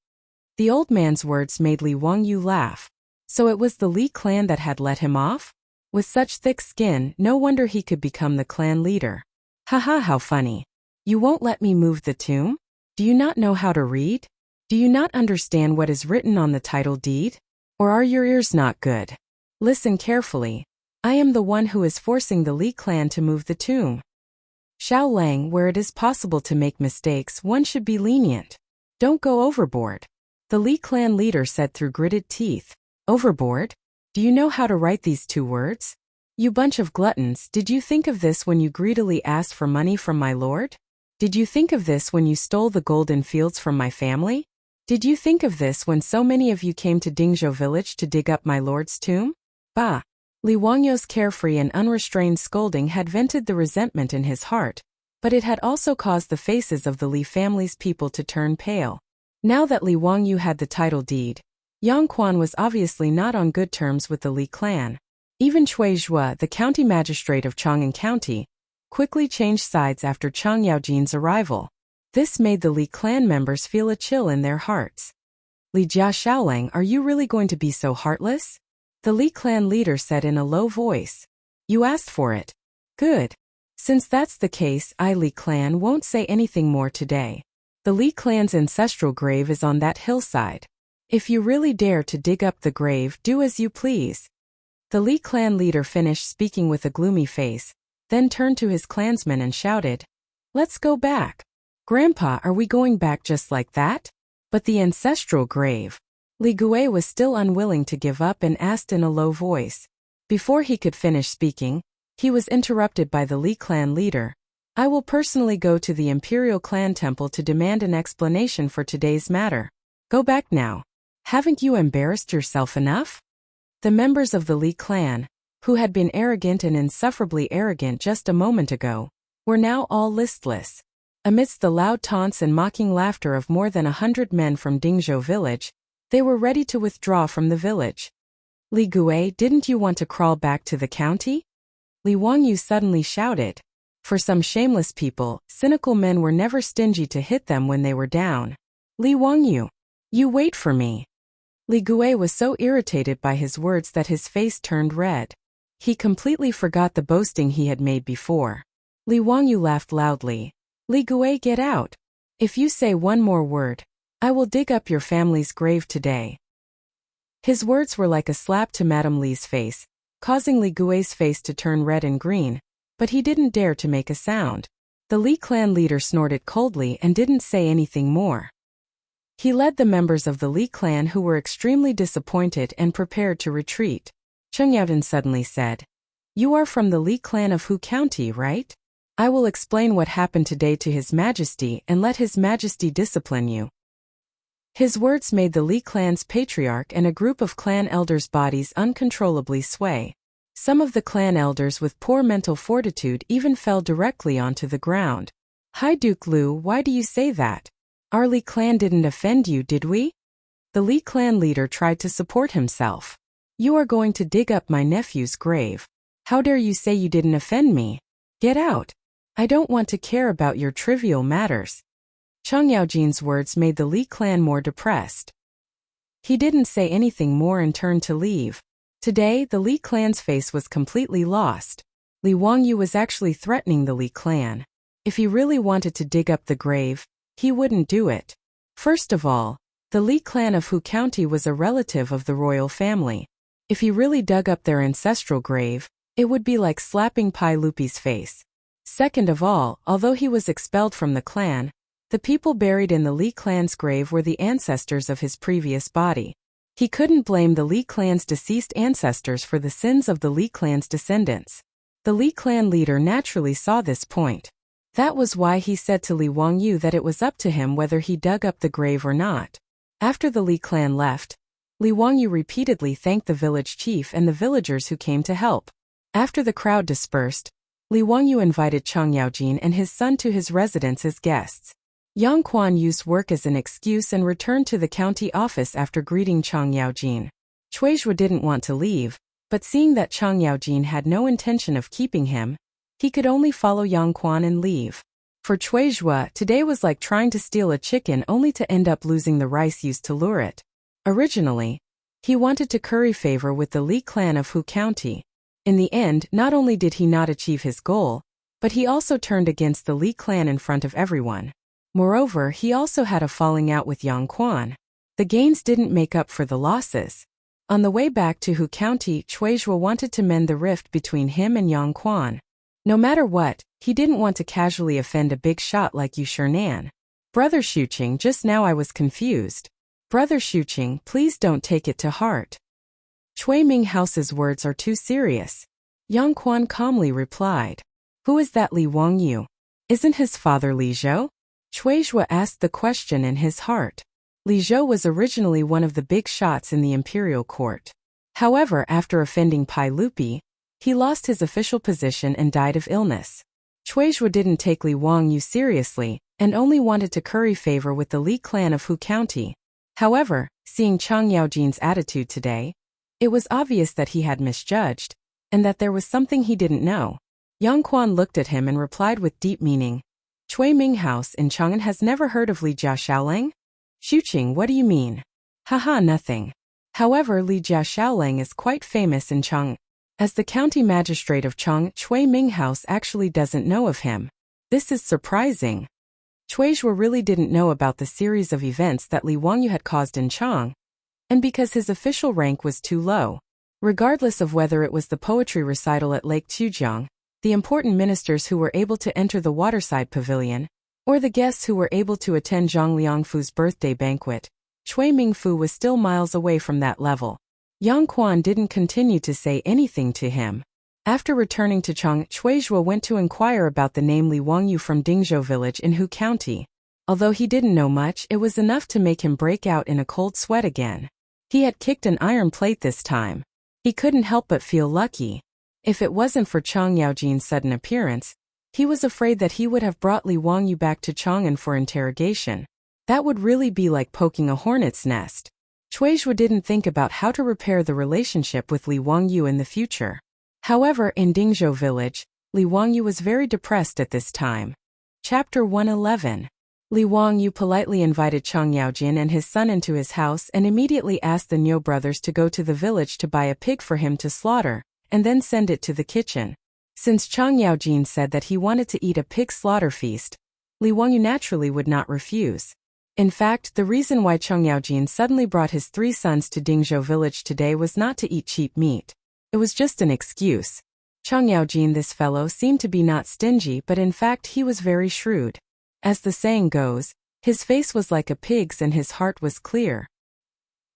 The old man's words made Li Wangyu laugh. So it was the Li clan that had let him off? With such thick skin, no wonder he could become the clan leader. Haha, how funny. You won't let me move the tomb? Do you not know how to read? Do you not understand what is written on the title deed? Or are your ears not good? Listen carefully. I am the one who is forcing the Li clan to move the tomb. Shaolang, where it is possible to make mistakes, one should be lenient. Don't go overboard. The Li clan leader said through gritted teeth. Overboard? Do you know how to write these 2 words? You bunch of gluttons, did you think of this when you greedily asked for money from my lord? Did you think of this when you stole the golden fields from my family? Did you think of this when so many of you came to Dingzhou village to dig up my lord's tomb? Bah! Li Wangyu's carefree and unrestrained scolding had vented the resentment in his heart, but it had also caused the faces of the Li family's people to turn pale. Now that Li Wangyu had the title deed, Yang Quan was obviously not on good terms with the Li clan. Even Chuizhua, the county magistrate of Chang'an County, quickly changed sides after Chang Yaojin's arrival. This made the Li clan members feel a chill in their hearts. Li Jia Shaolang, are you really going to be so heartless? The Li clan leader said in a low voice. You asked for it. Good. Since that's the case, Li clan won't say anything more today. The Li clan's ancestral grave is on that hillside. If you really dare to dig up the grave, do as you please. The Li clan leader finished speaking with a gloomy face, then turned to his clansmen and shouted, Let's go back. Grandpa, are we going back just like that? But the ancestral grave. Li Gui was still unwilling to give up and asked in a low voice. Before he could finish speaking, he was interrupted by the Li clan leader. I will personally go to the Imperial Clan Temple to demand an explanation for today's matter. Go back now. Haven't you embarrassed yourself enough? The members of the Li clan, who had been arrogant and insufferably arrogant just a moment ago, were now all listless. Amidst the loud taunts and mocking laughter of more than 100 men from Dingzhou village, they were ready to withdraw from the village. Li Gui, didn't you want to crawl back to the county? Li Wangyu suddenly shouted. For some shameless people, cynical men were never stingy to hit them when they were down. Li Wangyu, you wait for me. Li Gui was so irritated by his words that his face turned red. He completely forgot the boasting he had made before. Li Wangyu laughed loudly. Li Gui, get out. If you say one more word, I will dig up your family's grave today. His words were like a slap to Madame Li's face, causing Li Gui's face to turn red and green, but he didn't dare to make a sound. The Li clan leader snorted coldly and didn't say anything more. He led the members of the Li clan who were extremely disappointed and prepared to retreat. Chang'an suddenly said, You are from the Li clan of Hu County, right? I will explain what happened today to His Majesty and let His Majesty discipline you. His words made the Li clan's patriarch and a group of clan elders' bodies uncontrollably sway. Some of the clan elders with poor mental fortitude even fell directly onto the ground. Hi Duke Lu, why do you say that? Our Li clan didn't offend you, did we? The Li clan leader tried to support himself. You are going to dig up my nephew's grave. How dare you say you didn't offend me? Get out. I don't want to care about your trivial matters. Chang Yaojin's words made the Li clan more depressed. He didn't say anything more and turned to leave. Today, the Li clan's face was completely lost. Li Wangyu was actually threatening the Li clan. If he really wanted to dig up the grave, he wouldn't do it. First of all, the Li clan of Hu County was a relative of the royal family. If he really dug up their ancestral grave, it would be like slapping Pai Lupi's face. Second of all, although he was expelled from the clan, the people buried in the Li clan's grave were the ancestors of his previous body. He couldn't blame the Li clan's deceased ancestors for the sins of the Li clan's descendants. The Li clan leader naturally saw this point. That was why he said to Li Wangyu that it was up to him whether he dug up the grave or not. After the Li clan left, Li Wangyu repeatedly thanked the village chief and the villagers who came to help. After the crowd dispersed, Li Wangyu invited Chang Yaojin and his son to his residence as guests. Yang Quan used work as an excuse and returned to the county office after greeting Chang Yaojin. Chuizhua didn't want to leave, but seeing that Chang Yaojin had no intention of keeping him, he could only follow Yang Quan and leave. For Chuizhua, today was like trying to steal a chicken only to end up losing the rice used to lure it. Originally, he wanted to curry favor with the Li clan of Hu County. In the end, not only did he not achieve his goal, but he also turned against the Li clan in front of everyone. Moreover, he also had a falling out with Yang Quan. The gains didn't make up for the losses. On the way back to Hu County, Chuizhua wanted to mend the rift between him and Yang Quan. No matter what, he didn't want to casually offend a big shot like Yu Shernan. Brother Shuqing, just now I was confused. Brother Shuqing, please don't take it to heart. Cui Minghouse's words are too serious. Yang Quan calmly replied. Who is that Li Wangyu? Isn't his father Li Zhou? Chuizhua asked the question in his heart. Li Zhou was originally one of the big shots in the imperial court. However, after offending Pai Lupi, he lost his official position and died of illness. Chuizhua didn't take Li Wangyu seriously, and only wanted to curry favor with the Li clan of Hu County. However, seeing Chang Yaojin's attitude today, it was obvious that he had misjudged, and that there was something he didn't know. Yang Quan looked at him and replied with deep meaning. Cui Minghouse in Chang'an has never heard of Li Jia Shaolang? Shuqing, what do you mean? Haha, nothing. However, Li Jiaxiaolang is quite famous in Chang'an, as the county magistrate of Chang'an Chui Minghouse actually doesn't know of him. This is surprising. Cui Zhuo really didn't know about the series of events that Li Wangyu had caused in Chang'an, and because his official rank was too low. Regardless of whether it was the poetry recital at Lake Tujiang, the important ministers who were able to enter the waterside pavilion, or the guests who were able to attend Zhang Liangfu's birthday banquet, Cui Mingfu was still miles away from that level. Yang Quan didn't continue to say anything to him. After returning to Chang'an, Cui Zhuo went to inquire about the name Li Wangyu from Dingzhou village in Hu County. Although he didn't know much, it was enough to make him break out in a cold sweat again. He had kicked an iron plate this time. He couldn't help but feel lucky. If it wasn't for Chang Yaojin's sudden appearance, he was afraid that he would have brought Li Wangyu back to Chang'an for interrogation. That would really be like poking a hornet's nest. Cui Zhuo didn't think about how to repair the relationship with Li Wangyu in the future. However, in Dingzhou village, Li Wangyu was very depressed at this time. Chapter 111. Li Wangyu politely invited Chang Yaojin and his son into his house and immediately asked the Niu brothers to go to the village to buy a pig for him to slaughter, and then send it to the kitchen. Since Chang Yaojin said that he wanted to eat a pig slaughter feast, Li Wangyu naturally would not refuse. In fact, the reason why Chang Yaojin suddenly brought his 3 sons to Dingzhou village today was not to eat cheap meat. It was just an excuse. Chang Yaojin, this fellow, seemed to be not stingy, but in fact he was very shrewd. As the saying goes, his face was like a pig's and his heart was clear.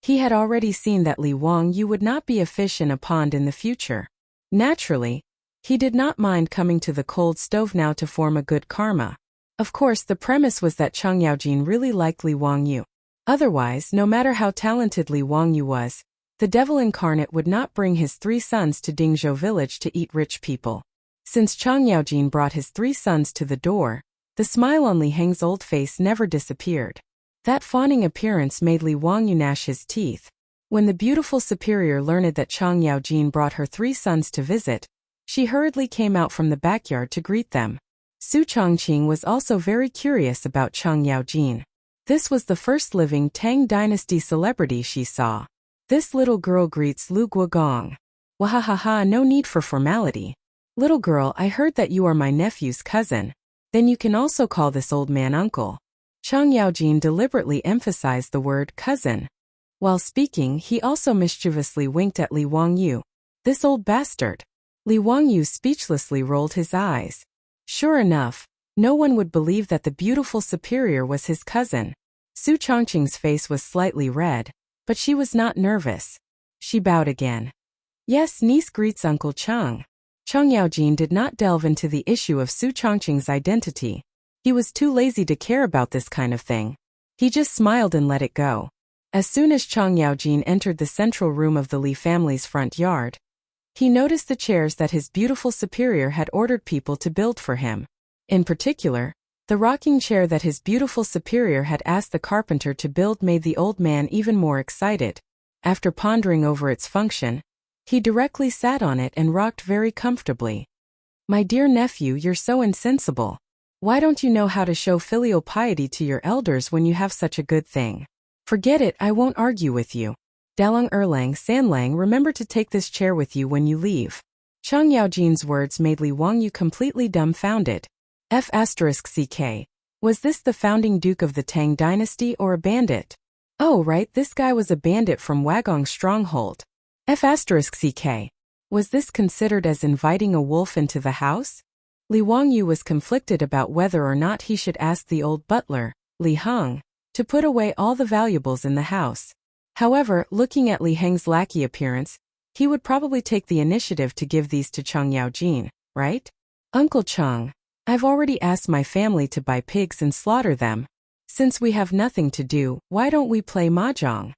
He had already seen that Li Wangyu would not be a fish in a pond in the future. Naturally, he did not mind coming to the cold stove now to form a good karma. Of course, the premise was that Chang Yaojin really liked Li Wangyu. Otherwise, no matter how talented Li Wangyu was, the devil incarnate would not bring his 3 sons to Dingzhou village to eat rich people. Since Chang Yaojin brought his 3 sons to the door, the smile on Li Heng's old face never disappeared. That fawning appearance made Li Wangyu gnash his teeth. When the beautiful superior learned that Chang Yaojin brought her 3 sons to visit, she hurriedly came out from the backyard to greet them. Su Chongqing was also very curious about Chang Yaojin. This was the first living Tang dynasty celebrity she saw. This little girl greets Lu Guogong. Wahahaha, no need for formality. Little girl, I heard that you are my nephew's cousin. Then you can also call this old man uncle. Chang Yaojin deliberately emphasized the word cousin. While speaking, he also mischievously winked at Li Wangyu. This old bastard. Li Wangyu speechlessly rolled his eyes. Sure enough, no one would believe that the beautiful superior was his cousin. Su Chongqing's face was slightly red, but she was not nervous. She bowed again. Yes, niece greets Uncle Chang. Chang Yaojin did not delve into the issue of Su Chongqing's identity. He was too lazy to care about this kind of thing. He just smiled and let it go. As soon as Chang Yaojin entered the central room of the Li family's front yard, he noticed the chairs that his beautiful superior had ordered people to build for him. In particular, the rocking chair that his beautiful superior had asked the carpenter to build made the old man even more excited. After pondering over its function, he directly sat on it and rocked very comfortably. My dear nephew, you're so insensible. Why don't you know how to show filial piety to your elders when you have such a good thing? Forget it, I won't argue with you. Dalong Erlang Sanlang, remember to take this chair with you when you leave. Chang Yaojin's words made Li Wangyu completely dumbfounded. F***ck. Was this the founding duke of the Tang dynasty or a bandit? Oh right, this guy was a bandit from Wagong's stronghold. F***ck. Was this considered as inviting a wolf into the house? Li Wangyu was conflicted about whether or not he should ask the old butler, Li Heng, to put away all the valuables in the house. However, looking at Li Heng's lackey appearance, he would probably take the initiative to give these to Chang Yaojin, right? Uncle Chang, I've already asked my family to buy pigs and slaughter them. Since we have nothing to do, why don't we play mahjong?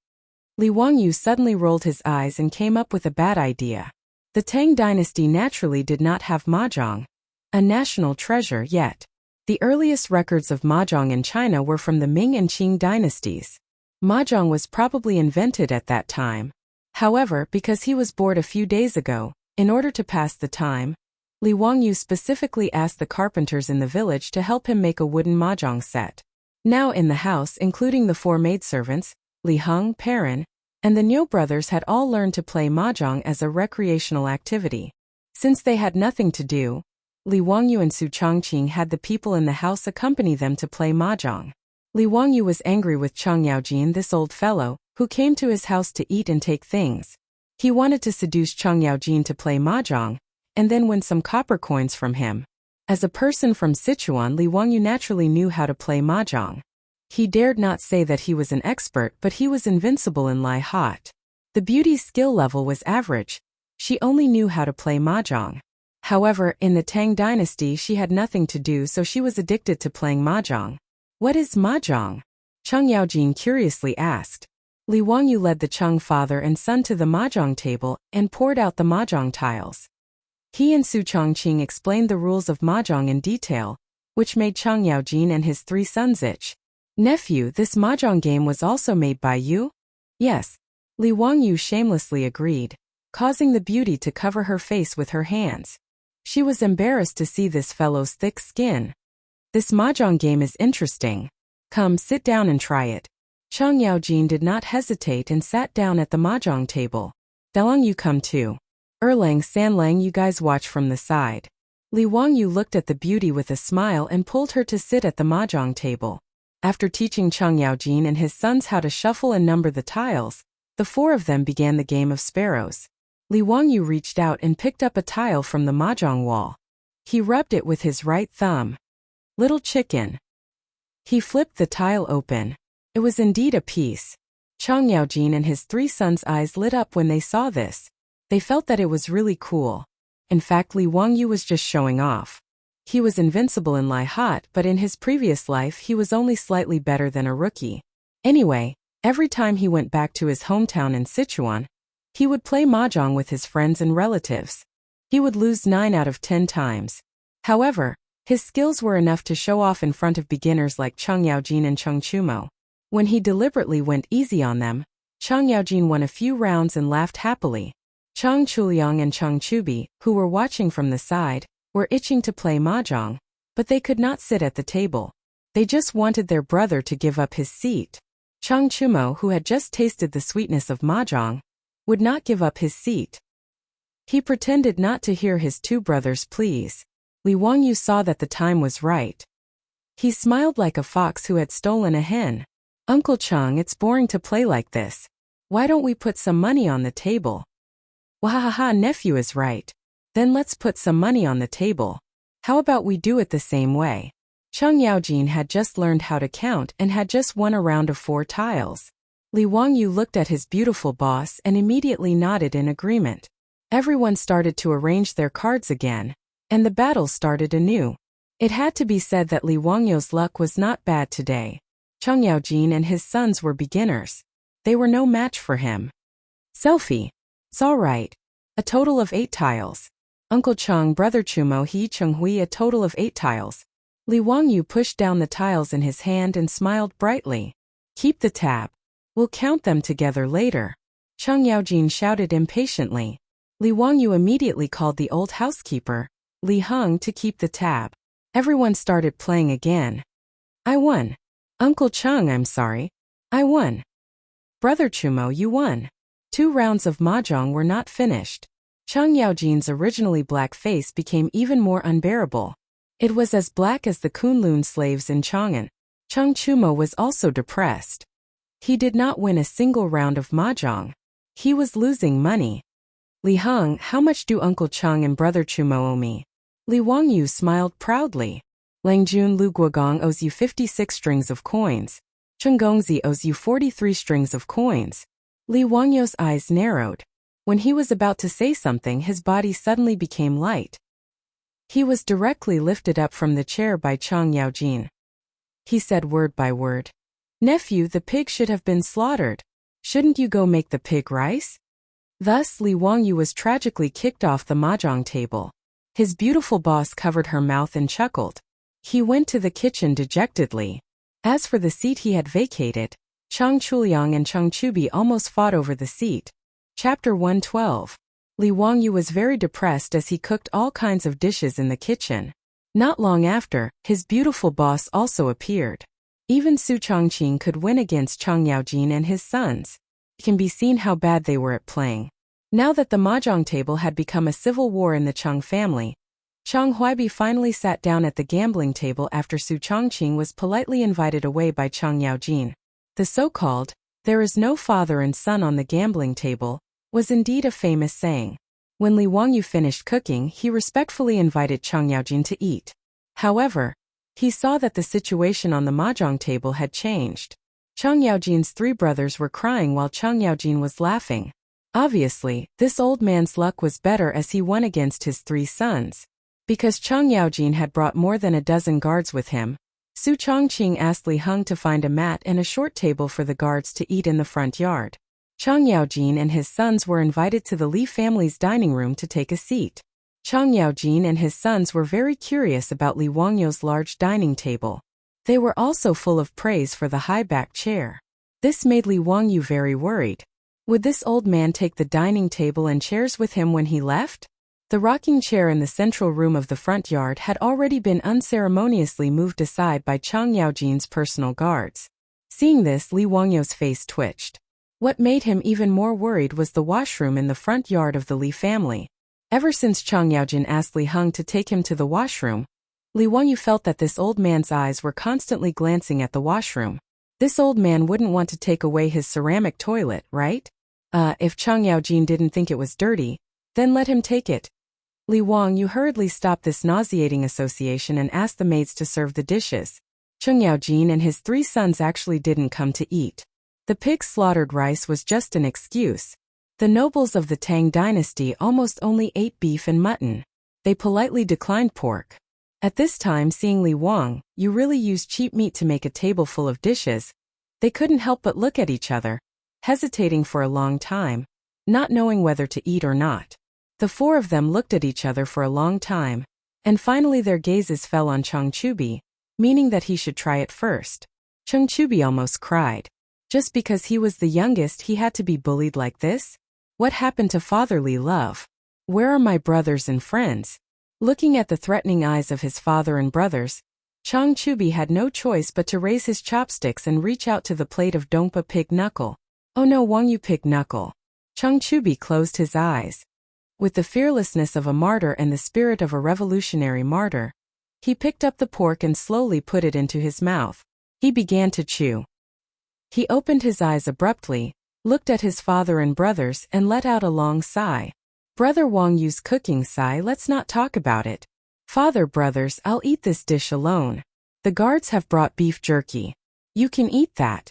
Li Wangyu suddenly rolled his eyes and came up with a bad idea. The Tang dynasty naturally did not have mahjong, a national treasure, yet. The earliest records of mahjong in China were from the Ming and Qing dynasties. Mahjong was probably invented at that time. However, because he was bored a few days ago, in order to pass the time, Li Wangyu specifically asked the carpenters in the village to help him make a wooden mahjong set. Now in the house, including the 4 maidservants, Li Heng, Perrin, and the Niu brothers had all learned to play mahjong as a recreational activity. Since they had nothing to do, Li Wangyu and Su Changqing had the people in the house accompany them to play mahjong. Li Wangyu was angry with Chang Yaojin, this old fellow, who came to his house to eat and take things. He wanted to seduce Chang Yaojin to play mahjong, and then win some copper coins from him. As a person from Sichuan, Li Wangyu naturally knew how to play mahjong. He dared not say that he was an expert, but he was invincible in Lai Hot. The beauty's skill level was average. She only knew how to play mahjong. However, in the Tang dynasty she had nothing to do, so she was addicted to playing mahjong. What is mahjong? Chang Yaojin curiously asked. Li Wangyu led the Chang father and son to the mahjong table and poured out the mahjong tiles. He and Su Changqing explained the rules of mahjong in detail, which made Chang Yaojin and his 3 sons itch. Nephew, this mahjong game was also made by you? Yes. Li Wangyu shamelessly agreed, causing the beauty to cover her face with her hands. She was embarrassed to see this fellow's thick skin. This mahjong game is interesting. Come, sit down and try it. Chang Yaojin did not hesitate and sat down at the mahjong table. Dalong, you come too. Erlang, Sanlang, you guys watch from the side. Li Wangyu looked at the beauty with a smile and pulled her to sit at the mahjong table. After teaching Chang Yaojin and his sons how to shuffle and number the tiles, the 4 of them began the game of sparrows. Li Wangyu reached out and picked up a tile from the mahjong wall. He rubbed it with his right thumb. Little chicken. He flipped the tile open. It was indeed a piece. Chang Yaojin and his 3 sons' eyes lit up when they saw this. They felt that it was really cool. In fact, Li Wangyu was just showing off. He was invincible in Lai Hot, but in his previous life he was only slightly better than a rookie. Anyway, every time he went back to his hometown in Sichuan, he would play mahjong with his friends and relatives. He would lose 9 out of 10 times. However, his skills were enough to show off in front of beginners like Chang Yaojin and Cheng Chumo. When he deliberately went easy on them, Chang Yaojin won a few rounds and laughed happily. Chang Chuliang and Cheng Chubi, who were watching from the side, were itching to play mahjong, but they could not sit at the table. They just wanted their brother to give up his seat. Cheng Chumo, who had just tasted the sweetness of mahjong, would not give up his seat. He pretended not to hear his 2 brothers' pleas. Li Wangyu saw that the time was right. He smiled like a fox who had stolen a hen. Uncle Chang, it's boring to play like this. Why don't we put some money on the table? Wahahaha, nephew is right. Then let's put some money on the table. How about we do it the same way? Chang Yaojin had just learned how to count and had just won a round of 4 tiles. Li Wangyu looked at his beautiful boss and immediately nodded in agreement. Everyone started to arrange their cards again, and the battle started anew. It had to be said that Li Wangyu's luck was not bad today. Chang Yaojin and his sons were beginners. They were no match for him. Selfie. It's all right. A total of 8 tiles. Uncle Chang, Brother Chumo, He Chung Hui, a total of 8 tiles. Li Wangyu pushed down the tiles in his hand and smiled brightly. Keep the tab. We'll count them together later. Chang Yaojin shouted impatiently. Li Wangyu immediately called the old housekeeper, Li Heng, to keep the tab. Everyone started playing again. I won. Uncle Chang, I'm sorry. I won. Brother Chumo, you won. 2 rounds of mahjong were not finished. Chang Yaojin's originally black face became even more unbearable. It was as black as the Kunlun slaves in Chang'an. Cheng Chumo was also depressed. He did not win a single round of mahjong. He was losing money. Li Heng, how much do Uncle Chang and Brother Chumo owe me? Li Wangyu smiled proudly. Langjun Lu Guogong owes you 56 strings of coins. Cheng Gongzi owes you 43 strings of coins. Li Wangyu's eyes narrowed. When he was about to say something, his body suddenly became light. He was directly lifted up from the chair by Chang Yaojin. He said word by word. Nephew, the pig should have been slaughtered. Shouldn't you go make the pig rice? Thus, Li Wangyu was tragically kicked off the mahjong table. His beautiful boss covered her mouth and chuckled. He went to the kitchen dejectedly. As for the seat he had vacated, Chang Chuliang and Cheng Chubi almost fought over the seat. Chapter 112. Li Wangyu was very depressed as he cooked all kinds of dishes in the kitchen. Not long after, his beautiful boss also appeared. Even Su Changqing could win against Chang Yaojin and his sons. It can be seen how bad they were at playing. Now that the mahjong table had become a civil war in the Chang family, Chang Huaibi finally sat down at the gambling table after Su Changqing was politely invited away by Chang Yaojin. The so-called, "there is no father and son on the gambling table," was indeed a famous saying. When Li Wangyu finished cooking, he respectfully invited Chang Yaojin to eat. However, he saw that the situation on the mahjong table had changed. Chang Yaojin's three brothers were crying while Chang Yaojin was laughing. Obviously, this old man's luck was better as he won against his three sons. Because Chang Yaojin had brought more than a dozen guards with him, Su Changqing asked Li Heng to find a mat and a short table for the guards to eat in the front yard. Chang Yaojin and his sons were invited to the Li family's dining room to take a seat. Chang Yaojin and his sons were very curious about Li Wangyu's large dining table. They were also full of praise for the high-back chair. This made Li Wangyu very worried. Would this old man take the dining table and chairs with him when he left? The rocking chair in the central room of the front yard had already been unceremoniously moved aside by Chang Yaojin's personal guards. Seeing this, Li Wangyu's face twitched. What made him even more worried was the washroom in the front yard of the Li family. Ever since Chang Yaojin asked Li Heng to take him to the washroom, Li Wangyu felt that this old man's eyes were constantly glancing at the washroom. This old man wouldn't want to take away his ceramic toilet, right? If Chang Yaojin didn't think it was dirty, then let him take it. Li Wangyu hurriedly stopped this nauseating association and asked the maids to serve the dishes. Chang Yaojin and his three sons actually didn't come to eat. The pig's slaughtered rice was just an excuse. The nobles of the Tang dynasty almost only ate beef and mutton. They politely declined pork. At this time, seeing Li Wang, you really used cheap meat to make a table full of dishes, they couldn't help but look at each other, hesitating for a long time, not knowing whether to eat or not. The four of them looked at each other for a long time, and finally their gazes fell on Chang Chubi, meaning that he should try it first. Chang Chubi almost cried. Just because he was the youngest, he had to be bullied like this? What happened to fatherly love? Where are my brothers and friends? Looking at the threatening eyes of his father and brothers, Chang Chubi had no choice but to raise his chopsticks and reach out to the plate of Dongpa pig knuckle. Oh no, Wangyu pig knuckle. Chang Chubi closed his eyes. With the fearlessness of a martyr and the spirit of a revolutionary martyr, he picked up the pork and slowly put it into his mouth. He began to chew. He opened his eyes abruptly, looked at his father and brothers and let out a long sigh. Brother Wangyu's cooking sigh, let's not talk about it. Father, brothers, I'll eat this dish alone. The guards have brought beef jerky. You can eat that.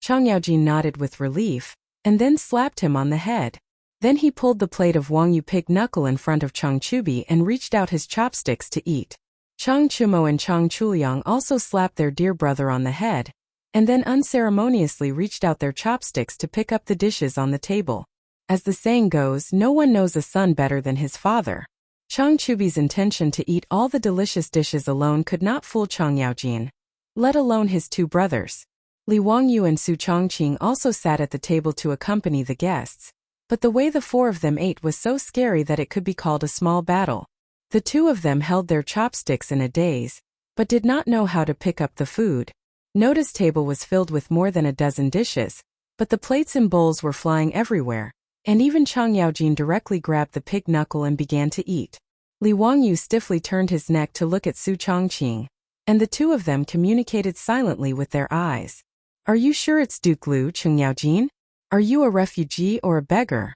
Chang Yaojin nodded with relief, and then slapped him on the head. Then he pulled the plate of Wangyu pig knuckle in front of Chang Chubi and reached out his chopsticks to eat. Chang Chumo and Chang Chuliang also slapped their dear brother on the head, and then unceremoniously reached out their chopsticks to pick up the dishes on the table. As the saying goes, no one knows a son better than his father. Chang Chubi's intention to eat all the delicious dishes alone could not fool Chang Yaojin, let alone his two brothers. Li Wangyu and Su Changqing also sat at the table to accompany the guests, but the way the four of them ate was so scary that it could be called a small battle. The two of them held their chopsticks in a daze, but did not know how to pick up the food. Noti's table was filled with more than a dozen dishes, but the plates and bowls were flying everywhere, and even Chang Yaojin directly grabbed the pig knuckle and began to eat. Li Wangyu stiffly turned his neck to look at Su Changqing, and the two of them communicated silently with their eyes. Are you sure it's Duke Lu, Chang Yaojin? Are you a refugee or a beggar?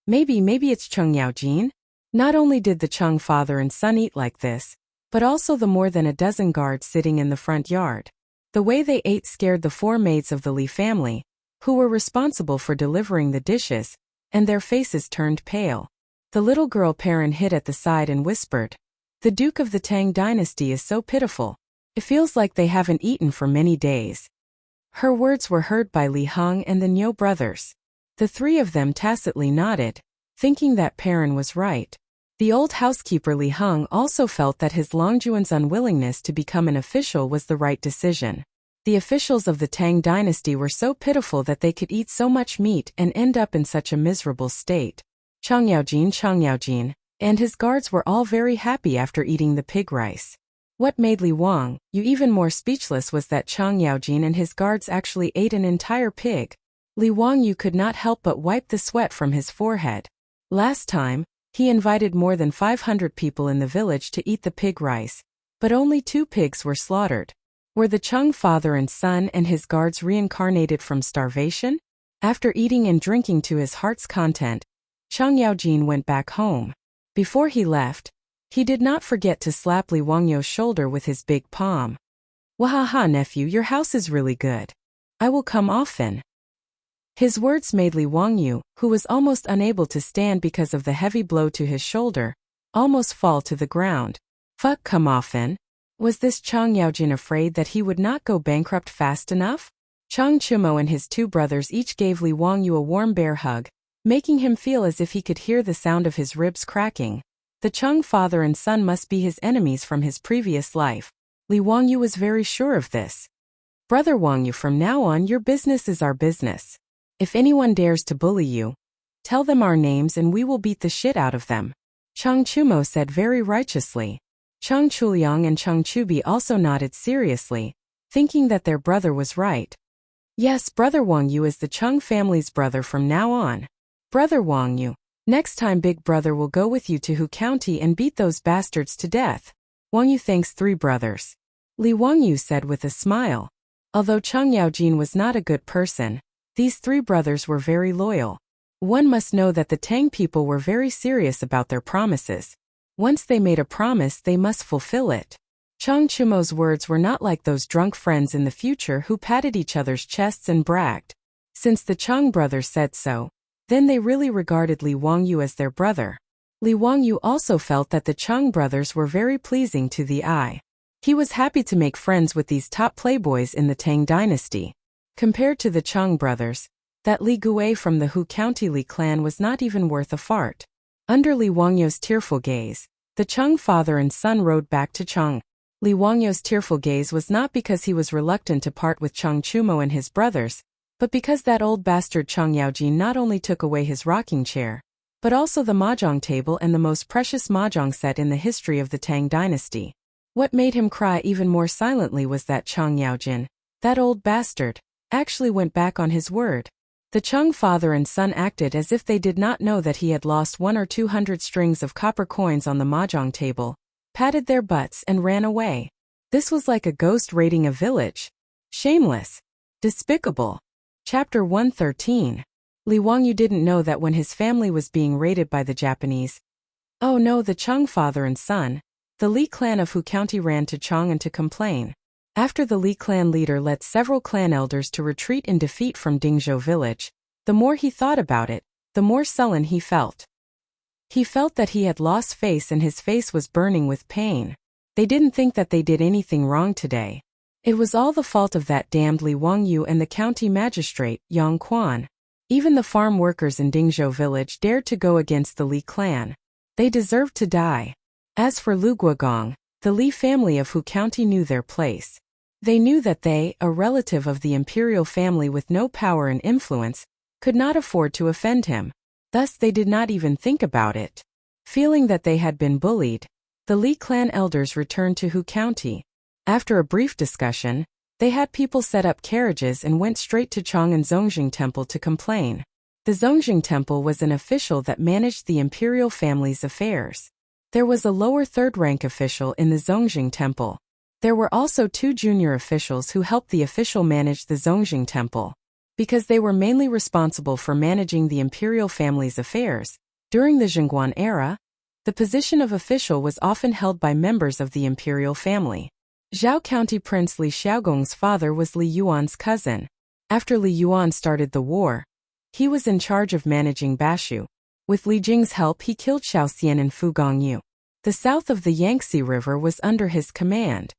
Maybe it's Chang Yaojin. Not only did the Chang father and son eat like this, but also the more than a dozen guards sitting in the front yard. The way they ate scared the four maids of the Li family, who were responsible for delivering the dishes, and their faces turned pale. The little girl Perrin hid at the side and whispered, "The Duke of the Tang dynasty is so pitiful. It feels like they haven't eaten for many days." Her words were heard by Li Heng and the Niu brothers. The three of them tacitly nodded, thinking that Perrin was right. The old housekeeper Li Heng also felt that his Longjuan's unwillingness to become an official was the right decision. The officials of the Tang dynasty were so pitiful that they could eat so much meat and end up in such a miserable state. Chang Yaojin, and his guards were all very happy after eating the pig rice. What made Li Wangyu even more speechless was that Chang Yaojin and his guards actually ate an entire pig. Li Wangyu could not help but wipe the sweat from his forehead. Last time, he invited more than 500 people in the village to eat the pig rice, but only 2 pigs were slaughtered. Were the Chang father and son and his guards reincarnated from starvation? After eating and drinking to his heart's content, Chang Yaojin went back home. Before he left, he did not forget to slap Li Wangyu's shoulder with his big palm. Wahaha, nephew, your house is really good. I will come often. His words made Li Wangyu, who was almost unable to stand because of the heavy blow to his shoulder, almost fall to the ground. Fuck, come often? Was this Chang Yaojin afraid that he would not go bankrupt fast enough? Chang Chumo and his 2 brothers each gave Li Wangyu a warm bear hug, making him feel as if he could hear the sound of his ribs cracking. The Chang father and son must be his enemies from his previous life. Li Wangyu was very sure of this. Brother Wangyu, from now on your business is our business. If anyone dares to bully you, tell them our names and we will beat the shit out of them. Chang Chumo said very righteously. Chang Chuliang and Chang Chubi also nodded seriously, thinking that their brother was right. Yes, Brother Wangyu is the Chang family's brother from now on. Brother Wangyu, next time Big Brother will go with you to Hu County and beat those bastards to death. Wangyu thanks 3 brothers. Li Wangyu said with a smile. Although Chang Yaojin was not a good person, these 3 brothers were very loyal. One must know that the Tang people were very serious about their promises. Once they made a promise, they must fulfill it. Chang Chumo's words were not like those drunk friends in the future who patted each other's chests and bragged. Since the Chang brothers said so, then they really regarded Li Wangyu as their brother. Li Wangyu also felt that the Chang brothers were very pleasing to the eye. He was happy to make friends with these top playboys in the Tang dynasty. Compared to the Chang brothers, that Li Gui from the Hu County Li clan was not even worth a fart. Under Li Wangyu's tearful gaze, the Chang father and son rode back to Chang. Li Wangyu's tearful gaze was not because he was reluctant to part with Chang Chumo and his brothers, but because that old bastard Chang Yaojin not only took away his rocking chair, but also the mahjong table and the most precious mahjong set in the history of the Tang dynasty. What made him cry even more silently was that Chang Yaojin, that old bastard, actually went back on his word. The Chang father and son acted as if they did not know that he had lost 100 or 200 strings of copper coins on the mahjong table, patted their butts and ran away. This was like a ghost raiding a village. Shameless. Despicable. Chapter 113. Li Wangyu didn't know that when his family was being raided by the Japanese. Oh no, the Chang father and son. The Li clan of Hu County ran to Chang'an to complain. After the Li clan leader led several clan elders to retreat in defeat from Dingzhou village, the more he thought about it, the more sullen he felt. He felt that he had lost face and his face was burning with pain. They didn't think that they did anything wrong today. It was all the fault of that damned Li Wangyu and the county magistrate, Yang Quan. Even the farm workers in Dingzhou village dared to go against the Li clan. They deserved to die. As for Lu Guogong, the Li family of Hu County knew their place. They knew that they, a relative of the imperial family with no power and influence, could not afford to offend him. Thus they did not even think about it. Feeling that they had been bullied, the Li clan elders returned to Hu County. After a brief discussion, they had people set up carriages and went straight to Chang'an Zongjing Temple to complain. The Zongjing Temple was an official that managed the imperial family's affairs. There was a lower third-rank official in the Zongjing Temple. There were also 2 junior officials who helped the official manage the Zongjing Temple. Because they were mainly responsible for managing the imperial family's affairs, during the Zhengguan era, the position of official was often held by members of the imperial family. Zhao County Prince Li Xiaogong's father was Li Yuan's cousin. After Li Yuan started the war, he was in charge of managing Bashu. With Li Jing's help he killed Shaoxian and Fu Gongyu. The south of the Yangtze River was under his command.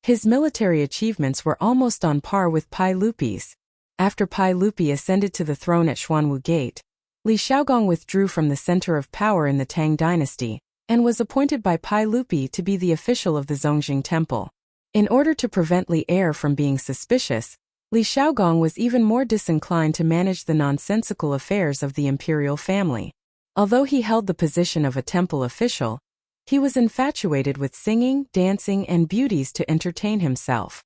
His military achievements were almost on par with Pai Lupi's. After Pai Lupi ascended to the throne at Xuanwu Gate, Li Xiaogong withdrew from the center of power in the Tang dynasty, and was appointed by Pai Lupi to be the official of the Zongjing Temple. In order to prevent Li Heir from being suspicious, Li Xiaogong was even more disinclined to manage the nonsensical affairs of the imperial family. Although he held the position of a temple official, He was infatuated with singing, dancing, and beauties to entertain himself.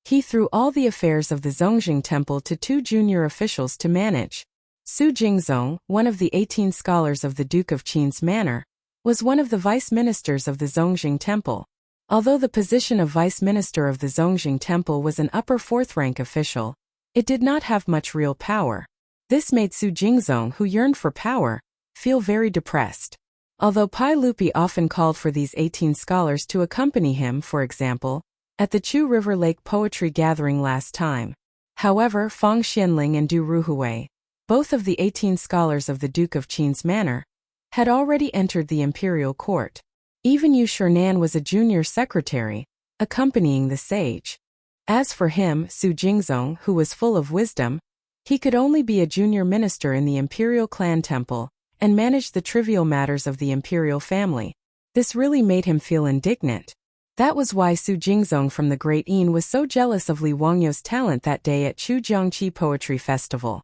He threw all the affairs of the Zongjing Temple to 2 junior officials to manage. Su Jingzong, one of the 18 scholars of the Duke of Qin's manor, was one of the vice ministers of the Zongjing Temple. Although the position of vice minister of the Zongjing Temple was an upper 4th-rank official, it did not have much real power. This made Su Jingzong, who yearned for power, feel very depressed. Although Pai Lupi often called for these 18 scholars to accompany him, for example, at the Chu River Lake Poetry Gathering last time. However, Fang Xianling and Du Ruhui, both of the 18 scholars of the Duke of Qin's manor, had already entered the imperial court. Even Yu Shernan was a junior secretary, accompanying the sage. As for him, Su Jingzong, who was full of wisdom, he could only be a junior minister in the imperial clan temple and manage the trivial matters of the imperial family. This really made him feel indignant. That was why Su Jingzong from the Great Yin was so jealous of Li Wangyu's talent that day at Chu Jiangqi Poetry Festival.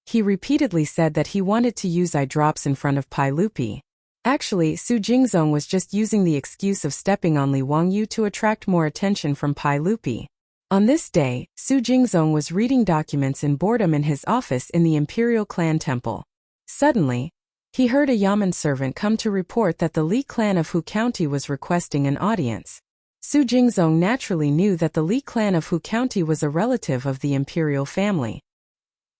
He repeatedly said that he wanted to use eye drops in front of Pai Lupi. Actually, Su Jingzong was just using the excuse of stepping on Li Wangyu to attract more attention from Pai Lupi. On this day, Su Jingzong was reading documents in boredom in his office in the Imperial Clan Temple. Suddenly, he heard a yamen servant come to report that the Li clan of Hu County was requesting an audience. Su Jingzong naturally knew that the Li clan of Hu County was a relative of the imperial family.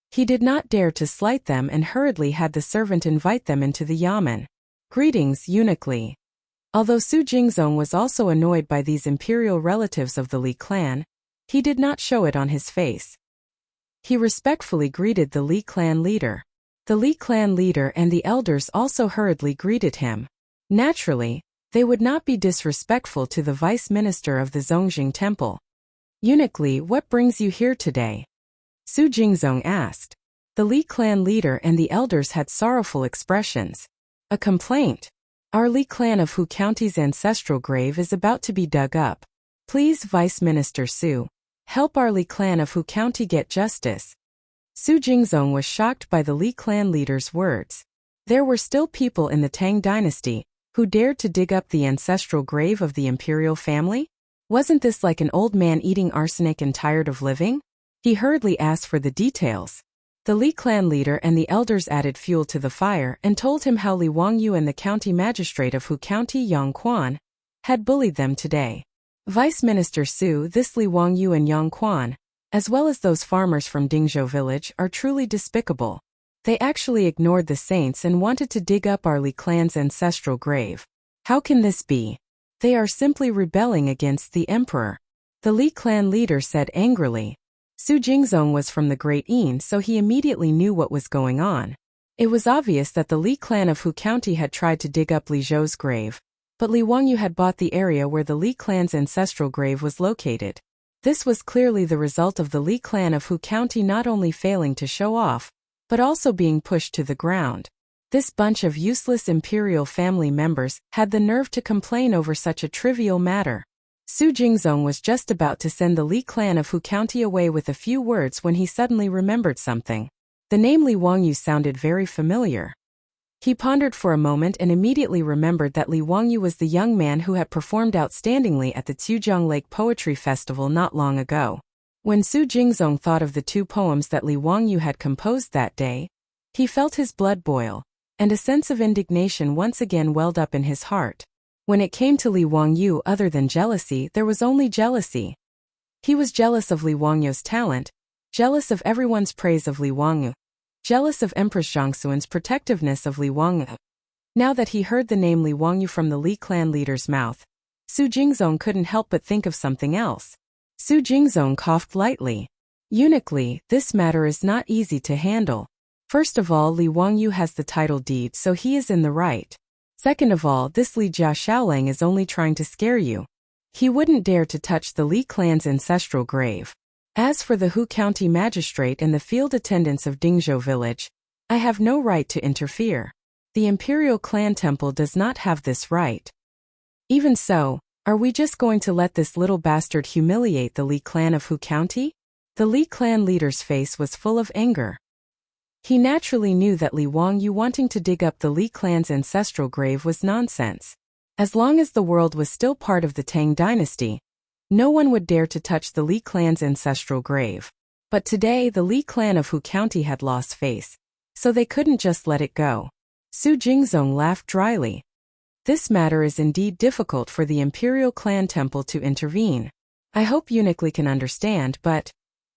He did not dare to slight them and hurriedly had the servant invite them into the yamen. Greetings, eunuch Li. Although Su Jingzong was also annoyed by these imperial relatives of the Li clan, he did not show it on his face. He respectfully greeted the Li clan leader. The Li clan leader and the elders also hurriedly greeted him. Naturally, they would not be disrespectful to the vice minister of the Zongjing Temple. Eunuch Li, what brings you here today? Su Jingzong asked. The Li clan leader and the elders had sorrowful expressions. A complaint. Our Li clan of Hu County's ancestral grave is about to be dug up. Please, Vice Minister Su, help our Li clan of Hu County get justice. Su Jingzong was shocked by the Li clan leader's words. There were still people in the Tang dynasty who dared to dig up the ancestral grave of the imperial family? Wasn't this like an old man eating arsenic and tired of living? He hurriedly asked for the details. The Li clan leader and the elders added fuel to the fire and told him how Li Wangyu and the county magistrate of Hu County Yang Quan had bullied them today. Vice Minister Su, this Li Wangyu and Yang Quan, as well as those farmers from Dingzhou village, are truly despicable. They actually ignored the saints and wanted to dig up our Li clan's ancestral grave. How can this be? They are simply rebelling against the emperor. The Li clan leader said angrily. Su Jingzong was from the Great Yin, so he immediately knew what was going on. It was obvious that the Li clan of Hu County had tried to dig up Li Zhou's grave, but Li Wangyu had bought the area where the Li clan's ancestral grave was located. This was clearly the result of the Li clan of Hu County not only failing to show off, but also being pushed to the ground. This bunch of useless imperial family members had the nerve to complain over such a trivial matter. Su Jingzong was just about to send the Li clan of Hu County away with a few words when he suddenly remembered something. The name Li Wangyu sounded very familiar. He pondered for a moment and immediately remembered that Li Wangyu was the young man who had performed outstandingly at the Tsujiang Lake Poetry Festival not long ago. When Su Jingzong thought of the 2 poems that Li Wangyu had composed that day, he felt his blood boil, and a sense of indignation once again welled up in his heart. When it came to Li Wangyu, other than jealousy, there was only jealousy. He was jealous of Li Wangyu's talent, jealous of everyone's praise of Li Wangyu, jealous of Empress Zhangsuan's protectiveness of Li Wangyu. Now that he heard the name Li Wangyu from the Li clan leader's mouth, Su Jingzong couldn't help but think of something else. Su Jingzong coughed lightly. Eunuch Li, this matter is not easy to handle. First of all, Li Wangyu has the title deed, so he is in the right. Second of all, this Li Jia Shaolang is only trying to scare you. He wouldn't dare to touch the Li clan's ancestral grave. As for the Hu County magistrate and the field attendants of Dingzhou village, I have no right to interfere. The imperial clan temple does not have this right. Even so, are we just going to let this little bastard humiliate the Li clan of Hu County? The Li clan leader's face was full of anger. He naturally knew that Li Wangyu wanting to dig up the Li clan's ancestral grave was nonsense. As long as the world was still part of the Tang dynasty, no one would dare to touch the Li clan's ancestral grave. But today the Li clan of Hu County had lost face, so they couldn't just let it go. Su Jingzong laughed dryly. This matter is indeed difficult for the imperial clan temple to intervene. I hope Eunuch Li can understand, but...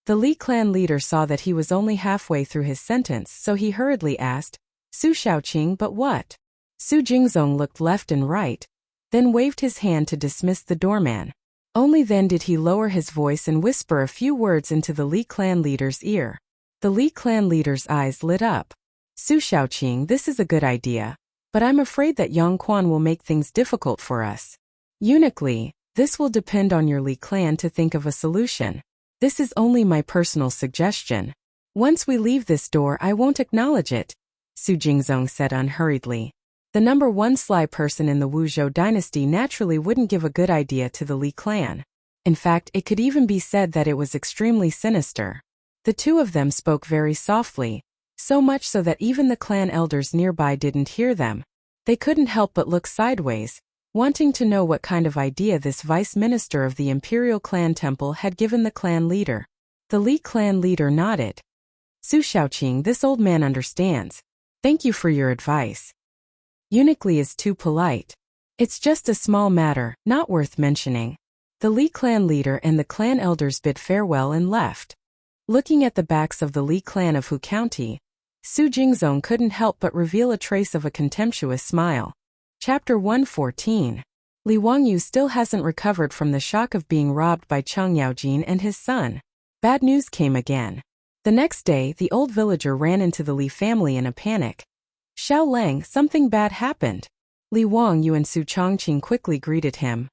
The Li clan leader saw that he was only halfway through his sentence, so he hurriedly asked, Su Shaoqing, but what? Su Jingzong looked left and right, then waved his hand to dismiss the doorman. Only then did he lower his voice and whisper a few words into the Li clan leader's ear. The Li clan leader's eyes lit up. Su Shaoqing, this is a good idea, but I'm afraid that Yang Quan will make things difficult for us. Eunuch Li, this will depend on your Li clan to think of a solution. This is only my personal suggestion. Once we leave this door, I won't acknowledge it, Su Jingzong said unhurriedly. The number one sly person in the Wuzhou dynasty naturally wouldn't give a good idea to the Li clan. In fact, it could even be said that it was extremely sinister. The two of them spoke very softly, so much so that even the clan elders nearby didn't hear them. They couldn't help but look sideways, wanting to know what kind of idea this vice minister of the imperial clan temple had given the clan leader. The Li clan leader nodded. Su Shaoqing, this old man understands. Thank you for your advice. Eunuch Li is too polite. It's just a small matter, not worth mentioning. The Li clan leader and the clan elders bid farewell and left. Looking at the backs of the Li clan of Hu County, Su Jingzong couldn't help but reveal a trace of a contemptuous smile. Chapter 114. Li Wangyu still hasn't recovered from the shock of being robbed by Cheng Yaojin and his son. Bad news came again. The next day, the old villager ran into the Li family in a panic. Xiao Lang, something bad happened. Li Wangyu and Su Chongqing quickly greeted him.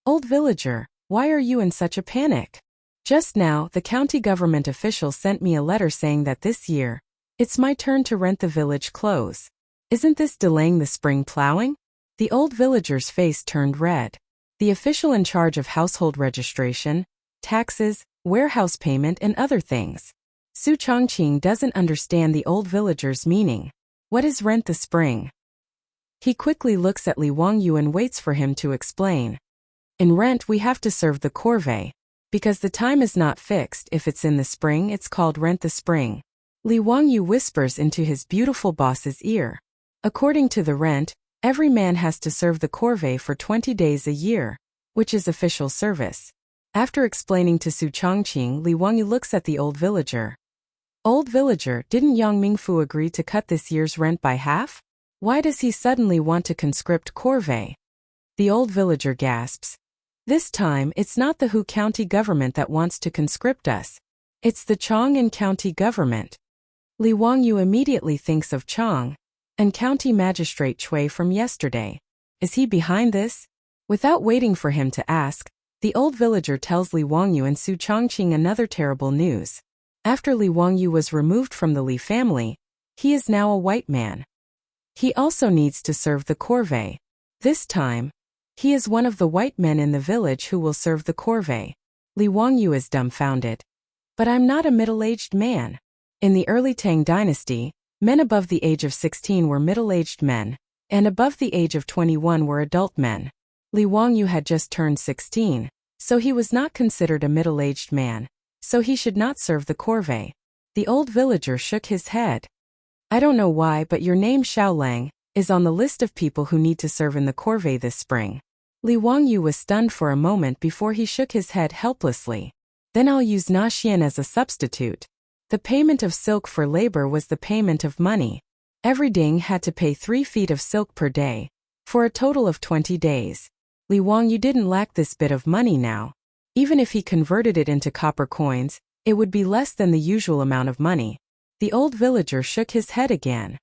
Old villager, why are you in such a panic? Just now, the county government official sent me a letter saying that this year, it's my turn to rent the village clothes. Isn't this delaying the spring plowing? The old villager's face turned red. The official in charge of household registration, taxes, warehouse payment and other things. Su Chongqing doesn't understand the old villager's meaning. What is rent the spring? He quickly looks at Li Wangyu and waits for him to explain. In rent we have to serve the corvée. Because the time is not fixed, if it's in the spring it's called rent the spring. Li Wangyu whispers into his beautiful boss's ear. According to the rent, every man has to serve the corvée for 20 days a year, which is official service. After explaining to Su Chongqing, Li Wangyu looks at the old villager. Old villager, didn't Yang Mingfu agree to cut this year's rent by half? Why does he suddenly want to conscript corvée? The old villager gasps. This time, it's not the Hu County government that wants to conscript us. It's the Chang'an County government. Li Wangyu immediately thinks of Chang, and County Magistrate Cui from yesterday. Is he behind this? Without waiting for him to ask, the old villager tells Li Wangyu and Su Chongqing another terrible news. After Li Wangyu was removed from the Li family, he is now a white man. He also needs to serve the corvée. This time, he is one of the white men in the village who will serve the corvée. Li Wangyu is dumbfounded. But I'm not a middle-aged man. In the early Tang dynasty, men above the age of 16 were middle-aged men, and above the age of 21 were adult men. Li Wangyu had just turned 16, so he was not considered a middle-aged man, so he should not serve the corvée. The old villager shook his head. I don't know why, but your name Xiao Lang is on the list of people who need to serve in the corvée this spring. Li Wangyu was stunned for a moment before he shook his head helplessly. Then I'll use Naxian as a substitute. The payment of silk for labor was the payment of money. Every ding had to pay 3 feet of silk per day, for a total of 20 days. Li Wangyu didn't lack this bit of money now. Even if he converted it into copper coins, it would be less than the usual amount of money. The old villager shook his head again.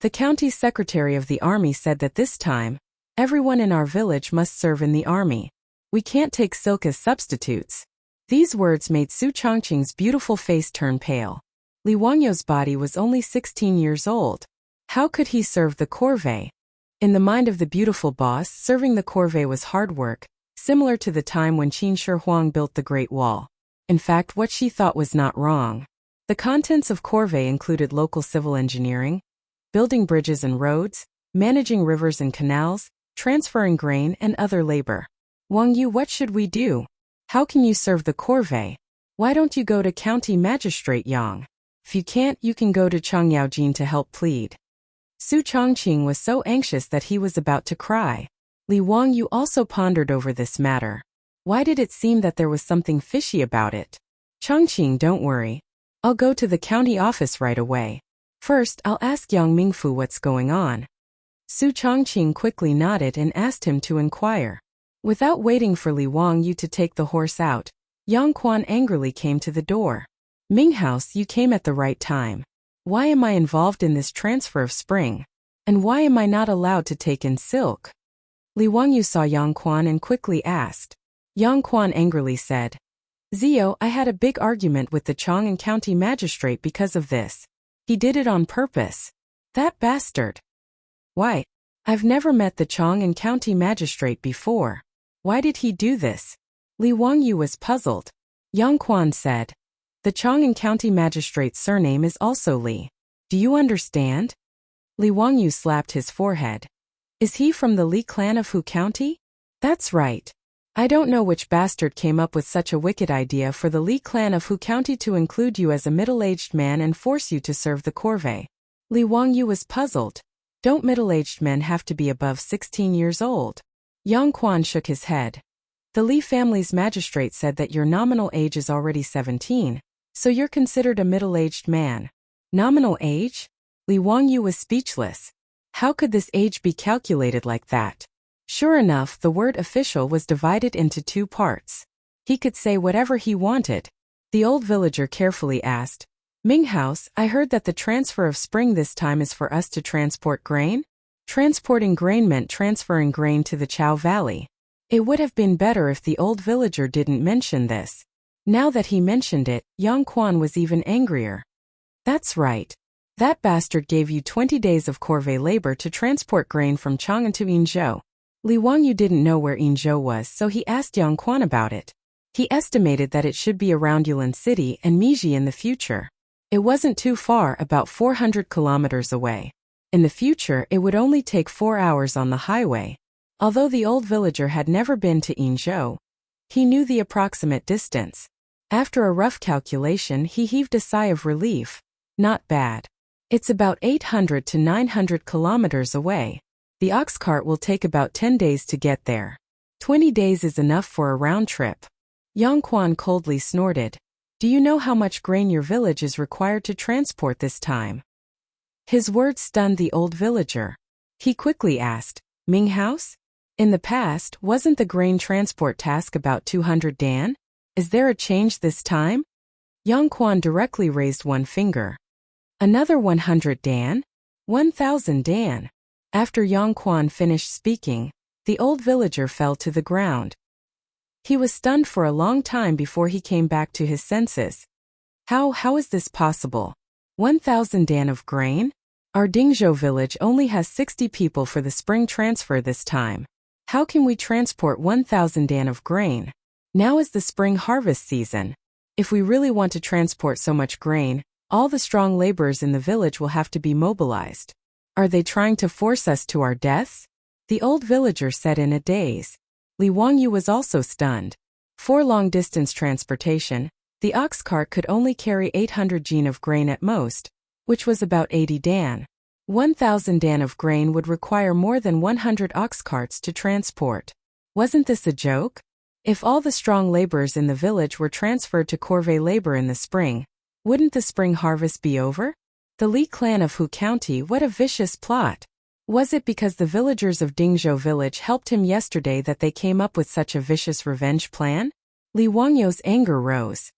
The county secretary of the army said that this time, everyone in our village must serve in the army. We can't take silk as substitutes. These words made Su Chongqing's beautiful face turn pale. Li Wangyu's body was only 16 years old. How could he serve the corvée? In the mind of the beautiful boss, serving the corvée was hard work, similar to the time when Qin Shi Huang built the Great Wall. In fact, what she thought was not wrong. The contents of corvée included local civil engineering, building bridges and roads, managing rivers and canals, transferring grain and other labor. Wang Yu, what should we do? How can you serve the corvée? Why don't you go to County Magistrate Yang? If you can't, you can go to Chang'an to help plead. Su Chongqing was so anxious that he was about to cry. Li Wang Yu also pondered over this matter. Why did it seem that there was something fishy about it? Chongqing, don't worry. I'll go to the county office right away. First, I'll ask Yang Mingfu what's going on. Su Chongqing quickly nodded and asked him to inquire. Without waiting for Li Wang Yu to take the horse out, Yang Quan angrily came to the door. Minghouse, you came at the right time. Why am I involved in this transfer of spring? And why am I not allowed to take in silk? Li Wang Yu saw Yang Quan and quickly asked. Yang Quan angrily said, Zio, I had a big argument with the Chang'an County Magistrate because of this. He did it on purpose. That bastard. Why? I've never met the Chang'an County Magistrate before. Why did he do this? Li Wang Yu was puzzled. Yang Quan said, the Chang'an County Magistrate's surname is also Li. Do you understand? Li Wang Yu slapped his forehead. Is he from the Li clan of Hu County? That's right. I don't know which bastard came up with such a wicked idea for the Li clan of Hu County to include you as a middle-aged man and force you to serve the corvée. Li Wang Yu was puzzled. Don't middle-aged men have to be above 16 years old? Yang Quan shook his head. The Li family's magistrate said that your nominal age is already 17, so you're considered a middle-aged man. Nominal age? Li Wang Yu was speechless. How could this age be calculated like that? Sure enough, the word official was divided into two parts. He could say whatever he wanted. The old villager carefully asked, Minghouse, I heard that the transfer of spring this time is for us to transport grain? Transporting grain meant transferring grain to the Chao Valley. It would have been better if the old villager didn't mention this. Now that he mentioned it, Yang Quan was even angrier. That's right. That bastard gave you 20 days of corvée labor to transport grain from Chang'an to Yinzhou. Li Wang Yu didn't know where Yinzhou was, so he asked Yang Quan about it. He estimated that it should be around Yulin City and Meiji in the future. It wasn't too far, about 400 kilometers away. In the future, it would only take 4 hours on the highway. Although the old villager had never been to Yinzhou, he knew the approximate distance. After a rough calculation, he heaved a sigh of relief. Not bad. It's about 800 to 900 kilometers away. The ox cart will take about 10 days to get there. 20 days is enough for a round trip. Yang Quan coldly snorted. Do you know how much grain your village is required to transport this time? His words stunned the old villager. He quickly asked, Minghouse? In the past, wasn't the grain transport task about 200 dan? Is there a change this time? Yang Quan directly raised one finger. Another 100 dan? 1,000 dan. After Yang Quan finished speaking, the old villager fell to the ground. He was stunned for a long time before he came back to his senses. How is this possible? 1,000 dan of grain? Our Dingzhou village only has 60 people for the spring transfer this time. How can we transport 1,000 dan of grain? Now is the spring harvest season. If we really want to transport so much grain, all the strong laborers in the village will have to be mobilized. Are they trying to force us to our deaths? The old villager said in a daze. Li Wang Yu was also stunned. For long-distance transportation, the ox cart could only carry 800 jin of grain at most, which was about 80 dan. 1,000 dan of grain would require more than 100 ox carts to transport. Wasn't this a joke? If all the strong laborers in the village were transferred to corvée labor in the spring, wouldn't the spring harvest be over? The Li clan of Hu County, what a vicious plot. Was it because the villagers of Dingzhou village helped him yesterday that they came up with such a vicious revenge plan? Li Wang Yu's anger rose.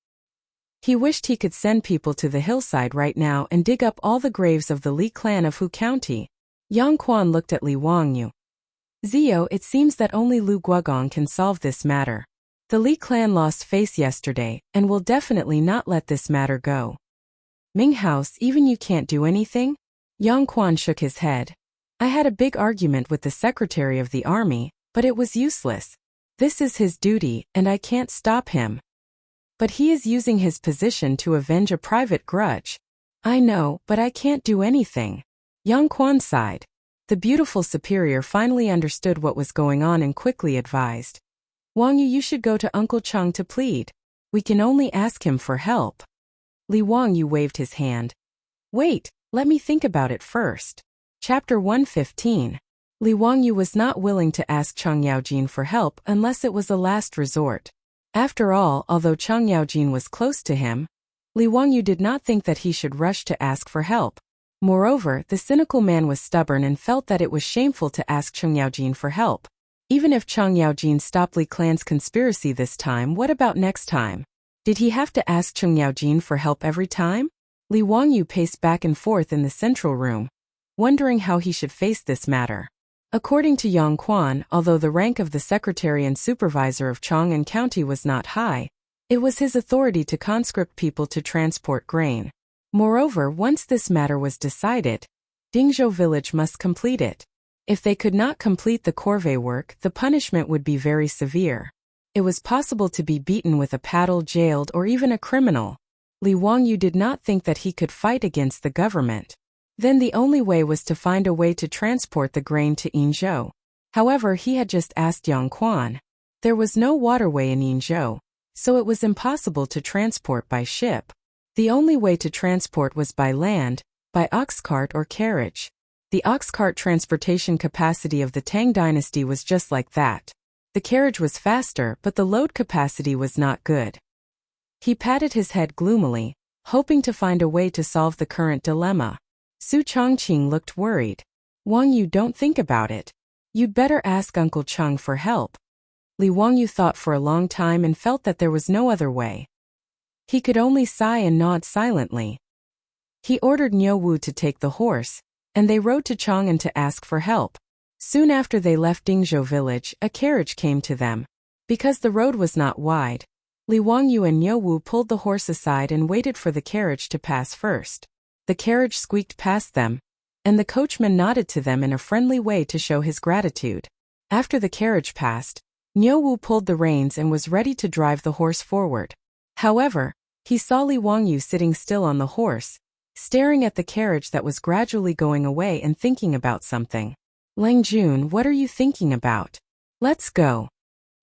He wished he could send people to the hillside right now and dig up all the graves of the Li clan of Hu County. Yang Quan looked at Li Wang Yu. Zio, it seems that only Lu Guogong can solve this matter. The Li clan lost face yesterday, and will definitely not let this matter go. Minghouse, even you can't do anything? Yang Quan shook his head. I had a big argument with the secretary of the army, but it was useless. This is his duty, and I can't stop him. But he is using his position to avenge a private grudge. I know, but I can't do anything. Yang Quan sighed. The beautiful superior finally understood what was going on and quickly advised. Wang Yu, you should go to Uncle Chang to plead. We can only ask him for help. Wang Yu waved his hand. Wait, let me think about it first. Chapter 115. Wang Yu was not willing to ask Chang Yaojin for help unless it was a last resort. After all, although Chang Yaojin was close to him, Wang Yu did not think that he should rush to ask for help. Moreover, the cynical man was stubborn and felt that it was shameful to ask Chang Yaojin for help. Even if Chang Yaojin stopped Li clan's conspiracy this time, what about next time? Did he have to ask Chang Yaojin for help every time? Wang Yu paced back and forth in the central room, wondering how he should face this matter. According to Yang Quan, although the rank of the secretary and supervisor of Chang'an County was not high, it was his authority to conscript people to transport grain. Moreover, once this matter was decided, Dingzhou village must complete it. If they could not complete the corvée work, the punishment would be very severe. It was possible to be beaten with a paddle, jailed, or even a criminal. Wang Yu did not think that he could fight against the government. Then the only way was to find a way to transport the grain to Yinzhou. However, he had just asked Yang Quan. There was no waterway in Yinzhou, so it was impossible to transport by ship. The only way to transport was by land, by ox cart or carriage. The ox cart transportation capacity of the Tang dynasty was just like that. The carriage was faster, but the load capacity was not good. He patted his head gloomily, hoping to find a way to solve the current dilemma. Su Chongqing looked worried. Wang Yu, don't think about it. You'd better ask Uncle Chang for help. Wang Yu thought for a long time and felt that there was no other way. He could only sigh and nod silently. He ordered Niu Wu to take the horse, and they rode to Chang'an to ask for help. Soon after they left Dingzhou village, a carriage came to them. Because the road was not wide, Wang Yu and Niu Wu pulled the horse aside and waited for the carriage to pass first. The carriage squeaked past them, and the coachman nodded to them in a friendly way to show his gratitude. After the carriage passed, Niu Wu pulled the reins and was ready to drive the horse forward. However, he saw Wang Yu sitting still on the horse, staring at the carriage that was gradually going away and thinking about something. Lang Jun, what are you thinking about? Let's go.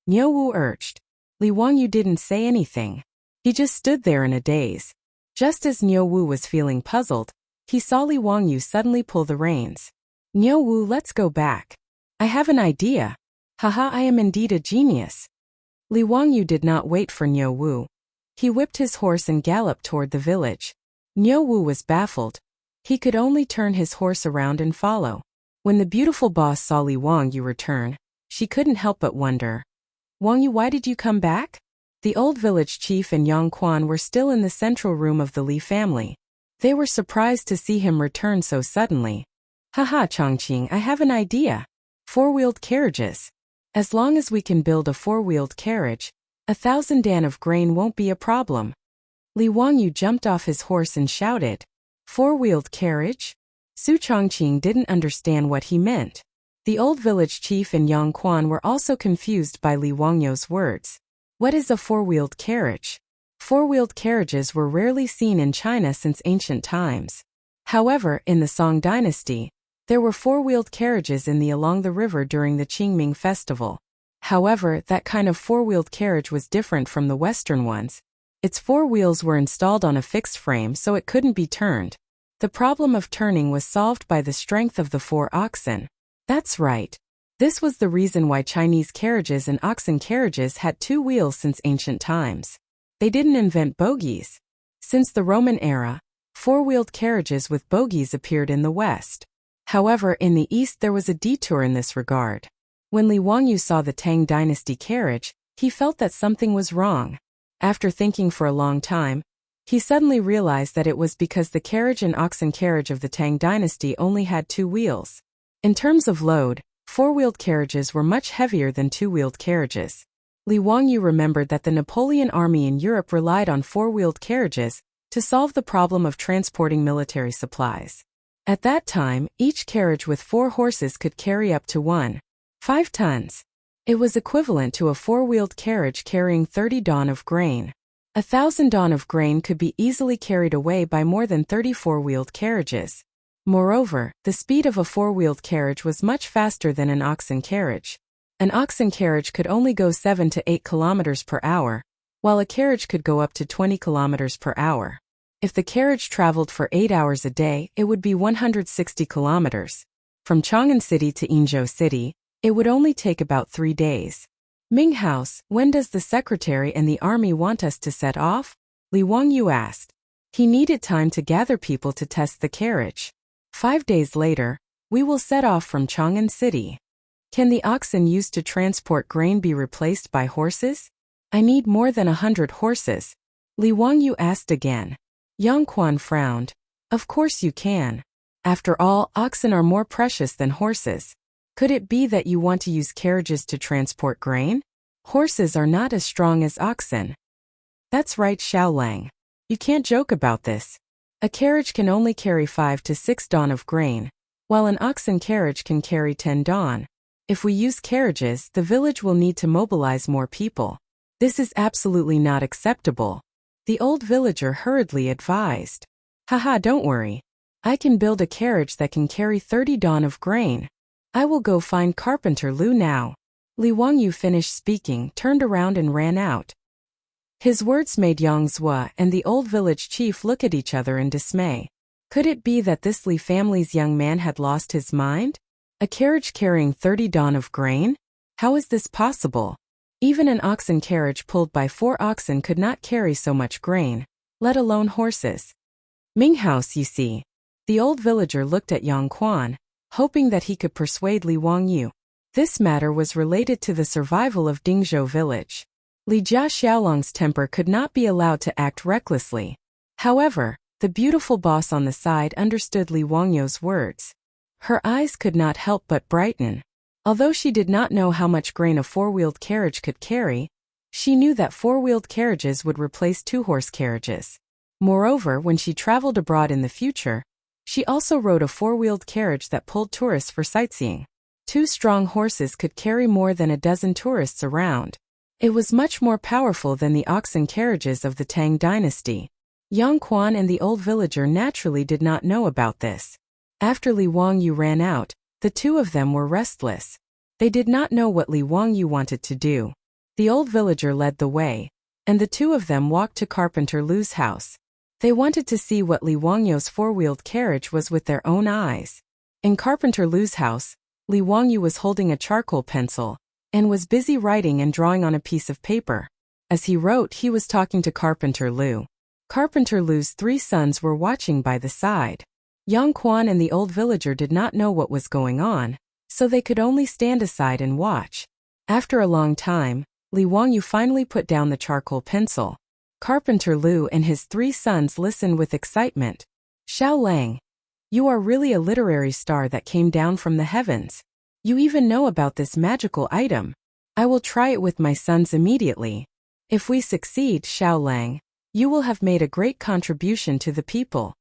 Niu Wu urged. Wang Yu didn't say anything. He just stood there in a daze. Just as Niu Wu was feeling puzzled, he saw Wang Yu suddenly pull the reins. Niu Wu, let's go back. I have an idea. Haha, I am indeed a genius. Wang Yu did not wait for Niu Wu. He whipped his horse and galloped toward the village. Niu Wu was baffled. He could only turn his horse around and follow. When the beautiful boss saw Wang Yu return, she couldn't help but wonder. Wang Yu, why did you come back? The old village chief and Yang Quan were still in the central room of the Li family. They were surprised to see him return so suddenly. Haha, Chongqing, I have an idea. Four-wheeled carriages. As long as we can build a four-wheeled carriage, 1,000 dan of grain won't be a problem. Wang Yu jumped off his horse and shouted, "Four-wheeled carriage?" Su Chongqing didn't understand what he meant. The old village chief and Yang Quan were also confused by Wang Yu's words. What is a four-wheeled carriage? Four-wheeled carriages were rarely seen in China since ancient times. However, in the Song dynasty, there were four-wheeled carriages along the river during the Qingming festival. However, that kind of four-wheeled carriage was different from the Western ones. Its four wheels were installed on a fixed frame so it couldn't be turned. The problem of turning was solved by the strength of the four oxen. That's right. This was the reason why Chinese carriages and oxen carriages had two wheels since ancient times. They didn't invent bogies. Since the Roman era, four-wheeled carriages with bogies appeared in the West. However, in the East there was a detour in this regard. When Wang Yu saw the Tang dynasty carriage, he felt that something was wrong. After thinking for a long time, he suddenly realized that it was because the carriage and oxen carriage of the Tang dynasty only had two wheels. In terms of load, four-wheeled carriages were much heavier than two-wheeled carriages. Wang Yu remembered that the Napoleon army in Europe relied on four-wheeled carriages to solve the problem of transporting military supplies. At that time, each carriage with 4 horses could carry up to 1.5 tons. It was equivalent to a four-wheeled carriage carrying 30 dan of grain. 1,000 dan of grain could be easily carried away by more than 30 four-wheeled carriages. Moreover, the speed of a four-wheeled carriage was much faster than an oxen carriage. An oxen carriage could only go 7 to 8 kilometers per hour, while a carriage could go up to 20 kilometers per hour. If the carriage traveled for 8 hours a day, it would be 160 kilometers. From Chang'an City to Yingzhou City, it would only take about 3 days. Ming House, when does the secretary and the army want us to set off? Li Wangyu asked. He needed time to gather people to test the carriage. 5 days later, we will set off from Chang'an City. Can the oxen used to transport grain be replaced by horses? I need more than 100 horses. Li Wangyu asked again. Yang Quan frowned. Of course you can. After all, oxen are more precious than horses. Could it be that you want to use carriages to transport grain? Horses are not as strong as oxen. That's right, Xiaolang. You can't joke about this. A carriage can only carry 5 to 6 dawn of grain, while an oxen carriage can carry 10 dawn. If we use carriages, the village will need to mobilize more people. This is absolutely not acceptable. The old villager hurriedly advised. Haha, don't worry. I can build a carriage that can carry 30 dawn of grain. I will go find Carpenter Lu now. Li Wangyu finished speaking, turned around and ran out. His words made Yang Zhua and the old village chief look at each other in dismay. Could it be that this Li family's young man had lost his mind? A carriage carrying 30 dawn of grain? How is this possible? Even an oxen carriage pulled by 4 oxen could not carry so much grain, let alone horses. Ming House, you see. The old villager looked at Yang Quan, hoping that he could persuade Li Wangyu. This matter was related to the survival of Dingzhou village. Li Jia Xiaolong's temper could not be allowed to act recklessly. However, the beautiful boss on the side understood Li Wangyu's words. Her eyes could not help but brighten. Although she did not know how much grain a four-wheeled carriage could carry, she knew that four-wheeled carriages would replace two-horse carriages. Moreover, when she traveled abroad in the future, she also rode a four-wheeled carriage that pulled tourists for sightseeing. 2 strong horses could carry more than a dozen tourists around. It was much more powerful than the oxen carriages of the Tang dynasty. Yang Quan and the old villager naturally did not know about this. After Li Wangyu ran out, the two of them were restless. They did not know what Li Wangyu wanted to do. The old villager led the way, and the two of them walked to Carpenter Lu's house. They wanted to see what Li Wangyu's four-wheeled carriage was with their own eyes. In Carpenter Lu's house, Li Wangyu was holding a charcoal pencil and was busy writing and drawing on a piece of paper. As he wrote, he was talking to Carpenter Lu. Carpenter Lu's 3 sons were watching by the side. Yang Quan and the old villager did not know what was going on, so they could only stand aside and watch. After a long time, Li Wangyu finally put down the charcoal pencil. Carpenter Lu and his 3 sons listened with excitement. Xiaolang, you are really a literary star that came down from the heavens. You even know about this magical item. I will try it with my sons immediately. If we succeed, Xiaolang, you will have made a great contribution to the people.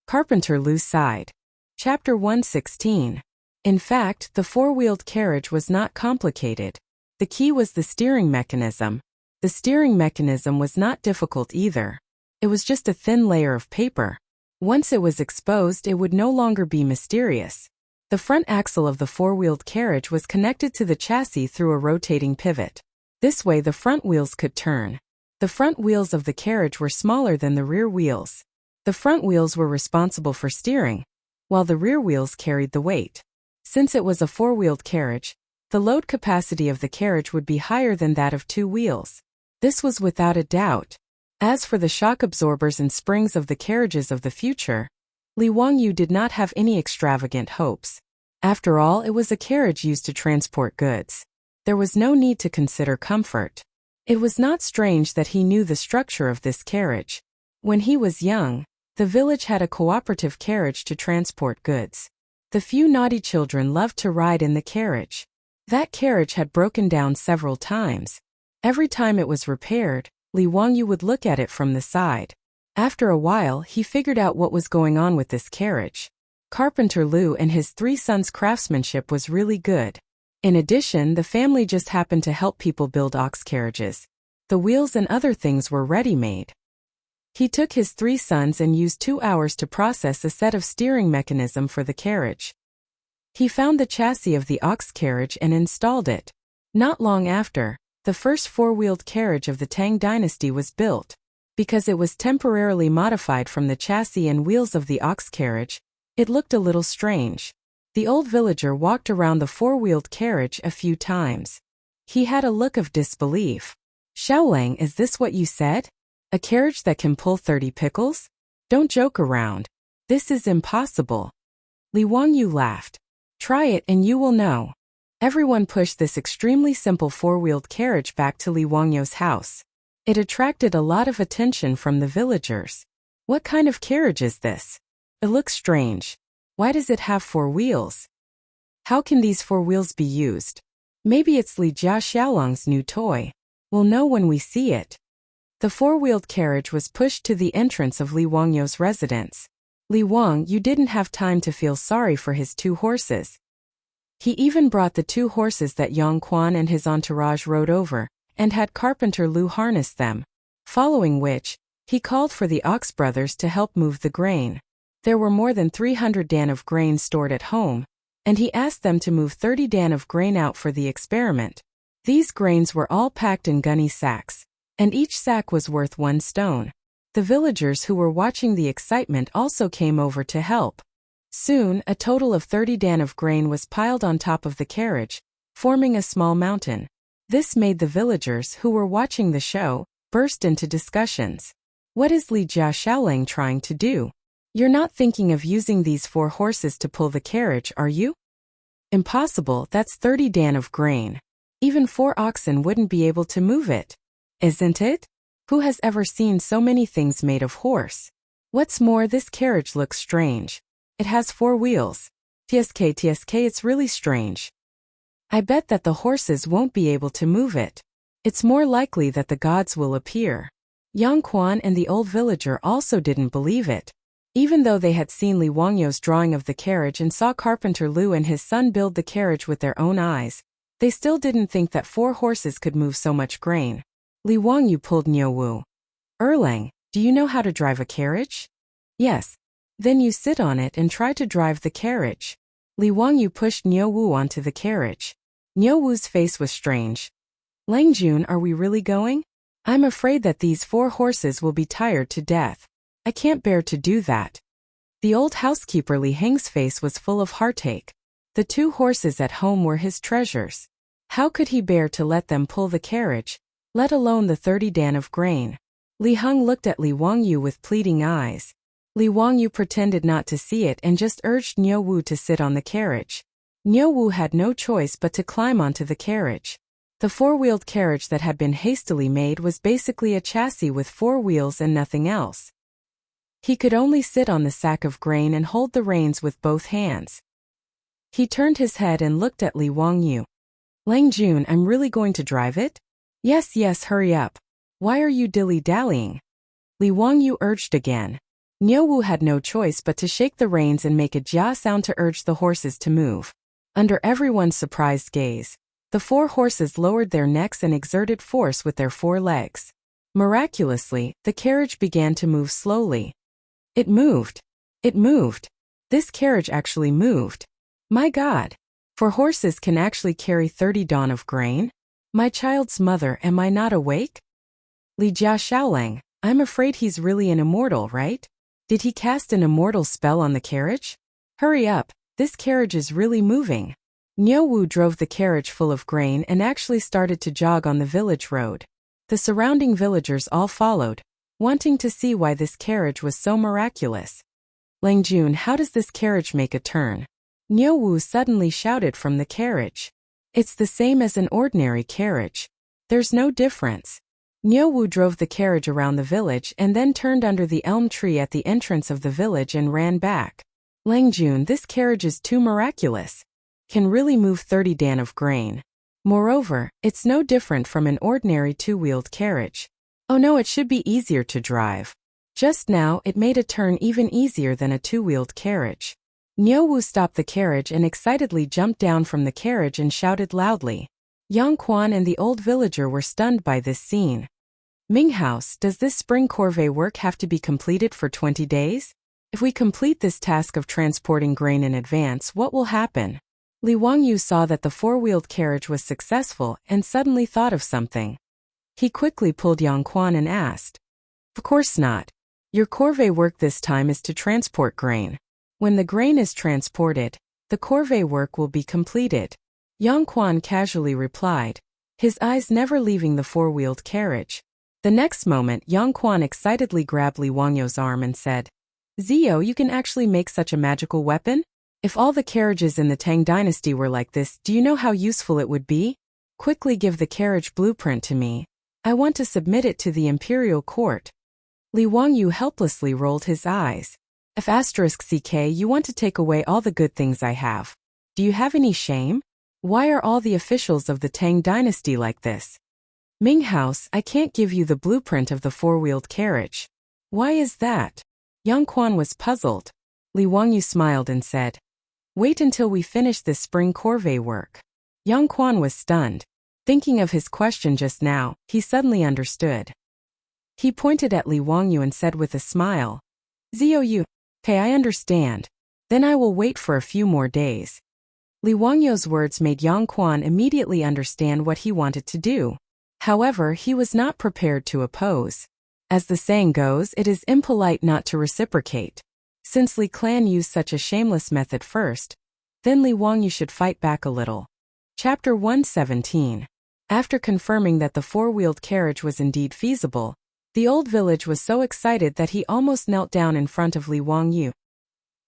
Carpenter Lu sighed. Chapter 116. In fact, the four-wheeled carriage was not complicated. The key was the steering mechanism. The steering mechanism was not difficult either. It was just a thin layer of paper. Once it was exposed, it would no longer be mysterious. The front axle of the four-wheeled carriage was connected to the chassis through a rotating pivot. This way the front wheels could turn. The front wheels of the carriage were smaller than the rear wheels. The front wheels were responsible for steering, while the rear wheels carried the weight. Since it was a four-wheeled carriage, the load capacity of the carriage would be higher than that of 2 wheels. This was without a doubt. As for the shock absorbers and springs of the carriages of the future, Li Wangyu did not have any extravagant hopes. After all, it was a carriage used to transport goods. There was no need to consider comfort. It was not strange that he knew the structure of this carriage. When he was young, the village had a cooperative carriage to transport goods. The few naughty children loved to ride in the carriage. That carriage had broken down several times. Every time it was repaired, Li Wangyu would look at it from the side. After a while, he figured out what was going on with this carriage. Carpenter Lu and his 3 sons' craftsmanship was really good. In addition, the family just happened to help people build ox carriages. The wheels and other things were ready-made. He took his 3 sons and used 2 hours to process a set of steering mechanism for the carriage. He found the chassis of the ox carriage and installed it. Not long after, the first 4-wheeled carriage of the Tang dynasty was built. Because it was temporarily modified from the chassis and wheels of the ox carriage, it looked a little strange. The old villager walked around the 4-wheeled carriage a few times. He had a look of disbelief. Xiaolang, is this what you said? A carriage that can pull 30 pickles? Don't joke around. This is impossible. Li Wangyu laughed. Try it and you will know. Everyone pushed this extremely simple 4-wheeled carriage back to Li Wangyu's house. It attracted a lot of attention from the villagers. What kind of carriage is this? It looks strange. Why does it have 4 wheels? How can these 4 wheels be used? Maybe it's Li Jia Xiaolang's new toy. We'll know when we see it. The 4-wheeled carriage was pushed to the entrance of Li Wangyu's residence. Li Wang, you didn't have time to feel sorry for his 2 horses. He even brought the 2 horses that Yang Quan and his entourage rode over, and had Carpenter Lu harness them. Following which, he called for the Ox brothers to help move the grain. There were more than 300 dan of grain stored at home, and he asked them to move 30 dan of grain out for the experiment. These grains were all packed in gunny sacks, and each sack was worth 1 stone. The villagers who were watching the excitement also came over to help. Soon, a total of 30 dan of grain was piled on top of the carriage, forming a small mountain. This made the villagers who were watching the show burst into discussions. What is Li Jia Xiaolang trying to do? You're not thinking of using these 4 horses to pull the carriage, are you? Impossible, that's 30 dan of grain. Even 4 oxen wouldn't be able to move it. Isn't it? Who has ever seen so many things made of horse? What's more, this carriage looks strange. It has 4 wheels. TSK, it's really strange. I bet that the horses won't be able to move it. It's more likely that the gods will appear. Yang Quan and the old villager also didn't believe it. Even though they had seen Li Wangyu's drawing of the carriage and saw Carpenter Lu and his son build the carriage with their own eyes, they still didn't think that 4 horses could move so much grain. Li Wangyu pulled Niuwu. Erlang, do you know how to drive a carriage? Yes. Then you sit on it and try to drive the carriage. Li Wangyu pushed Niuwu onto the carriage. Niuwu's face was strange. Langjun, are we really going? I'm afraid that these 4 horses will be tired to death. I can't bear to do that. The old housekeeper Li Heng's face was full of heartache. The 2 horses at home were his treasures. How could he bear to let them pull the carriage, let alone the 30 dan of grain? Li Heng looked at Li Wangyu with pleading eyes. Li Wangyu pretended not to see it and just urged Niuwu to sit on the carriage. Niuwu had no choice but to climb onto the carriage. The 4-wheeled carriage that had been hastily made was basically a chassis with 4 wheels and nothing else. He could only sit on the sack of grain and hold the reins with both hands. He turned his head and looked at Li Wangyu. Langjun, I'm really going to drive it? Yes, hurry up. Why are you dilly-dallying? Li Wangyu urged again. Niuwu had no choice but to shake the reins and make a jia sound to urge the horses to move. Under everyone's surprised gaze, the 4 horses lowered their necks and exerted force with their 4 legs. Miraculously, the carriage began to move slowly. It moved. It moved. This carriage actually moved. My God! 4 horses can actually carry 30 dan of grain? My child's mother, am I not awake? Li Jia Xiaolang, I'm afraid he's really an immortal, right? Did he cast an immortal spell on the carriage? Hurry up, this carriage is really moving. Niuwu drove the carriage full of grain and actually started to jog on the village road. The surrounding villagers all followed, wanting to see why this carriage was so miraculous. Langjun, how does this carriage make a turn? Niuwu suddenly shouted from the carriage. It's the same as an ordinary carriage. There's no difference. Niuwu drove the carriage around the village and then turned under the elm tree at the entrance of the village and ran back. Langjun, this carriage is too miraculous. Can really move 30 dan of grain. Moreover, it's no different from an ordinary 2-wheeled carriage. Oh no, it should be easier to drive. Just now, it made a turn even easier than a 2-wheeled carriage. Niuwu stopped the carriage and excitedly jumped down from the carriage and shouted loudly. Yang Quan and the old villager were stunned by this scene. Ming House, does this spring corvée work have to be completed for 20 days? If we complete this task of transporting grain in advance, what will happen? Li Wangyu saw that the four-wheeled carriage was successful and suddenly thought of something. He quickly pulled Yang Quan and asked, "Of course not. Your corvée work this time is to transport grain. When the grain is transported, the corvée work will be completed." Yang Quan casually replied, his eyes never leaving the four-wheeled carriage. The next moment, Yang Quan excitedly grabbed Li Wangyu's arm and said, "Zio, you can actually make such a magical weapon? If all the carriages in the Tang dynasty were like this, do you know how useful it would be? Quickly give the carriage blueprint to me. I want to submit it to the imperial court." Li Wangyu helplessly rolled his eyes. "If *CK, you want to take away all the good things I have. Do you have any shame? Why are all the officials of the Tang dynasty like this? Ming House, I can't give you the blueprint of the four-wheeled carriage." "Why is that?" Yang Quan was puzzled. Li Wangyu smiled and said, "Wait until we finish this spring corvée work." Yang Quan was stunned. Thinking of his question just now, he suddenly understood. He pointed at Li Wangyu and said with a smile, "Zio Yu, okay, I understand. Then I will wait for a few more days." Li Wangyu's words made Yang Quan immediately understand what he wanted to do. However, he was not prepared to oppose. As the saying goes, it is impolite not to reciprocate. Since Li Clan used such a shameless method first, then Li Wangyu should fight back a little. Chapter 117. After confirming that the four-wheeled carriage was indeed feasible, the old village was so excited that he almost knelt down in front of Li Wangyu.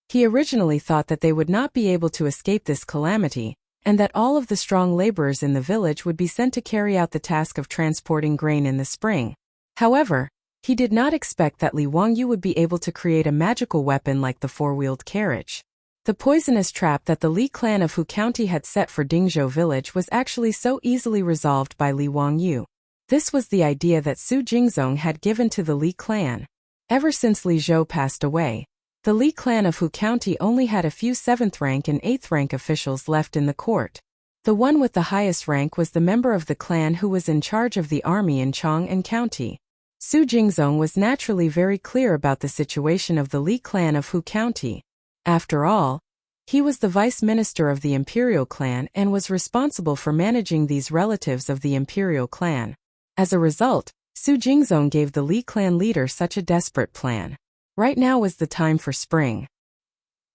He originally thought that they would not be able to escape this calamity, and that all of the strong laborers in the village would be sent to carry out the task of transporting grain in the spring. However, he did not expect that Li Wangyu would be able to create a magical weapon like the four-wheeled carriage. The poisonous trap that the Li clan of Hu County had set for Dingzhou village was actually so easily resolved by Li Wangyu. This was the idea that Su Jingzong had given to the Li clan. Ever since Li Zhou passed away, the Li clan of Hu County only had a few 7th rank and 8th rank officials left in the court. The one with the highest rank was the member of the clan who was in charge of the army in Chang'an County. Su Jingzong was naturally very clear about the situation of the Li clan of Hu County. After all, he was the vice minister of the imperial clan and was responsible for managing these relatives of the imperial clan. As a result, Su Jingzong gave the Li clan leader such a desperate plan. Right now was the time for spring.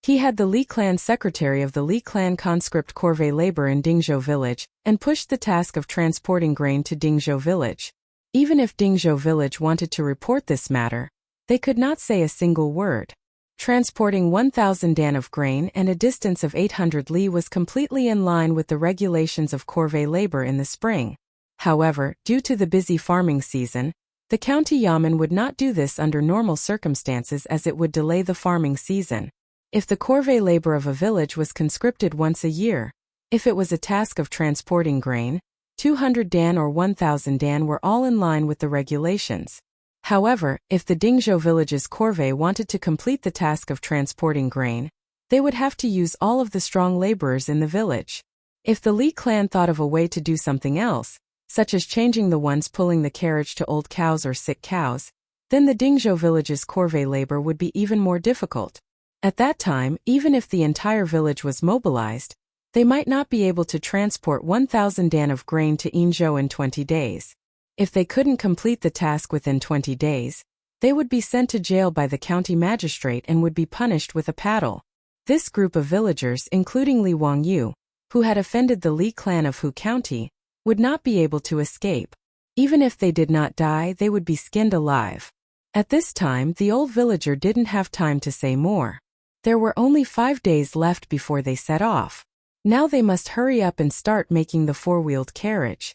He had the Li clan secretary of the Li clan conscript corvée labor in Dingzhou village and pushed the task of transporting grain to Dingzhou village. Even if Dingzhou village wanted to report this matter, they could not say a single word. Transporting 1,000 dan of grain and a distance of 800 li was completely in line with the regulations of corvée labor in the spring. However, due to the busy farming season, the county yamen would not do this under normal circumstances as it would delay the farming season. If the corvée labor of a village was conscripted once a year, if it was a task of transporting grain, 200 dan or 1,000 dan were all in line with the regulations. However, if the Dingzhou village's corvée wanted to complete the task of transporting grain, they would have to use all of the strong laborers in the village. If the Li clan thought of a way to do something else, such as changing the ones pulling the carriage to old cows or sick cows, then the Dingzhou village's corvée labor would be even more difficult. At that time, even if the entire village was mobilized, they might not be able to transport 1,000 dan of grain to Yinzhou in 20 days. If they couldn't complete the task within 20 days, they would be sent to jail by the county magistrate and would be punished with a paddle. This group of villagers, including Li Wangyu, who had offended the Li clan of Hu County, would not be able to escape. Even if they did not die, they would be skinned alive. At this time, the old villager didn't have time to say more. There were only 5 days left before they set off. Now they must hurry up and start making the four-wheeled carriage.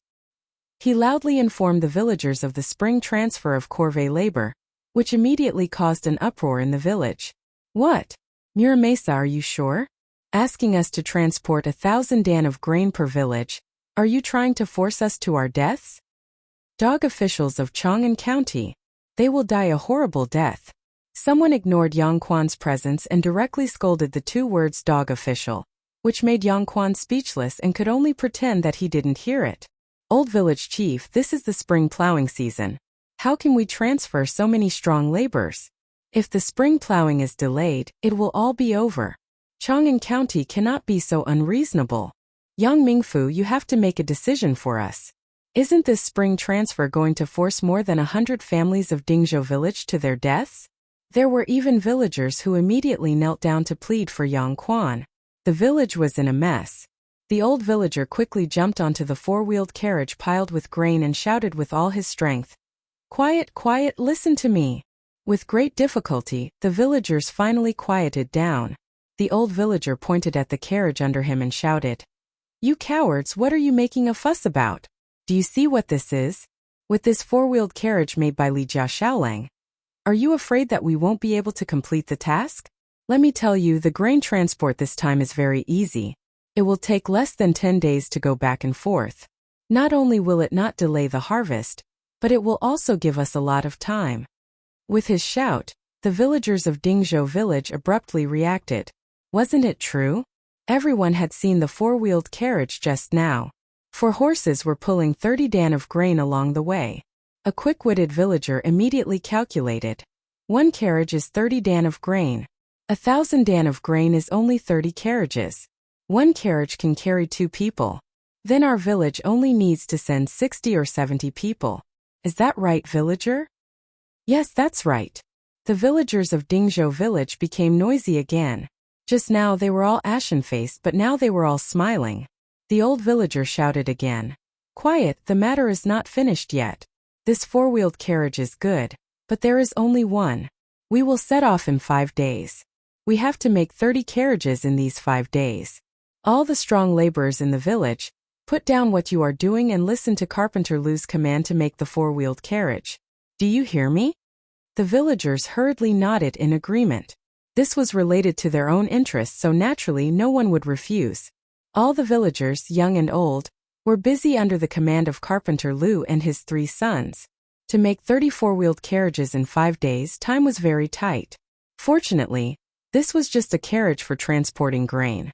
He loudly informed the villagers of the spring transfer of corvée labor, which immediately caused an uproar in the village. "What? Muramesa, are you sure? Asking us to transport 1,000 dan of grain per village? Are you trying to force us to our deaths? Dog officials of Chang'an County. They will die a horrible death." Someone ignored Yang Quan's presence and directly scolded the 2 words dog official, which made Yang Quan speechless and could only pretend that he didn't hear it. "Old village chief, this is the spring plowing season. How can we transfer so many strong laborers? If the spring plowing is delayed, it will all be over. Chang'an County cannot be so unreasonable. Yang Mingfu, you have to make a decision for us. Isn't this spring transfer going to force more than 100 families of Dingzhou village to their deaths? There were even villagers who immediately knelt down to plead for Yang Quan. The village was in a mess. The old villager quickly jumped onto the four-wheeled carriage piled with grain and shouted with all his strength, "Quiet, quiet, listen to me." With great difficulty, the villagers finally quieted down. The old villager pointed at the carriage under him and shouted, "You cowards, what are you making a fuss about? Do you see what this is? With this four-wheeled carriage made by Li Jiaxiaolang, are you afraid that we won't be able to complete the task? Let me tell you, the grain transport this time is very easy. It will take less than 10 days to go back and forth. Not only will it not delay the harvest, but it will also give us a lot of time." With his shout, the villagers of Dingzhou village abruptly reacted. Wasn't it true? Everyone had seen the four-wheeled carriage just now. 4 horses were pulling 30 dan of grain along the way. A quick-witted villager immediately calculated. 1 carriage is 30 dan of grain. 1,000 dan of grain is only 30 carriages. 1 carriage can carry 2 people. Then our village only needs to send 60 or 70 people. Is that right, villager? Yes, that's right. The villagers of Dingzhou village became noisy again. Just now they were all ashen-faced, but now they were all smiling. The old villager shouted again, "Quiet, the matter is not finished yet. This four-wheeled carriage is good, but there is only one. We will set off in 5 days. We have to make 30 carriages in these 5 days. All the strong laborers in the village, put down what you are doing and listen to Carpenter Lu's command to make the four-wheeled carriage. Do you hear me?" The villagers hurriedly nodded in agreement. This was related to their own interests, so naturally no one would refuse. All the villagers, young and old, were busy under the command of Carpenter Lu and his 3 sons. To make 30 four-wheeled carriages in 5 days, time was very tight. Fortunately, this was just a carriage for transporting grain.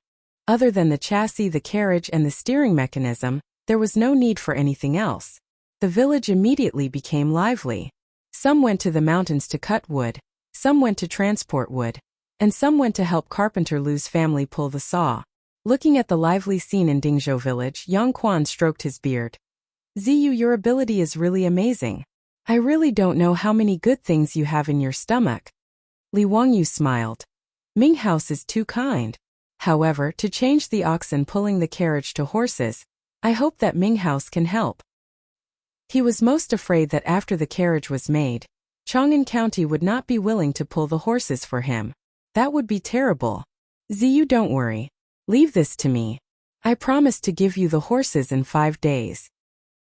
Other than the chassis, the carriage, and the steering mechanism, there was no need for anything else. The village immediately became lively. Some went to the mountains to cut wood, some went to transport wood, and some went to help Carpenter Lu's family pull the saw. Looking at the lively scene in Dingzhou village, Yang Quan stroked his beard. "Ziyu, your ability is really amazing. I really don't know how many good things you have in your stomach." Li Wangyu smiled. "Ming House is too kind. However, to change the oxen pulling the carriage to horses, I hope that Ming House can help." He was most afraid that after the carriage was made, Chang'an County would not be willing to pull the horses for him. That would be terrible. "Ziyu, don't worry. Leave this to me. I promise to give you the horses in 5 days."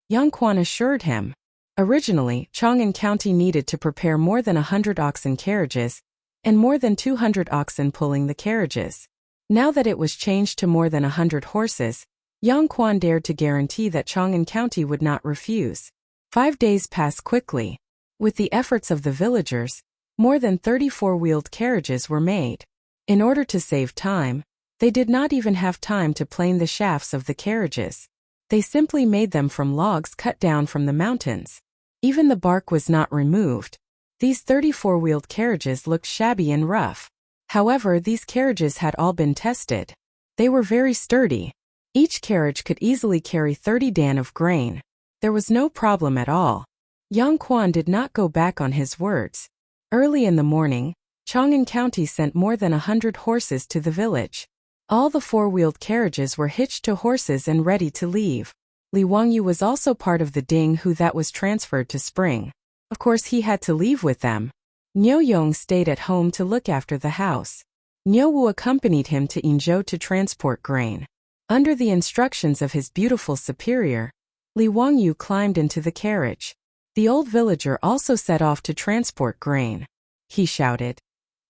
Yang Quan assured him. Originally, Chang'an County needed to prepare more than 100 oxen carriages, and more than 200 oxen pulling the carriages. Now that it was changed to more than 100 horses, Yang Quan dared to guarantee that Chang'an County would not refuse. 5 days passed quickly. With the efforts of the villagers, more than 30 four-wheeled carriages were made. In order to save time, they did not even have time to plane the shafts of the carriages. They simply made them from logs cut down from the mountains. Even the bark was not removed. These 30 four-wheeled carriages looked shabby and rough. However, these carriages had all been tested. They were very sturdy. Each carriage could easily carry 30 dan of grain. There was no problem at all. Yang Quan did not go back on his words. Early in the morning, Chang'an County sent more than 100 horses to the village. All the four-wheeled carriages were hitched to horses and ready to leave. Li Wangyu was also part of the ding who that was transferred to Spring. Of course he had to leave with them. Niu Yong stayed at home to look after the house. Niu Wu accompanied him to Yinzhou to transport grain. Under the instructions of his beautiful superior, Li Wangyu climbed into the carriage. The old villager also set off to transport grain. He shouted,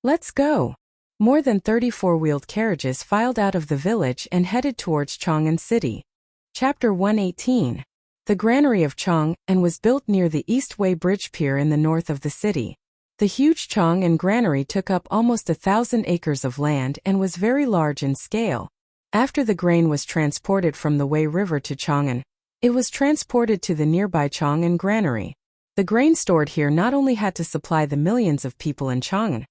"Let's go." More than 30 four-wheeled carriages filed out of the village and headed towards Chang'an City. Chapter 118. The granary of Chang'an was built near the Eastway Bridge Pier in the north of the city. The huge Chang'an granary took up almost 1,000 acres of land and was very large in scale. After the grain was transported from the Wei River to Chang'an, it was transported to the nearby Chang'an granary. The grain stored here not only had to supply the millions of people in Chang'an,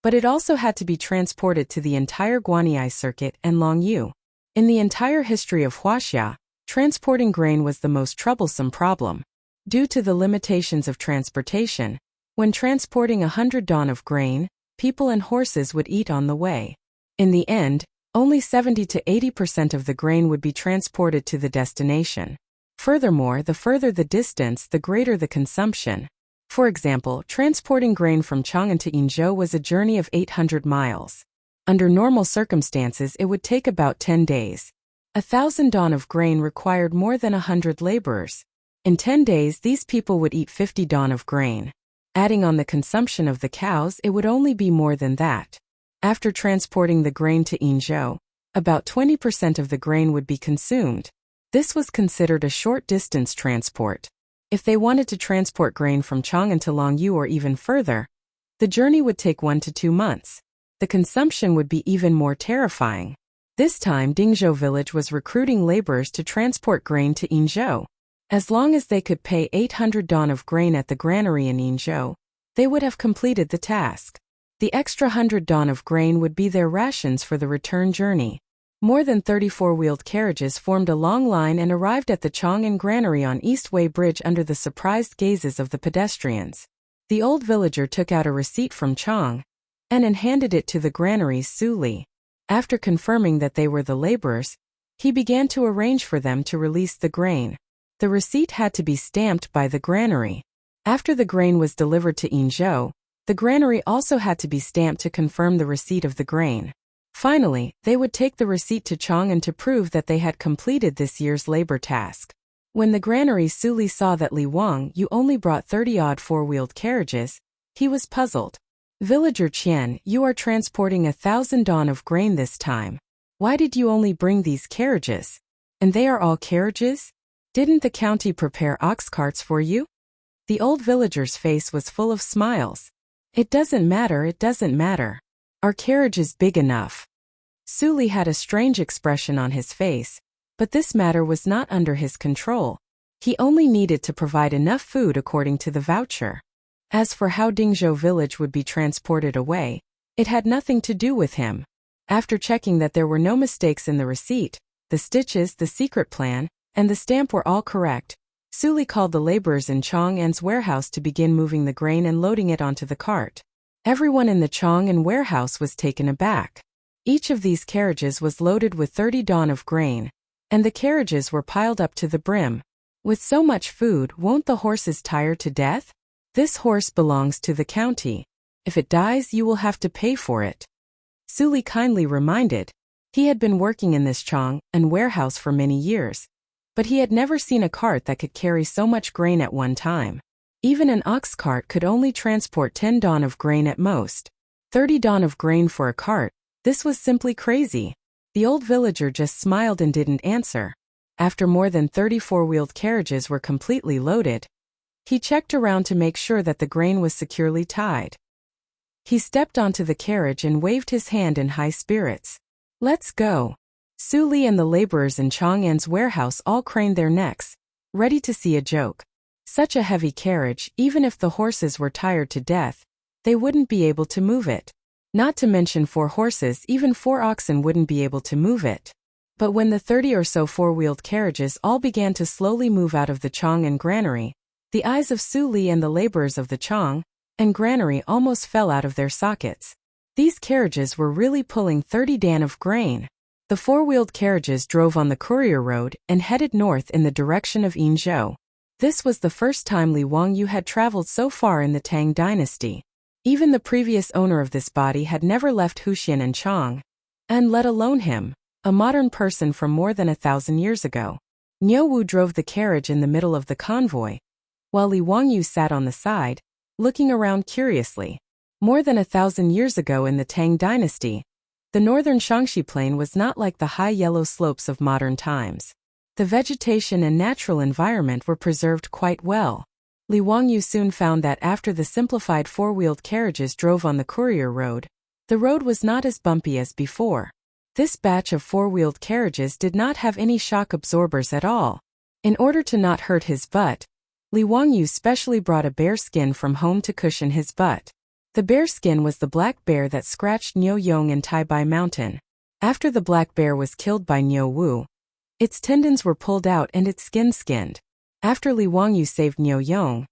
but it also had to be transported to the entire Guanyi circuit and Longyu. In the entire history of Huaxia, transporting grain was the most troublesome problem. Due to the limitations of transportation, when transporting 100 don of grain, people and horses would eat on the way. In the end, only 70 to 80% of the grain would be transported to the destination. Furthermore, the further the distance, the greater the consumption. For example, transporting grain from Chang'an to Yinzhou was a journey of 800 miles. Under normal circumstances, it would take about 10 days. 1,000 don of grain required more than 100 laborers. In 10 days, these people would eat 50 don of grain. Adding on the consumption of the cows, it would only be more than that. After transporting the grain to Yinzhou, about 20% of the grain would be consumed. This was considered a short-distance transport. If they wanted to transport grain from Chang'an to Longyu or even further, the journey would take 1 to 2 months. The consumption would be even more terrifying. This time, Dingzhou village was recruiting laborers to transport grain to Yinzhou. As long as they could pay 800 don of grain at the granary in Yinzhou, they would have completed the task. The extra 100 don of grain would be their rations for the return journey. More than 30 four-wheeled carriages formed a long line and arrived at the Chang'an granary on Eastway Bridge under the surprised gazes of the pedestrians. The old villager took out a receipt from Chang'an and handed it to the granary's Su Li. After confirming that they were the laborers, he began to arrange for them to release the grain. The receipt had to be stamped by the granary. After the grain was delivered to Yinzhou, the granary also had to be stamped to confirm the receipt of the grain. Finally, they would take the receipt to Chang'an to prove that they had completed this year's labor task. When the granary Su Li saw that Li Wang you only brought 30-odd four-wheeled carriages, he was puzzled. Villager Qian, you are transporting 1,000 don of grain this time. Why did you only bring these carriages? And they are all carriages? Didn't the county prepare ox carts for you? The old villager's face was full of smiles. It doesn't matter. Our carriage is big enough. Su Li had a strange expression on his face, but this matter was not under his control. He only needed to provide enough food according to the voucher. As for how Dingzhou village would be transported away, it had nothing to do with him. After checking that there were no mistakes in the receipt, the stitches, the secret plan, and the stamp were all correct, Su Li called the laborers in Chang'an's warehouse to begin moving the grain and loading it onto the cart. Everyone in the Chang'an warehouse was taken aback. Each of these carriages was loaded with 30 don of grain, and the carriages were piled up to the brim. With so much food, won't the horses tire to death? This horse belongs to the county. If it dies, you will have to pay for it. Su Li kindly reminded. He had been working in this Chang'an warehouse for many years, but he had never seen a cart that could carry so much grain at one time. Even an ox cart could only transport 10 don of grain at most. 30 don of grain for a cart, this was simply crazy. The old villager just smiled and didn't answer. After more than 30 four-wheeled carriages were completely loaded, he checked around to make sure that the grain was securely tied. He stepped onto the carriage and waved his hand in high spirits. Let's go. Su Li and the laborers in Chang'an's warehouse all craned their necks, ready to see a joke. Such a heavy carriage, even if the horses were tired to death, they wouldn't be able to move it. Not to mention 4 horses, even 4 oxen wouldn't be able to move it. But when the 30 or so four-wheeled carriages all began to slowly move out of the Chang'an granary, the eyes of Su Li and the laborers of the Chang'an granary almost fell out of their sockets. These carriages were really pulling 30 dan of grain. The four-wheeled carriages drove on the courier road and headed north in the direction of Yinzhou. This was the first time Li Wangyu had traveled so far in the Tang dynasty. Even the previous owner of this body had never left Huxian and Chang'an, let alone him, a modern person from more than 1,000 years ago. Niu Wu drove the carriage in the middle of the convoy, while Li Wangyu sat on the side, looking around curiously. More than 1,000 years ago in the Tang dynasty, the northern Shaanxi plain was not like the high yellow slopes of modern times. The vegetation and natural environment were preserved quite well. Li Wangyu soon found that after the simplified four-wheeled carriages drove on the courier road, the road was not as bumpy as before. This batch of four-wheeled carriages did not have any shock absorbers at all. In order to not hurt his butt, Li Wangyu specially brought a bear skin from home to cushion his butt. The bear skin was the black bear that scratched Niu Yong in Taibai Mountain. After the black bear was killed by Niu Wu, its tendons were pulled out and its skin skinned. After Li Wangyu saved Niu Yong,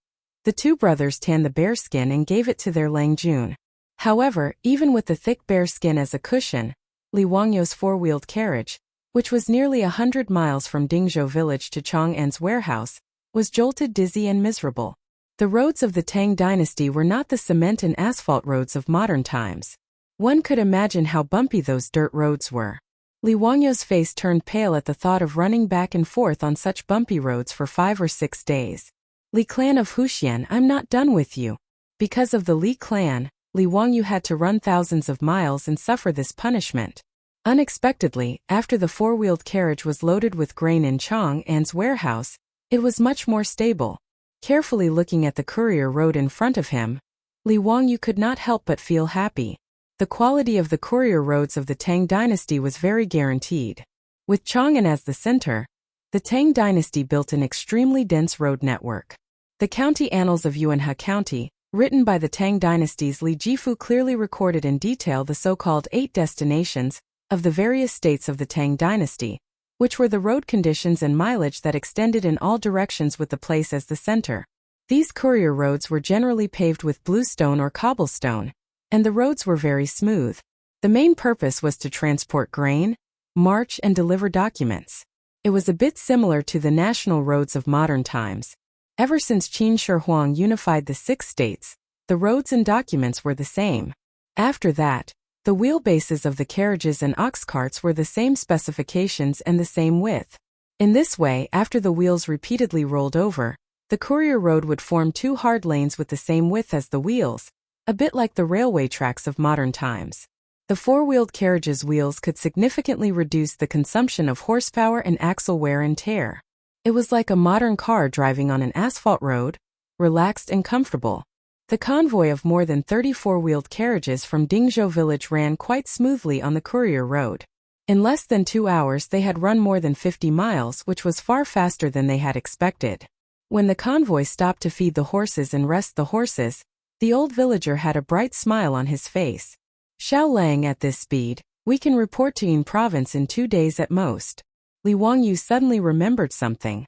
the two brothers tanned the bear skin and gave it to their Lang Jun. However, even with the thick bear skin as a cushion, Li Wangyu's four-wheeled carriage, which was nearly 100 miles from Dingzhou village to Chang'an's warehouse, was jolted, dizzy and miserable. The roads of the Tang dynasty were not the cement and asphalt roads of modern times. One could imagine how bumpy those dirt roads were. Li Wangyu's face turned pale at the thought of running back and forth on such bumpy roads for 5 or 6 days. Li clan of Huxian, I'm not done with you. Because of the Li clan, Li Wangyu had to run thousands of miles and suffer this punishment. Unexpectedly, after the four-wheeled carriage was loaded with grain in Chang'an's warehouse, it was much more stable. Carefully looking at the courier road in front of him, Li Wangyu could not help but feel happy. The quality of the courier roads of the Tang dynasty was very guaranteed. With Chang'an as the center, the Tang dynasty built an extremely dense road network. The County Annals of Yuanhe County, written by the Tang dynasty's Li Jifu, clearly recorded in detail the so-called 8 destinations of the various states of the Tang dynasty, which were the road conditions and mileage that extended in all directions with the place as the center. These courier roads were generally paved with bluestone or cobblestone, and the roads were very smooth. The main purpose was to transport grain, march and deliver documents. It was a bit similar to the national roads of modern times. Ever since Qin Shi Huang unified the 6 states, the roads and documents were the same. After that, the wheelbases of the carriages and ox carts were the same specifications and the same width. In this way, after the wheels repeatedly rolled over, the courier road would form 2 hard lanes with the same width as the wheels, a bit like the railway tracks of modern times. The four-wheeled carriage's wheels could significantly reduce the consumption of horsepower and axle wear and tear. It was like a modern car driving on an asphalt road, relaxed and comfortable. The convoy of more than 30 four-wheeled carriages from Dingzhou village ran quite smoothly on the courier road. In less than 2 hours they had run more than 50 miles, which was far faster than they had expected. When the convoy stopped to feed the horses and rest the horses, the old villager had a bright smile on his face. Xiao Lang, at this speed, we can report to Yin province in 2 days at most. Li Wangyu suddenly remembered something.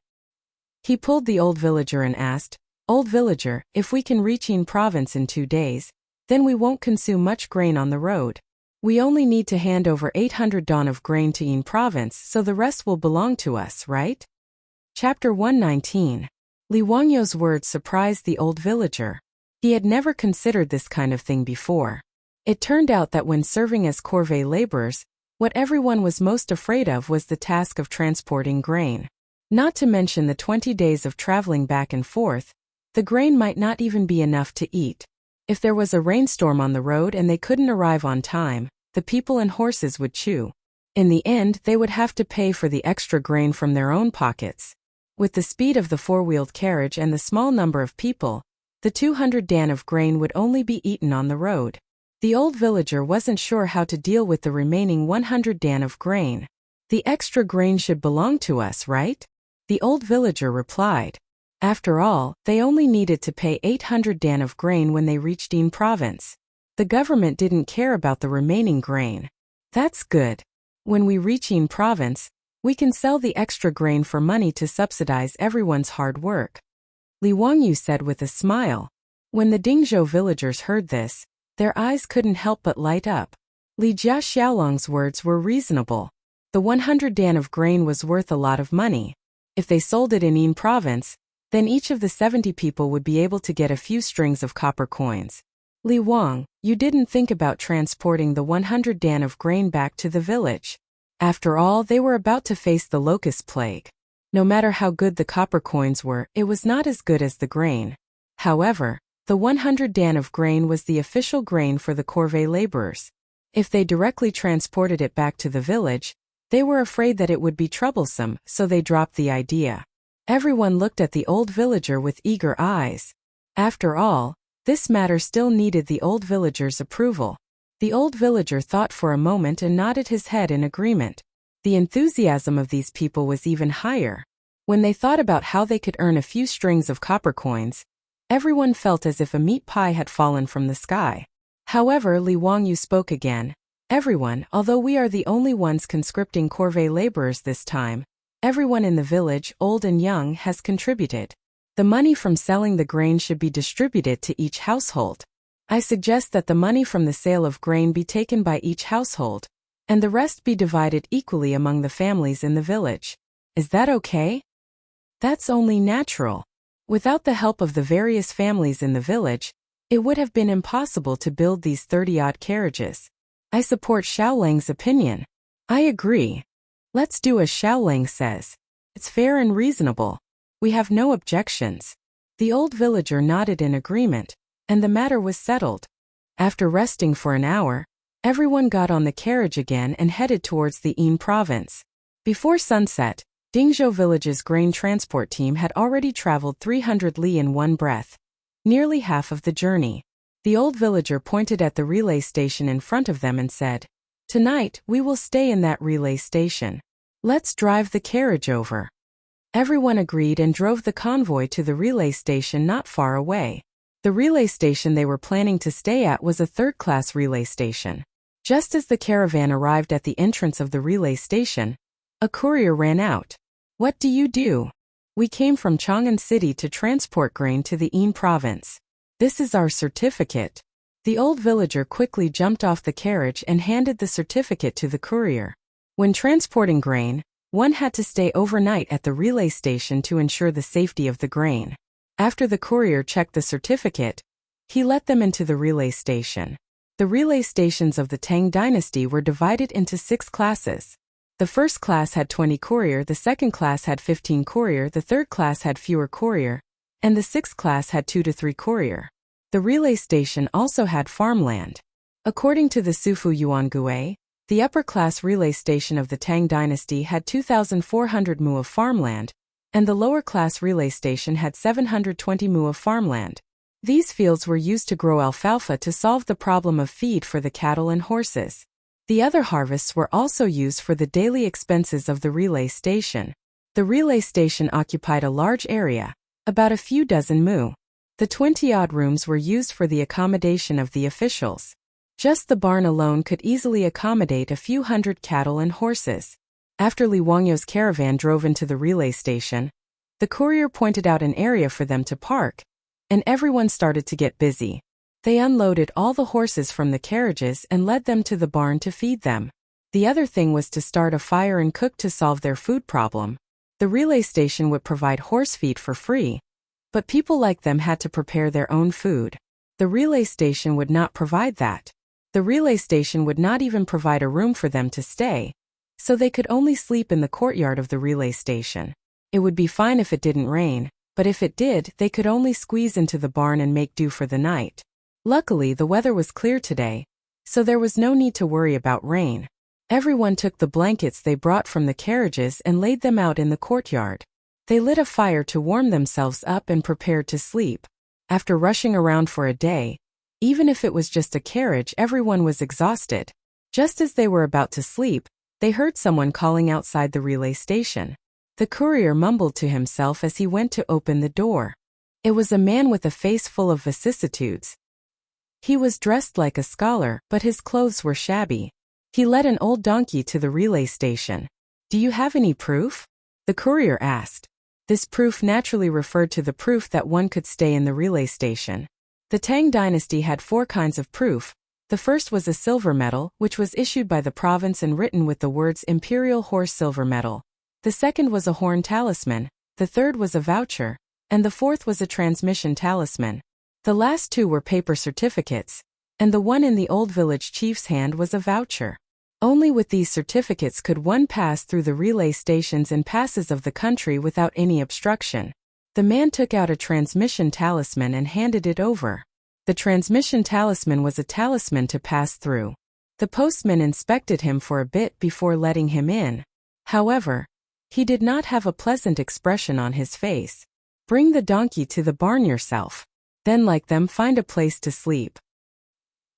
He pulled the old villager and asked, Old villager, if we can reach Yin province in 2 days, then we won't consume much grain on the road. We only need to hand over 800 don of grain to Yin province, so the rest will belong to us, right? Chapter 119. Li Wangyu's words surprised the old villager. He had never considered this kind of thing before. It turned out that when serving as corvée laborers, what everyone was most afraid of was the task of transporting grain. Not to mention the 20 days of traveling back and forth, the grain might not even be enough to eat. If there was a rainstorm on the road and they couldn't arrive on time, the people and horses would chew. In the end, they would have to pay for the extra grain from their own pockets. With the speed of the four-wheeled carriage and the small number of people, the 200 dan of grain would only be eaten on the road. The old villager wasn't sure how to deal with the remaining 100 dan of grain. The extra grain should belong to us, right? The old villager replied. After all, they only needed to pay 800 dan of grain when they reached Yin province. The government didn't care about the remaining grain. That's good. When we reach Yin province, we can sell the extra grain for money to subsidize everyone's hard work. Li Wangyu said with a smile. When the Dingzhou villagers heard this, their eyes couldn't help but light up. Li Jia Xiaolong's words were reasonable. The 100 dan of grain was worth a lot of money. If they sold it in Yin province, then each of the 70 people would be able to get a few strings of copper coins. Li Wang, you didn't think about transporting the 100 dan of grain back to the village. After all, they were about to face the locust plague. No matter how good the copper coins were, it was not as good as the grain. However, the 100 dan of grain was the official grain for the corvée laborers. If they directly transported it back to the village, they were afraid that it would be troublesome, so they dropped the idea. Everyone looked at the old villager with eager eyes. After all, this matter still needed the old villager's approval. The old villager thought for a moment and nodded his head in agreement. The enthusiasm of these people was even higher. When they thought about how they could earn a few strings of copper coins, everyone felt as if a meat pie had fallen from the sky. However, Li Wangyu spoke again. Everyone, although we are the only ones conscripting corvée laborers this time, everyone in the village, old and young, has contributed. The money from selling the grain should be distributed to each household. I suggest that the money from the sale of grain be taken by each household, and the rest be divided equally among the families in the village. Is that okay? That's only natural. Without the help of the various families in the village, it would have been impossible to build these 30-odd carriages. I support Xiaolang's opinion. I agree. Let's do as Xiaolang says. It's fair and reasonable. We have no objections. The old villager nodded in agreement, and the matter was settled. After resting for an hour, everyone got on the carriage again and headed towards the Yin province. Before sunset, Dingzhou village's grain transport team had already traveled 300 li in one breath, nearly half of the journey. The old villager pointed at the relay station in front of them and said, "Tonight, we will stay in that relay station. Let's drive the carriage over." Everyone agreed and drove the convoy to the relay station not far away. The relay station they were planning to stay at was a third-class relay station. Just as the caravan arrived at the entrance of the relay station, a courier ran out. "What do you do?" "We came from Chang'an City to transport grain to the Yin province. This is our certificate." The old villager quickly jumped off the carriage and handed the certificate to the courier. When transporting grain, one had to stay overnight at the relay station to ensure the safety of the grain. After the courier checked the certificate, he let them into the relay station. The relay stations of the Tang dynasty were divided into 6 classes. The first class had 20 courier, the second class had 15 courier, the third class had fewer courier, and the sixth class had 2 to 3 courier. The relay station also had farmland. According to the Sufu Yuangui, the upper-class relay station of the Tang dynasty had 2,400 mu of farmland, and the lower-class relay station had 720 mu of farmland. These fields were used to grow alfalfa to solve the problem of feed for the cattle and horses. The other harvests were also used for the daily expenses of the relay station. The relay station occupied a large area, about a few dozen mu. The 20-odd rooms were used for the accommodation of the officials. Just the barn alone could easily accommodate a few hundred cattle and horses. After Li Wangyu's caravan drove into the relay station, the courier pointed out an area for them to park, and everyone started to get busy. They unloaded all the horses from the carriages and led them to the barn to feed them. The other thing was to start a fire and cook to solve their food problem. The relay station would provide horse feed for free, but people like them had to prepare their own food. The relay station would not provide that. The relay station would not even provide a room for them to stay, so they could only sleep in the courtyard of the relay station. It would be fine if it didn't rain, but if it did, they could only squeeze into the barn and make do for the night. Luckily, the weather was clear today, so there was no need to worry about rain. Everyone took the blankets they brought from the carriages and laid them out in the courtyard. They lit a fire to warm themselves up and prepared to sleep. After rushing around for a day, even if it was just a carriage, everyone was exhausted. Just as they were about to sleep, they heard someone calling outside the relay station. The courier mumbled to himself as he went to open the door. It was a man with a face full of vicissitudes. He was dressed like a scholar, but his clothes were shabby. He led an old donkey to the relay station. "Do you have any proof?" the courier asked. This proof naturally referred to the proof that one could stay in the relay station. The Tang dynasty had 4 kinds of proof. The first was a silver medal, which was issued by the province and written with the words Imperial Horse Silver Medal. The second was a horn talisman, the third was a voucher, and the fourth was a transmission talisman. The last 2 were paper certificates, and the one in the old village chief's hand was a voucher. Only with these certificates could one pass through the relay stations and passes of the country without any obstruction. The man took out a transmission talisman and handed it over. The transmission talisman was a talisman to pass through. The postman inspected him for a bit before letting him in. However, he did not have a pleasant expression on his face. "Bring the donkey to the barn yourself. Then, like them, find a place to sleep."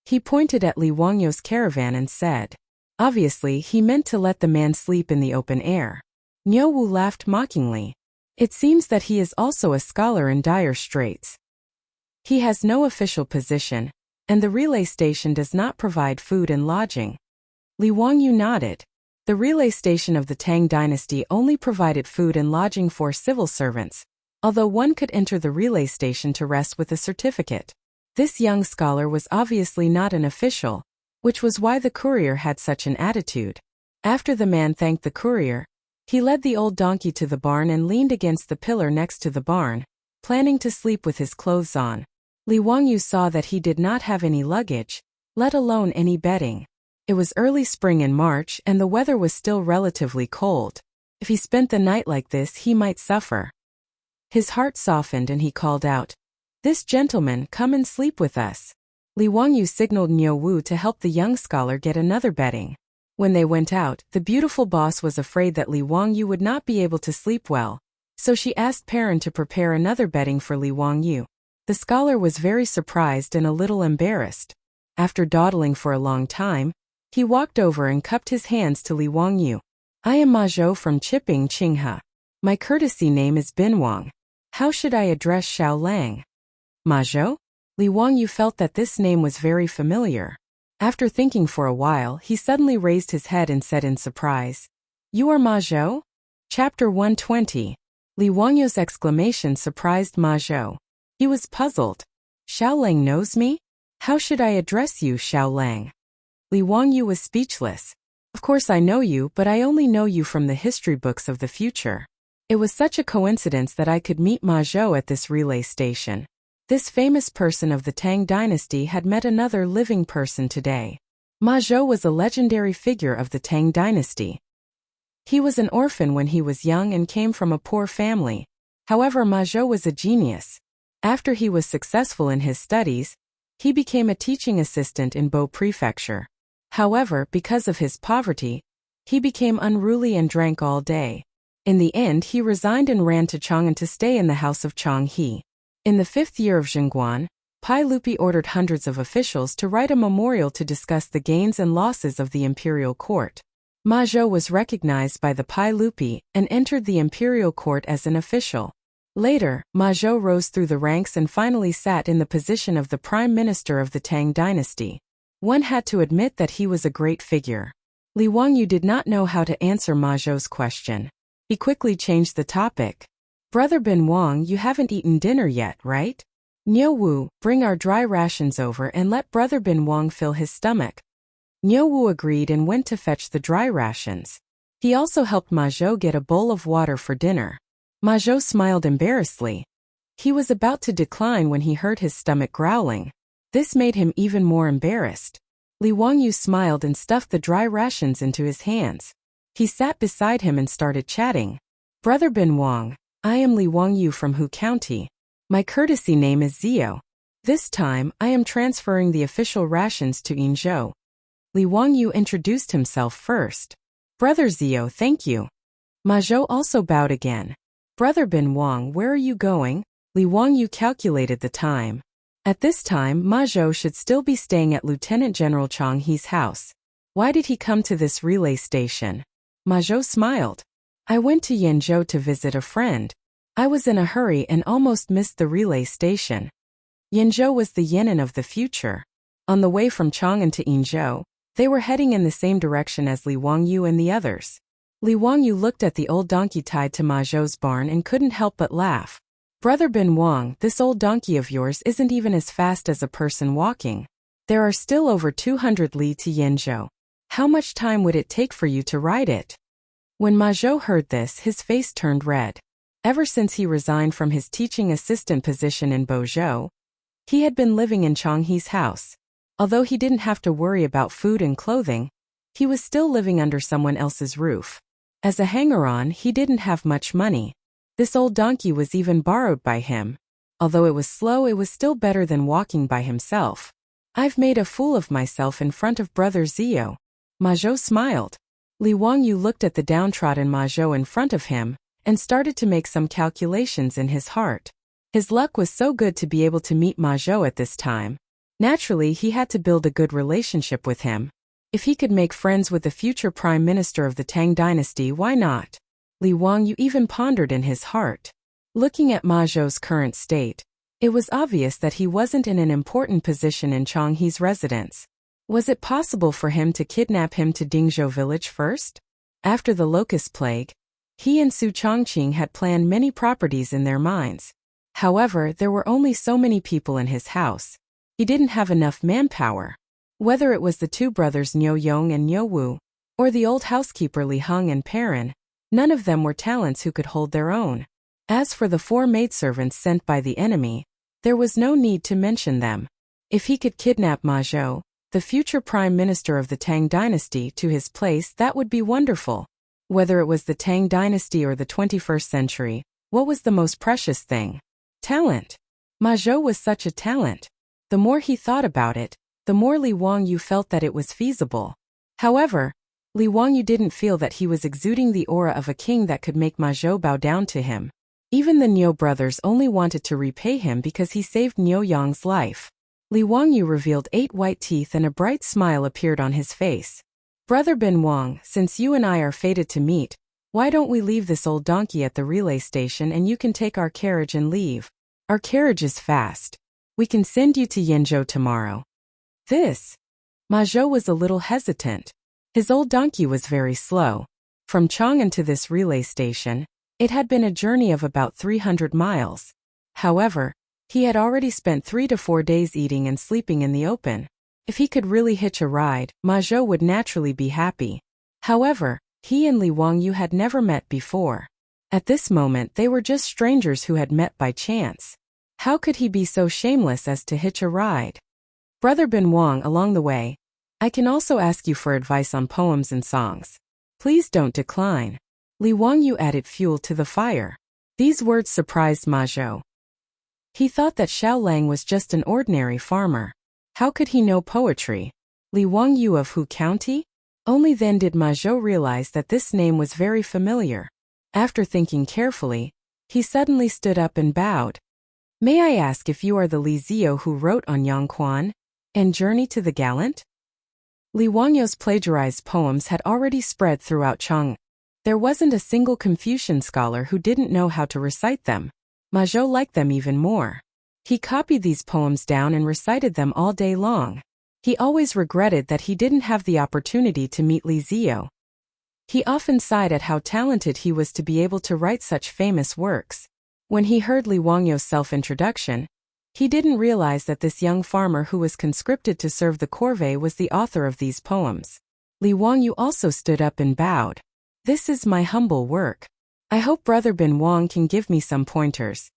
He pointed at Li Wangyu's caravan and said. Obviously, he meant to let the man sleep in the open air. Niu Wu laughed mockingly. It seems that he is also a scholar in dire straits. He has no official position, and the relay station does not provide food and lodging. Li Wangyu nodded. The relay station of the Tang dynasty only provided food and lodging for civil servants, although one could enter the relay station to rest with a certificate. This young scholar was obviously not an official, which was why the courier had such an attitude. After the man thanked the courier, he led the old donkey to the barn and leaned against the pillar next to the barn, planning to sleep with his clothes on. Li Wangyu saw that he did not have any luggage, let alone any bedding. It was early spring in March and the weather was still relatively cold. If he spent the night like this, he might suffer. His heart softened and he called out, "This gentleman, come and sleep with us." Li Wangyu signaled Niu Wu to help the young scholar get another bedding. When they went out, the beautiful boss was afraid that Li Wangyu would not be able to sleep well, so she asked Perrin to prepare another bedding for Li Wangyu. The scholar was very surprised and a little embarrassed. After dawdling for a long time, he walked over and cupped his hands to Li Wangyu. "I am Ma Zhou from Chiping, Qinghe. My courtesy name is Bin Wang. How should I address Xiao Lang?" Ma Zhou? Li Wangyu felt that this name was very familiar. After thinking for a while, he suddenly raised his head and said in surprise, "You are Ma Zhou?" Chapter 120. Li Wangyu's exclamation surprised Ma Zhou. He was puzzled. "Xiao Lang knows me? How should I address you, Xiao Lang?" Li Wangyu was speechless. "Of course I know you, but I only know you from the history books of the future. It was such a coincidence that I could meet Ma Zhou at this relay station. This famous person of the Tang dynasty had met another living person today. Ma Zhou was a legendary figure of the Tang dynasty. He was an orphan when he was young and came from a poor family. However, Ma Zhou was a genius. After he was successful in his studies, he became a teaching assistant in Bo Prefecture. However, because of his poverty, he became unruly and drank all day. In the end, he resigned and ran to Chang'an to stay in the house of Chang'e. In the 5th year of Zhengguan, Pai Lupi ordered hundreds of officials to write a memorial to discuss the gains and losses of the imperial court. Ma Zhou was recognized by the Pai Lupi and entered the imperial court as an official. Later, Ma Zhou rose through the ranks and finally sat in the position of the prime minister of the Tang dynasty. One had to admit that he was a great figure. Li Wangyu did not know how to answer Ma Zhou's question. He quickly changed the topic. "Brother Bin Wang, you haven't eaten dinner yet, right? Niu Wu, bring our dry rations over and let Brother Bin Wang fill his stomach." Niu Wu agreed and went to fetch the dry rations. He also helped Ma Zhou get a bowl of water for dinner. Ma Zhou smiled embarrassedly. He was about to decline when he heard his stomach growling. This made him even more embarrassed. Li Wangyu smiled and stuffed the dry rations into his hands. He sat beside him and started chatting. "Brother Bin Wang, I am Li Wangyu from Hu County. My courtesy name is Zio. This time, I am transferring the official rations to Yinzhou." Li Wangyu introduced himself first. "Brother Zio, thank you." Ma Zhou also bowed again. "Brother Bin Wang, where are you going?" Li Wangyu calculated the time. At this time, Ma Zhou should still be staying at Lieutenant General Chang'e's house. Why did he come to this relay station? Ma Zhou smiled. "I went to Yinzhou to visit a friend. I was in a hurry and almost missed the relay station." Yinzhou was the Yan'an of the future. On the way from Chang'an to Yinzhou, they were heading in the same direction as Li Wangyu and the others. Li Wangyu looked at the old donkey tied to Ma Zhou's barn and couldn't help but laugh. "Brother Bin Wang, this old donkey of yours isn't even as fast as a person walking. There are still over 200 li to Yinzhou. How much time would it take for you to ride it?" When Ma Zhou heard this, his face turned red. Ever since he resigned from his teaching assistant position in Bozhou, he had been living in Chang'e's house. Although he didn't have to worry about food and clothing, he was still living under someone else's roof. As a hanger-on, he didn't have much money. This old donkey was even borrowed by him. Although it was slow, it was still better than walking by himself. "I've made a fool of myself in front of Brother Zio." Ma Zhou smiled. Li Wangyu looked at the downtrodden Ma Zhou in front of him and started to make some calculations in his heart. His luck was so good to be able to meet Ma Zhou at this time. Naturally, he had to build a good relationship with him. If he could make friends with the future prime minister of the Tang dynasty, why not? Li Wangyu even pondered in his heart. Looking at Ma Zhou's current state, it was obvious that he wasn't in an important position in Chang'e's residence. Was it possible for him to kidnap him to Dingzhou village first? After the locust plague, he and Su Chongqing had planned many properties in their minds. However, there were only so many people in his house. He didn't have enough manpower. Whether it was the two brothers Niu Yong and Niu Wu, or the old housekeeper Li Heng and Perrin, none of them were talents who could hold their own. As for the 4 maidservants sent by the enemy, there was no need to mention them. If he could kidnap Ma Zhou, the future prime minister of the Tang dynasty, to his place, that would be wonderful. Whether it was the Tang dynasty or the 21st century, what was the most precious thing? Talent. Ma Zhou was such a talent. The more he thought about it, the more Li Wangyu felt that it was feasible. However, Li Wangyu didn't feel that he was exuding the aura of a king that could make Ma Zhou bow down to him. Even the Niu brothers only wanted to repay him because he saved Niu Yang's life. Li Wangyu revealed 8 white teeth and a bright smile appeared on his face. Brother Bin Wang, since you and I are fated to meet, why don't we leave this old donkey at the relay station and you can take our carriage and leave? Our carriage is fast. We can send you to Yenzhou tomorrow. Ma Zhou was a little hesitant. His old donkey was very slow. From Chang'an to this relay station, it had been a journey of about 300 miles. However, he had already spent 3 to 4 days eating and sleeping in the open. If he could really hitch a ride, Ma Zhou would naturally be happy. However, he and Li Wangyu had never met before. At this moment they were just strangers who had met by chance. How could he be so shameless as to hitch a ride? Brother Bin Wang, along the way, I can also ask you for advice on poems and songs. Please don't decline. Li Wangyu added fuel to the fire. These words surprised Ma Zhou. He thought that Xiao Lang was just an ordinary farmer. How could he know poetry? Li Wangyu of Hu County? Only then did Ma Zhou realize that this name was very familiar. After thinking carefully, he suddenly stood up and bowed. May I ask if you are the Li Zio who wrote on Yang Quan and Journey to the Gallant? Li Wangyu's plagiarized poems had already spread throughout Chang'an. There wasn't a single Confucian scholar who didn't know how to recite them. Ma Zhou liked them even more. He copied these poems down and recited them all day long. He always regretted that he didn't have the opportunity to meet Li Zio. He often sighed at how talented he was to be able to write such famous works. When he heard Li Wangyu's self-introduction, he didn't realize that this young farmer who was conscripted to serve the corvée was the author of these poems. Li Wangyu also stood up and bowed. This is my humble work. I hope Brother Bin Wang can give me some pointers.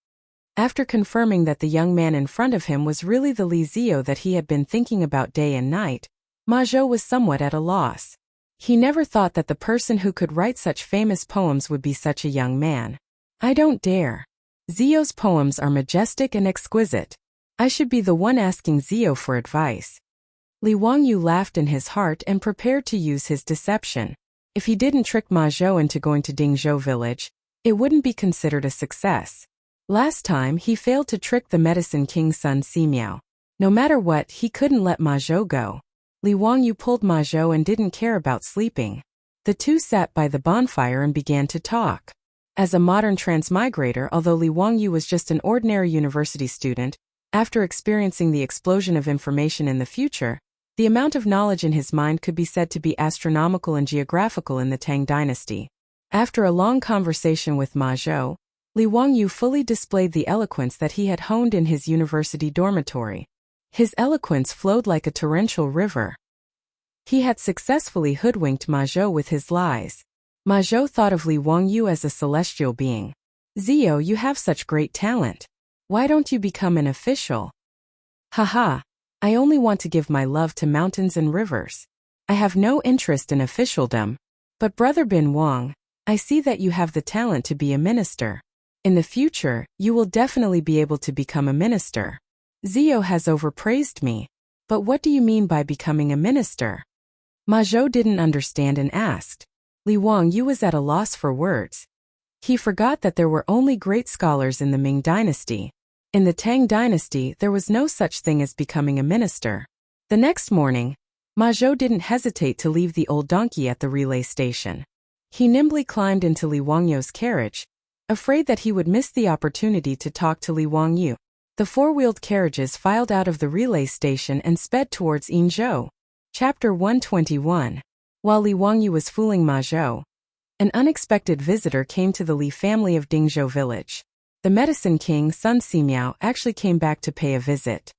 After confirming that the young man in front of him was really the Li Zio that he had been thinking about day and night, Ma Zhou was somewhat at a loss. He never thought that the person who could write such famous poems would be such a young man. I don't dare. Zio's poems are majestic and exquisite. I should be the one asking Zio for advice. Li Wangyu laughed in his heart and prepared to use his deception. If he didn't trick Ma Zhou into going to Dingzhou village, it wouldn't be considered a success. Last time he failed to trick the Medicine King's son Simiao. No matter what, he couldn't let Ma Zhou go. Li Wangyu pulled Ma Zhou and didn't care about sleeping. The two sat by the bonfire and began to talk. As a modern transmigrator, although Li Wangyu was just an ordinary university student, after experiencing the explosion of information in the future, the amount of knowledge in his mind could be said to be astronomical and geographical in the Tang dynasty. After a long conversation with Ma Zhou, Li Wangyu fully displayed the eloquence that he had honed in his university dormitory. His eloquence flowed like a torrential river. He had successfully hoodwinked Ma Zhou with his lies. Ma Zhou thought of Li Wangyu as a celestial being. Zio, you have such great talent. Why don't you become an official? Haha, I only want to give my love to mountains and rivers. I have no interest in officialdom. But Brother Bin Wang, I see that you have the talent to be a minister. In the future, you will definitely be able to become a minister. Zio has overpraised me. But what do you mean by becoming a minister? Ma Zhou didn't understand and asked. Li Wangyu was at a loss for words. He forgot that there were only great scholars in the Ming dynasty. In the Tang dynasty, there was no such thing as becoming a minister. The next morning, Ma Zhou didn't hesitate to leave the old donkey at the relay station. He nimbly climbed into Li Wangyu's carriage, afraid that he would miss the opportunity to talk to Li Wangyu. The four-wheeled carriages filed out of the relay station and sped towards Yinzhou. Chapter 121. While Li Wangyu was fooling Ma Zhou, an unexpected visitor came to the Li family of Dingzhou village. The medicine king Sun Simiao actually came back to pay a visit.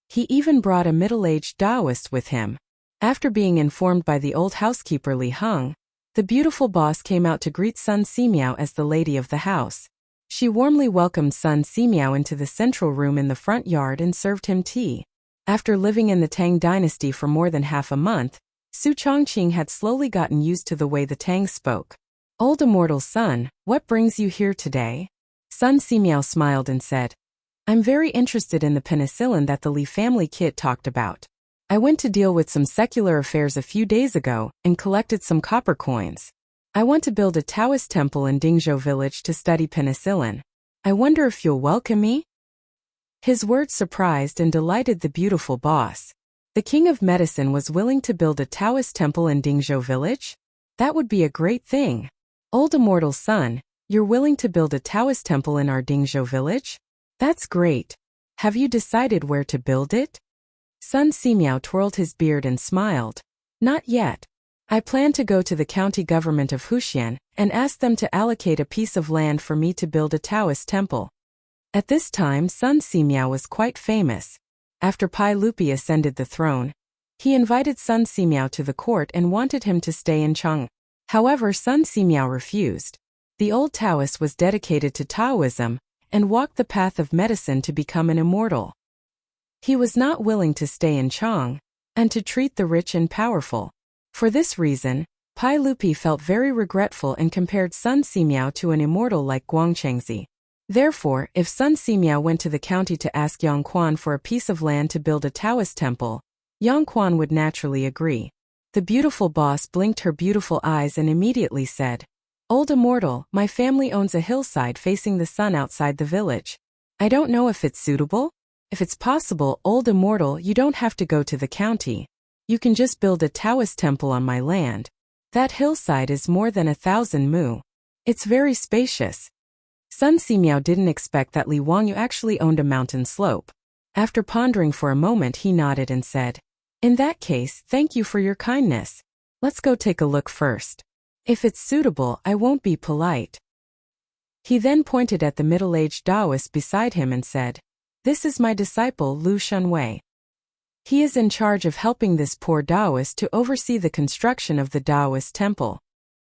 He even brought a middle-aged Taoist with him. After being informed by the old housekeeper Li Heng, the beautiful boss came out to greet Sun Simiao as the lady of the house. She warmly welcomed Sun Simiao into the central room in the front yard and served him tea. After living in the Tang dynasty for more than half a month, Su Chongqing had slowly gotten used to the way the Tang spoke. "Old immortal son, what brings you here today?" Sun Simiao smiled and said, "I'm very interested in the penicillin that the Li family kid talked about. I went to deal with some secular affairs a few days ago and collected some copper coins. I want to build a Taoist temple in Dingzhou village to study penicillin. I wonder if you'll welcome me?" His words surprised and delighted the beautiful boss. The king of medicine was willing to build a Taoist temple in Dingzhou village? That would be a great thing. "Old immortal son, you're willing to build a Taoist temple in our Dingzhou village? That's great. Have you decided where to build it?" Sun Simiao twirled his beard and smiled. "Not yet. I plan to go to the county government of Huxian and ask them to allocate a piece of land for me to build a Taoist temple." At this time Sun Simiao was quite famous. After Pai Lupi ascended the throne, he invited Sun Simiao to the court and wanted him to stay in Chang'an. However, Sun Simiao refused. The old Taoist was dedicated to Taoism and walked the path of medicine to become an immortal. He was not willing to stay in Chang'an and to treat the rich and powerful. For this reason, Pai Lupi felt very regretful and compared Sun Simiao to an immortal like Guangchengzi. Therefore, if Sun Simiao went to the county to ask Yang Quan for a piece of land to build a Taoist temple, Yang Quan would naturally agree. The beautiful boss blinked her beautiful eyes and immediately said, "Old immortal, my family owns a hillside facing the sun outside the village. I don't know if it's suitable. If it's possible, old immortal, you don't have to go to the county. You can just build a Taoist temple on my land. That hillside is more than 1,000 mu. It's very spacious." Sun Simiao didn't expect that Li Wangyu actually owned a mountain slope. After pondering for a moment, he nodded and said, "In that case, thank you for your kindness. Let's go take a look first. If it's suitable, I won't be polite." He then pointed at the middle-aged Taoist beside him and said, "This is my disciple Lu Shunwei. He is in charge of helping this poor Taoist to oversee the construction of the Taoist temple."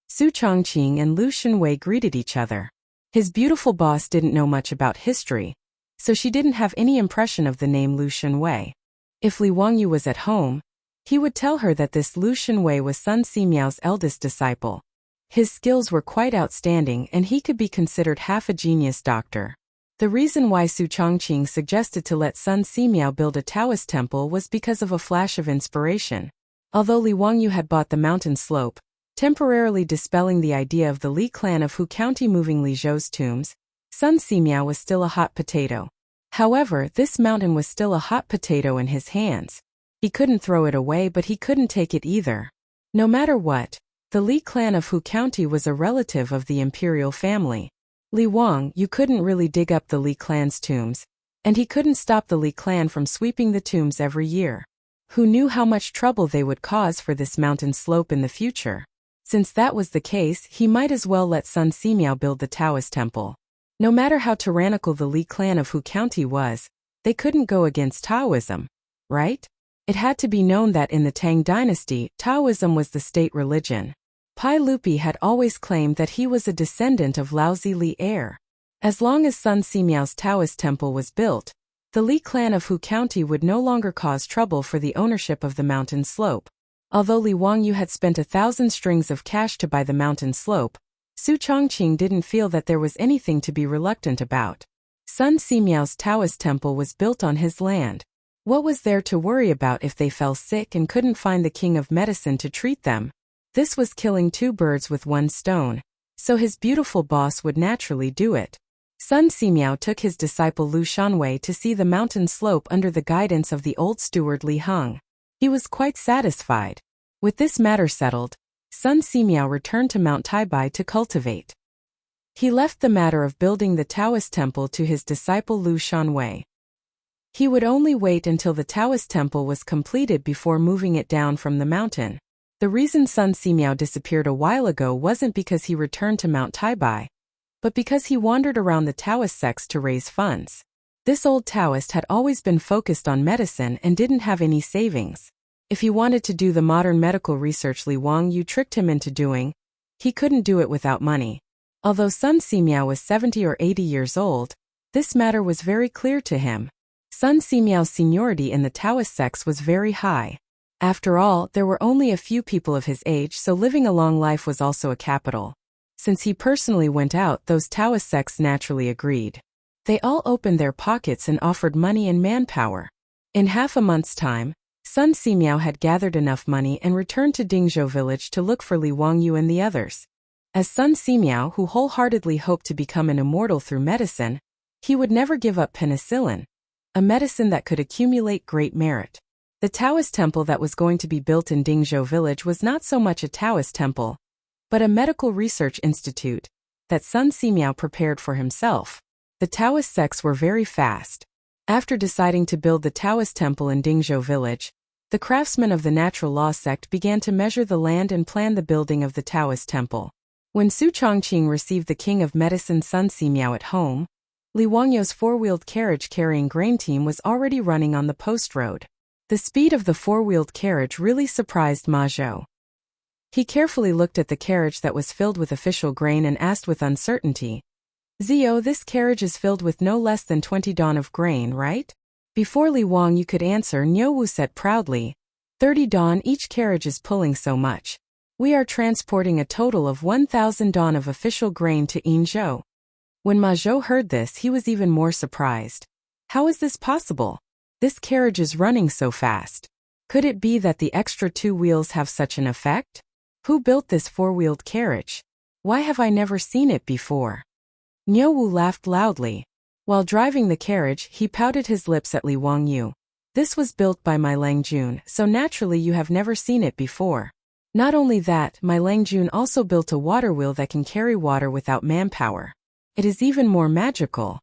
Su Chongqing and Lu Shunwei greeted each other. His beautiful boss didn't know much about history, so she didn't have any impression of the name Lu Shunwei. If Li Wangyu was at home, he would tell her that this Lu Shunwei was Sun Simiao's eldest disciple. His skills were quite outstanding and he could be considered half a genius doctor. The reason why Su Chongqing suggested to let Sun Simiao build a Taoist temple was because of a flash of inspiration. Although Li Wangyu had bought the mountain slope, temporarily dispelling the idea of the Li clan of Hu County moving Li Zhou's tombs, Sun Simiao was still a hot potato. However, this mountain was still a hot potato in his hands. He couldn't throw it away, but he couldn't take it either. No matter what, the Li clan of Hu County was a relative of the imperial family. Li Wang, you couldn't really dig up the Li clan's tombs, and he couldn't stop the Li clan from sweeping the tombs every year. Who knew how much trouble they would cause for this mountain slope in the future? Since that was the case, he might as well let Sun Simiao build the Taoist temple. No matter how tyrannical the Li clan of Hu County was, they couldn't go against Taoism, right? It had to be known that in the Tang dynasty, Taoism was the state religion. Pai Lupi had always claimed that he was a descendant of Laozi Li heir. As long as Sun Simiao's Taoist temple was built, the Li clan of Hu County would no longer cause trouble for the ownership of the mountain slope. Although Li Wangyu had spent 1,000 strings of cash to buy the mountain slope, Su Chongqing didn't feel that there was anything to be reluctant about. Sun Simiao's Taoist temple was built on his land. What was there to worry about if they fell sick and couldn't find the king of medicine to treat them? This was killing two birds with one stone, so his beautiful boss would naturally do it. Sun Simiao took his disciple Lu Shanwei to see the mountain slope under the guidance of the old steward Li Heng. He was quite satisfied. With this matter settled, Sun Simiao returned to Mount Taibai to cultivate. He left the matter of building the Taoist temple to his disciple Lu Shanwei. He would only wait until the Taoist temple was completed before moving it down from the mountain. The reason Sun Simiao disappeared a while ago wasn't because he returned to Mount Taibai, but because he wandered around the Taoist sects to raise funds. This old Taoist had always been focused on medicine and didn't have any savings. If he wanted to do the modern medical research Li Wangyu tricked him into doing, he couldn't do it without money. Although Sun Simiao was 70 or 80 years old, this matter was very clear to him. Sun Simiao's seniority in the Taoist sects was very high. After all, there were only a few people of his age, so living a long life was also a capital. Since he personally went out, those Taoist sects naturally agreed. They all opened their pockets and offered money and manpower. In half a month's time, Sun Simiao had gathered enough money and returned to Dingzhou village to look for Li Wangyu and the others. As Sun Simiao, who wholeheartedly hoped to become an immortal through medicine, he would never give up penicillin, a medicine that could accumulate great merit. The Taoist temple that was going to be built in Dingzhou village was not so much a Taoist temple, but a medical research institute that Sun Simiao prepared for himself. The Taoist sects were very fast. After deciding to build the Taoist temple in Dingzhou village, the craftsmen of the natural law sect began to measure the land and plan the building of the Taoist temple. When Su Chongqing received the king of medicine Sun Simiao at home, Li Wangyu's four-wheeled carriage carrying grain team was already running on the post road. The speed of the four-wheeled carriage really surprised Ma Zhou. He carefully looked at the carriage that was filled with official grain and asked with uncertainty, "Zio, this carriage is filled with no less than 20 don of grain, right?" Before Li Wangyu could answer, Niu Wu said proudly, 30 don each carriage is pulling so much. We are transporting a total of 1,000 don of official grain to Yinzhou. When Ma Zhou heard this, he was even more surprised. How is this possible? This carriage is running so fast. Could it be that the extra 2 wheels have such an effect? Who built this four-wheeled carriage? Why have I never seen it before? Niu Wu laughed loudly. While driving the carriage, he pouted his lips at Li Wangyu. This was built by my Langjun, so naturally you have never seen it before. Not only that, my Langjun also built a water wheel that can carry water without manpower. It is even more magical.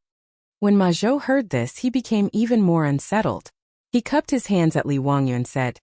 When Ma Zhou heard this, he became even more unsettled. He cupped his hands at Li Wangyu and said,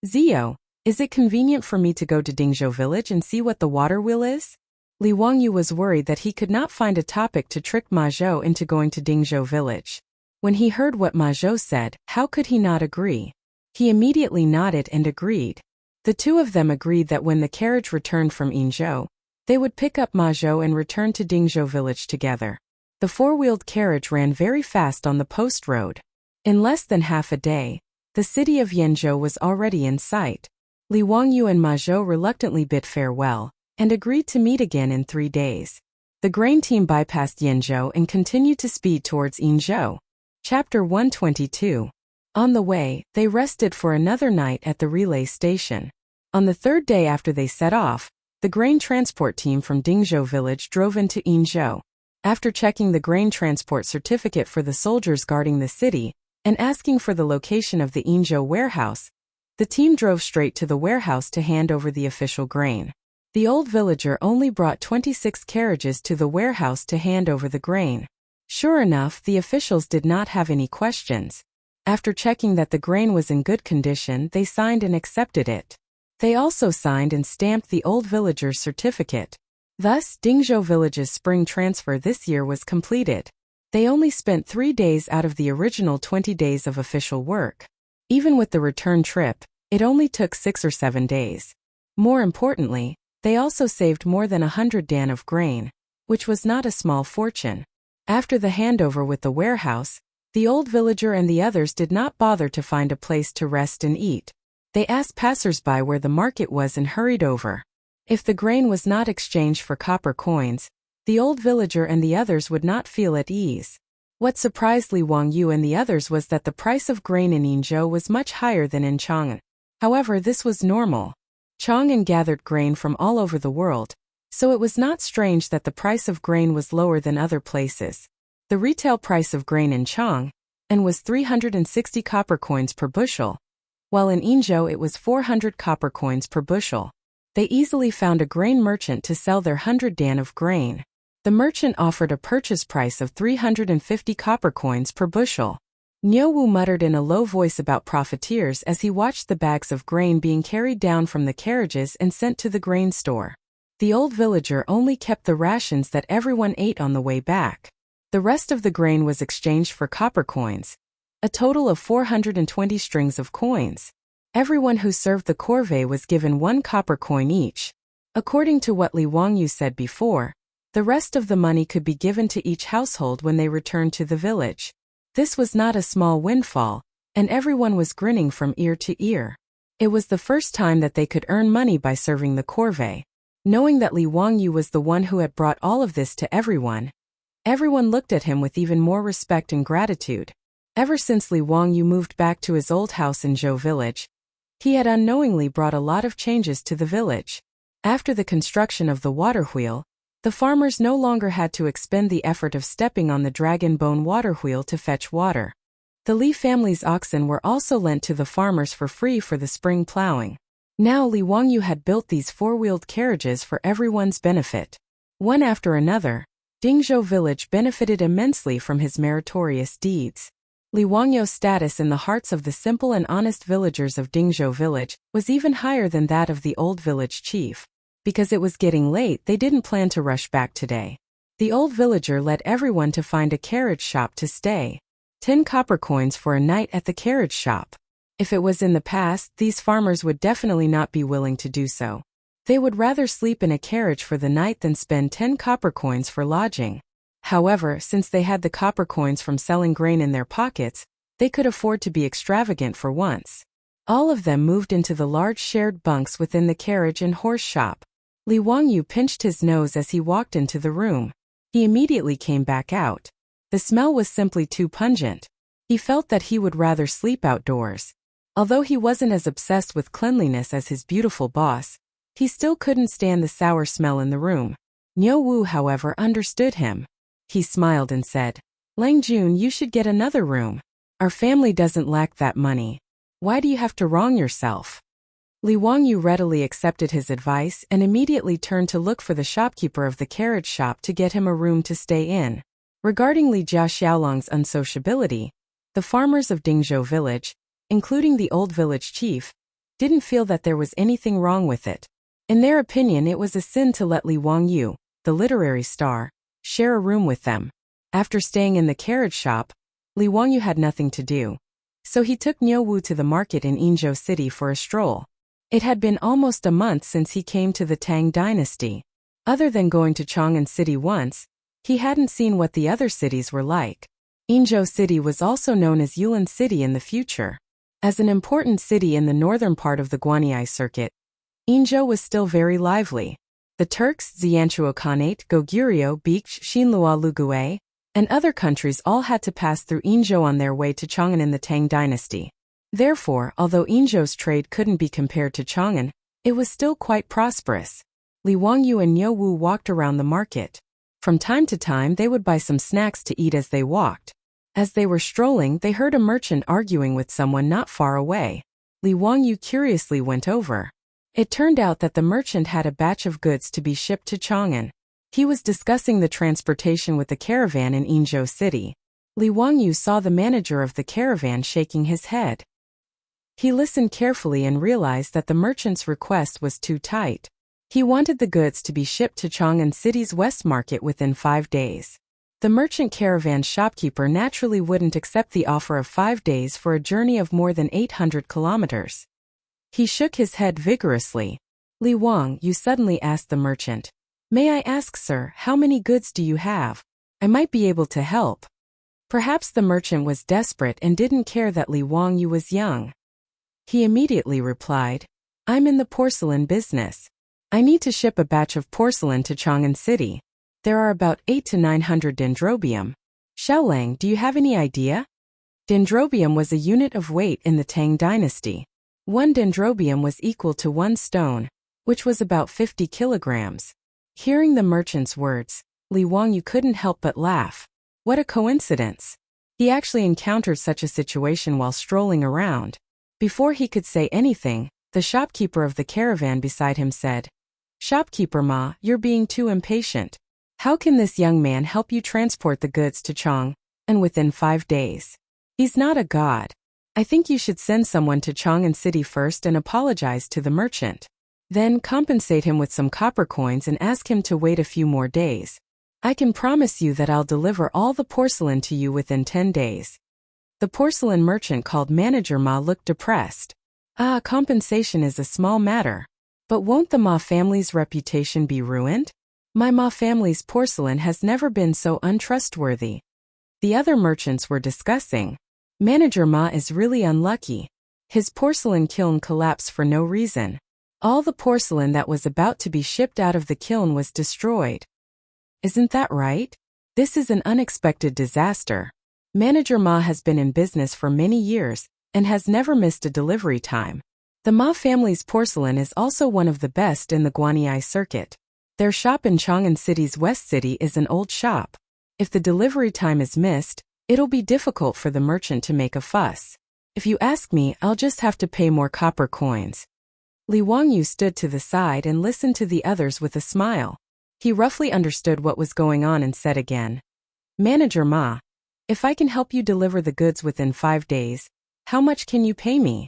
Zio, is it convenient for me to go to Dingzhou village and see what the water wheel is? Li Wangyu was worried that he could not find a topic to trick Ma Zhou into going to Dingzhou village. When he heard what Ma Zhou said, how could he not agree? He immediately nodded and agreed. The two of them agreed that when the carriage returned from Yinzhou, they would pick up Ma Zhou and return to Dingzhou village together. The four-wheeled carriage ran very fast on the post road. In less than half a day, the city of Yinzhou was already in sight. Li Wangyu and Ma Zhou reluctantly bid farewell and agreed to meet again in 3 days. The grain team bypassed Yinzhou and continued to speed towards Yinzhou. Chapter 122. On the way, they rested for another night at the relay station. On the 3rd day after they set off, the grain transport team from Dingzhou village drove into Yinzhou. After checking the grain transport certificate for the soldiers guarding the city and asking for the location of the Yinzhou warehouse, the team drove straight to the warehouse to hand over the official grain. The old villager only brought 26 carriages to the warehouse to hand over the grain. Sure enough, the officials did not have any questions. After checking that the grain was in good condition, they signed and accepted it. They also signed and stamped the old villager's certificate. Thus, Dingzhou village's spring transfer this year was completed. They only spent 3 days out of the original 20 days of official work. Even with the return trip, it only took 6 or 7 days. More importantly, they also saved more than 100 dan of grain, which was not a small fortune. After the handover with the warehouse, the old villager and the others did not bother to find a place to rest and eat. They asked passers-by where the market was and hurried over. If the grain was not exchanged for copper coins, the old villager and the others would not feel at ease. What surprised Li Wangyu and the others was that the price of grain in Yinzhou was much higher than in Chang'an. However, this was normal. Chang'an gathered grain from all over the world, so it was not strange that the price of grain was lower than other places. The retail price of grain in Chang'an was 360 copper coins per bushel, while in Yinzhou it was 400 copper coins per bushel. They easily found a grain merchant to sell their 100 dan of grain. The merchant offered a purchase price of 350 copper coins per bushel. Nyowu muttered in a low voice about profiteers as he watched the bags of grain being carried down from the carriages and sent to the grain store. The old villager only kept the rations that everyone ate on the way back. The rest of the grain was exchanged for copper coins, a total of 420 strings of coins. Everyone who served the corvée was given 1 copper coin each. According to what Li Wangyu said before, the rest of the money could be given to each household when they returned to the village. This was not a small windfall, and everyone was grinning from ear to ear. It was the first time that they could earn money by serving the corvée. Knowing that Li Wangyu was the one who had brought all of this to everyone looked at him with even more respect and gratitude. Ever since Li Wangyu moved back to his old house in Zhou village, he had unknowingly brought a lot of changes to the village. After the construction of the water wheel, the farmers no longer had to expend the effort of stepping on the dragon bone water wheel to fetch water. The Li family's oxen were also lent to the farmers for free for the spring plowing. Now Li Wangyu had built these 4-wheeled carriages for everyone's benefit. One after another, Dingzhou village benefited immensely from his meritorious deeds. Li Wangyu's status in the hearts of the simple and honest villagers of Dingzhou village was even higher than that of the old village chief. Because it was getting late, they didn't plan to rush back today. The old villager led everyone to find a carriage shop to stay. 10 copper coins for a night at the carriage shop. If it was in the past, these farmers would definitely not be willing to do so. They would rather sleep in a carriage for the night than spend 10 copper coins for lodging. However, since they had the copper coins from selling grain in their pockets, they could afford to be extravagant for once. All of them moved into the large shared bunks within the carriage and horse shop. Li Wangyu pinched his nose as he walked into the room. He immediately came back out. The smell was simply too pungent. He felt that he would rather sleep outdoors. Although he wasn't as obsessed with cleanliness as his beautiful boss, he still couldn't stand the sour smell in the room. Niu Wu, however, understood him. He smiled and said, "Lang Jun, you should get another room. Our family doesn't lack that money. Why do you have to wrong yourself?" Li Wangyu readily accepted his advice and immediately turned to look for the shopkeeper of the carriage shop to get him a room to stay in. Regarding Li Jia Xiaolong's unsociability, the farmers of Dingzhou village, including the old village chief, didn't feel that there was anything wrong with it. In their opinion, it was a sin to let Li Wangyu, the literary star, share a room with them. After staying in the carriage shop, Li Wangyu had nothing to do. So he took Niu Wu to the market in Yinzhou City for a stroll. It had been almost a month since he came to the Tang dynasty. Other than going to Chang'an City once, he hadn't seen what the other cities were like. Yinzhou City was also known as Yulin City in the future. As an important city in the northern part of the Guanyi circuit, Yinzhou was still very lively. The Turks, Xianchuo Khanate, Goguryeo, Baekje, Xinlua Lugue, and other countries all had to pass through Yinzhou on their way to Chang'an in the Tang dynasty. Therefore, although Yinzhou's trade couldn't be compared to Chang'an, it was still quite prosperous. Li Wangyu and Niu Wu walked around the market. From time to time they would buy some snacks to eat as they walked. As they were strolling, they heard a merchant arguing with someone not far away. Li Wangyu curiously went over. It turned out that the merchant had a batch of goods to be shipped to Chang'an. He was discussing the transportation with the caravan in Yinzhou City. Li Wangyu saw the manager of the caravan shaking his head. He listened carefully and realized that the merchant's request was too tight. He wanted the goods to be shipped to Chang'an City's West Market within 5 days. The merchant caravan shopkeeper naturally wouldn't accept the offer of 5 days for a journey of more than 800 kilometers. He shook his head vigorously. "Li Wang," you suddenly asked the merchant. "May I ask, sir, how many goods do you have? I might be able to help." Perhaps the merchant was desperate and didn't care that Li Wangyu was young. He immediately replied, "I'm in the porcelain business. I need to ship a batch of porcelain to Chang'an City. There are about 800 to 900 dendrobium. Xiaolang, do you have any idea?" Dendrobium was a unit of weight in the Tang dynasty. 1 dendrobium was equal to 1 stone, which was about 50 kilograms. Hearing the merchant's words, Li Wangyu couldn't help but laugh. What a coincidence. He actually encountered such a situation while strolling around. Before he could say anything, The shopkeeper of the caravan beside him said, "Shopkeeper Ma, you're being too impatient. How can this young man help you transport the goods to Chang'an within 5 days? He's not a god. I think you should send someone to Chang'an City first and apologize to the merchant. Then compensate him with some copper coins and ask him to wait a few more days. I can promise you that I'll deliver all the porcelain to you within 10 days. The porcelain merchant called Manager Ma looked depressed. Compensation is a small matter. But won't the Ma family's reputation be ruined? My Ma family's porcelain has never been so untrustworthy. The other merchants were discussing. Manager Ma is really unlucky. His porcelain kiln collapsed for no reason. All the porcelain that was about to be shipped out of the kiln was destroyed. Isn't that right? This is an unexpected disaster. Manager Ma has been in business for many years and has never missed a delivery time. The Ma family's porcelain is also one of the best in the Guanyi circuit. Their shop in Chang'an City's West City is an old shop. If the delivery time is missed, it'll be difficult for the merchant to make a fuss. If you ask me, I'll just have to pay more copper coins." Li Wangyu stood to the side and listened to the others with a smile. He roughly understood what was going on and said again, "Manager Ma, if I can help you deliver the goods within 5 days, how much can you pay me?"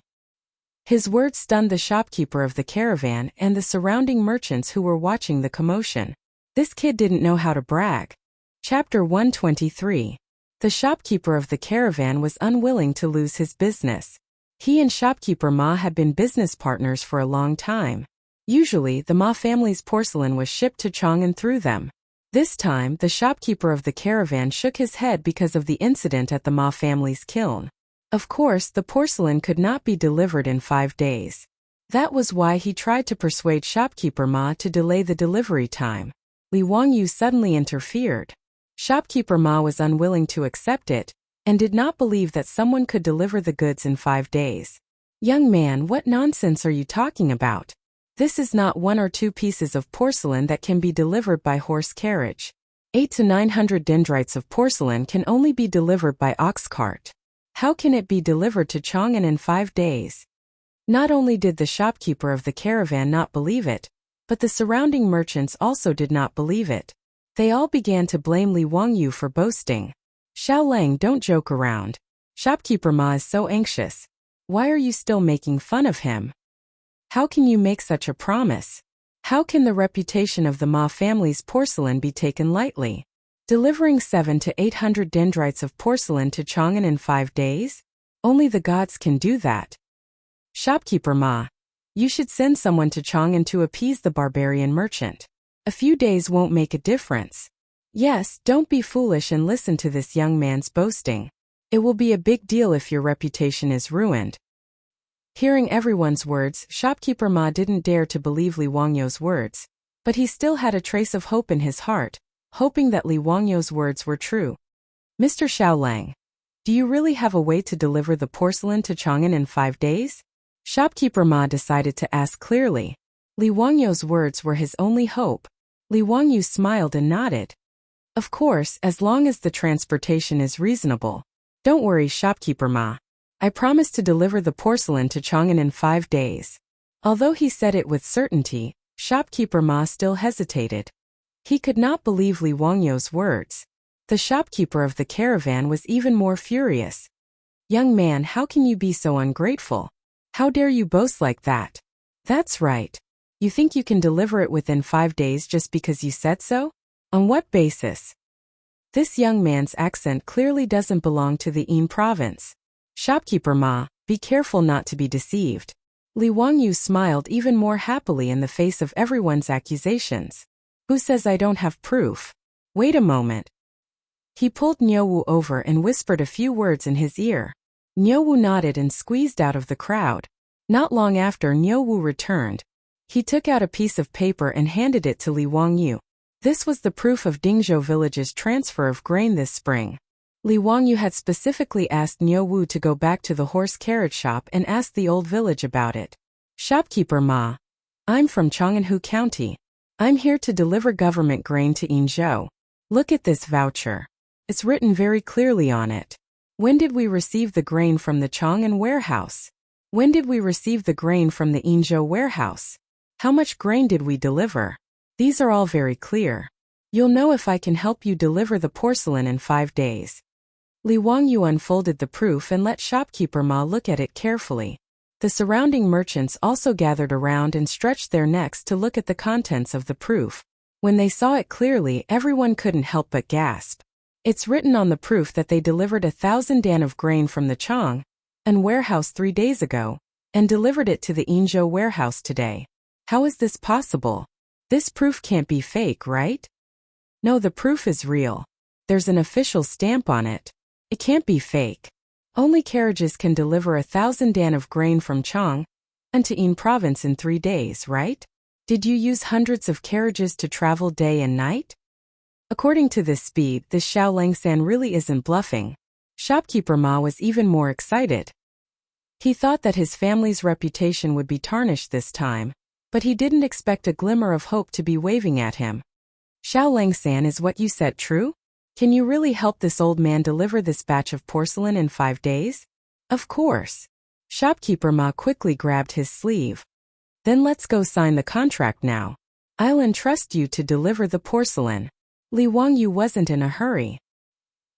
His words stunned the shopkeeper of the caravan and the surrounding merchants who were watching the commotion. This kid didn't know how to brag. Chapter 123. The shopkeeper of the caravan was unwilling to lose his business. He and shopkeeper Ma had been business partners for a long time. Usually, the Ma family's porcelain was shipped to Chang'an through them. This time, the shopkeeper of the caravan shook his head because of the incident at the Ma family's kiln. Of course, the porcelain could not be delivered in 5 days. That was why he tried to persuade shopkeeper Ma to delay the delivery time. Li Wangyu suddenly interfered. Shopkeeper Ma was unwilling to accept it and did not believe that someone could deliver the goods in 5 days. "Young man, what nonsense are you talking about? This is not 1 or 2 pieces of porcelain that can be delivered by horse carriage. 800 to 900 dendrites of porcelain can only be delivered by ox cart. How can it be delivered to Chang'an in 5 days?" Not only did the shopkeeper of the caravan not believe it, but the surrounding merchants also did not believe it. They all began to blame Li Wangyu for boasting. "Xiao Lang, don't joke around. Shopkeeper Ma is so anxious. Why are you still making fun of him? How can you make such a promise? How can the reputation of the Ma family's porcelain be taken lightly? Delivering 700 to 800 dendrites of porcelain to Chang'an in 5 days? Only the gods can do that. Shopkeeper Ma, you should send someone to Chang'an to appease the barbarian merchant. A few days won't make a difference. Yes, don't be foolish and listen to this young man's boasting. It will be a big deal if your reputation is ruined." Hearing everyone's words, shopkeeper Ma didn't dare to believe Li Wangyu's words, but he still had a trace of hope in his heart, hoping that Li Wangyu's words were true. "Mr. Xiao Lang, do you really have a way to deliver the porcelain to Chang'an in 5 days?" Shopkeeper Ma decided to ask clearly. Li Wangyu's words were his only hope. Li Wangyu smiled and nodded. "Of course, as long as the transportation is reasonable. Don't worry, shopkeeper Ma. I promise to deliver the porcelain to Chang'an in 5 days." Although he said it with certainty, shopkeeper Ma still hesitated. He could not believe Li Wangyu's words. The shopkeeper of the caravan was even more furious. "Young man, how can you be so ungrateful? How dare you boast like that? That's right. You think you can deliver it within 5 days just because you said so? On what basis?" This young man's accent clearly doesn't belong to the Yin province. "Shopkeeper Ma, be careful not to be deceived." Li Wangyu smiled even more happily in the face of everyone's accusations. "Who says I don't have proof? Wait a moment." He pulled Niuwu over and whispered a few words in his ear. Niuwu nodded and squeezed out of the crowd. Not long after Niuwu returned, he took out a piece of paper and handed it to Li Wangyu. This was the proof of Dingzhou village's transfer of grain this spring. Li Wangyu had specifically asked Niuwu to go back to the horse carriage shop and ask the old village about it. "Shopkeeper Ma, I'm from Chang'an County. I'm here to deliver government grain to Yinzhou. Look at this voucher. It's written very clearly on it. When did we receive the grain from the Chang'an warehouse?" When did we receive the grain from the Yingzhou warehouse? How much grain did we deliver? These are all very clear. You'll know if I can help you deliver the porcelain in 5 days. Li Wangyu unfolded the proof and let shopkeeper Ma look at it carefully. The surrounding merchants also gathered around and stretched their necks to look at the contents of the proof. When they saw it clearly, everyone couldn't help but gasp. It's written on the proof that they delivered 1,000 dan of grain from the Chang'an warehouse 3 days ago, and delivered it to the Yingzhou warehouse today. How is this possible? This proof can't be fake, right? No, the proof is real. There's an official stamp on it. It can't be fake. Only carriages can deliver 1,000 dan of grain from Chang'an to Yin province in 3 days, right? Did you use hundreds of carriages to travel day and night? According to this speed, this Xiao Langsan really isn't bluffing. Shopkeeper Ma was even more excited. He thought that his family's reputation would be tarnished this time, but he didn't expect a glimmer of hope to be waving at him. Xiao Langsan, is what you said true? Can you really help this old man deliver this batch of porcelain in 5 days? Of course. Shopkeeper Ma quickly grabbed his sleeve. Then let's go sign the contract now. I'll entrust you to deliver the porcelain. Li Wangyu wasn't in a hurry.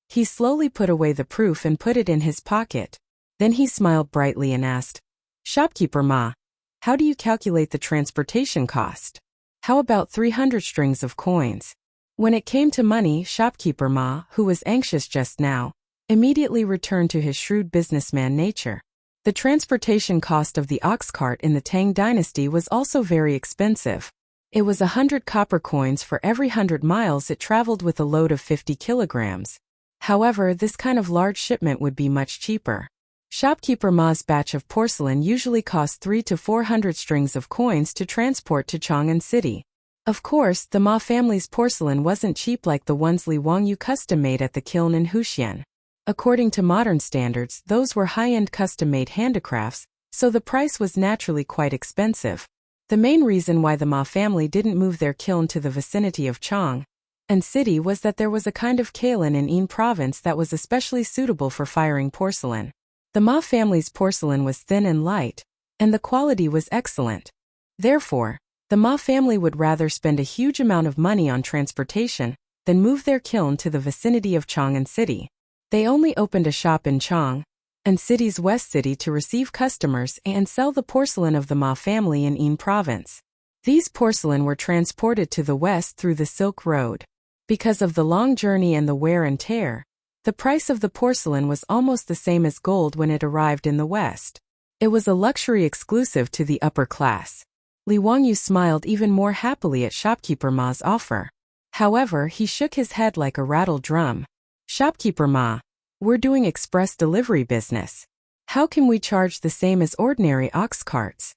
He slowly put away the proof and put it in his pocket. Then he smiled brightly and asked, Shopkeeper Ma, how do you calculate the transportation cost? How about 300 strings of coins? When it came to money, Shopkeeper Ma, who was anxious just now, immediately returned to his shrewd businessman nature. The transportation cost of the ox cart in the Tang dynasty was also very expensive. It was 100 copper coins for every 100 miles it traveled with a load of 50 kilograms. However, this kind of large shipment would be much cheaper. Shopkeeper Ma's batch of porcelain usually cost 300 to 400 strings of coins to transport to Chang'an City. Of course, the Ma family's porcelain wasn't cheap like the ones Li Wangyu custom-made at the kiln in Huxian. According to modern standards, those were high-end custom-made handicrafts, so the price was naturally quite expensive. The main reason why the Ma family didn't move their kiln to the vicinity of Chang'an City was that there was a kind of kaolin in Yin province that was especially suitable for firing porcelain. The Ma family's porcelain was thin and light, and the quality was excellent. Therefore, the Ma family would rather spend a huge amount of money on transportation than move their kiln to the vicinity of Chang'an City. They only opened a shop in Chang'an City's West City to receive customers and sell the porcelain of the Ma family in Yin province. These porcelain were transported to the west through the Silk Road. Because of the long journey and the wear and tear, the price of the porcelain was almost the same as gold when it arrived in the West. It was a luxury exclusive to the upper class. Li Wangyu smiled even more happily at Shopkeeper Ma's offer. However, he shook his head like a rattled drum. Shopkeeper Ma, we're doing express delivery business. How can we charge the same as ordinary ox carts?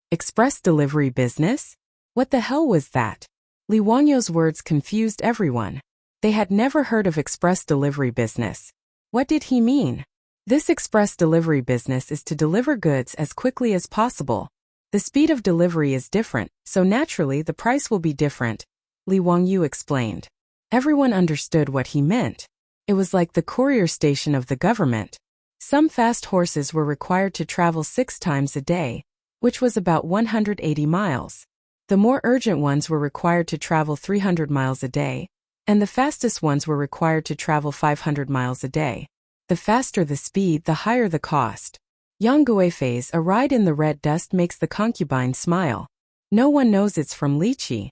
Express delivery business? What the hell was that? Li Wangyu's words confused everyone. They had never heard of express delivery business. What did he mean? This express delivery business is to deliver goods as quickly as possible. The speed of delivery is different, so naturally the price will be different, Li Wangyu explained. Everyone understood what he meant. It was like the courier station of the government. Some fast horses were required to travel 6 times a day, which was about 180 miles. The more urgent ones were required to travel 300 miles a day, and the fastest ones were required to travel 500 miles a day. The faster the speed, the higher the cost. Yang Guifei's A Ride in the Red Dust makes the concubine smile. No one knows it's from Liqi.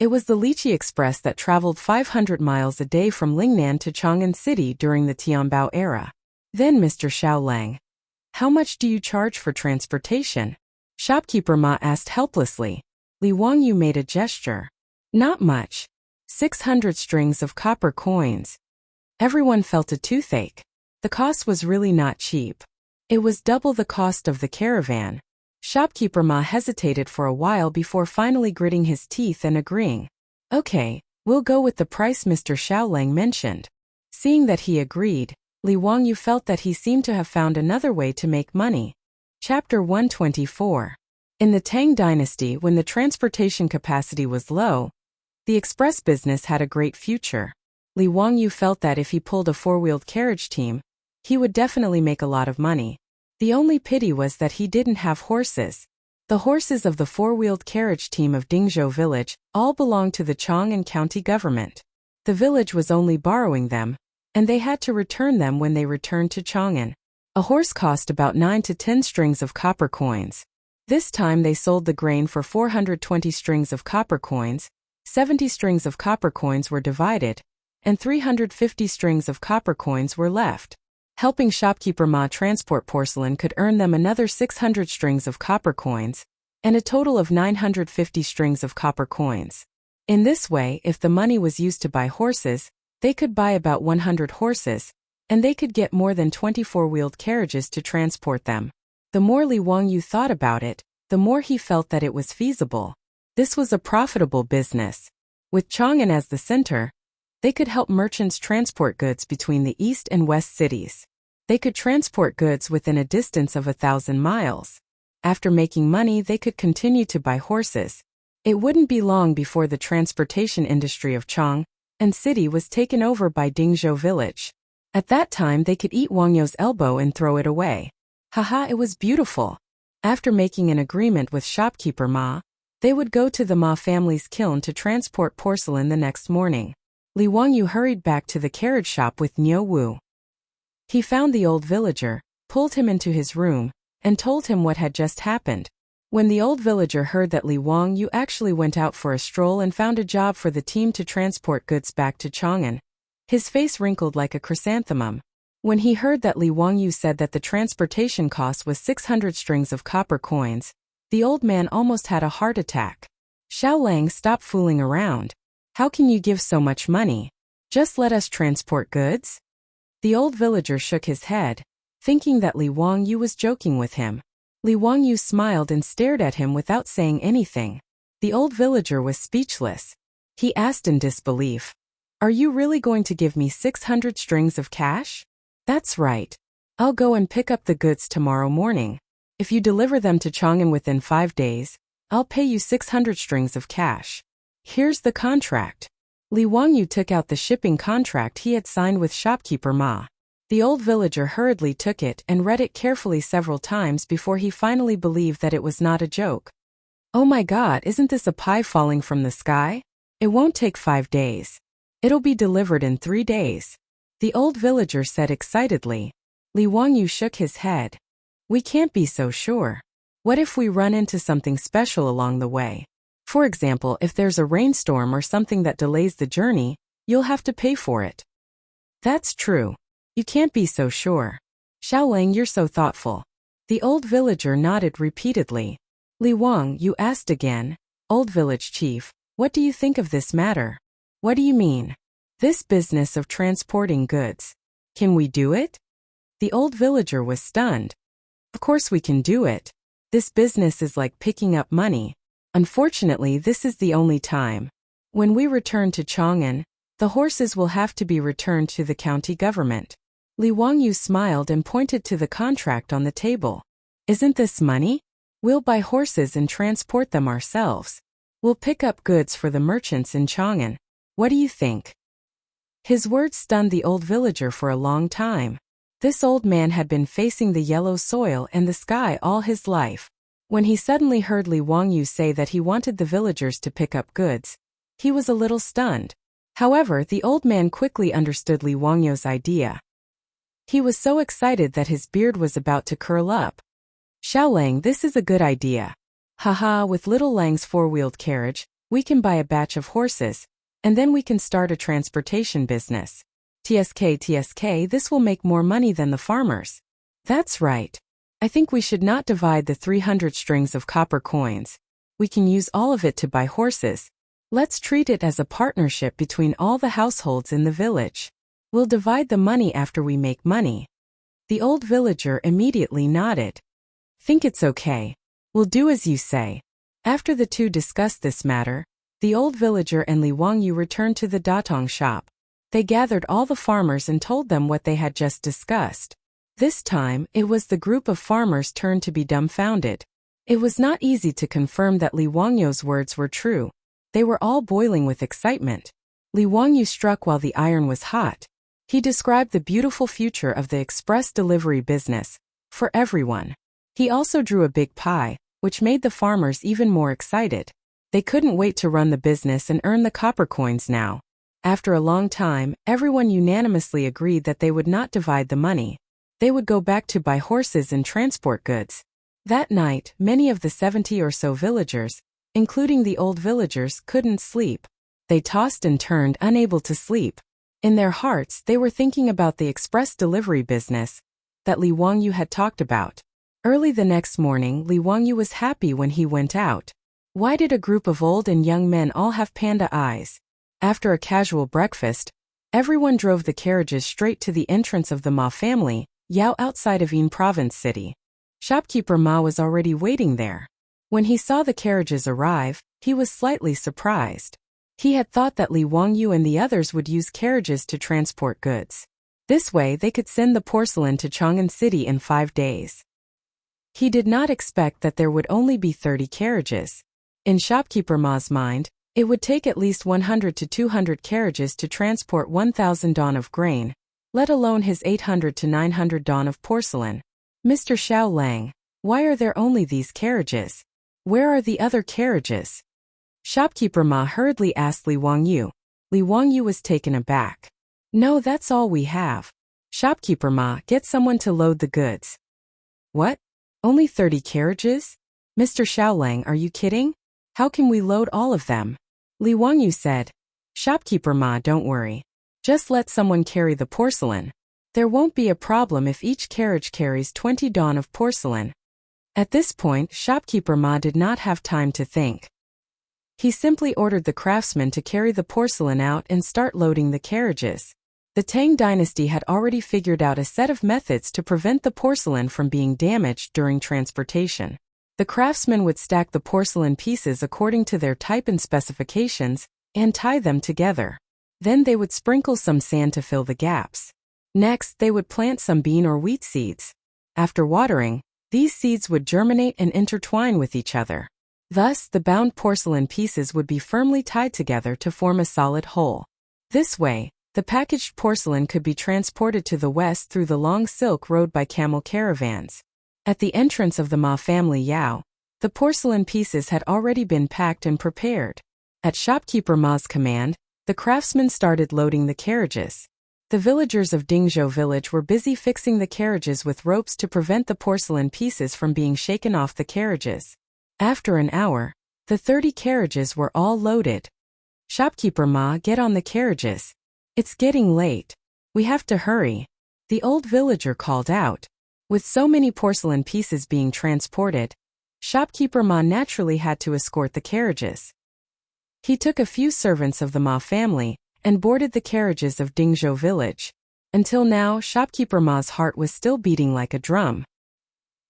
It was the Liqi Express that traveled 500 miles a day from Lingnan to Chang'an City during the Tianbao era. Then Mr. Xiaolang, how much do you charge for transportation? Shopkeeper Ma asked helplessly. Li Wangyu made a gesture. Not much. 600 strings of copper coins. Everyone felt a toothache. The cost was really not cheap. It was double the cost of the caravan. Shopkeeper Ma hesitated for a while before finally gritting his teeth and agreeing. Okay, we'll go with the price Mr. Xiaolang mentioned. Seeing that he agreed, Li Wangyu felt that he seemed to have found another way to make money. Chapter 124. In the Tang dynasty, when the transportation capacity was low, the express business had a great future. Li Wangyu felt that if he pulled a 4-wheeled carriage team, he would definitely make a lot of money. The only pity was that he didn't have horses. The horses of the four-wheeled carriage team of Dingzhou village all belonged to the Chang'an county government. The village was only borrowing them, and they had to return them when they returned to Chang'an. A horse cost about 9 to 10 strings of copper coins. This time they sold the grain for 420 strings of copper coins, 70 strings of copper coins were divided, and 350 strings of copper coins were left. Helping shopkeeper Ma transport porcelain could earn them another 600 strings of copper coins, and a total of 950 strings of copper coins. In this way, if the money was used to buy horses, they could buy about 100 horses, and they could get more than 24-wheeled carriages to transport them. The more Li Wangyu thought about it, the more he felt that it was feasible. This was a profitable business. With Chang'an as the center, they could help merchants transport goods between the east and west cities. They could transport goods within a distance of 1,000 miles. After making money, they could continue to buy horses. It wouldn't be long before the transportation industry of Chang'an city was taken over by Dingzhou village. At that time, they could eat Wangyou's elbow and throw it away. Haha, it was beautiful. After making an agreement with shopkeeper Ma, they would go to the Ma family's kiln to transport porcelain the next morning. Li Wangyu hurried back to the carriage shop with Niu Wu. He found the old villager, pulled him into his room, and told him what had just happened. When the old villager heard that Li Wangyu actually went out for a stroll and found a job for the team to transport goods back to Chang'an, his face wrinkled like a chrysanthemum. When he heard that Li Wangyu said that the transportation cost was 600 strings of copper coins, the old man almost had a heart attack. Xiao Lang, stop fooling around. How can you give so much money? Just let us transport goods? The old villager shook his head, thinking that Li Wangyu was joking with him. Li Wangyu smiled and stared at him without saying anything. The old villager was speechless. He asked in disbelief, "Are you really going to give me 600 strings of cash?" "That's right. I'll go and pick up the goods tomorrow morning. If you deliver them to Chang'an within 5 days, I'll pay you 600 strings of cash. Here's the contract." Li Wangyu took out the shipping contract he had signed with shopkeeper Ma. The old villager hurriedly took it and read it carefully several times before he finally believed that it was not a joke. "Oh my God, isn't this a pie falling from the sky? It won't take 5 days. It'll be delivered in 3 days," the old villager said excitedly. Li Wangyu shook his head. "We can't be so sure. What if we run into something special along the way? For example, if there's a rainstorm or something that delays the journey, you'll have to pay for it." "That's true. You can't be so sure. Xiao Lang, you're so thoughtful." The old villager nodded repeatedly. Li Wangyu asked again, "Old village chief, what do you think of this matter?" "What do you mean?" "This business of transporting goods. Can we do it?" The old villager was stunned. "Of course we can do it. This business is like picking up money. Unfortunately, this is the only time. When we return to Chang'an, the horses will have to be returned to the county government." Li Wangyu smiled and pointed to the contract on the table. "Isn't this money? We'll buy horses and transport them ourselves. We'll pick up goods for the merchants in Chang'an. What do you think?" His words stunned the old villager for a long time. This old man had been facing the yellow soil and the sky all his life. When he suddenly heard Li Wangyu say that he wanted the villagers to pick up goods, he was a little stunned. However, the old man quickly understood Li Wangyu's idea. He was so excited that his beard was about to curl up. "Xiao Lang, this is a good idea. Haha, with little Lang's four-wheeled carriage, we can buy a batch of horses, and then we can start a transportation business. TSK, this will make more money than the farmers." "That's right. I think we should not divide the 300 strings of copper coins. We can use all of it to buy horses. Let's treat it as a partnership between all the households in the village. We'll divide the money after we make money." The old villager immediately nodded. "Think it's okay. We'll do as you say." After the two discussed this matter, the old villager and Li Wangyu returned to the datong shop. They gathered all the farmers and told them what they had just discussed. This time, it was the group of farmers' turn to be dumbfounded. It was not easy to confirm that Li Wangyu's words were true. They were all boiling with excitement. Li Wangyu struck while the iron was hot. He described the beautiful future of the express delivery business, for everyone. He also drew a big pie, which made the farmers even more excited. They couldn't wait to run the business and earn the copper coins now. After a long time, everyone unanimously agreed that they would not divide the money. They would go back to buy horses and transport goods. That night, many of the 70 or so villagers, including the old villagers, couldn't sleep. They tossed and turned, unable to sleep. In their hearts, they were thinking about the express delivery business that Li Wangyu had talked about. Early the next morning, Li Wangyu was happy when he went out. Why did a group of old and young men all have panda eyes? After a casual breakfast, everyone drove the carriages straight to the entrance of the Ma family, Yao, outside of Yin Province City. Shopkeeper Ma was already waiting there. When he saw the carriages arrive, he was slightly surprised. He had thought that Li Wangyu and the others would use carriages to transport goods. This way they could send the porcelain to Chang'an City in 5 days. He did not expect that there would only be 30 carriages. In Shopkeeper Ma's mind, it would take at least 100 to 200 carriages to transport 1,000 don of grain, let alone his 800 to 900 don of porcelain. Mr. Xiao Lang, why are there only these carriages? Where are the other carriages? Shopkeeper Ma hurriedly asked Li Wangyu. Li Wangyu was taken aback. No, that's all we have. Shopkeeper Ma, get someone to load the goods. What? Only 30 carriages? Mr. Xiaolang, are you kidding? How can we load all of them? Li Wangyu said. Shopkeeper Ma, don't worry. Just let someone carry the porcelain. There won't be a problem if each carriage carries 20 don of porcelain. At this point, Shopkeeper Ma did not have time to think. He simply ordered the craftsmen to carry the porcelain out and start loading the carriages. The Tang dynasty had already figured out a set of methods to prevent the porcelain from being damaged during transportation. The craftsmen would stack the porcelain pieces according to their type and specifications, and tie them together. Then they would sprinkle some sand to fill the gaps. Next, they would plant some bean or wheat seeds. After watering, these seeds would germinate and intertwine with each other. Thus, the bound porcelain pieces would be firmly tied together to form a solid whole. This way, the packaged porcelain could be transported to the west through the long silk road by camel caravans. At the entrance of the Ma family Yao, the porcelain pieces had already been packed and prepared. At Shopkeeper Ma's command, the craftsmen started loading the carriages. The villagers of Dingzhou village were busy fixing the carriages with ropes to prevent the porcelain pieces from being shaken off the carriages. After an hour, the 30 carriages were all loaded. Shopkeeper Ma, get on the carriages. It's getting late. We have to hurry. The old villager called out. With so many porcelain pieces being transported, Shopkeeper Ma naturally had to escort the carriages. He took a few servants of the Ma family and boarded the carriages of Dingzhou village. Until now, Shopkeeper Ma's heart was still beating like a drum.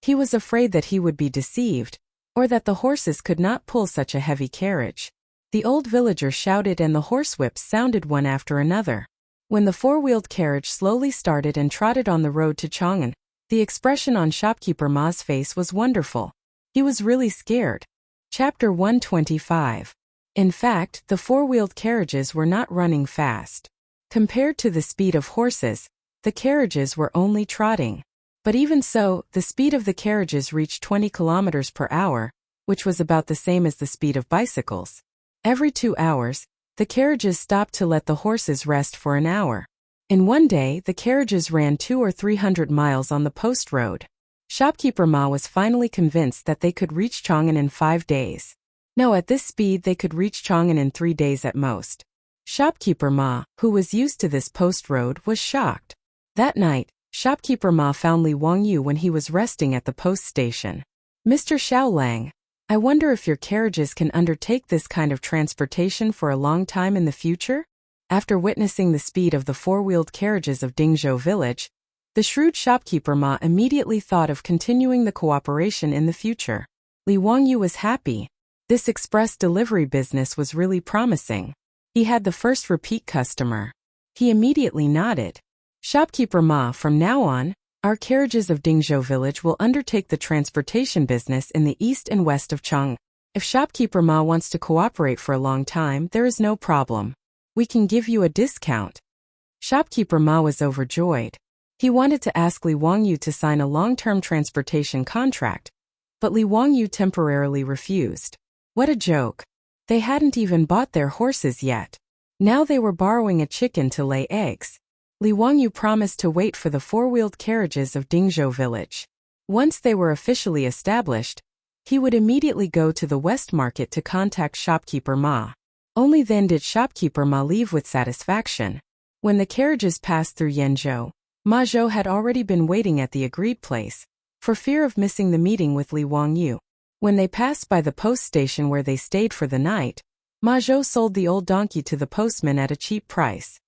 He was afraid that he would be deceived, or that the horses could not pull such a heavy carriage. The old villager shouted and the horsewhips sounded one after another. When the four-wheeled carriage slowly started and trotted on the road to Chang'an, the expression on Shopkeeper Ma's face was wonderful. He was really scared. Chapter 125. In fact, the four-wheeled carriages were not running fast. Compared to the speed of horses, the carriages were only trotting. But even so, the speed of the carriages reached 20 kilometers per hour, which was about the same as the speed of bicycles. Every 2 hours, the carriages stopped to let the horses rest for an hour. In one day, the carriages ran 200 or 300 miles on the post road. Shopkeeper Ma was finally convinced that they could reach Chang'an in 5 days. No, at this speed they could reach Chang'an in 3 days at most. Shopkeeper Ma, who was used to this post road, was shocked. That night, Shopkeeper Ma found Li Wangyu when he was resting at the post station. Mr. Xiaolang, I wonder if your carriages can undertake this kind of transportation for a long time in the future? After witnessing the speed of the four-wheeled carriages of Dingzhou village, the shrewd Shopkeeper Ma immediately thought of continuing the cooperation in the future. Li Wangyu was happy. This express delivery business was really promising. He had the first repeat customer. He immediately nodded. Shopkeeper Ma, from now on, our carriages of Dingzhou village will undertake the transportation business in the east and west of Chang'an. If Shopkeeper Ma wants to cooperate for a long time, there is no problem. We can give you a discount. Shopkeeper Ma was overjoyed. He wanted to ask Li Wangyu to sign a long-term transportation contract, but Li Wangyu temporarily refused. What a joke. They hadn't even bought their horses yet. Now they were borrowing a chicken to lay eggs. Li Wangyu promised to wait for the four-wheeled carriages of Dingzhou village. Once they were officially established, he would immediately go to the West Market to contact shopkeeper Ma. Only then did shopkeeper Ma leave with satisfaction. When the carriages passed through Yenzhou, Ma Zhou had already been waiting at the agreed place, for fear of missing the meeting with Li Wangyu. When they passed by the post station where they stayed for the night, Ma Zhou sold the old donkey to the postman at a cheap price.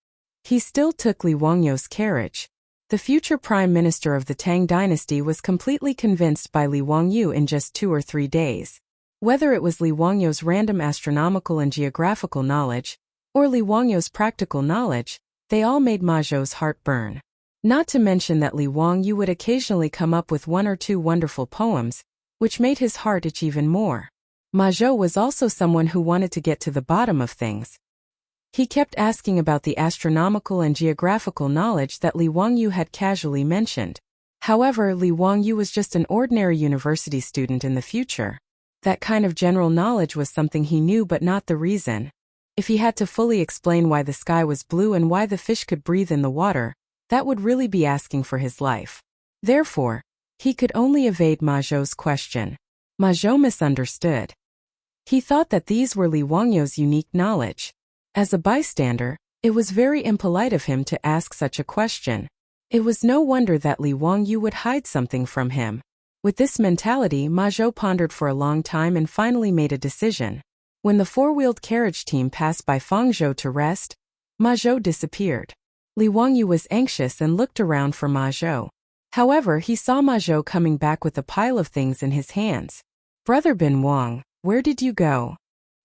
He still took Li Wangyu's carriage. The future prime minister of the Tang dynasty was completely convinced by Li Wangyu in just 2 or 3 days. Whether it was Li Wangyu's random astronomical and geographical knowledge, or Li Wangyu's practical knowledge, they all made Ma Zhou's heart burn. Not to mention that Li Wangyu would occasionally come up with 1 or 2 wonderful poems, which made his heart itch even more. Ma Zhou was also someone who wanted to get to the bottom of things. He kept asking about the astronomical and geographical knowledge that Li Wangyu had casually mentioned. However, Li Wangyu was just an ordinary university student in the future. That kind of general knowledge was something he knew but not the reason. If he had to fully explain why the sky was blue and why the fish could breathe in the water, that would really be asking for his life. Therefore, he could only evade Ma Zhou's question. Ma Zhou misunderstood. He thought that these were Li Wangyu's unique knowledge. As a bystander, it was very impolite of him to ask such a question. It was no wonder that Li Wangyu would hide something from him. With this mentality, Ma Zhou pondered for a long time and finally made a decision. When the four-wheeled carriage team passed by Fangzhou to rest, Ma Zhou disappeared. Li Wangyu was anxious and looked around for Ma Zhou. However, he saw Ma Zhou coming back with a pile of things in his hands. Brother Bin Wang, where did you go?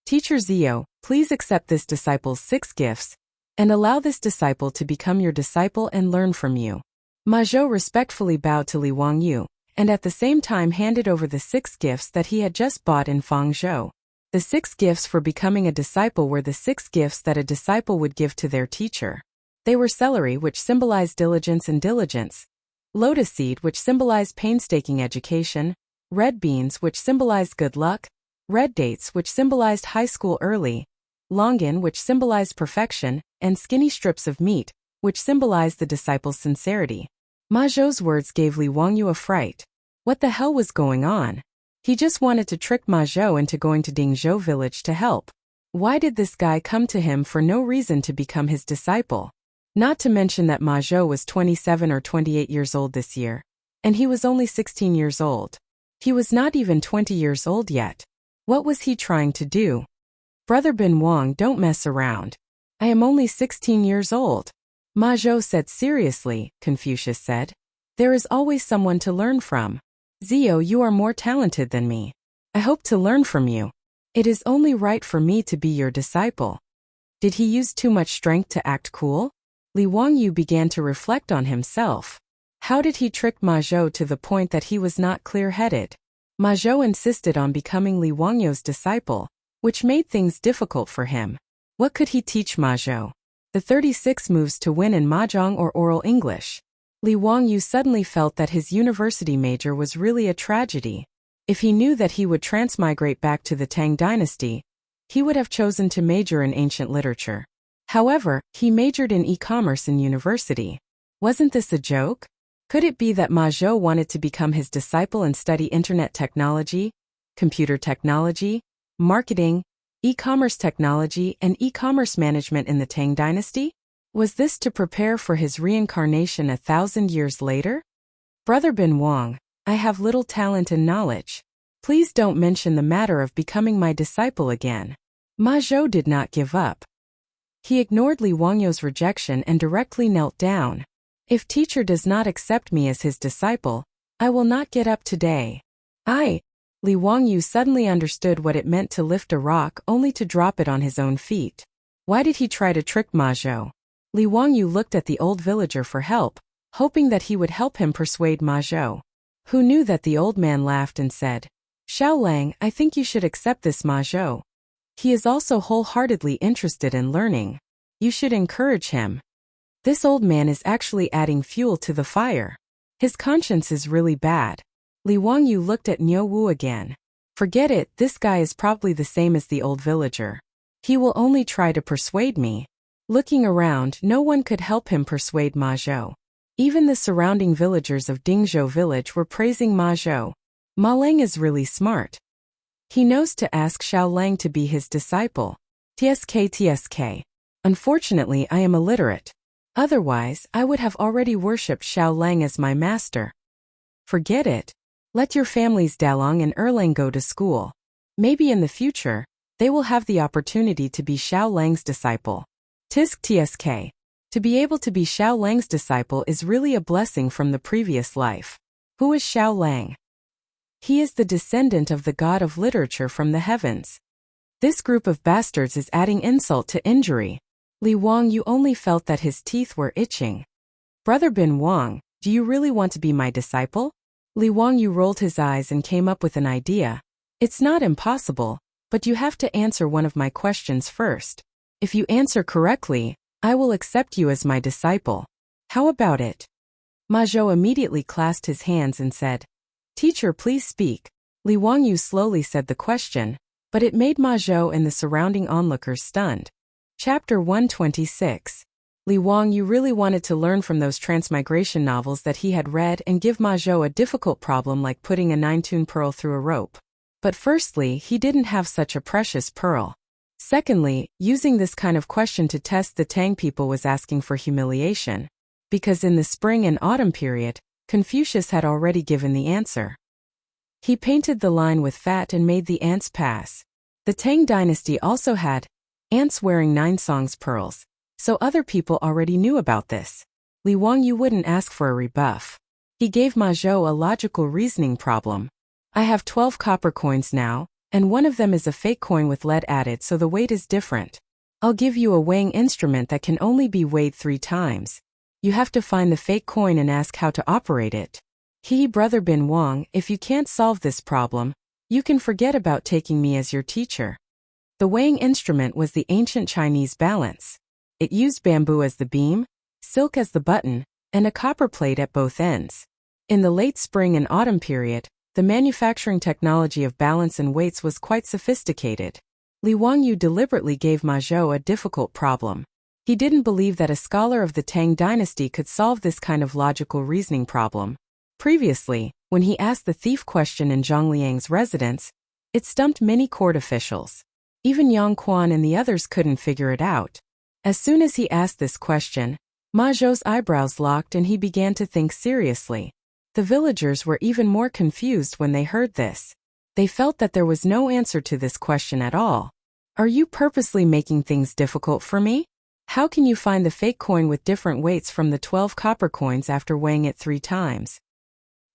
Teacher Zio, please accept this disciple's 6 gifts, and allow this disciple to become your disciple and learn from you. Ma Zhou respectfully bowed to Li Wangyu, and at the same time handed over the 6 gifts that he had just bought in Fangzhou. The 6 gifts for becoming a disciple were the 6 gifts that a disciple would give to their teacher. They were celery, which symbolized diligence and diligence, lotus seed, which symbolized painstaking education, red beans, which symbolized good luck, red dates, which symbolized high school early, longan, which symbolized perfection, and skinny strips of meat, which symbolized the disciple's sincerity. Ma Zhou's words gave Li Wangyu a fright. What the hell was going on? He just wanted to trick Ma Zhou into going to Dingzhou village to help. Why did this guy come to him for no reason to become his disciple? Not to mention that Ma Zhou was 27 or 28 years old this year, and he was only 16 years old. He was not even 20 years old yet. What was he trying to do? Brother Bin Wang, don't mess around. I am only 16 years old. Ma Zhou said seriously, Confucius said. There is always someone to learn from. Zio, you are more talented than me. I hope to learn from you. It is only right for me to be your disciple. Did he use too much strength to act cool? Li Wangyu began to reflect on himself. How did he trick Ma Zhou to the point that he was not clear-headed? Ma Zhou insisted on becoming Li Wangyu's disciple, which made things difficult for him. What could he teach Ma Zhou? The 36 moves to win in Mahjong or oral English. Li Wangyu suddenly felt that his university major was really a tragedy. If he knew that he would transmigrate back to the Tang dynasty, he would have chosen to major in ancient literature. However, he majored in e-commerce in university. Wasn't this a joke? Could it be that Ma Zhou wanted to become his disciple and study internet technology, computer technology, marketing, e-commerce technology, and e-commerce management in the Tang dynasty? Was this to prepare for his reincarnation 1,000 years later? Brother Bin Wang, I have little talent and knowledge. Please don't mention the matter of becoming my disciple again. Ma Zhou did not give up. He ignored Li Wangyu's rejection and directly knelt down. If teacher does not accept me as his disciple, I will not get up today. Li Wangyu suddenly understood what it meant to lift a rock only to drop it on his own feet. Why did he try to trick Ma Zhou? Li Wangyu looked at the old villager for help, hoping that he would help him persuade Ma Zhou. Who knew that the old man laughed and said, Xiao Lang, I think you should accept this Ma Zhou. He is also wholeheartedly interested in learning. You should encourage him. This old man is actually adding fuel to the fire. His conscience is really bad. Li Wangyu looked at Niu Wu again. Forget it, this guy is probably the same as the old villager. He will only try to persuade me. Looking around, no one could help him persuade Ma Zhou. Even the surrounding villagers of Dingzhou village were praising Ma Zhou. Ma Lang is really smart. He knows to ask Xiao Lang to be his disciple. TSK. Unfortunately, I am illiterate. Otherwise, I would have already worshipped Xiao Lang as my master. Forget it. Let your families Dalong and Erlang go to school. Maybe in the future, they will have the opportunity to be Xiao Lang's disciple. TSK. To be able to be Xiao Lang's disciple is really a blessing from the previous life. Who is Xiao Lang? He is the descendant of the god of literature from the heavens. This group of bastards is adding insult to injury. Li Wangyu only felt that his teeth were itching. Brother Bin Wang, do you really want to be my disciple? Li Wangyu rolled his eyes and came up with an idea. It's not impossible, but you have to answer one of my questions first. If you answer correctly, I will accept you as my disciple. How about it? Ma Zhou immediately clasped his hands and said, Teacher, please speak. Li Wangyu slowly said the question, but it made Ma Zhou and the surrounding onlookers stunned. Chapter 126. Li Wangyu really wanted to learn from those transmigration novels that he had read and give Ma Zhou a difficult problem like putting a 9-tune pearl through a rope. But firstly, he didn't have such a precious pearl. Secondly, using this kind of question to test the Tang people was asking for humiliation. Because in the spring and autumn period, Confucius had already given the answer. He painted the line with fat and made the ants pass. The Tang dynasty also had ants wearing 9 songs pearls. So other people already knew about this. Li Wangyu wouldn't ask for a rebuff. He gave Ma Zhou a logical reasoning problem. I have 12 copper coins now, and one of them is a fake coin with lead added so the weight is different. I'll give you a weighing instrument that can only be weighed 3 times. You have to find the fake coin and ask how to operate it. Brother Bin Wang, if you can't solve this problem, you can forget about taking me as your teacher. The weighing instrument was the ancient Chinese balance. It used bamboo as the beam, silk as the button, and a copper plate at both ends. In the late spring and autumn period, the manufacturing technology of balance and weights was quite sophisticated. Li Wangyu deliberately gave Ma Zhou a difficult problem. He didn't believe that a scholar of the Tang dynasty could solve this kind of logical reasoning problem. Previously, when he asked the thief question in Zhang Liang's residence, it stumped many court officials. Even Yang Quan and the others couldn't figure it out. As soon as he asked this question, Ma Zhou's eyebrows locked and he began to think seriously. The villagers were even more confused when they heard this. They felt that there was no answer to this question at all. Are you purposely making things difficult for me? How can you find the fake coin with different weights from the 12 copper coins after weighing it 3 times?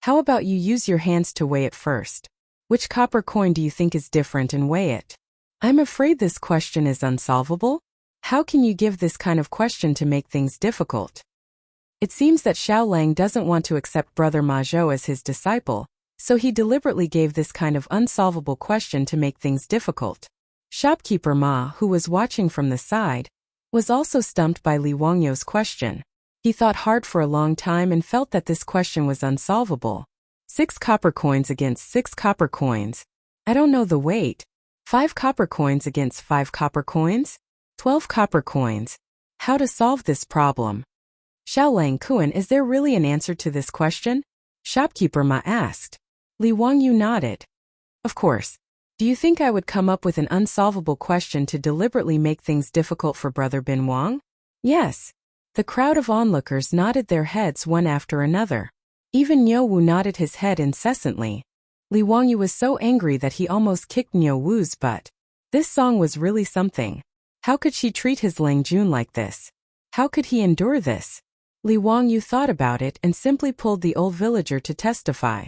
How about you use your hands to weigh it first? Which copper coin do you think is different and weigh it? I'm afraid this question is unsolvable. How can you give this kind of question to make things difficult? It seems that Xiao Lang doesn't want to accept Brother Ma Zhou as his disciple, so he deliberately gave this kind of unsolvable question to make things difficult. Shopkeeper Ma, who was watching from the side, was also stumped by Li Wangyu's question. He thought hard for a long time and felt that this question was unsolvable. 6 copper coins against 6 copper coins. I don't know the weight. 5 copper coins against 5 copper coins? 12 copper coins. How to solve this problem? Xiao Lang Kuan, is there really an answer to this question? Shopkeeper Ma asked. Li Wangyu nodded. Of course. Do you think I would come up with an unsolvable question to deliberately make things difficult for Brother Bin Wang? Yes. The crowd of onlookers nodded their heads one after another. Even Niu Wu nodded his head incessantly. Li Wangyu was so angry that he almost kicked Niu Wu's butt. This song was really something. How could she treat his Lang Jun like this? How could he endure this? Li Wangyu thought about it and simply pulled the old villager to testify.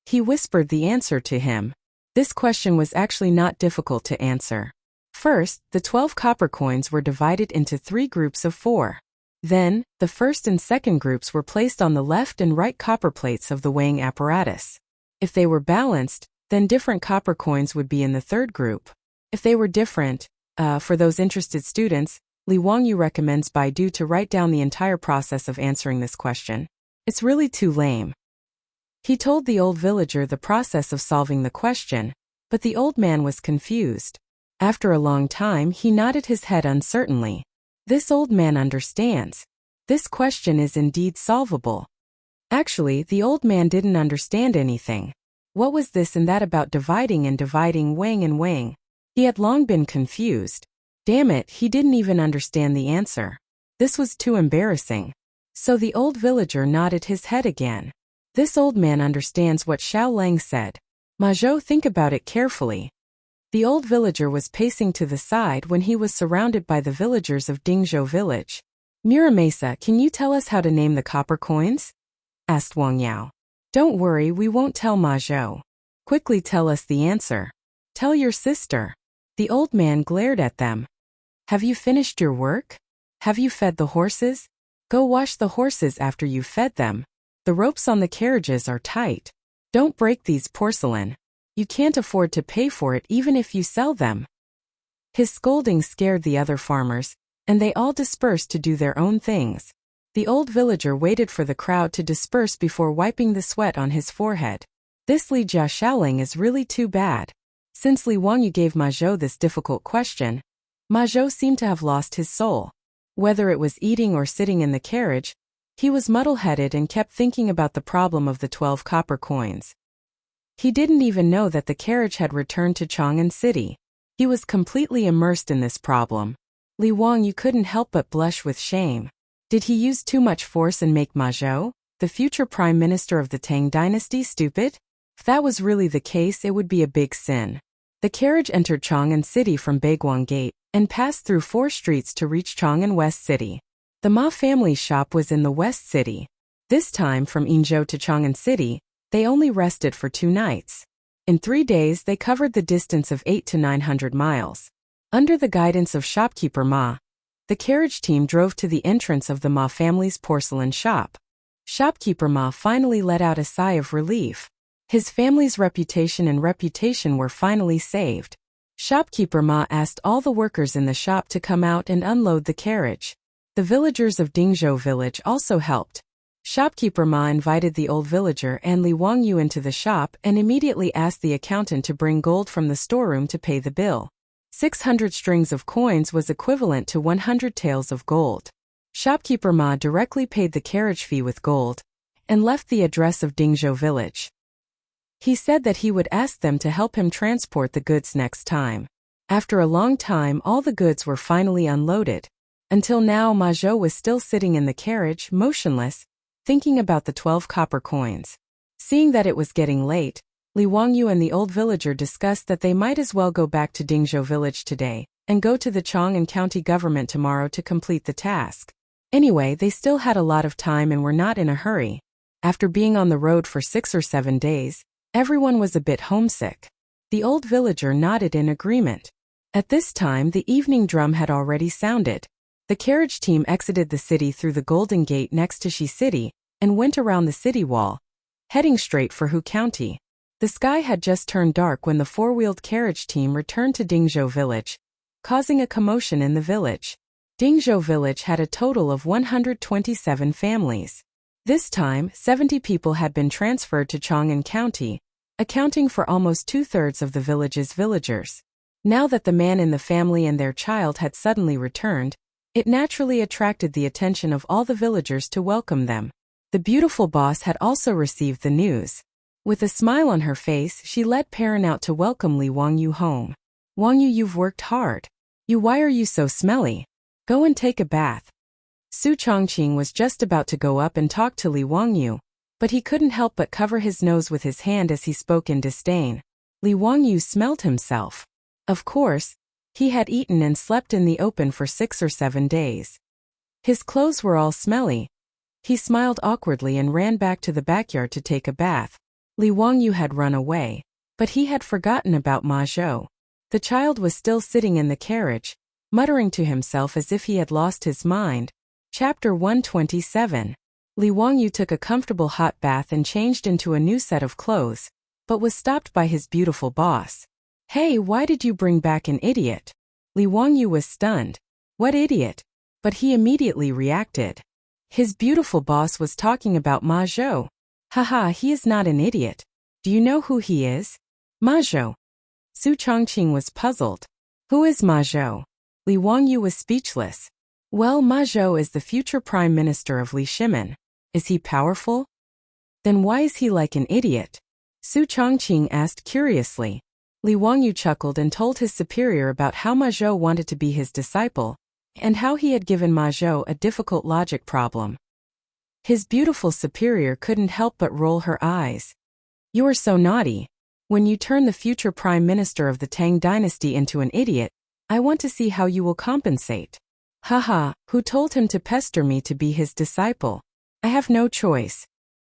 He whispered the answer to him. This question was actually not difficult to answer. First, the 12 copper coins were divided into 3 groups of 4. Then, the first and second groups were placed on the left and right copper plates of the weighing apparatus. If they were balanced, then different copper coins would be in the third group. If they were different, for those interested students, Li Wangyu recommends Baidu to write down the entire process of answering this question. It's really too lame. He told the old villager the process of solving the question, but the old man was confused. After a long time, he nodded his head uncertainly. This old man understands. This question is indeed solvable. Actually, the old man didn't understand anything. What was this and that about dividing and dividing, weighing and weighing? He had long been confused. Damn it, he didn't even understand the answer. This was too embarrassing. So the old villager nodded his head again. This old man understands what Xiao Lang said. Ma Zhou, think about it carefully. The old villager was pacing to the side when he was surrounded by the villagers of Dingzhou village. Muramasa, can you tell us how to name the copper coins? Asked Wang Yao. Don't worry, we won't tell Ma Zhou. Quickly tell us the answer. Tell your sister. The old man glared at them. Have you finished your work? Have you fed the horses? Go wash the horses after you've fed them. The ropes on the carriages are tight. Don't break these porcelain. You can't afford to pay for it even if you sell them. His scolding scared the other farmers, and they all dispersed to do their own things. The old villager waited for the crowd to disperse before wiping the sweat on his forehead. This Li Jia Xiaoling is really too bad. Since Li Wangyu gave Ma Zhou this difficult question, Ma Zhou seemed to have lost his soul. Whether it was eating or sitting in the carriage, he was muddle-headed and kept thinking about the problem of the 12 copper coins. He didn't even know that the carriage had returned to Chang'an City. He was completely immersed in this problem. Li Wangyu couldn't help but blush with shame. Did he use too much force and make Ma Zhou, the future prime minister of the Tang dynasty, stupid? If that was really the case, it would be a big sin. The carriage entered Chang'an City from Baiguang Gate and passed through 4 streets to reach Chang'an West City. The Ma family's shop was in the West City. This time, from Yinzhou to Chang'an City, they only rested for 2 nights. In 3 days, they covered the distance of 800 to 900 miles. Under the guidance of shopkeeper Ma, the carriage team drove to the entrance of the Ma family's porcelain shop. Shopkeeper Ma finally let out a sigh of relief. His family's reputation were finally saved. Shopkeeper Ma asked all the workers in the shop to come out and unload the carriage. The villagers of Dingzhou village also helped. Shopkeeper Ma invited the old villager and Li Wangyu into the shop and immediately asked the accountant to bring gold from the storeroom to pay the bill. 600 strings of coins was equivalent to 100 taels of gold. Shopkeeper Ma directly paid the carriage fee with gold and left the address of Dingzhou village. He said that he would ask them to help him transport the goods next time. After a long time, all the goods were finally unloaded. Until now, Ma Zhou was still sitting in the carriage, motionless, thinking about the 12 copper coins. Seeing that it was getting late, Li Wangyu and the old villager discussed that they might as well go back to Dingzhou village today and go to the Chang'an county government tomorrow to complete the task. Anyway, they still had a lot of time and were not in a hurry. After being on the road for 6 or 7 days, everyone was a bit homesick. The old villager nodded in agreement. At this time, the evening drum had already sounded. The carriage team exited the city through the Golden Gate next to Shi City and went around the city wall, heading straight for Hu County. The sky had just turned dark when the 4-wheeled carriage team returned to Dingzhou village, causing a commotion in the village. Dingzhou village had a total of 127 families. This time, 70 people had been transferred to Chang'an County, accounting for almost 2/3 of the village's villagers. Now that the man in the family and their child had suddenly returned, it naturally attracted the attention of all the villagers to welcome them. The beautiful boss had also received the news. With a smile on her face, she led Perrin out to welcome Li Wangyu home. Wangyu, you've worked hard. Why are you so smelly? Go and take a bath. Su Chongqing was just about to go up and talk to Li Wangyu, but he couldn't help but cover his nose with his hand as he spoke in disdain. Li Wangyu smelled himself. Of course, he had eaten and slept in the open for 6 or 7 days. His clothes were all smelly. He smiled awkwardly and ran back to the backyard to take a bath. Li Wangyu had run away, but he had forgotten about Ma Zhou. The child was still sitting in the carriage, muttering to himself as if he had lost his mind. Chapter 127. Li Wangyu took a comfortable hot bath and changed into a new set of clothes, but was stopped by his beautiful boss. Hey, why did you bring back an idiot? Li Wangyu was stunned. What idiot? But he immediately reacted. His beautiful boss was talking about Ma Zhou. Haha, he is not an idiot. Do you know who he is? Ma Zhou. Su Changqing was puzzled. Who is Ma Zhou? Li Wangyu was speechless. Well, Ma Zhou is the future prime minister of Li Shimen. Is he powerful? Then why is he like an idiot? Su Changqing asked curiously. Li Wangyu chuckled and told his superior about how Ma Zhou wanted to be his disciple, and how he had given Ma Zhou a difficult logic problem. His beautiful superior couldn't help but roll her eyes. You are so naughty. When you turn the future prime minister of the Tang dynasty into an idiot, I want to see how you will compensate. Haha, who told him to pester me to be his disciple? I have no choice.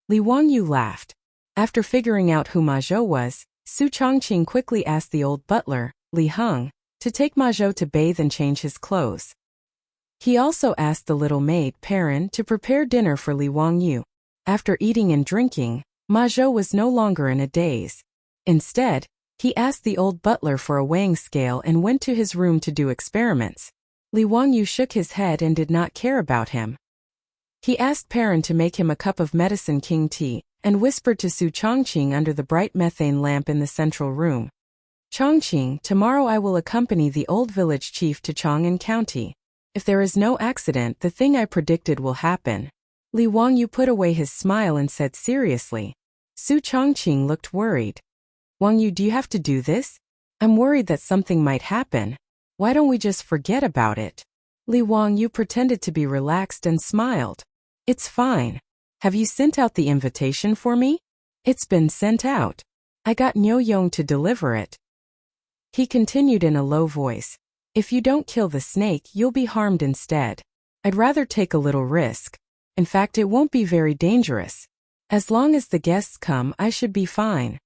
Li Wangyu laughed. After figuring out who Ma Zhou was, Su Changqing quickly asked the old butler, Li Heng, to take Ma Zhou to bathe and change his clothes. He also asked the little maid, Perrin, to prepare dinner for Li Wangyu. After eating and drinking, Ma Zhou was no longer in a daze. Instead, he asked the old butler for a weighing scale and went to his room to do experiments. Li Wangyu shook his head and did not care about him. He asked Perrin to make him a cup of medicine king tea, and whispered to Su Changqing under the bright methane lamp in the central room. Changqing, tomorrow I will accompany the old village chief to Chang'an County. If there is no accident, the thing I predicted will happen. Li Wangyu put away his smile and said seriously. Su Changqing looked worried. Wangyu, do you have to do this? I'm worried that something might happen. Why don't we just forget about it? Li Wangyu pretended to be relaxed and smiled. It's fine. Have you sent out the invitation for me? It's been sent out. I got Niu Yong to deliver it. He continued in a low voice. If you don't kill the snake, you'll be harmed instead. I'd rather take a little risk. In fact, it won't be very dangerous. As long as the guests come, I should be fine.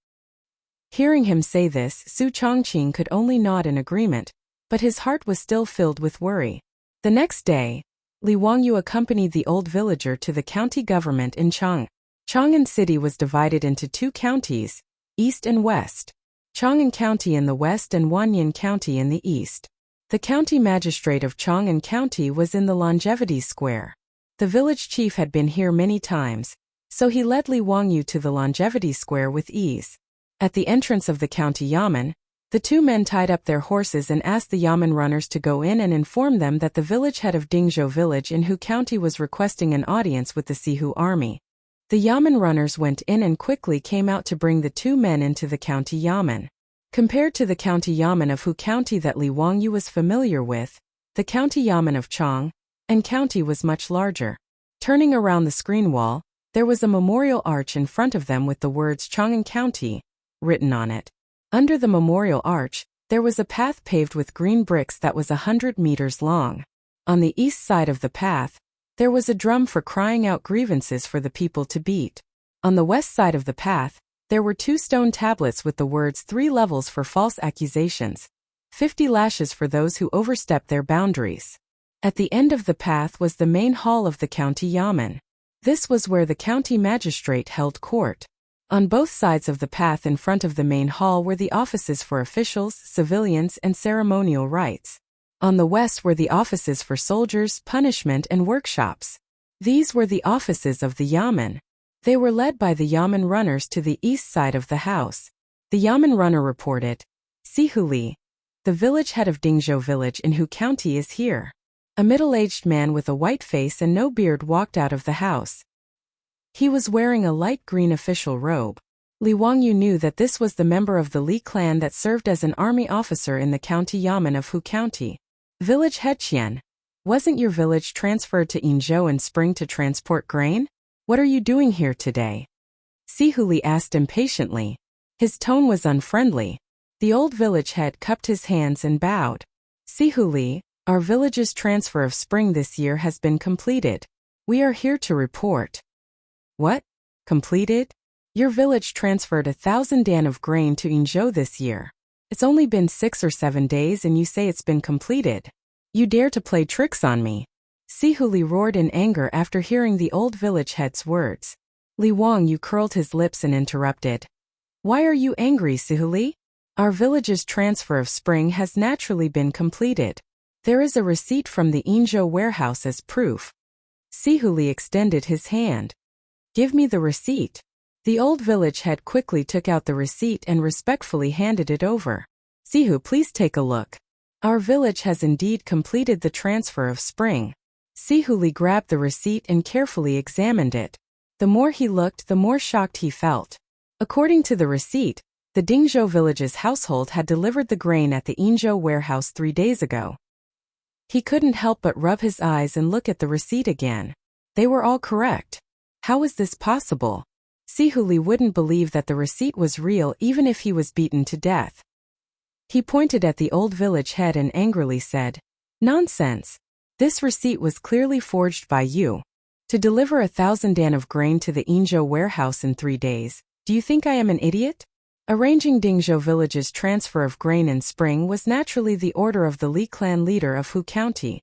Hearing him say this, Su Changqing could only nod in agreement, but his heart was still filled with worry. The next day, Li Wangyu accompanied the old villager to the county government in Chang'an City was divided into two counties, east and west. Chang'an County in the west and Wanyan County in the east. The county magistrate of Chang'an County was in the Longevity Square. The village chief had been here many times, so he led Li Wangyu to the Longevity Square with ease. At the entrance of the county yamen, the two men tied up their horses and asked the yamen runners to go in and inform them that the village head of Dingzhou village in Hu County was requesting an audience with the Sihu army. The yamen runners went in and quickly came out to bring the two men into the county yamen. Compared to the county yamen of Hu County that Li Wangyu was familiar with, the county yamen of Chang'an County was much larger. Turning around the screen wall, there was a memorial arch in front of them with the words Chang'an County written on it. Under the memorial arch, there was a path paved with green bricks that was 100 meters long. On the east side of the path, there was a drum for crying out grievances for the people to beat. On the west side of the path, there were 2 stone tablets with the words 3 levels for false accusations, 50 lashes for those who overstep their boundaries. At the end of the path was the main hall of the county yamen. This was where the county magistrate held court. On both sides of the path in front of the main hall were the offices for officials, civilians, and ceremonial rites. On the west were the offices for soldiers, punishment, and workshops. These were the offices of the yamen. They were led by the yamen runners to the east side of the house. The yamen runner reported, Sihu Li, the village head of Dingzhou village in Hu County is here. A middle-aged man with a white face and no beard walked out of the house. He was wearing a light green official robe. Li Wangyu knew that this was the member of the Li clan that served as an army officer in the county yamen of Hu County. Village head Qian, wasn't your village transferred to Yinzhou in spring to transport grain? What are you doing here today? Sihu Li asked impatiently. His tone was unfriendly. The old village head cupped his hands and bowed. Sihu Li, our village's transfer of spring this year has been completed. We are here to report. What? Completed? Your village transferred 1,000 dan of grain to Yinzhou this year. It's only been 6 or 7 days and you say it's been completed. You dare to play tricks on me. Sihu Li roared in anger after hearing the old village head's words. Li Wangyu curled his lips and interrupted. Why are you angry, Sihu Li? Our village's transfer of spring has naturally been completed. There is a receipt from the Inzhou warehouse as proof. Sihuli extended his hand. Give me the receipt. The old village head quickly took out the receipt and respectfully handed it over. Sihu, please take a look. Our village has indeed completed the transfer of spring. Sihuli grabbed the receipt and carefully examined it. The more he looked, the more shocked he felt. According to the receipt, the Dingzhou village's household had delivered the grain at the Inzhou warehouse 3 days ago. He couldn't help but rub his eyes and look at the receipt again. They were all correct. How was this possible? Sihuli wouldn't believe that the receipt was real even if he was beaten to death. He pointed at the old village head and angrily said, "Nonsense. This receipt was clearly forged by you. To deliver 1,000 dan of grain to the Inzhou warehouse in 3 days, do you think I am an idiot?" Arranging Dingzhou village's transfer of grain in spring was naturally the order of the Li clan leader of Hu County.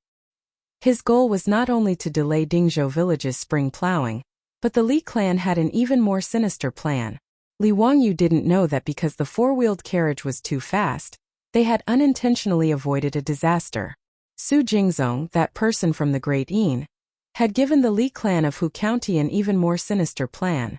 His goal was not only to delay Dingzhou village's spring plowing, but the Li clan had an even more sinister plan. Li Wangyu didn't know that because the four-wheeled carriage was too fast, they had unintentionally avoided a disaster. Su Jingzong, that person from the Great Yin, had given the Li clan of Hu County an even more sinister plan.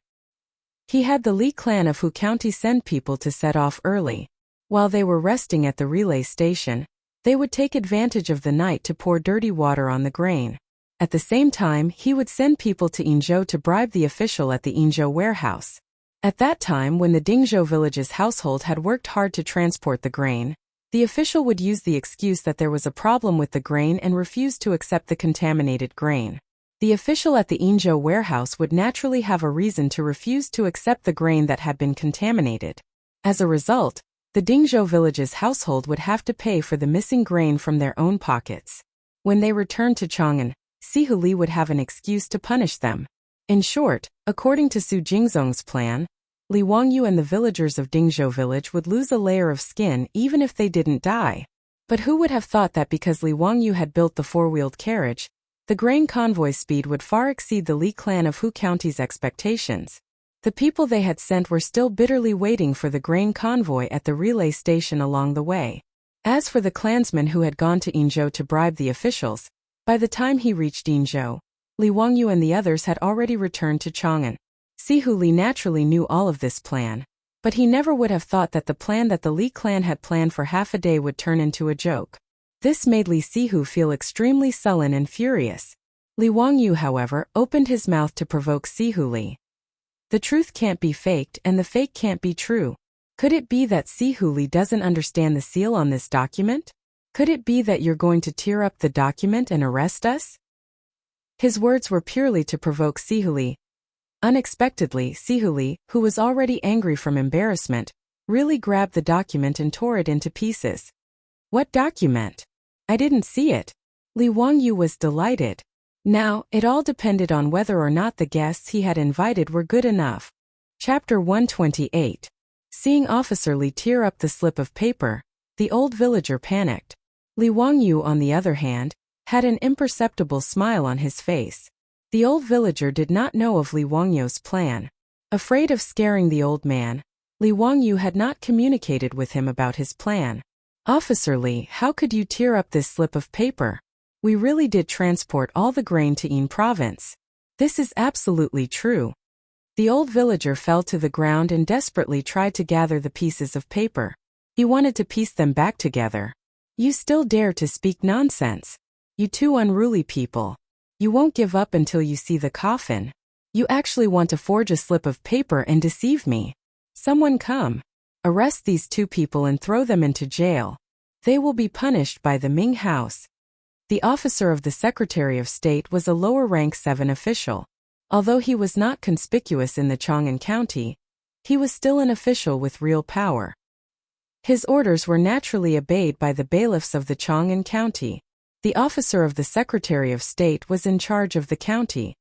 He had the Li clan of Hu County send people to set off early. While they were resting at the relay station, they would take advantage of the night to pour dirty water on the grain. At the same time, he would send people to Inzhou to bribe the official at the Inzhou warehouse. At that time, when the Dingzhou village's household had worked hard to transport the grain, the official would use the excuse that there was a problem with the grain and refuse to accept the contaminated grain. The official at the Inzhou warehouse would naturally have a reason to refuse to accept the grain that had been contaminated. As a result, the Dingzhou village's household would have to pay for the missing grain from their own pockets. When they returned to Chang'an, Sihuli would have an excuse to punish them. In short, according to Su Jingzong's plan, Li Wangyu and the villagers of Dingzhou village would lose a layer of skin even if they didn't die. But who would have thought that because Li Wangyu had built the four-wheeled carriage, the grain convoy speed would far exceed the Li clan of Hu County's expectations. The people they had sent were still bitterly waiting for the grain convoy at the relay station along the way. As for the clansman who had gone to Inzhou to bribe the officials, by the time he reached Inzhou, Li Wangyu and the others had already returned to Chang'an. Sihuli naturally knew all of this plan, but he never would have thought that the plan that the Li clan had planned for half a day would turn into a joke. This made Li Sihu feel extremely sullen and furious. Li Wangyu, however, opened his mouth to provoke Sihuli. The truth can't be faked and the fake can't be true. Could it be that Sihuli doesn't understand the seal on this document? Could it be that you're going to tear up the document and arrest us? His words were purely to provoke Sihuli. Unexpectedly, Sihuli, who was already angry from embarrassment, really grabbed the document and tore it into pieces. What document? I didn't see it. Li Wangyu was delighted. Now, it all depended on whether or not the guests he had invited were good enough. Chapter 128. Seeing Officer Li tear up the slip of paper, the old villager panicked. Li Wangyu, on the other hand, had an imperceptible smile on his face. The old villager did not know of Li Wangyu's plan. Afraid of scaring the old man, Li Wangyu had not communicated with him about his plan. Officer Li, how could you tear up this slip of paper? We really did transport all the grain to Yin province. This is absolutely true. The old villager fell to the ground and desperately tried to gather the pieces of paper. He wanted to piece them back together. You still dare to speak nonsense? You two unruly people. You won't give up until you see the coffin. You actually want to forge a slip of paper and deceive me. Someone come. Arrest these two people and throw them into jail. They will be punished by the Ming House. The officer of the Secretary of State was a lower rank 7 official. Although he was not conspicuous in the Chang'an County, he was still an official with real power. His orders were naturally obeyed by the bailiffs of the Chang'an County. The officer of the Secretary of State was in charge of the county.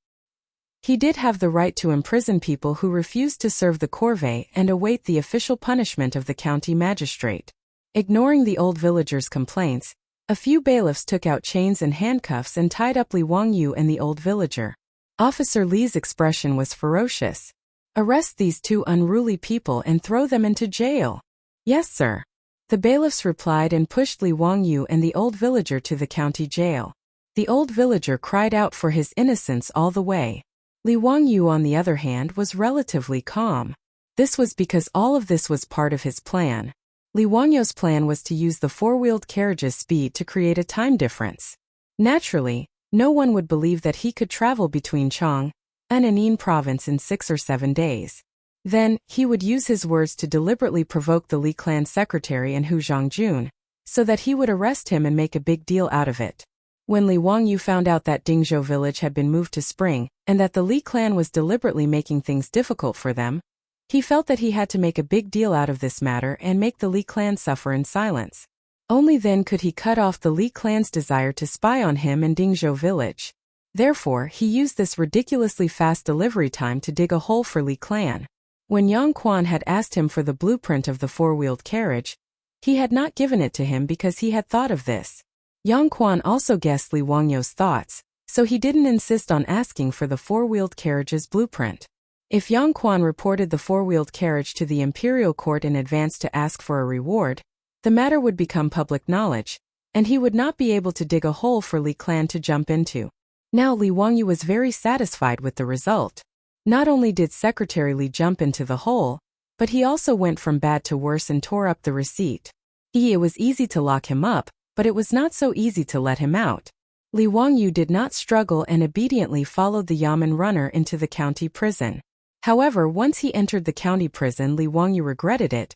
He did have the right to imprison people who refused to serve the corvée and await the official punishment of the county magistrate. Ignoring the old villager's complaints, a few bailiffs took out chains and handcuffs and tied up Li Wangyu and the old villager. Officer Li's expression was ferocious. Arrest these two unruly people and throw them into jail. Yes, sir. The bailiffs replied and pushed Li Wangyu and the old villager to the county jail. The old villager cried out for his innocence all the way. Li Wangyu, on the other hand, was relatively calm. This was because all of this was part of his plan. Li Wangyu's plan was to use the four-wheeled carriage's speed to create a time difference. Naturally, no one would believe that he could travel between Chang'an and Anin province in 6 or 7 days. Then, he would use his words to deliberately provoke the Li clan secretary and Hu Zhongjun, so that he would arrest him and make a big deal out of it. When Li Wangyu found out that Dingzhou village had been moved to Spring, and that the Li clan was deliberately making things difficult for them, he felt that he had to make a big deal out of this matter and make the Li clan suffer in silence. Only then could he cut off the Li clan's desire to spy on him and Dingzhou village. Therefore, he used this ridiculously fast delivery time to dig a hole for Li clan. When Yang Quan had asked him for the blueprint of the four-wheeled carriage, he had not given it to him because he had thought of this. Yang Quan also guessed Li Wangyu's thoughts, so he didn't insist on asking for the four-wheeled carriage's blueprint. If Yang Quan reported the four-wheeled carriage to the imperial court in advance to ask for a reward, the matter would become public knowledge, and he would not be able to dig a hole for Li clan to jump into. Now Li Wangyu was very satisfied with the result. Not only did Secretary Li jump into the hole, but he also went from bad to worse and tore up the receipt. It was easy to lock him up, but it was not so easy to let him out. Li Wangyu did not struggle and obediently followed the Yamen runner into the county prison. However, once he entered the county prison, Li Wangyu regretted it.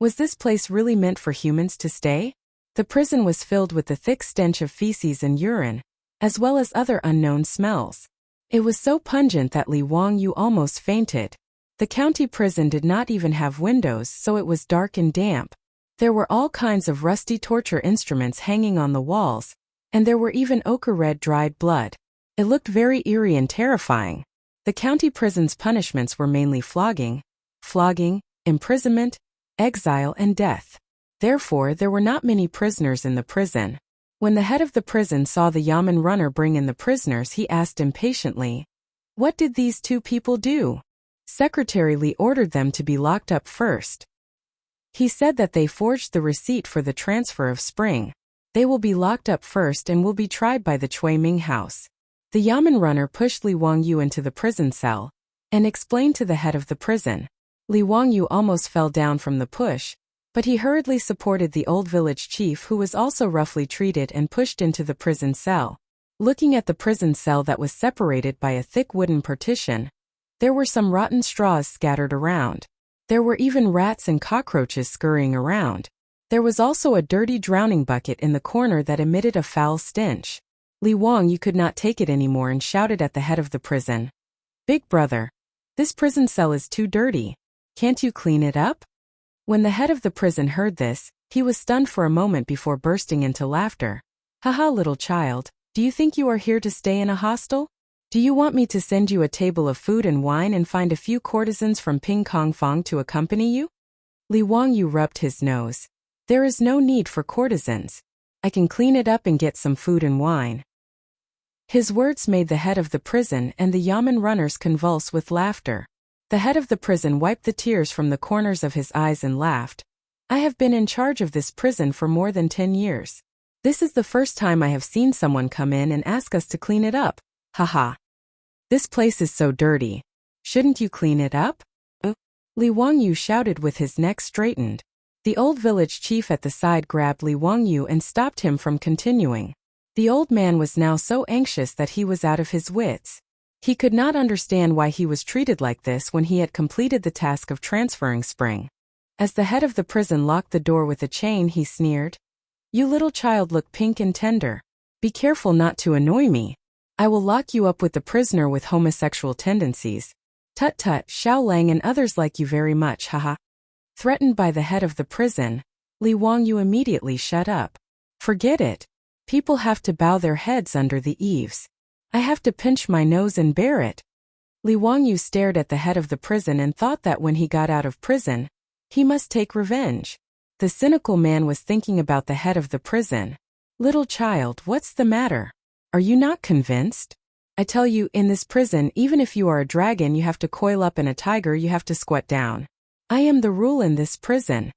Was this place really meant for humans to stay? The prison was filled with the thick stench of feces and urine, as well as other unknown smells. It was so pungent that Li Wangyu almost fainted. The county prison did not even have windows, so it was dark and damp. There were all kinds of rusty torture instruments hanging on the walls, and there were even ochre-red dried blood. It looked very eerie and terrifying. The county prison's punishments were mainly flogging, imprisonment, exile, and death. Therefore, there were not many prisoners in the prison. When the head of the prison saw the Yamen runner bring in the prisoners, he asked impatiently, "What did these two people do?" Secretary Li ordered them to be locked up first. He said that they forged the receipt for the transfer of Spring. They will be locked up first and will be tried by the Chui Ming house. The Yamen runner pushed Li Wangyu into the prison cell and explained to the head of the prison. Li Wangyu almost fell down from the push, but he hurriedly supported the old village chief, who was also roughly treated, and pushed into the prison cell. Looking at the prison cell that was separated by a thick wooden partition, there were some rotten straws scattered around. There were even rats and cockroaches scurrying around. There was also a dirty drowning bucket in the corner that emitted a foul stench. Li Wangyu could not take it anymore and shouted at the head of the prison, "Big brother, this prison cell is too dirty. Can't you clean it up?" When the head of the prison heard this, he was stunned for a moment before bursting into laughter. "Haha, little child, do you think you are here to stay in a hostel? Do you want me to send you a table of food and wine and find a few courtesans from Ping Kong Fong to accompany you?" Li Wangyu rubbed his nose. "There is no need for courtesans. I can clean it up and get some food and wine." His words made the head of the prison and the Yamen runners convulse with laughter. The head of the prison wiped the tears from the corners of his eyes and laughed. "I have been in charge of this prison for more than 10 years. This is the first time I have seen someone come in and ask us to clean it up. Haha. This place is so dirty. Shouldn't you clean it up?" Li Wangyu shouted with his neck straightened. The old village chief at the side grabbed Li Wangyu and stopped him from continuing. The old man was now so anxious that he was out of his wits. He could not understand why he was treated like this when he had completed the task of transferring Spring. As the head of the prison locked the door with a chain, he sneered, "You little child look pink and tender. Be careful not to annoy me. I will lock you up with the prisoner with homosexual tendencies. Tut tut, Xiao Lang and others like you very much, haha." Threatened by the head of the prison, Li Wangyu immediately shut up. "Forget it. People have to bow their heads under the eaves. I have to pinch my nose and bear it." Li Wangyu stared at the head of the prison and thought that when he got out of prison, he must take revenge. The cynical man was thinking about the head of the prison. "Little child, what's the matter? Are you not convinced? I tell you, in this prison, even if you are a dragon, you have to coil up, and a tiger, you have to squat down. I am the rule in this prison."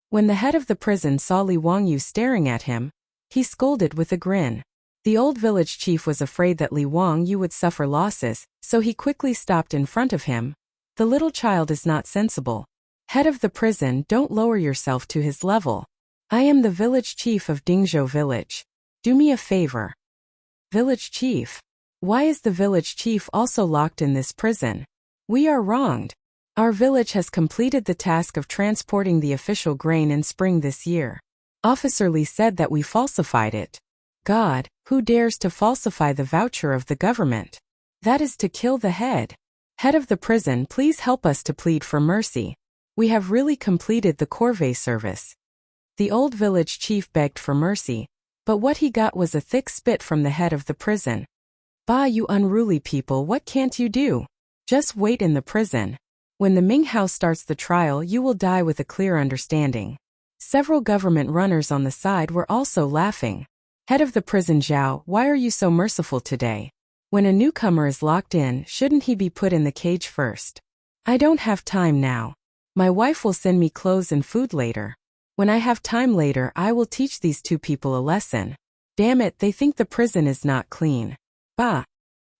When the head of the prison saw Li Wangyu staring at him, he scolded with a grin. The old village chief was afraid that Li Wangyu would suffer losses, so he quickly stopped in front of him. The little child is not sensible. Head of the prison, don't lower yourself to his level. I am the village chief of Dingzhou village. Do me a favor. Village chief? Why is the village chief also locked in this prison? We are wronged. Our village has completed the task of transporting the official grain in spring this year. Officer Li said that we falsified it. God, who dares to falsify the voucher of the government? That is to kill the head. Head of the prison, please help us to plead for mercy. We have really completed the corvée service. The old village chief begged for mercy, but what he got was a thick spit from the head of the prison. Bah, you unruly people, what can't you do? Just wait in the prison. When the Ming House starts the trial, you will die with a clear understanding. Several government runners on the side were also laughing. Head of the prison Zhao, why are you so merciful today? When a newcomer is locked in, shouldn't he be put in the cage first? I don't have time now. My wife will send me clothes and food later. When I have time later, I will teach these two people a lesson. Damn it, they think the prison is not clean. Bah!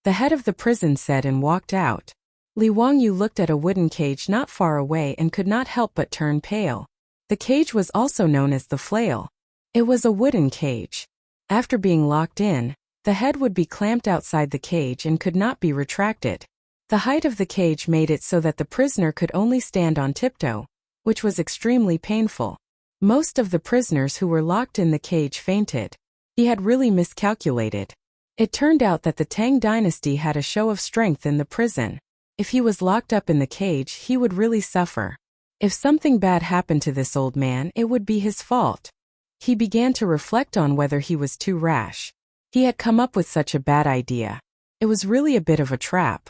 The head of the prison said and walked out. Li Wangyu looked at a wooden cage not far away and could not help but turn pale. The cage was also known as the flail. It was a wooden cage. After being locked in, the head would be clamped outside the cage and could not be retracted. The height of the cage made it so that the prisoner could only stand on tiptoe, which was extremely painful. Most of the prisoners who were locked in the cage fainted. He had really miscalculated. It turned out that the Tang dynasty had a show of strength in the prison. If he was locked up in the cage, he would really suffer. If something bad happened to this old man, it would be his fault. He began to reflect on whether he was too rash. He had come up with such a bad idea. It was really a bit of a trap.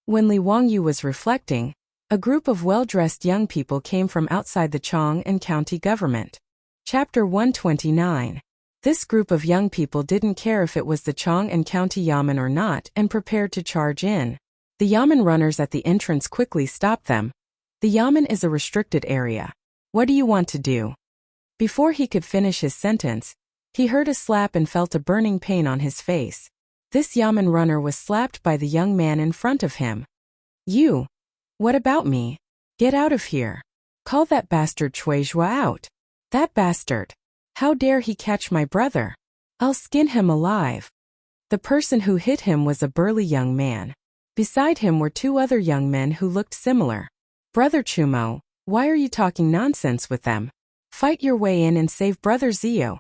When Li Wangyu was reflecting, a group of well-dressed young people came from outside the Chang'an county government. Chapter 129. This group of young people didn't care if it was the Chang'an county yamen or not and prepared to charge in. The yamen runners at the entrance quickly stopped them. The yamen is a restricted area. What do you want to do? Before he could finish his sentence, he heard a slap and felt a burning pain on his face. This yamen runner was slapped by the young man in front of him. You! What about me? Get out of here. Call that bastard Cui Zhua out. That bastard. How dare he catch my brother? I'll skin him alive. The person who hit him was a burly young man. Beside him were two other young men who looked similar. Brother Chumo, why are you talking nonsense with them? Fight your way in and save Brother Zio.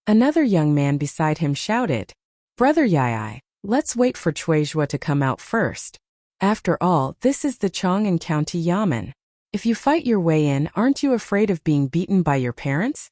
Another young man beside him shouted. Brother Yai, let's wait for Cui Zhua to come out first. After all, this is the Chang'an County Yamen. If you fight your way in, aren't you afraid of being beaten by your parents?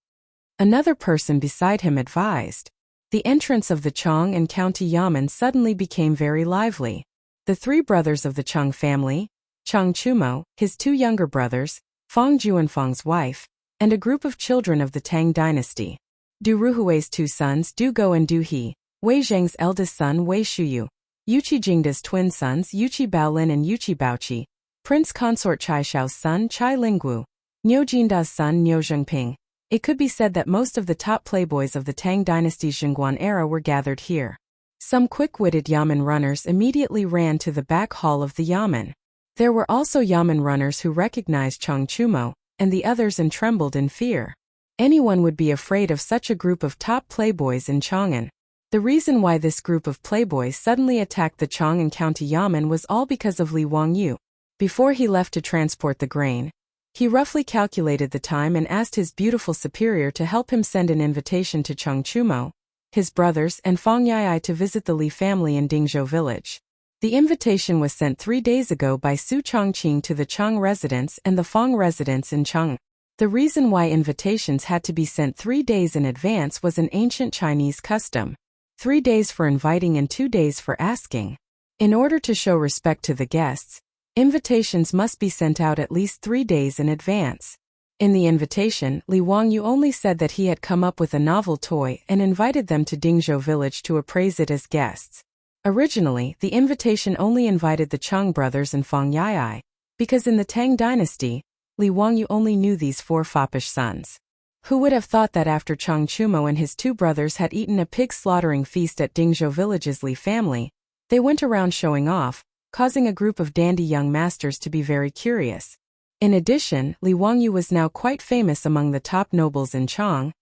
Another person beside him advised. The entrance of the Chang'an County Yamen suddenly became very lively. The three brothers of the Chang family, Chang Chumo, his two younger brothers, Fang Juanfang's wife, and a group of children of the Tang dynasty. Du Ruhui's two sons Du Go and Du He, Wei Zheng's eldest son Wei Shuyu, Yuqi Jingda's twin sons Yuqi Baolin and Yuqi Baoqi, Prince Consort Chai Xiao's son Chai Linggu, Niu Jinda's son Niu Zhengping. It could be said that most of the top playboys of the Tang dynasty's Xinguan era were gathered here. Some quick-witted yamen runners immediately ran to the back hall of the yamen. There were also yamen runners who recognized Chang Chumo, and the others and trembled in fear. Anyone would be afraid of such a group of top playboys in Chang'an. The reason why this group of playboys suddenly attacked the Chang'an County Yamen was all because of Li Wangyu. Before he left to transport the grain, he roughly calculated the time and asked his beautiful superior to help him send an invitation to Chang Chumo, his brothers, and Fang Yai to visit the Li family in Dingzhou village. The invitation was sent 3 days ago by Su Chongqing to the Chang residence and the Fang residence in Chang. The reason why invitations had to be sent 3 days in advance was an ancient Chinese custom. 3 days for inviting and 2 days for asking. In order to show respect to the guests, invitations must be sent out at least 3 days in advance. In the invitation, Li Wangyu only said that he had come up with a novel toy and invited them to Dingzhou village to appraise it as guests. Originally, the invitation only invited the Chang brothers and Fang Yai, because in the Tang dynasty, Li Wangyu only knew these four foppish sons. Who would have thought that after Chang Chumo and his two brothers had eaten a pig slaughtering feast at Dingzhou Village's Li family, they went around showing off, causing a group of dandy young masters to be very curious. In addition, Li Wangyu was now quite famous among the top nobles in Chang'an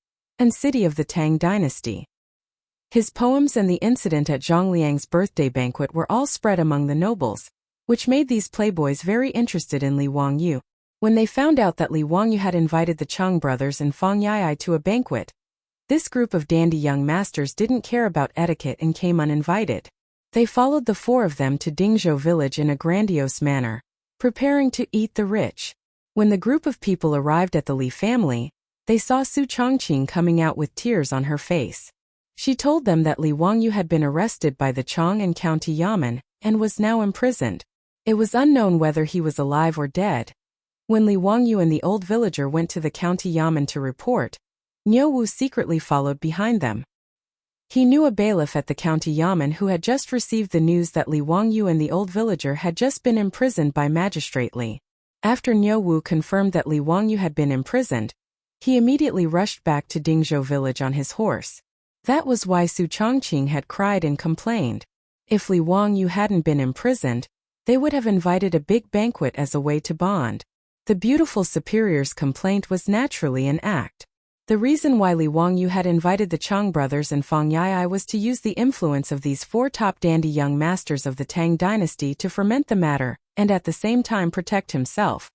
city of the Tang dynasty. His poems and the incident at Zhongliang's birthday banquet were all spread among the nobles, which made these playboys very interested in Li Wangyu. When they found out that Li Wangyu had invited the Chang brothers and Fang Yai to a banquet, this group of dandy young masters didn't care about etiquette and came uninvited. They followed the four of them to Dingzhou village in a grandiose manner, preparing to eat the rich. When the group of people arrived at the Li family, they saw Su Chongqing coming out with tears on her face. She told them that Li Wangyu had been arrested by the Chang'an County Yamen and was now imprisoned. It was unknown whether he was alive or dead. When Li Wangyu and the old villager went to the county Yamen to report, Niu Wu secretly followed behind them. He knew a bailiff at the county Yamen who had just received the news that Li Wangyu and the old villager had just been imprisoned by Magistrate Li. After Niu Wu confirmed that Li Wangyu had been imprisoned, he immediately rushed back to Dingzhou village on his horse. That was why Su Chongqing had cried and complained. If Li Wangyu hadn't been imprisoned, they would have invited a big banquet as a way to bond. The beautiful superior's complaint was naturally an act. The reason why Li Wangyu had invited the Chang brothers and Fang Yai was to use the influence of these four top dandy young masters of the Tang dynasty to ferment the matter and at the same time protect himself.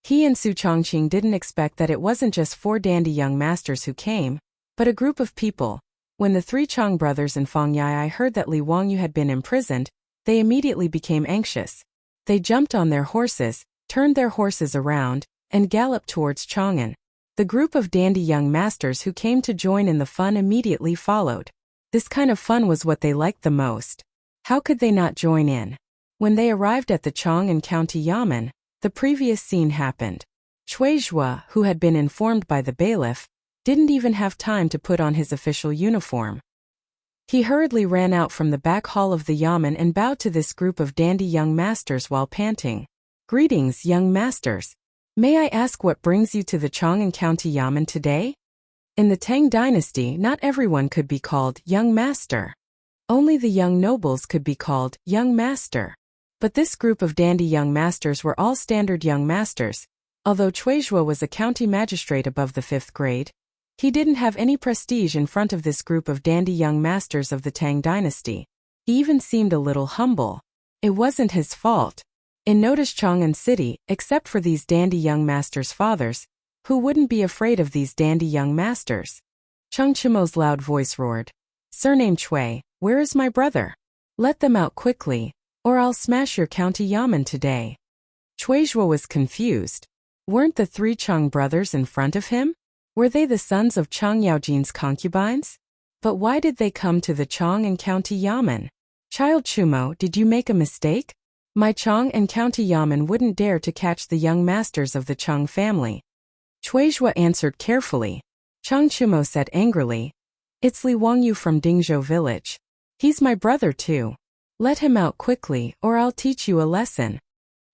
He and Su Chongqing didn't expect that it wasn't just four dandy young masters who came, but a group of people. When the three Chang brothers and Fang Yai heard that Li Wangyu had been imprisoned, they immediately became anxious. They jumped on their horses, turned their horses around, and galloped towards Chang'an. The group of dandy young masters who came to join in the fun immediately followed. This kind of fun was what they liked the most. How could they not join in? When they arrived at the Chang'an County Yamen, the previous scene happened. Cui Zhua, who had been informed by the bailiff, didn't even have time to put on his official uniform. He hurriedly ran out from the back hall of the Yamen and bowed to this group of dandy young masters while panting. "Greetings, young masters. May I ask what brings you to the Chang'an County Yamen today?" In the Tang dynasty, not everyone could be called young master. Only the young nobles could be called young master. But this group of dandy young masters were all standard young masters. Although Cui Zhua was a county magistrate above the 5th grade, he didn't have any prestige in front of this group of dandy young masters of the Tang dynasty. He even seemed a little humble. It wasn't his fault. In notice Chang'an city, except for these dandy young masters' fathers, who wouldn't be afraid of these dandy young masters? Chang Chimo's loud voice roared. "Surname Cui, where is my brother? Let them out quickly, or I'll smash your county Yamen today." Cui Zhua was confused. Weren't the three Chang brothers in front of him? Were they the sons of Chang Yaojin's concubines? But why did they come to the Chang'an County Yamen? "Child Chumo, did you make a mistake? My Chang'an County Yamen wouldn't dare to catch the young masters of the Chang family." Cui Zhua answered carefully. Chang Chumo said angrily, "It's Li Wangyu from Dingzhou village. He's my brother too. Let him out quickly or I'll teach you a lesson."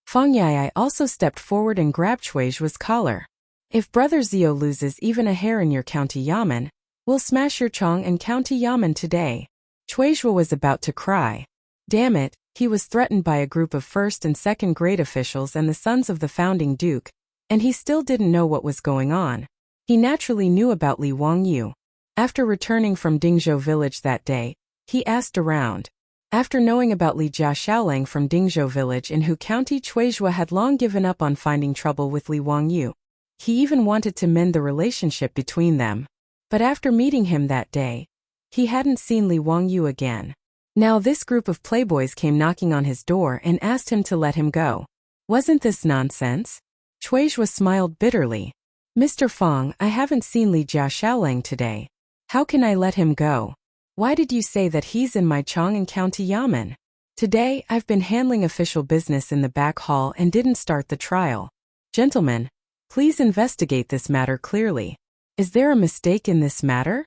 Fang Yai also stepped forward and grabbed Cui Zhua's collar. "If Brother Zio loses even a hair in your county Yamen, we'll smash your Chang'an County Yamen today." Cui Zhua was about to cry. Damn it, he was threatened by a group of 1st and 2nd grade officials and the sons of the founding duke, and he still didn't know what was going on. He naturally knew about Li Wangyu. After returning from Dingzhou village that day, he asked around. After knowing about Li Jia Xiaolang from Dingzhou village in Hu County, Cui Zhua had long given up on finding trouble with Li Wangyu. He even wanted to mend the relationship between them. But after meeting him that day, he hadn't seen Li Wangyu again. Now this group of playboys came knocking on his door and asked him to let him go. Wasn't this nonsense? Cui Zhua smiled bitterly. "Mr. Fang, I haven't seen Li Jia Xiaolang today. How can I let him go? Why did you say that he's in my Chang'an County Yamen? Today, I've been handling official business in the back hall and didn't start the trial. Gentlemen, please investigate this matter clearly. Is there a mistake in this matter?"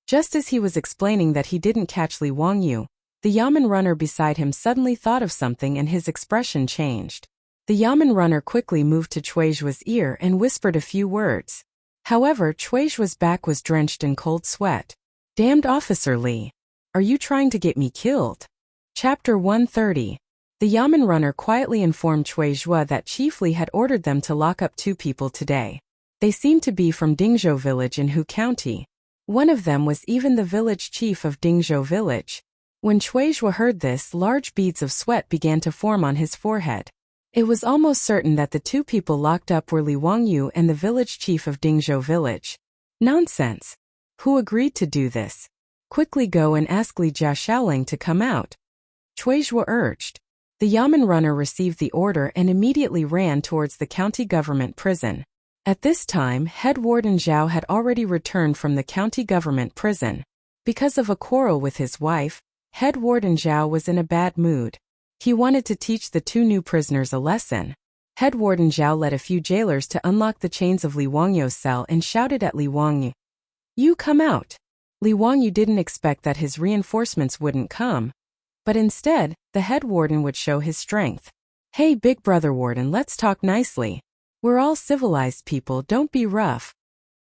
Just as he was explaining that he didn't catch Li Wangyu, the Yamen runner beside him suddenly thought of something and his expression changed. The Yamen runner quickly moved to Chuizhua's ear and whispered a few words. However, Chuizhua's back was drenched in cold sweat. Damned Officer Li. Are you trying to get me killed? Chapter 130. The Yamen runner quietly informed Chuizhua that Chief Li had ordered them to lock up 2 people today. They seemed to be from Dingzhou village in Hu County. One of them was even the village chief of Dingzhou village. When Chuizhua heard this, large beads of sweat began to form on his forehead. It was almost certain that the 2 people locked up were Li Wangyu and the village chief of Dingzhou village. Nonsense. Who agreed to do this? Quickly go and ask Li Jiaxiaoling to come out. Chuizhua urged. The Yamen runner received the order and immediately ran towards the county government prison. At this time, head warden Zhao had already returned from the county government prison. Because of a quarrel with his wife, head warden Zhao was in a bad mood. He wanted to teach the 2 new prisoners a lesson. Head warden Zhao led a few jailers to unlock the chains of Li Wangyu's cell and shouted at Li Wangyu. You come out. Li Wangyu didn't expect that his reinforcements wouldn't come. But instead, the head warden would show his strength. Hey big brother warden, let's talk nicely. We're all civilized people, don't be rough.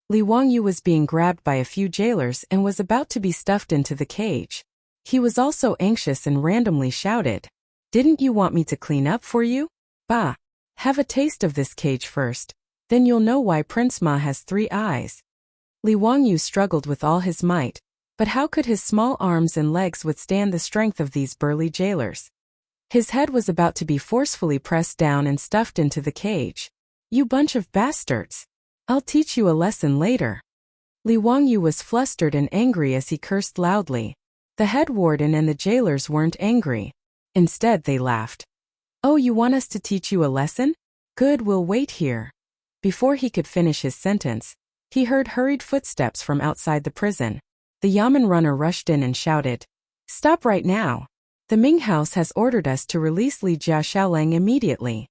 Li Wangyu was being grabbed by a few jailers and was about to be stuffed into the cage. He was also anxious and randomly shouted. Didn't you want me to clean up for you? Bah. Have a taste of this cage first. Then you'll know why Prince Ma has 3 eyes. Li Wangyu struggled with all his might, but how could his small arms and legs withstand the strength of these burly jailers? His head was about to be forcefully pressed down and stuffed into the cage. You bunch of bastards. I'll teach you a lesson later. Li Wangyu was flustered and angry as he cursed loudly. The head warden and the jailers weren't angry. Instead, they laughed. Oh, you want us to teach you a lesson? Good, we'll wait here. Before he could finish his sentence, he heard hurried footsteps from outside the prison. The Yamen runner rushed in and shouted, Stop right now. The Ming House has ordered us to release Li Jiaxiaoling immediately.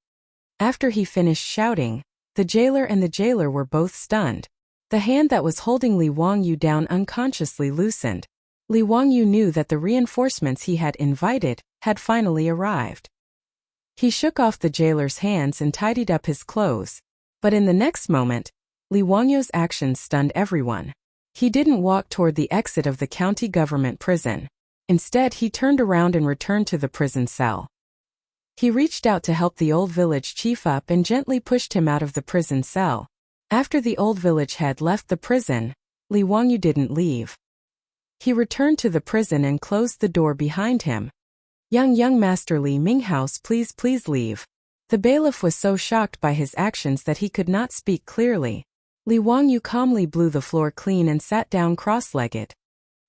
After he finished shouting, the jailer and the jailer were both stunned. The hand that was holding Li Wangyu down unconsciously loosened. Li Wangyu knew that the reinforcements he had invited had finally arrived. He shook off the jailer's hands and tidied up his clothes. But in the next moment, Li Wangyu's actions stunned everyone. He didn't walk toward the exit of the county government prison. Instead, he turned around and returned to the prison cell. He reached out to help the old village chief up and gently pushed him out of the prison cell. After the old village head left the prison, Li Wangyu didn't leave. He returned to the prison and closed the door behind him. Young Master Li Minghouse, please leave. The bailiff was so shocked by his actions that he could not speak clearly. Li Wangyu calmly blew the floor clean and sat down cross-legged.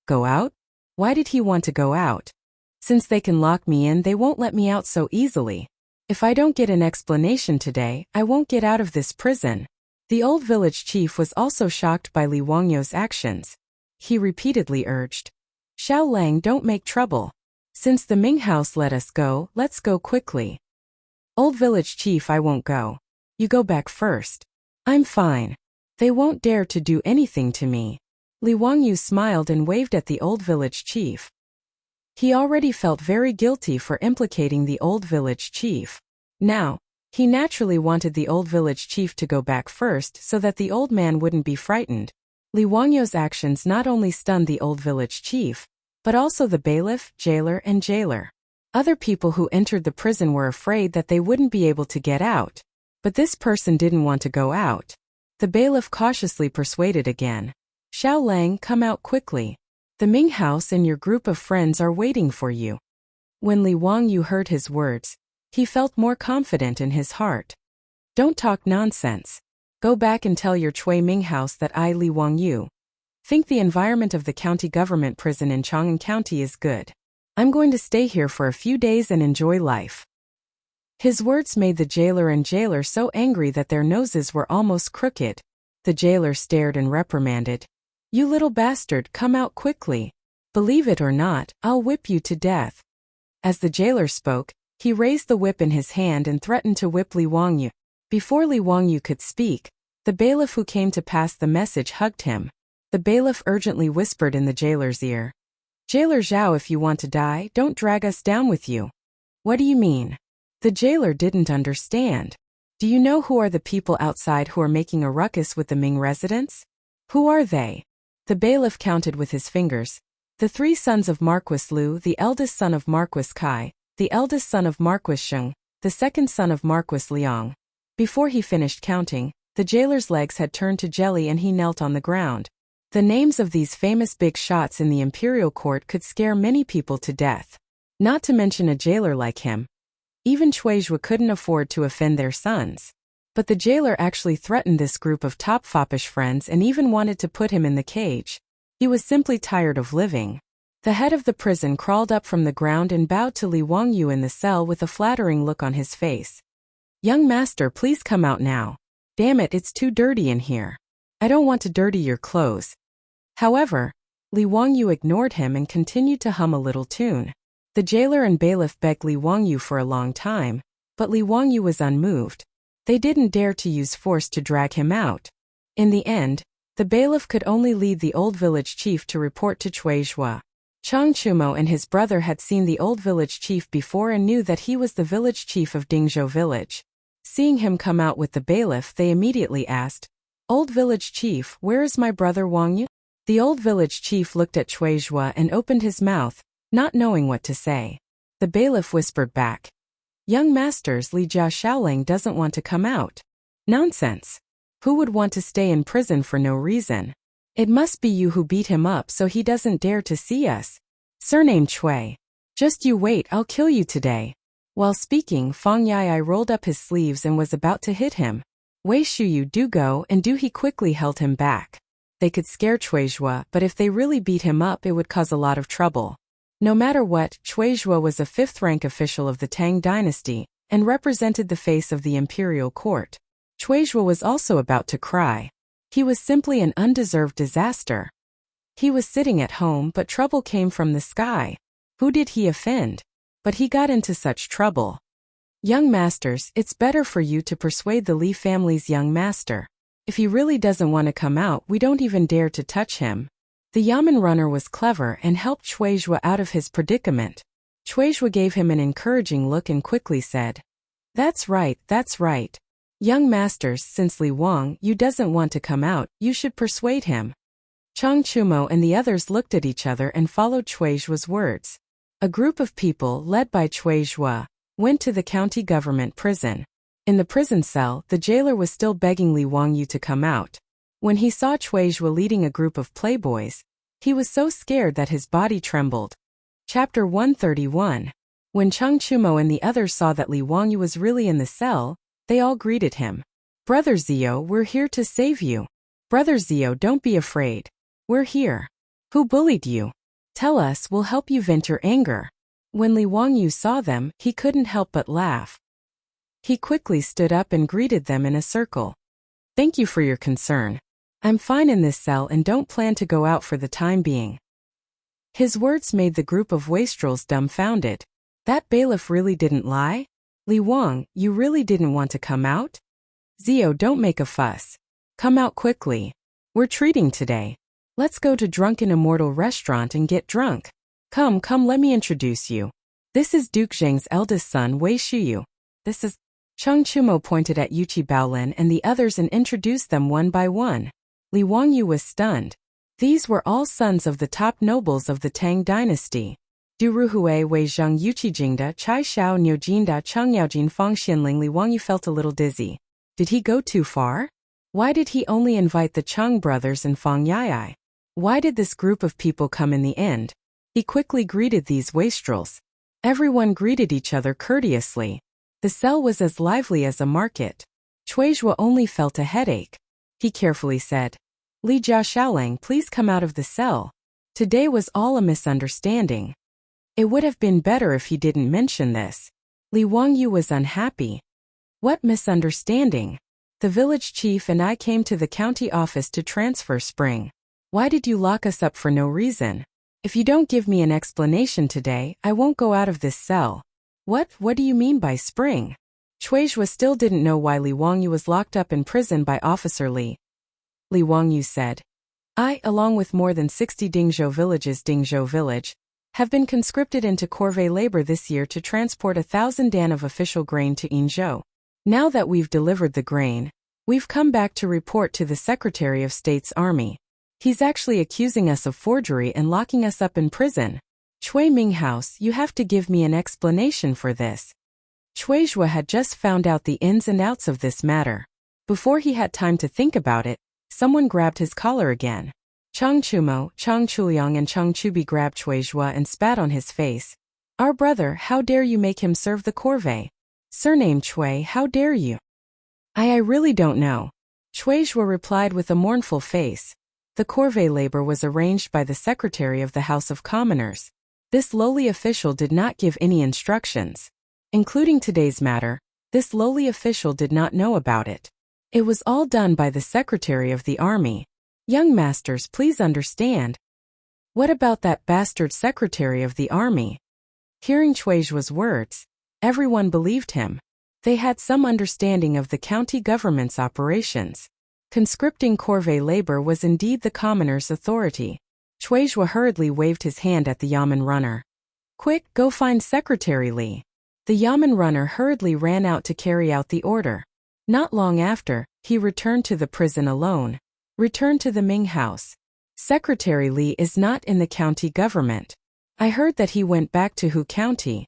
Go out? Why did he want to go out? Since they can lock me in, they won't let me out so easily. If I don't get an explanation today, I won't get out of this prison. The old village chief was also shocked by Li Wangyu's actions. He repeatedly urged, Xiao Lang, don't make trouble. Since the Ming House let us go, let's go quickly. Old village chief, I won't go. You go back first. I'm fine. They won't dare to do anything to me. Li Wangyu smiled and waved at the old village chief. He already felt very guilty for implicating the old village chief. Now, he naturally wanted the old village chief to go back first so that the old man wouldn't be frightened. Li Wangyu's actions not only stunned the old village chief, but also the bailiff, jailer, and jailer. Other people who entered the prison were afraid that they wouldn't be able to get out. But this person didn't want to go out. The bailiff cautiously persuaded again. Xiao Lang, come out quickly. The Ming House and your group of friends are waiting for you. When Li Wangyu heard his words, he felt more confident in his heart. Don't talk nonsense. Go back and tell your Chui Ming House that I, Li Wangyu, think the environment of the county government prison in Chang'an County is good. I'm going to stay here for a few days and enjoy life. His words made the jailer and jailer so angry that their noses were almost crooked. The jailer stared and reprimanded. You little bastard, come out quickly. Believe it or not, I'll whip you to death. As the jailer spoke, he raised the whip in his hand and threatened to whip Li Wangyu. Before Li Wangyu could speak, the bailiff who came to pass the message hugged him. The bailiff urgently whispered in the jailer's ear. Jailer Zhao, if you want to die, don't drag us down with you. What do you mean? The jailer didn't understand. Do you know who are the people outside who are making a ruckus with the Ming residents? Who are they? The bailiff counted with his fingers. The 3 sons of Marquis Lu, the eldest son of Marquis Kai, the eldest son of Marquis Sheng, the second son of Marquis Liang. Before he finished counting, the jailer's legs had turned to jelly and he knelt on the ground. The names of these famous big shots in the imperial court could scare many people to death. Not to mention a jailer like him. Even Chuizhua couldn't afford to offend their sons. But the jailer actually threatened this group of top foppish friends and even wanted to put him in the cage. He was simply tired of living. The head of the prison crawled up from the ground and bowed to Li Wangyu in the cell with a flattering look on his face. "Young master, please come out now. Damn it, it's too dirty in here. I don't want to dirty your clothes." However, Li Wangyu ignored him and continued to hum a little tune. The jailer and bailiff begged Li Wangyu for a long time, but Li Wangyu was unmoved. They didn't dare to use force to drag him out. In the end, the bailiff could only lead the old village chief to report to Chuizhua. Chang Chumo and his brother had seen the old village chief before and knew that he was the village chief of Dingzhou village. Seeing him come out with the bailiff, they immediately asked, "Old village chief, where is my brother Wangyu?" The old village chief looked at Chuizhua and opened his mouth, not knowing what to say. The bailiff whispered back, "Young masters, Li Jia Shaoling doesn't want to come out." "Nonsense. Who would want to stay in prison for no reason? It must be you who beat him up so he doesn't dare to see us. Surname Chui. Just you wait, I'll kill you today." While speaking, Fang Yai rolled up his sleeves and was about to hit him. "Wei Shuyu, do go," and he quickly held him back. They could scare Chuizhua, but if they really beat him up it would cause a lot of trouble. No matter what, Chuizhua was a 5th-rank official of the Tang dynasty, and represented the face of the imperial court. Chuizhua was also about to cry. He was simply an undeserved disaster. He was sitting at home, but trouble came from the sky. Who did he offend? But he got into such trouble. "Young masters, it's better for you to persuade the Li family's young master. If he really doesn't want to come out, we don't even dare to touch him." The Yamen runner was clever and helped Chuizhua out of his predicament. Chuizhua gave him an encouraging look and quickly said, that's right. Young masters, since Li Wangyu doesn't want to come out, you should persuade him." Chang Chumo and the others looked at each other and followed Chuizhua's words. A group of people, led by Chuizhua, went to the county government prison. In the prison cell, the jailer was still begging Li Wangyu to come out. When he saw Chuizhua leading a group of playboys, he was so scared that his body trembled. Chapter 131. When Chang Chumo and the others saw that Li Wangyu was really in the cell, they all greeted him. "Brother Zio, we're here to save you." "Brother Zio, don't be afraid. We're here." "Who bullied you? Tell us, we'll help you vent your anger." When Li Wangyu saw them, he couldn't help but laugh. He quickly stood up and greeted them in a circle. "Thank you for your concern. I'm fine in this cell and don't plan to go out for the time being." His words made the group of wastrels dumbfounded. That bailiff really didn't lie? Li Wang, you really didn't want to come out? "Zio, don't make a fuss. Come out quickly. We're treating today. Let's go to Drunken Immortal Restaurant and get drunk. Come, let me introduce you. This is Duke Zheng's eldest son, Wei Shuyu. This is..." Chang Chumo pointed at Yuqi Baolin and the others and introduced them one by one. Li Wangyu was stunned. These were all sons of the top nobles of the Tang dynasty. Du Ruhui Wei Zheng Yuqi Jingda Chai Shao Niu Jinda Cheng Yaojin Fang Xinling. Li Wangyu felt a little dizzy. Did he go too far? Why did he only invite the Cheng brothers and Fang Yai? Why did this group of people come in the end? He quickly greeted these wastrels. Everyone greeted each other courteously. The cell was as lively as a market. Chuizhua only felt a headache. He carefully said, "Li Jia Shaoling, please come out of the cell. Today was all a misunderstanding." It would have been better if he didn't mention this. Li Wangyu was unhappy. "What misunderstanding? The village chief and I came to the county office to transfer Spring. Why did you lock us up for no reason? If you don't give me an explanation today, I won't go out of this cell." What do you mean by Spring?" Chuizhua still didn't know why Li Wangyu was locked up in prison by Officer Li. Li Wangyu said, "I, along with more than 60 Dingzhou villages Dingzhou village, have been conscripted into corvée labor this year to transport 1,000 dan of official grain to Yinzhou. Now that we've delivered the grain, we've come back to report to the Secretary of State's army. He's actually accusing us of forgery and locking us up in prison. Cui Minghouse, you have to give me an explanation for this. Cui Zhuo had just found out the ins and outs of this matter. Before he had time to think about it, someone grabbed his collar again. Chang Chumo, Chang Chuliang and Chang Chubi grabbed Cui Zhuo and spat on his face. Our brother, how dare you make him serve the corvée? Surname Cui, how dare you? I really don't know. Cui Zhuo replied with a mournful face. The corvée labor was arranged by the Secretary of the House of Commoners. This lowly official did not give any instructions. Including today's matter, this lowly official did not know about it. It was all done by the Secretary of the Army. Young masters, please understand. What about that bastard Secretary of the Army? Hearing Cui Zhuo's words, everyone believed him. They had some understanding of the county government's operations. Conscripting corvée labor was indeed the commoner's authority. Cui Zhuo hurriedly waved his hand at the Yamen runner. Quick, go find Secretary Li. The Yamen runner hurriedly ran out to carry out the order. Not long after, he returned to the prison alone. Returned to the Ming house. Secretary Li is not in the county government. I heard that he went back to Hu County.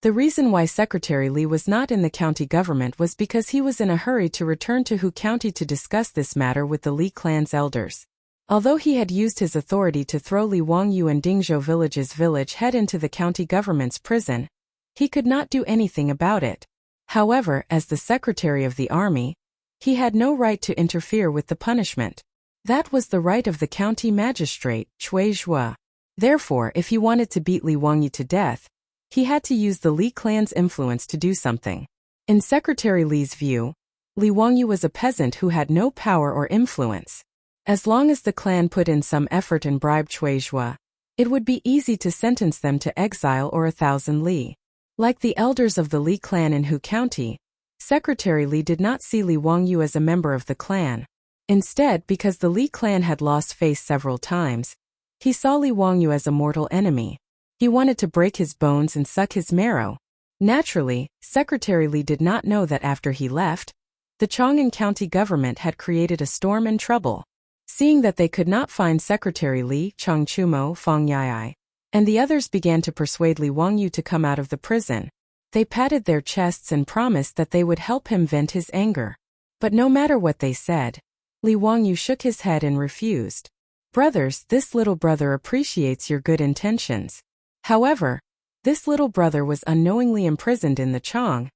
The reason why Secretary Li was not in the county government was because he was in a hurry to return to Hu County to discuss this matter with the Li clan's elders. Although he had used his authority to throw Li Wangyu and Dingzhou village's village head into the county government's prison, he could not do anything about it. However, as the Secretary of the Army, he had no right to interfere with the punishment. That was the right of the county magistrate, Cui Zhuo. Therefore, if he wanted to beat Li Wangyu to death, he had to use the Li clan's influence to do something. In Secretary Li's view, Li Wangyu was a peasant who had no power or influence. As long as the clan put in some effort and bribed Cui Zhuo, it would be easy to sentence them to exile or 1,000 li. Like the elders of the Li clan in Hu County, Secretary Li did not see Li Wangyu as a member of the clan. Instead, because the Li clan had lost face several times, he saw Li Wangyu as a mortal enemy. He wanted to break his bones and suck his marrow. Naturally, Secretary Li did not know that after he left, the Chang'an county government had created a storm and trouble. Seeing that they could not find Secretary Li, Chang Chumo, Fang Yai, and the others began to persuade Li Wangyu to come out of the prison. They patted their chests and promised that they would help him vent his anger. But no matter what they said, Li Wangyu shook his head and refused. Brothers, this little brother appreciates your good intentions. However, this little brother was unknowingly imprisoned in the Chang'an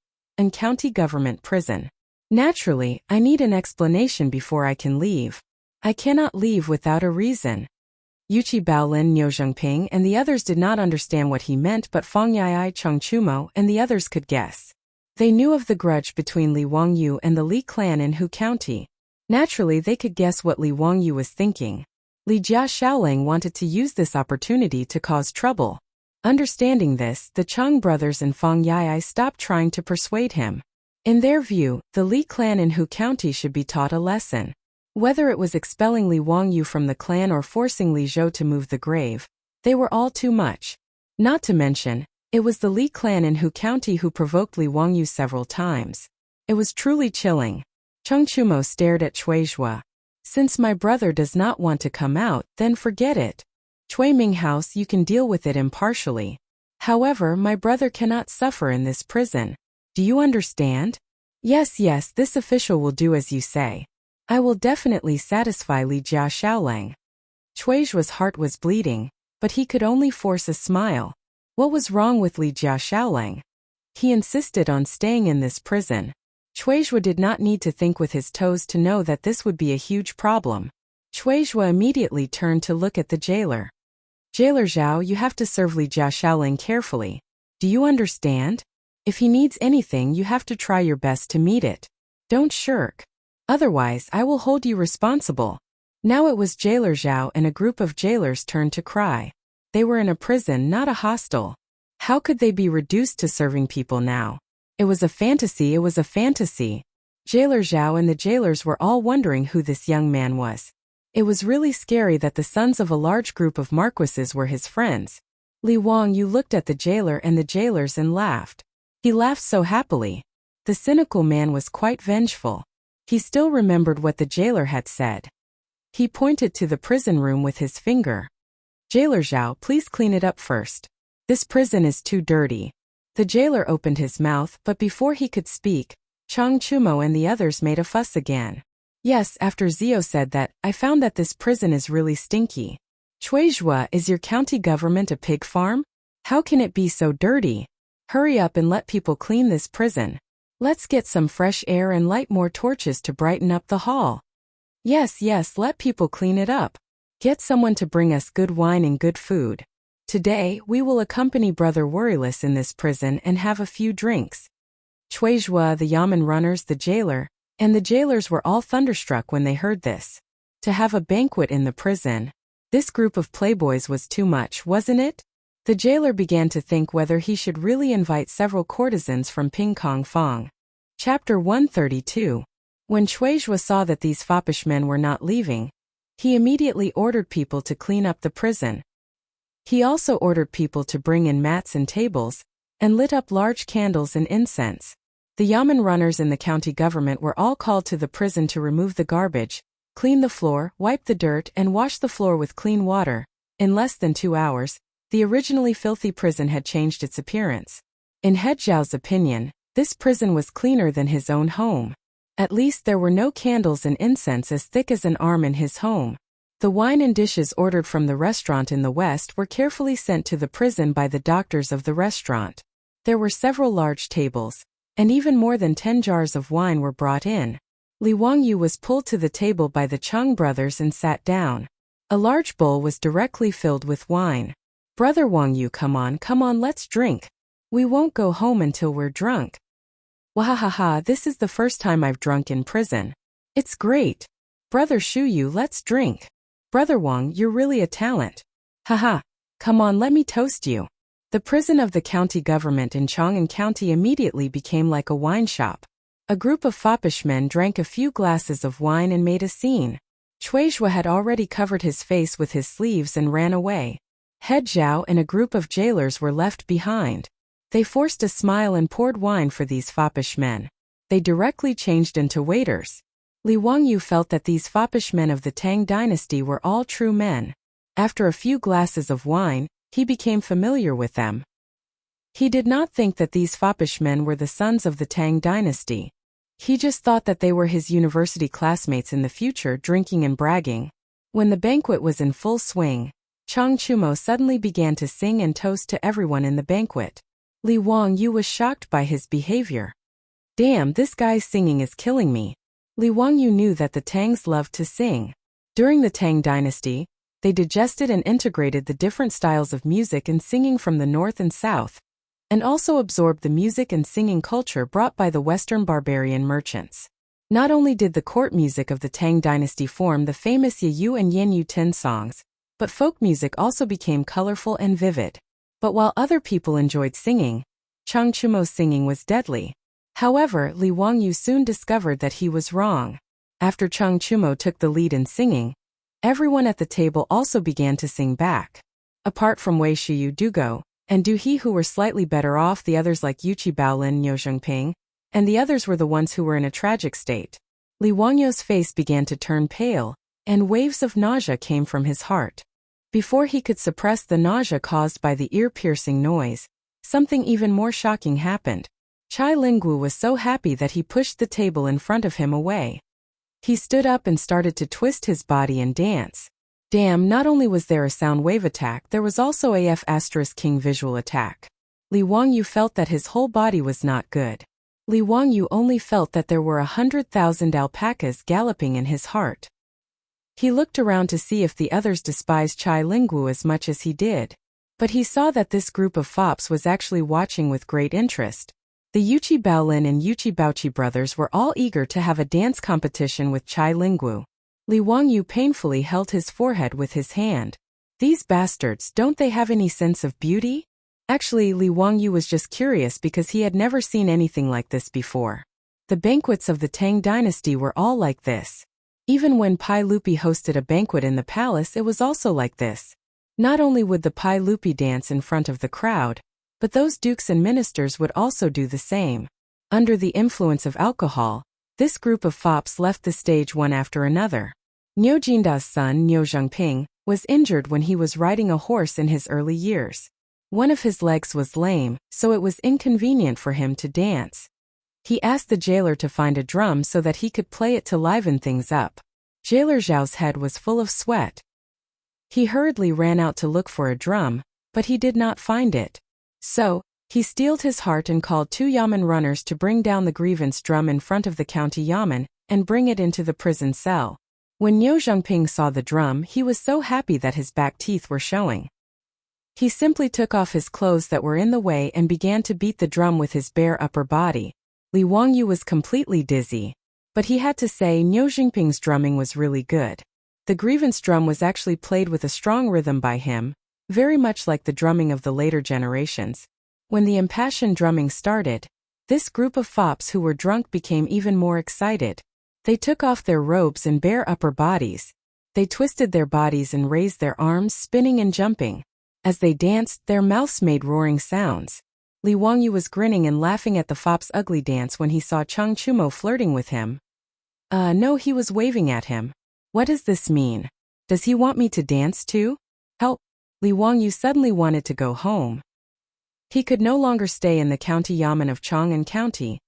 county government prison. Naturally, I need an explanation before I can leave. I cannot leave without a reason. Yuchi Baolin, Niu Zhengping and the others did not understand what he meant, but Fang Yai, Cheng Chumo and the others could guess. They knew of the grudge between Li Wangyu and the Li clan in Hu County. Naturally, they could guess what Li Wangyu was thinking. Li Jia Shaoling wanted to use this opportunity to cause trouble. Understanding this, the Cheng brothers and Fang Yai stopped trying to persuade him. In their view, the Li clan in Hu County should be taught a lesson. Whether it was expelling Li Wangyu from the clan or forcing Li Zhou to move the grave, they were all too much. Not to mention, it was the Li clan in Hu County who provoked Li Wangyu several times. It was truly chilling. Cheng Chumo stared at Cui Zhuo. Since my brother does not want to come out, then forget it. Cui Minghouse, you can deal with it impartially. However, my brother cannot suffer in this prison. Do you understand? Yes, this official will do as you say. I will definitely satisfy Li Jia Shaolang. Cui Zhuo's heart was bleeding, but he could only force a smile. What was wrong with Li Jia Shaolang? He insisted on staying in this prison. Cui Zhuo did not need to think with his toes to know that this would be a huge problem. Cui Zhuo immediately turned to look at the jailer. Jailer Zhao, you have to serve Li Jia Shaolang carefully. Do you understand? If he needs anything, you have to try your best to meet it. Don't shirk. Otherwise, I will hold you responsible. Now it was Jailer Zhao and a group of jailers turned to cry. They were in a prison, not a hostel. How could they be reduced to serving people now? It was a fantasy. Jailer Zhao and the jailers were all wondering who this young man was. It was really scary that the sons of a large group of marquises were his friends. Li Wangyu looked at the jailer and the jailers and laughed. He laughed so happily. The cynical man was quite vengeful. He still remembered what the jailer had said. He pointed to the prison room with his finger. Jailer Zhao, please clean it up first. This prison is too dirty. The jailer opened his mouth, but before he could speak, Chang Chumo and the others made a fuss again. Yes, after Zio said that, I found that this prison is really stinky. Chuizhua, is your county government a pig farm? How can it be so dirty? Hurry up and let people clean this prison. Let's get some fresh air and light more torches to brighten up the hall. Yes, let people clean it up. Get someone to bring us good wine and good food. Today, we will accompany Brother Worryless in this prison and have a few drinks. Chuizhua, the yamen runners, the jailer, and the jailers were all thunderstruck when they heard this. To have a banquet in the prison. This group of playboys was too much, wasn't it? The jailer began to think whether he should really invite several courtesans from Ping Kong Fong. Chapter 132. When Chuizhua saw that these foppish men were not leaving, he immediately ordered people to clean up the prison. He also ordered people to bring in mats and tables, and lit up large candles and incense. The yamen runners in the county government were all called to the prison to remove the garbage, clean the floor, wipe the dirt, and wash the floor with clean water. In less than 2 hours, the originally filthy prison had changed its appearance. In He Zhao's opinion, this prison was cleaner than his own home. At least there were no candles and incense as thick as an arm in his home. The wine and dishes ordered from the restaurant in the west were carefully sent to the prison by the doctors of the restaurant. There were several large tables, and even more than 10 jars of wine were brought in. Li Wangyu was pulled to the table by the Chang brothers and sat down. A large bowl was directly filled with wine. Brother Wangyu, come on, let's drink. We won't go home until we're drunk. Wahahaha, this is the first time I've drunk in prison. It's great. Brother Shuyu, let's drink. Brother Wang, you're really a talent. Haha, come on, let me toast you. The prison of the county government in Chang'an County immediately became like a wine shop. A group of foppish men drank a few glasses of wine and made a scene. Chuizhua had already covered his face with his sleeves and ran away. He Zhao and a group of jailers were left behind. They forced a smile and poured wine for these foppish men. They directly changed into waiters. Li Wangyu felt that these foppish men of the Tang dynasty were all true men. After a few glasses of wine, he became familiar with them. He did not think that these foppish men were the sons of the Tang dynasty. He just thought that they were his university classmates in the future drinking and bragging. When the banquet was in full swing, Chang Chumo suddenly began to sing and toast to everyone in the banquet. Li Wangyu was shocked by his behavior. Damn, this guy's singing is killing me. Li Wangyu knew that the Tangs loved to sing. During the Tang dynasty, they digested and integrated the different styles of music and singing from the north and south, and also absorbed the music and singing culture brought by the Western barbarian merchants. Not only did the court music of the Tang dynasty form the famous Yu and Yin Ten songs, but folk music also became colorful and vivid. But while other people enjoyed singing, Chang Chumo's singing was deadly. However, Li Wangyu soon discovered that he was wrong. After Chang Chumo took the lead in singing, everyone at the table also began to sing back. Apart from Wei Shiyu Dugo and Du He, who were slightly better off, the others like Yuchi Baolin Niu Zhengping, and the others were the ones who were in a tragic state. Li Wangyu's face began to turn pale, and waves of nausea came from his heart. Before he could suppress the nausea caused by the ear-piercing noise, something even more shocking happened. Chai Linggu was so happy that he pushed the table in front of him away. He stood up and started to twist his body and dance. Damn, not only was there a sound wave attack, there was also a F*King visual attack. Li Wangyu felt that his whole body was not good. Li Wangyu only felt that there were 100,000 alpacas galloping in his heart. He looked around to see if the others despised Chai Linggu as much as he did. But he saw that this group of fops was actually watching with great interest. The Yuchi Baolin and Yuchi Baochi brothers were all eager to have a dance competition with Chai Linggu. Li Wangyu painfully held his forehead with his hand. These bastards, don't they have any sense of beauty? Actually, Li Wangyu was just curious because he had never seen anything like this before. The banquets of the Tang dynasty were all like this. Even when Pai Lupi hosted a banquet in the palace, it was also like this. Not only would the Pai Lupi dance in front of the crowd, but those dukes and ministers would also do the same. Under the influence of alcohol, this group of fops left the stage one after another. Niu Jinda's son, Niu Zhengping, was injured when he was riding a horse in his early years. One of his legs was lame, so it was inconvenient for him to dance. He asked the jailer to find a drum so that he could play it to liven things up. Jailer Zhao's head was full of sweat. He hurriedly ran out to look for a drum, but he did not find it. So, he steeled his heart and called 2 yamen runners to bring down the grievance drum in front of the county yamen and bring it into the prison cell. When Niu Zhengping saw the drum, he was so happy that his back teeth were showing. He simply took off his clothes that were in the way and began to beat the drum with his bare upper body. Li Wangyu was completely dizzy, but he had to say Niu Zhengping's drumming was really good. The grievance drum was actually played with a strong rhythm by him, very much like the drumming of the later generations. When the impassioned drumming started, this group of fops who were drunk became even more excited. They took off their robes and bare upper bodies. They twisted their bodies and raised their arms, spinning and jumping. As they danced, their mouths made roaring sounds. Li Wangyu was grinning and laughing at the fop's ugly dance when he saw Chang Chumo flirting with him. No, he was waving at him. What does this mean? Does he want me to dance too? Help! Li Wangyu suddenly wanted to go home. He could no longer stay in the county yamen of Chang'an County.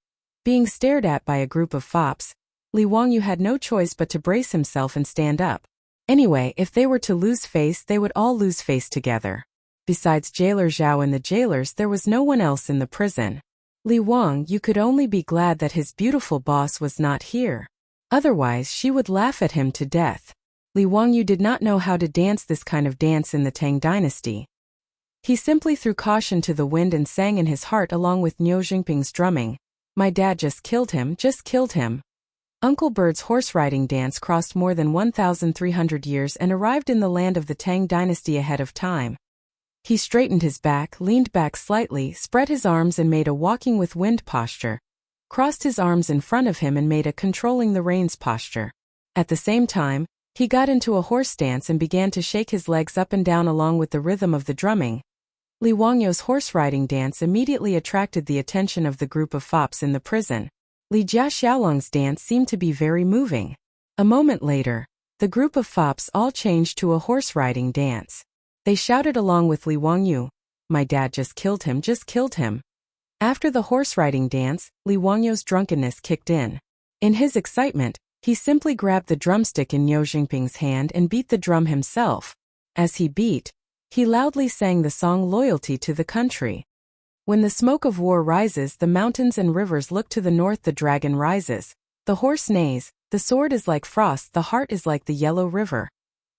Being stared at by a group of fops, Li Wangyu had no choice but to brace himself and stand up. Anyway, if they were to lose face, they would all lose face together. Besides Jailer Zhao and the jailers, there was no one else in the prison. Li Wangyu could only be glad that his beautiful boss was not here. Otherwise, she would laugh at him to death. Li Wangyu did not know how to dance this kind of dance in the Tang dynasty. He simply threw caution to the wind and sang in his heart along with Niu Zhengping's drumming. My dad just killed him, just killed him. Uncle Bird's horse-riding dance crossed more than 1,300 years and arrived in the land of the Tang dynasty ahead of time. He straightened his back, leaned back slightly, spread his arms and made a walking with wind posture, crossed his arms in front of him and made a controlling the reins posture. At the same time, he got into a horse stance and began to shake his legs up and down along with the rhythm of the drumming. Li Wangyu's horse-riding dance immediately attracted the attention of the group of fops in the prison. Li Jia Xiaolong's dance seemed to be very moving. A moment later, the group of fops all changed to a horse-riding dance. They shouted along with Li Wangyu, my dad just killed him, just killed him. After the horse-riding dance, Li Wangyu's drunkenness kicked in. In his excitement, he simply grabbed the drumstick in Niu Zhengping's hand and beat the drum himself. As he beat, he loudly sang the song Loyalty to the Country. When the smoke of war rises, the mountains and rivers look to the north, the dragon rises. The horse neighs, the sword is like frost, the heart is like the yellow river.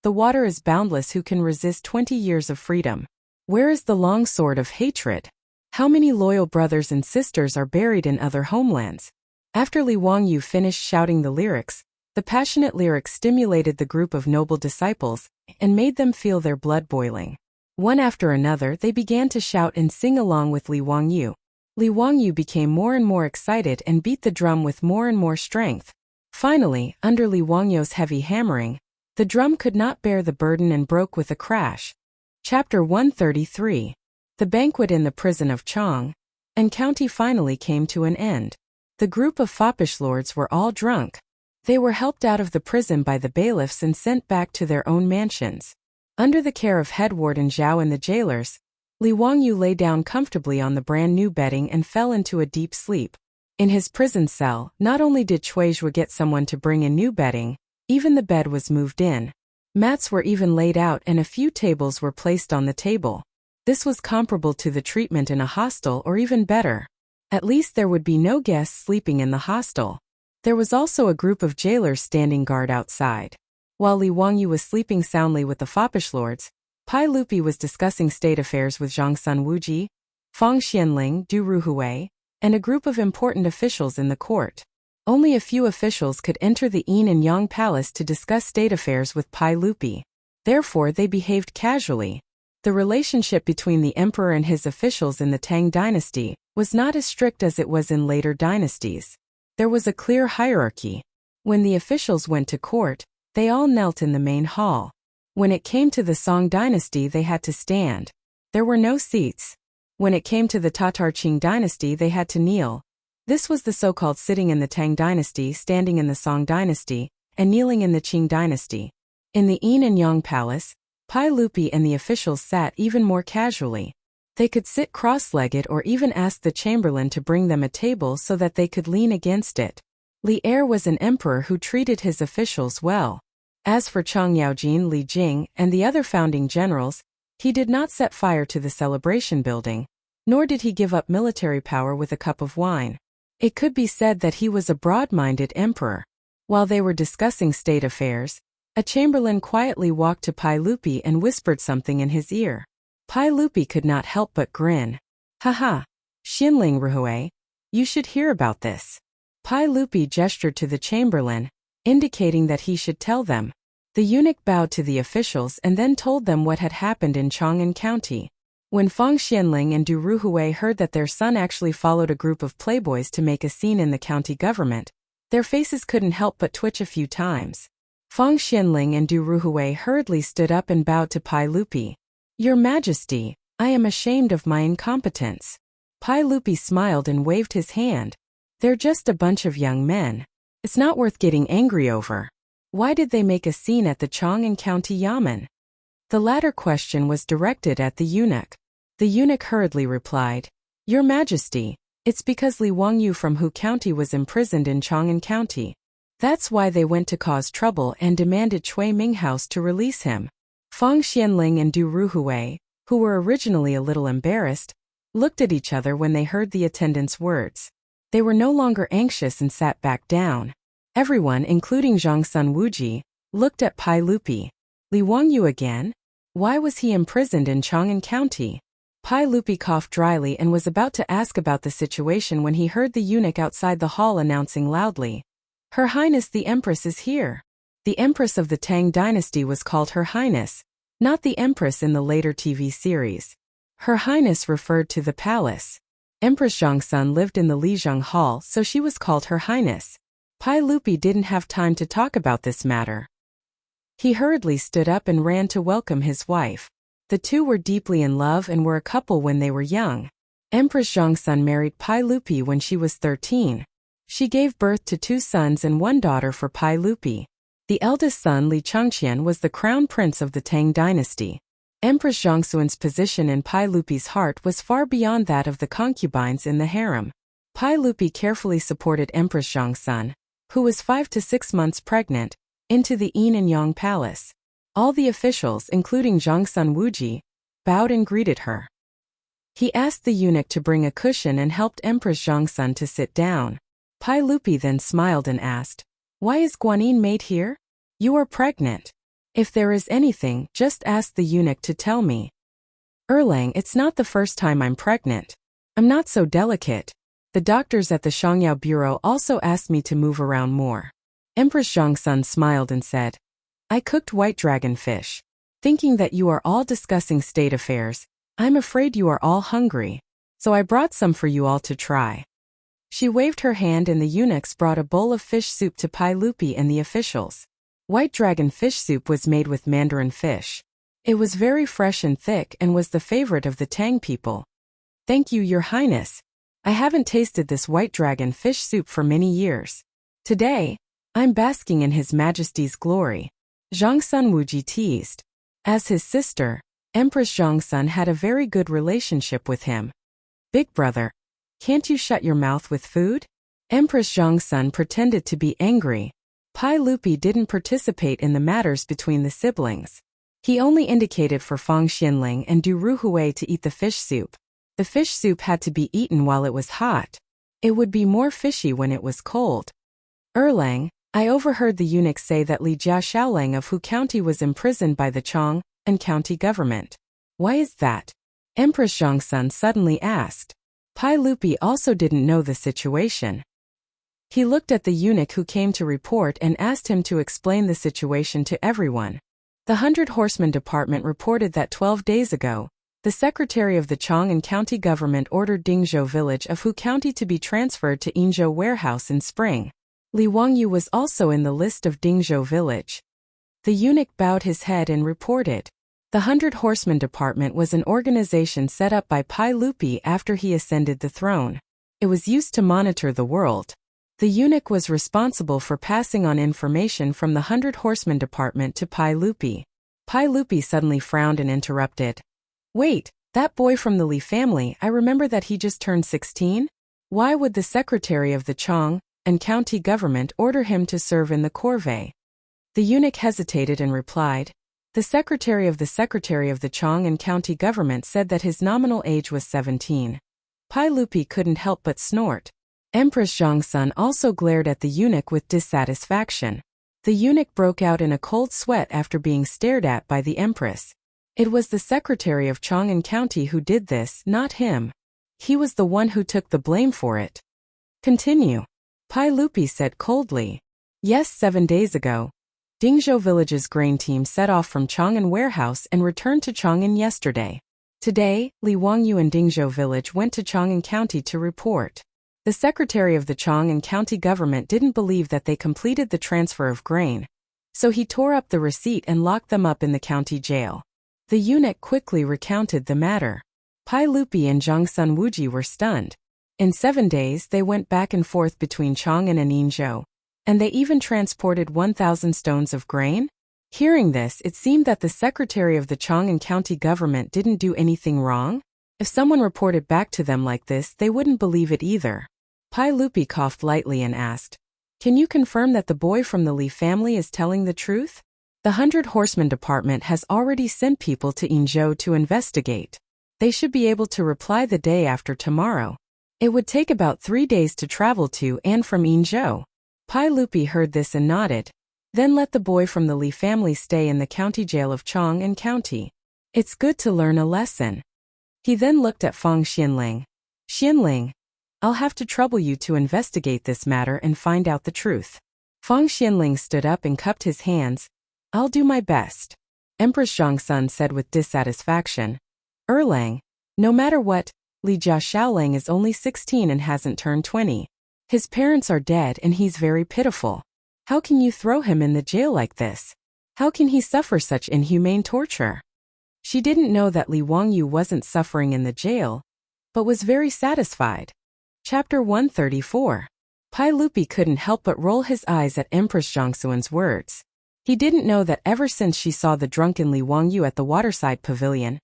The water is boundless, who can resist 20 years of freedom? Where is the long sword of hatred? How many loyal brothers and sisters are buried in other homelands? After Li Wangyu finished shouting the lyrics, the passionate lyrics stimulated the group of noble disciples and made them feel their blood boiling. One after another, they began to shout and sing along with Li Wangyu. Li Wangyu became more and more excited and beat the drum with more and more strength. Finally, under Li Wangyu's heavy hammering, the drum could not bear the burden and broke with a crash. Chapter 133. The banquet in the prison of Chang'an County finally came to an end. The group of foppish lords were all drunk. They were helped out of the prison by the bailiffs and sent back to their own mansions. Under the care of head warden Zhao and the jailers, Li Wangyu lay down comfortably on the brand new bedding and fell into a deep sleep. In his prison cell, not only did Chuizhua get someone to bring in new bedding, even the bed was moved in. Mats were even laid out and a few tables were placed on the table. This was comparable to the treatment in a hostel, or even better. At least there would be no guests sleeping in the hostel. There was also a group of jailers standing guard outside. While Li Wangyu was sleeping soundly with the foppish lords, Pai Lupi was discussing state affairs with Zhang Sun Wuji, Fang Xianling, Du Ruhui, and a group of important officials in the court. Only a few officials could enter the Yin and Yang Palace to discuss state affairs with Pai Lupi. Therefore, they behaved casually. The relationship between the emperor and his officials in the Tang dynasty was not as strict as it was in later dynasties. There was a clear hierarchy. When the officials went to court, they all knelt in the main hall. When it came to the Song dynasty, they had to stand. There were no seats. When it came to the Tatar Qing dynasty, they had to kneel. This was the so-called sitting in the Tang dynasty, standing in the Song dynasty, and kneeling in the Qing dynasty. In the Yin and Yang palace, Pai Lupi and the officials sat even more casually. They could sit cross-legged or even ask the chamberlain to bring them a table so that they could lean against it. Li Er was an emperor who treated his officials well. As for Chang Yaojin, Li Jing, and the other founding generals, he did not set fire to the celebration building, nor did he give up military power with a cup of wine. It could be said that he was a broad-minded emperor. While they were discussing state affairs, a chamberlain quietly walked to Pai Lupi and whispered something in his ear. Pai Lupi could not help but grin. "Haha, Xinling Ruhui, you should hear about this." Pai Lupi gestured to the chamberlain, indicating that he should tell them. The eunuch bowed to the officials and then told them what had happened in Chang'an County. When Fang Xianling and Du Ruhui heard that their son actually followed a group of playboys to make a scene in the county government, their faces couldn't help but twitch a few times. Fang Xianling and Du Ruhui hurriedly stood up and bowed to Pai Lupi. "Your Majesty, I am ashamed of my incompetence." Pai Lupi smiled and waved his hand. "They're just a bunch of young men. It's not worth getting angry over. Why did they make a scene at the Chang'an County Yamen?" The latter question was directed at the eunuch. The eunuch hurriedly replied, "Your Majesty, it's because Li Wangyu from Hu County was imprisoned in Chang'an County. That's why they went to cause trouble and demanded Chui Ming House to release him." Fang Xianling and Du Ruhui, who were originally a little embarrassed, looked at each other when they heard the attendant's words. They were no longer anxious and sat back down. Everyone, including Zhang Sun Wuji, looked at Pai Lupi. Li Wangyu again? Why was he imprisoned in Chang'an County? Pai Lupi coughed dryly and was about to ask about the situation when he heard the eunuch outside the hall announcing loudly, "Her Highness the Empress is here." The Empress of the Tang dynasty was called Her Highness, not the Empress in the later TV series. Her Highness referred to the palace. Empress Zhangsun lived in the Lijiang Hall, so she was called Her Highness. Pai Lupi didn't have time to talk about this matter. He hurriedly stood up and ran to welcome his wife. The two were deeply in love and were a couple when they were young. Empress Zhangsun married Pai Lupi when she was 13. She gave birth to 2 sons and 1 daughter for Pai Lupi. The eldest son, Li Changqian, was the crown prince of the Tang dynasty. Empress Zhangsun's position in Pai Lupi's heart was far beyond that of the concubines in the harem. Pai Lupi carefully supported Empress Zhangsun, who was 5 to 6 months pregnant, into the Yin and Yang palace. All the officials, including Zhang Sun Wuji, bowed and greeted her. He asked the eunuch to bring a cushion and helped Empress Zhangsun to sit down. Pai Lupi then smiled and asked, "Why is Guanyin maid here? You are pregnant. If there is anything, just ask the eunuch to tell me." "Erlang, it's not the first time I'm pregnant. I'm not so delicate. The doctors at the Shangyao Bureau also asked me to move around more." Empress Zhangsun smiled and said, "I cooked white dragon fish. Thinking that you are all discussing state affairs, I'm afraid you are all hungry. So I brought some for you all to try." She waved her hand and the eunuchs brought a bowl of fish soup to Pai Lupi and the officials. White dragon fish soup was made with mandarin fish. It was very fresh and thick and was the favorite of the Tang people. "Thank you, Your Highness. I haven't tasted this white dragon fish soup for many years. Today, I'm basking in His Majesty's glory." Zhang Sun Wuji teased. As his sister, Empress Zhangsun had a very good relationship with him. "Big brother, can't you shut your mouth with food?" Empress Zhangsun pretended to be angry. Pai Lupi didn't participate in the matters between the siblings. He only indicated for Fang Xianling and Du Ruhui to eat the fish soup. The fish soup had to be eaten while it was hot. It would be more fishy when it was cold. "Erlang, I overheard the eunuch say that Li Jia Xiaolang of Hu County was imprisoned by the Chang and county government. Why is that?" Empress Zhangsun suddenly asked. Pai Lupi also didn't know the situation. He looked at the eunuch who came to report and asked him to explain the situation to everyone. The 100 Horsemen Department reported that 12 days ago, the secretary of the Chang'an County government ordered Dingzhou village of Hu County to be transferred to Yinzhou warehouse in spring. Li Wangyu was also in the list of Dingzhou village. The eunuch bowed his head and reported. The 100 Horsemen Department was an organization set up by Pai Lupi after he ascended the throne. It was used to monitor the world. The eunuch was responsible for passing on information from the 100 Horsemen Department to Pai Lupi. Pai Lupi suddenly frowned and interrupted. Wait, that boy from the Li family, I remember that he just turned 16? Why would the secretary of the Chang'an county government order him to serve in the corvée? The eunuch hesitated and replied. The secretary of the Chang'an county government said that his nominal age was 17. Pai Lupi couldn't help but snort. Empress Zhongsun also glared at the eunuch with dissatisfaction. The eunuch broke out in a cold sweat after being stared at by the empress. It was the secretary of Chang'an County who did this, not him. He was the one who took the blame for it. Continue. Pai Lupi said coldly. Yes, 7 days ago. Dingzhou Village's grain team set off from Chang'an warehouse and returned to Chang'an yesterday. Today, Li Wangyu and Dingzhou Village went to Chang'an County to report. The secretary of the Chang'an County government didn't believe that they completed the transfer of grain, so he tore up the receipt and locked them up in the county jail. The eunuch quickly recounted the matter. Pai Lupi and Zhongsun Wuji were stunned. In 7 days they went back and forth between Chang'an and Yinzhou, and they even transported 1,000 stones of grain? Hearing this, it seemed that the secretary of the Chang'an County government didn't do anything wrong. If someone reported back to them like this, they wouldn't believe it either. Pai Lupi coughed lightly and asked, Can you confirm that the boy from the Li family is telling the truth? The 100 Horsemen Department has already sent people to Yinzhou to investigate. They should be able to reply the day after tomorrow. It would take about 3 days to travel to and from Yinzhou. Pai Lupi heard this and nodded. Then let the boy from the Li family stay in the county jail of Chang'an County. It's good to learn a lesson. He then looked at Fang Xianling. Xianling, I'll have to trouble you to investigate this matter and find out the truth. Fang Xianling stood up and cupped his hands. I'll do my best. Empress Zhongsun said with dissatisfaction. Erlang, no matter what, Li Jia Xiaolang is only 16 and hasn't turned 20. His parents are dead and he's very pitiful. How can you throw him in the jail like this? How can he suffer such inhumane torture? She didn't know that Li Wangyu wasn't suffering in the jail, but was very satisfied. Chapter 134. Pai Lupi couldn't help but roll his eyes at Empress Zhongsun's words. He didn't know that ever since she saw the drunken Li Wangyu at the waterside pavilion,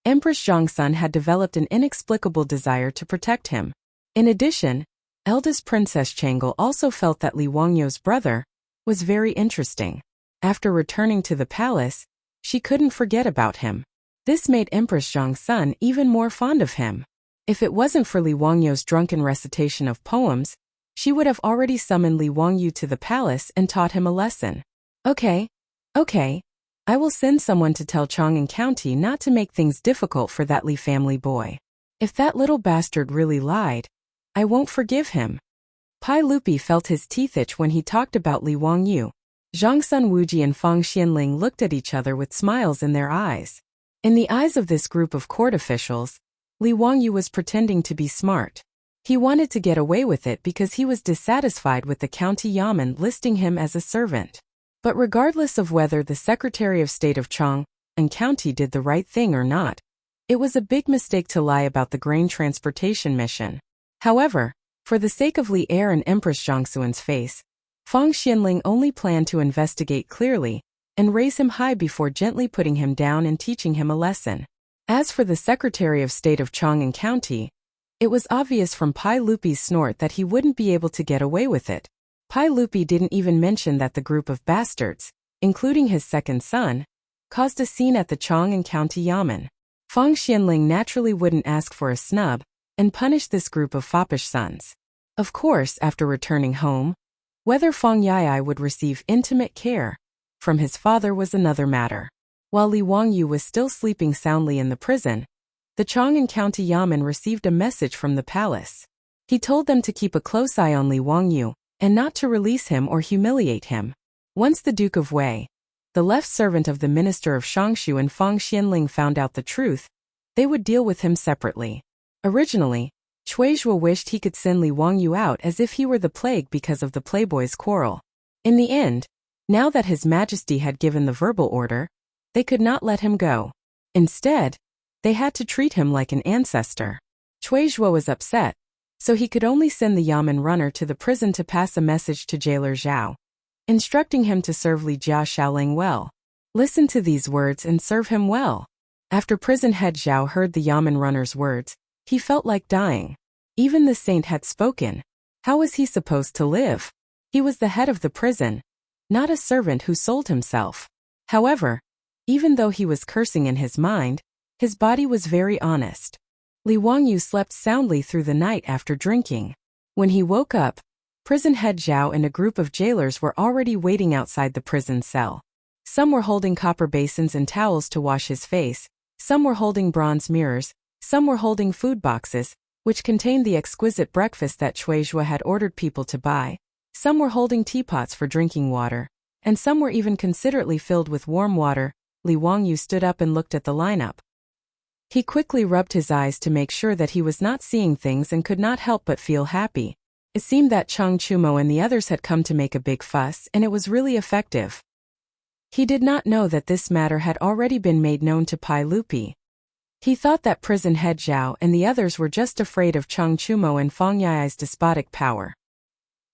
Empress Zhongsun had developed an inexplicable desire to protect him. In addition, eldest Princess Chang'an also felt that Li Wangyu's brother was very interesting. After returning to the palace, she couldn't forget about him. This made Empress Zhongsun even more fond of him. If it wasn't for Li Wangyu's drunken recitation of poems, she would have already summoned Li Wangyu to the palace and taught him a lesson. Okay. I will send someone to tell Chang'an County not to make things difficult for that Li family boy. If that little bastard really lied, I won't forgive him. Pai Lupi felt his teeth itch when he talked about Li Wangyu. Zhongsun Wuji and Fang Xianling looked at each other with smiles in their eyes. In the eyes of this group of court officials, Li Wangyu was pretending to be smart. He wanted to get away with it because he was dissatisfied with the county yamen listing him as a servant. But regardless of whether the Secretary of State of Chang'an County did the right thing or not, it was a big mistake to lie about the grain transportation mission. However, for the sake of Li Heir and Empress Zhongsun's face, Fang Xianling only planned to investigate clearly and raise him high before gently putting him down and teaching him a lesson. As for the Secretary of State of Chang'an County, it was obvious from Pai Lupi's snort that he wouldn't be able to get away with it. Pai Lupi didn't even mention that the group of bastards, including his second son, caused a scene at the Chang'an County Yamen. Fang Xianling naturally wouldn't ask for a snub and punish this group of foppish sons. Of course, after returning home, whether Fang Yai would receive intimate care from his father was another matter. While Li Wangyu was still sleeping soundly in the prison, the Chang'an County Yamen received a message from the palace. He told them to keep a close eye on Li Wangyu and not to release him or humiliate him. Once the Duke of Wei, the left servant of the Minister of Shangshu, and Fang Xianling found out the truth, they would deal with him separately. Originally, Cui Zhuo wished he could send Li Wangyu out as if he were the plague because of the playboys' quarrel. In the end, Now that His Majesty had given the verbal order, they could not let him go. Instead, they had to treat him like an ancestor. Cui Zhuo was upset, so he could only send the Yamen runner to the prison to pass a message to jailer Zhao, instructing him to serve Li Jia Xiaoling well. Listen to these words and serve him well. After prison head Zhao heard the Yamen runner's words, he felt like dying. Even the saint had spoken. How was he supposed to live? He was the head of the prison, not a servant who sold himself. However, even though he was cursing in his mind, his body was very honest. Li Wangyu slept soundly through the night after drinking. When he woke up, prison head Zhao and a group of jailers were already waiting outside the prison cell. Some were holding copper basins and towels to wash his face, some were holding bronze mirrors, some were holding food boxes, which contained the exquisite breakfast that Cui Zhuo had ordered people to buy, some were holding teapots for drinking water, and some were even considerately filled with warm water. Li Wangyu stood up and looked at the lineup. He quickly rubbed his eyes to make sure that he was not seeing things and could not help but feel happy. It seemed that Chang Chumo and the others had come to make a big fuss, and it was really effective. He did not know that this matter had already been made known to Pai Lupi. He thought that prison head Zhao and the others were just afraid of Chang Chumo and Fang Yai's despotic power.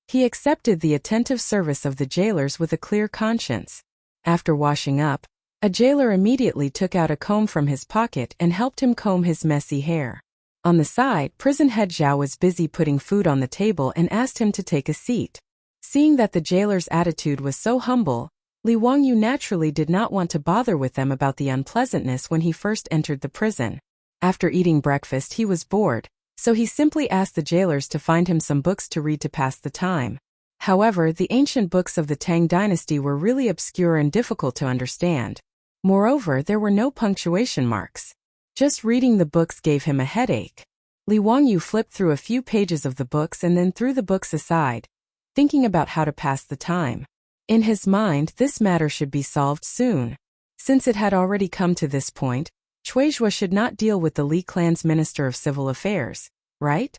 He accepted the attentive service of the jailers with a clear conscience. After washing up, a jailer immediately took out a comb from his pocket and helped him comb his messy hair. On the side, prison head Zhao was busy putting food on the table and asked him to take a seat. Seeing that the jailer's attitude was so humble, Li Wangyu naturally did not want to bother with them about the unpleasantness when he first entered the prison. After eating breakfast he was bored, so he simply asked the jailers to find him some books to read to pass the time. However, the ancient books of the Tang dynasty were really obscure and difficult to understand. Moreover, there were no punctuation marks. Just reading the books gave him a headache. Li Wangyu flipped through a few pages of the books and then threw the books aside, thinking about how to pass the time. In his mind, this matter should be solved soon. Since it had already come to this point, Cui Zhuo should not deal with the Li clan's Minister of Civil Affairs, right?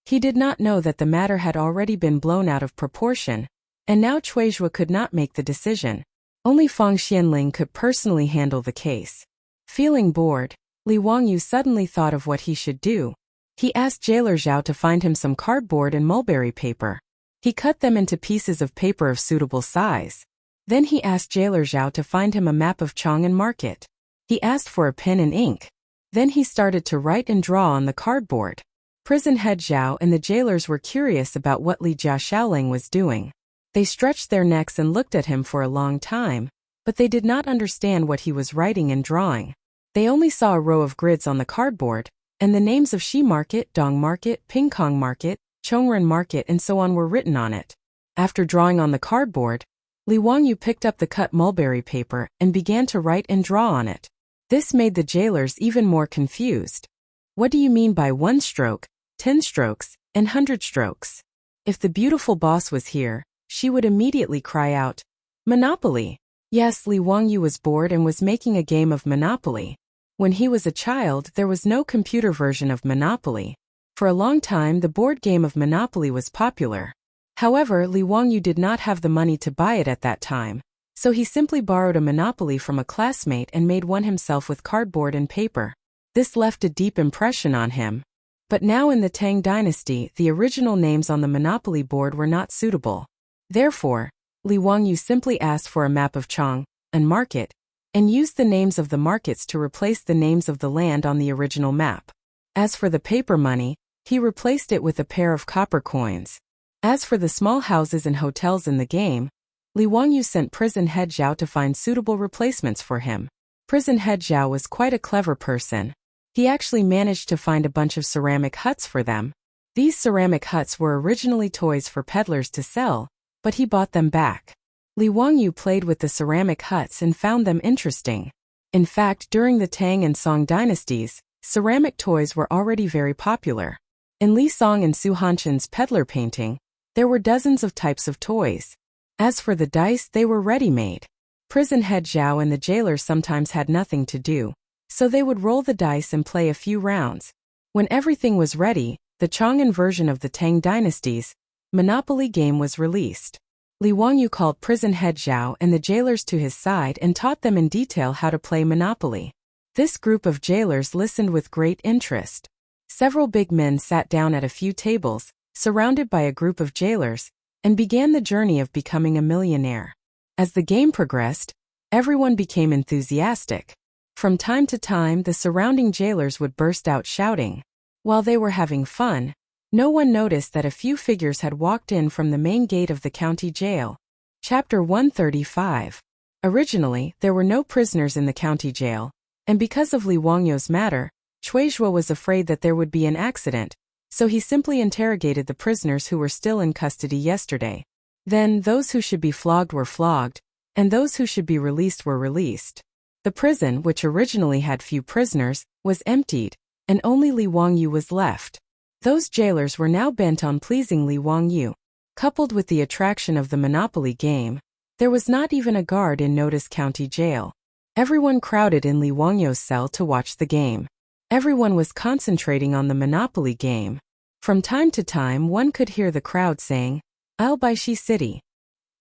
He did not know that the matter had already been blown out of proportion, and now Cui Zhuo could not make the decision. Only Fang Xianling could personally handle the case. Feeling bored, Li Wangyu suddenly thought of what he should do. He asked jailer Zhao to find him some cardboard and mulberry paper. He cut them into pieces of paper of suitable size. Then he asked jailer Zhao to find him a map of Chang'an market. He asked for a pen and ink. Then he started to write and draw on the cardboard. Prison head Zhao and the jailers were curious about what Li Jia Xiaoling was doing. They stretched their necks and looked at him for a long time, but they did not understand what he was writing and drawing. They only saw a row of grids on the cardboard, and the names of Shi Market, Dong Market, Pingkong Market, Chongren Market and so on were written on it. After drawing on the cardboard, Li Wangyu picked up the cut mulberry paper and began to write and draw on it. This made the jailers even more confused. What do you mean by 1 stroke, 10 strokes, and 100 strokes? If the beautiful boss was here, she would immediately cry out, Monopoly! Yes, Li Wangyu was bored and was making a game of Monopoly. When he was a child, there was no computer version of Monopoly. For a long time, the board game of Monopoly was popular. However, Li Wangyu did not have the money to buy it at that time, so he simply borrowed a Monopoly from a classmate and made one himself with cardboard and paper. This left a deep impression on him. But now in the Tang dynasty, the original names on the Monopoly board were not suitable. Therefore, Li Wangyu simply asked for a map of Chang'an market, and used the names of the markets to replace the names of the land on the original map. As for the paper money, he replaced it with a pair of copper coins. As for the small houses and hotels in the game, Li Wangyu sent prison head Zhao to find suitable replacements for him. Prison head Zhao was quite a clever person. He actually managed to find a bunch of ceramic huts for them. These ceramic huts were originally toys for peddlers to sell, but he bought them back. Li Wangyu played with the ceramic huts and found them interesting. In fact, during the Tang and Song dynasties, ceramic toys were already very popular. In Li Song and Su Hanshan's peddler painting, there were dozens of types of toys. As for the dice, they were ready-made. Prison head Zhao and the jailer sometimes had nothing to do, so they would roll the dice and play a few rounds. When everything was ready, the Chang'an version of the Tang dynasties Monopoly game was released. Li Wangyu called prison head Zhao and the jailers to his side and taught them in detail how to play Monopoly. This group of jailers listened with great interest. Several big men sat down at a few tables, surrounded by a group of jailers, and began the journey of becoming a millionaire. As the game progressed, everyone became enthusiastic. From time to time, the surrounding jailers would burst out shouting. While they were having fun, no one noticed that a few figures had walked in from the main gate of the county jail. Chapter 135. Originally, there were no prisoners in the county jail, and because of Li Wangyu's matter, Chuizhuo was afraid that there would be an accident, so he simply interrogated the prisoners who were still in custody yesterday. Then, those who should be flogged were flogged, and those who should be released were released. The prison, which originally had few prisoners, was emptied, and only Li Wangyu was left. Those jailers were now bent on pleasing Li Wangyu. Coupled with the attraction of the Monopoly game, there was not even a guard in Notice County Jail. Everyone crowded in Li Wangyu's cell to watch the game. Everyone was concentrating on the Monopoly game. From time to time, one could hear the crowd saying, "I'll buy Shi City.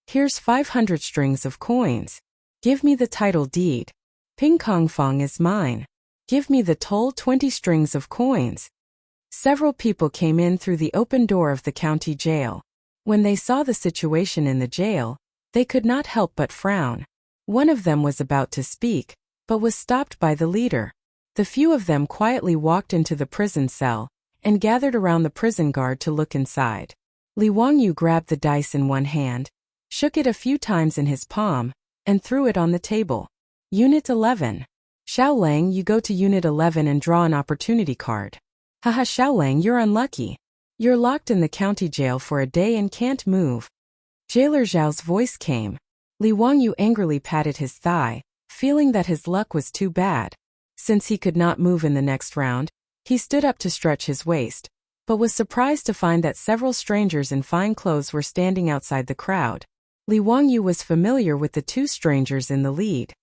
Here's 500 strings of coins. Give me the title deed. Ping Kong Fong is mine. Give me the toll 20 strings of coins." Several people came in through the open door of the county jail. When they saw the situation in the jail, they could not help but frown. One of them was about to speak, but was stopped by the leader. The few of them quietly walked into the prison cell and gathered around the prison guard to look inside. Li Wangyu grabbed the dice in one hand, shook it a few times in his palm, and threw it on the table. Unit 11. Xiaolang, you go to Unit 11 and draw an opportunity card. Haha, Xiaolang, you're unlucky. You're locked in the county jail for a day and can't move. Jailer Zhao's voice came. Li Wangyu angrily patted his thigh, feeling that his luck was too bad. Since he could not move in the next round, he stood up to stretch his waist, but was surprised to find that several strangers in fine clothes were standing outside the crowd. Li Wangyu was familiar with the two strangers in the lead.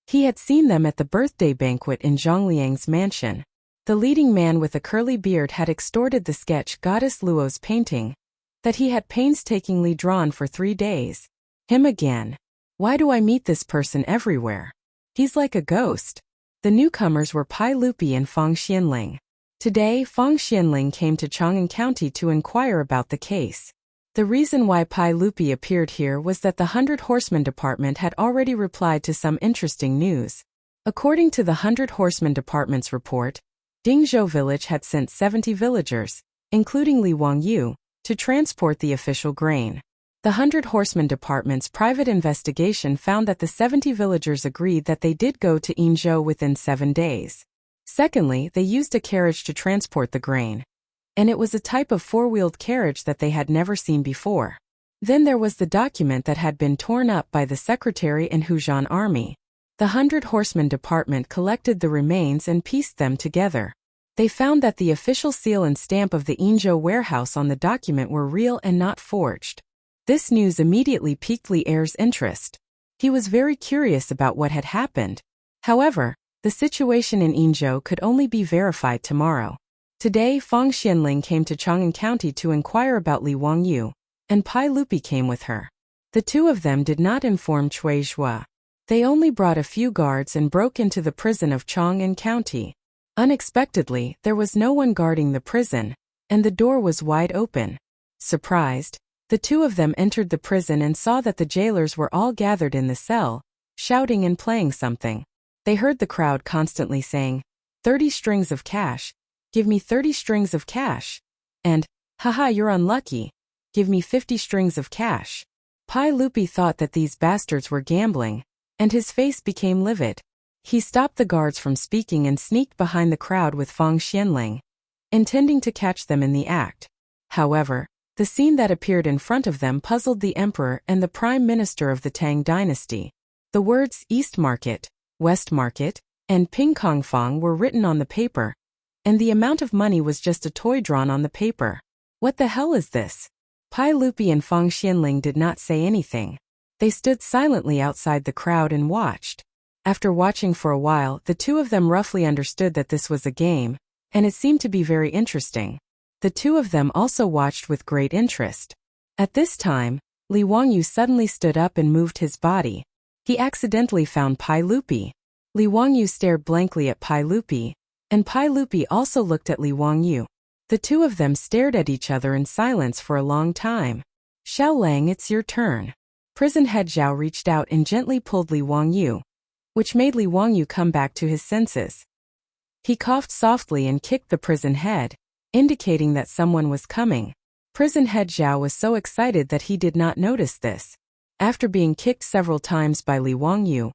He had seen them at the birthday banquet in Zhongliang's mansion. The leading man with a curly beard had extorted the sketch Goddess Luo's painting that he had painstakingly drawn for 3 days. Him again. Why do I meet this person everywhere? He's like a ghost. The newcomers were Pai Lupi and Fang Xianling. Today, Fang Xianling came to Chang'an County to inquire about the case. The reason why Pai Lupi appeared here was that the 100 Horsemen Department had already replied to some interesting news. According to the 100 Horsemen Department's report, Dingzhou village had sent 70 villagers, including Li Wangyu, to transport the official grain. The 100 Horsemen Department's private investigation found that the 70 villagers agreed that they did go to Yinzhou within 7 days. Secondly, they used a carriage to transport the grain. And it was a type of four-wheeled carriage that they had never seen before. Then there was the document that had been torn up by the secretary and Huzhan army. The 100 Horsemen Department collected the remains and pieced them together. They found that the official seal and stamp of the Yinzhou warehouse on the document were real and not forged. This news immediately piqued Li Er's interest. He was very curious about what had happened. However, the situation in Yinzhou could only be verified tomorrow. Today, Fang Xianling came to Chang'an County to inquire about Li Wangyu, and Pai Lupi came with her. The two of them did not inform Chuizhuo. They only brought a few guards and broke into the prison of Chang'an County. Unexpectedly, there was no one guarding the prison, and the door was wide open. Surprised, the two of them entered the prison and saw that the jailers were all gathered in the cell, shouting and playing something. They heard the crowd constantly saying, 30 strings of cash, give me 30 strings of cash, and, haha, you're unlucky, give me 50 strings of cash. Pai Lupi thought that these bastards were gambling, and his face became livid. He stopped the guards from speaking and sneaked behind the crowd with Fang Xianling, intending to catch them in the act. However, the scene that appeared in front of them puzzled the emperor and the prime minister of the Tang dynasty. The words East Market, West Market, and Ping Kong Fong were written on the paper, and the amount of money was just a toy drawn on the paper. What the hell is this? Pai Lupi and Fang Xianling did not say anything. They stood silently outside the crowd and watched. After watching for a while, the two of them roughly understood that this was a game, and it seemed to be very interesting. The two of them also watched with great interest. At this time, Li Wangyu suddenly stood up and moved his body. He accidentally found Pai Lupi. Li Wangyu stared blankly at Pai Lupi, and Pai Lupi also looked at Li Wangyu. The two of them stared at each other in silence for a long time. Xiao Lang, it's your turn. Prison head Zhao reached out and gently pulled Li Wangyu, which made Li Wangyu come back to his senses. He coughed softly and kicked the prison head, indicating that someone was coming. Prison head Zhao was so excited that he did not notice this. After being kicked several times by Li Wangyu,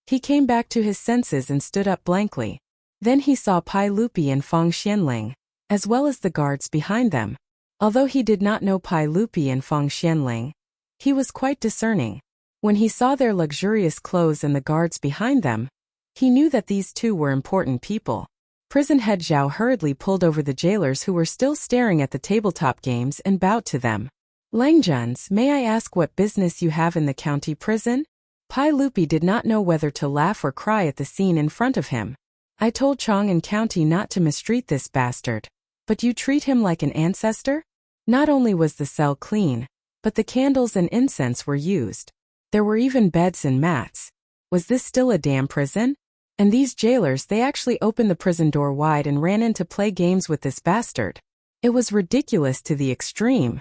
he came back to his senses and stood up blankly. Then he saw Pai Lupi and Fang Xianling, as well as the guards behind them. Although he did not know Pai Lupi and Fang Xianling, he was quite discerning. When he saw their luxurious clothes and the guards behind them, he knew that these two were important people. Prison head Zhao hurriedly pulled over the jailers who were still staring at the tabletop games and bowed to them. Langjuns, may I ask what business you have in the county prison? Pai Lupi did not know whether to laugh or cry at the scene in front of him. I told Chang'an County not to mistreat this bastard. But you treat him like an ancestor? Not only was the cell clean, but the candles and incense were used. There were even beds and mats. Was this still a damn prison? And these jailers, they actually opened the prison door wide and ran in to play games with this bastard. It was ridiculous to the extreme.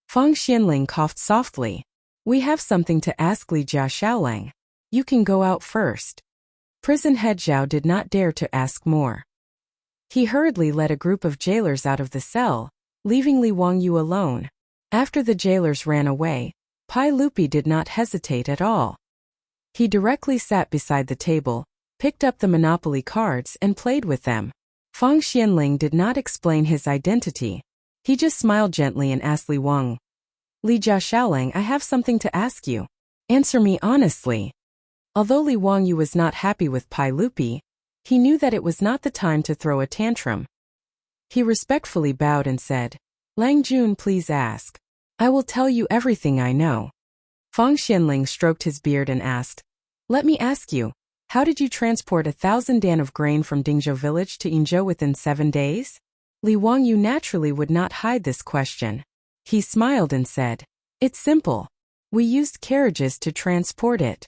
Fang Xianling coughed softly. We have something to ask Li Xiaolang. You can go out first. Prison head Zhao did not dare to ask more. He hurriedly led a group of jailers out of the cell, leaving Li Wangyu alone. After the jailers ran away, Pai Lupi did not hesitate at all. He directly sat beside the table, picked up the Monopoly cards and played with them. Fang Xianling did not explain his identity. He just smiled gently and asked Li Wang, Li Xiaolang, I have something to ask you. Answer me honestly. Although Li Wangyu was not happy with Pai Lupi, he knew that it was not the time to throw a tantrum. He respectfully bowed and said, Lang Jun, please ask. I will tell you everything I know. Fang Xianling stroked his beard and asked, Let me ask you, how did you transport 1,000 dan of grain from Dingzhou village to Yinzhou within 7 days? Li Wangyu naturally would not hide this question. He smiled and said, It's simple. We used carriages to transport it.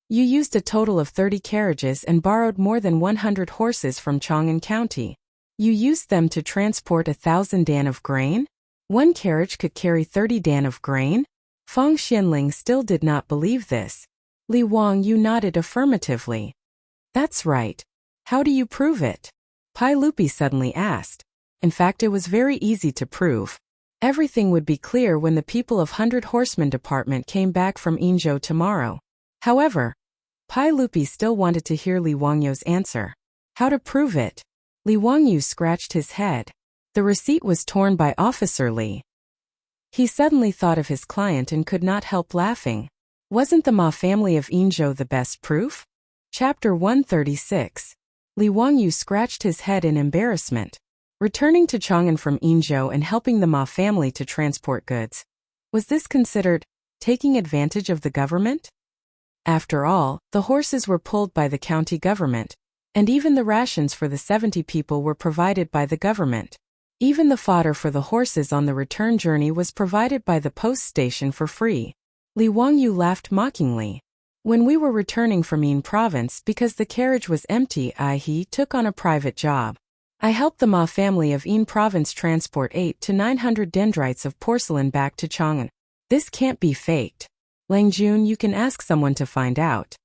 You used a total of 30 carriages and borrowed more than 100 horses from Chang'an County. You used them to transport 1,000 dan of grain? One carriage could carry 30 dan of grain? Fang Xianling still did not believe this. Li Wangyu nodded affirmatively. That's right. How do you prove it? Pai Lupi suddenly asked. In fact, it was very easy to prove. Everything would be clear when the people of 100 Horsemen Department came back from Yinzhou tomorrow. However, Pai Lupi still wanted to hear Li Wangyu's answer. How to prove it? Li Wangyu scratched his head. The receipt was torn by Officer Li. He suddenly thought of his client and could not help laughing. Wasn't the Ma family of Yinzhou the best proof? Chapter 136. Li Wangyu scratched his head in embarrassment. Returning to Chang'an from Yinzhou and helping the Ma family to transport goods. Was this considered taking advantage of the government? After all, the horses were pulled by the county government, and even the rations for the 70 people were provided by the government. Even the fodder for the horses on the return journey was provided by the post station for free. Li Wangyu laughed mockingly. When we were returning from Yin province because the carriage was empty, he took on a private job. I helped the Ma family of Yin province transport 800 to 900 dendrites of porcelain back to Chang'an. This can't be faked. Lang Jun, you can ask someone to find out.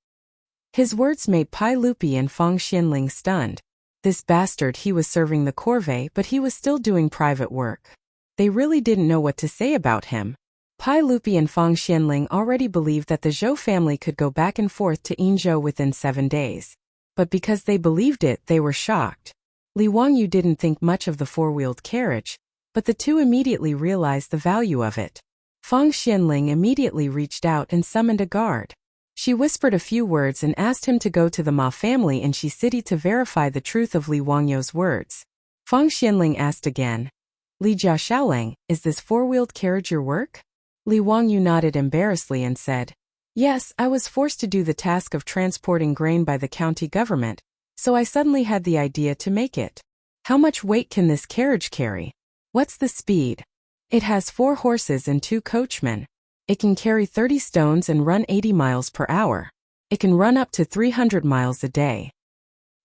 His words made Pai Lupi and Fang Xianling stunned. This bastard, he was serving the corvée, but he was still doing private work. They really didn't know what to say about him. Pai Lupi and Fang Xianling already believed that the Zhou family could go back and forth to Yinzhou within 7 days. But because they believed it, they were shocked. Li Wangyu didn't think much of the four-wheeled carriage, but the two immediately realized the value of it. Fang Xianling immediately reached out and summoned a guard. She whispered a few words and asked him to go to the Ma family in Shi City to verify the truth of Li Wangyu's words. Fang Xianling asked again, Li Xiaolang, is this four-wheeled carriage your work? Li Wangyu nodded embarrassedly and said, Yes, I was forced to do the task of transporting grain by the county government, so I suddenly had the idea to make it. How much weight can this carriage carry? What's the speed? It has 4 horses and 2 coachmen. It can carry 30 stones and run 80 miles per hour. It can run up to 300 miles a day.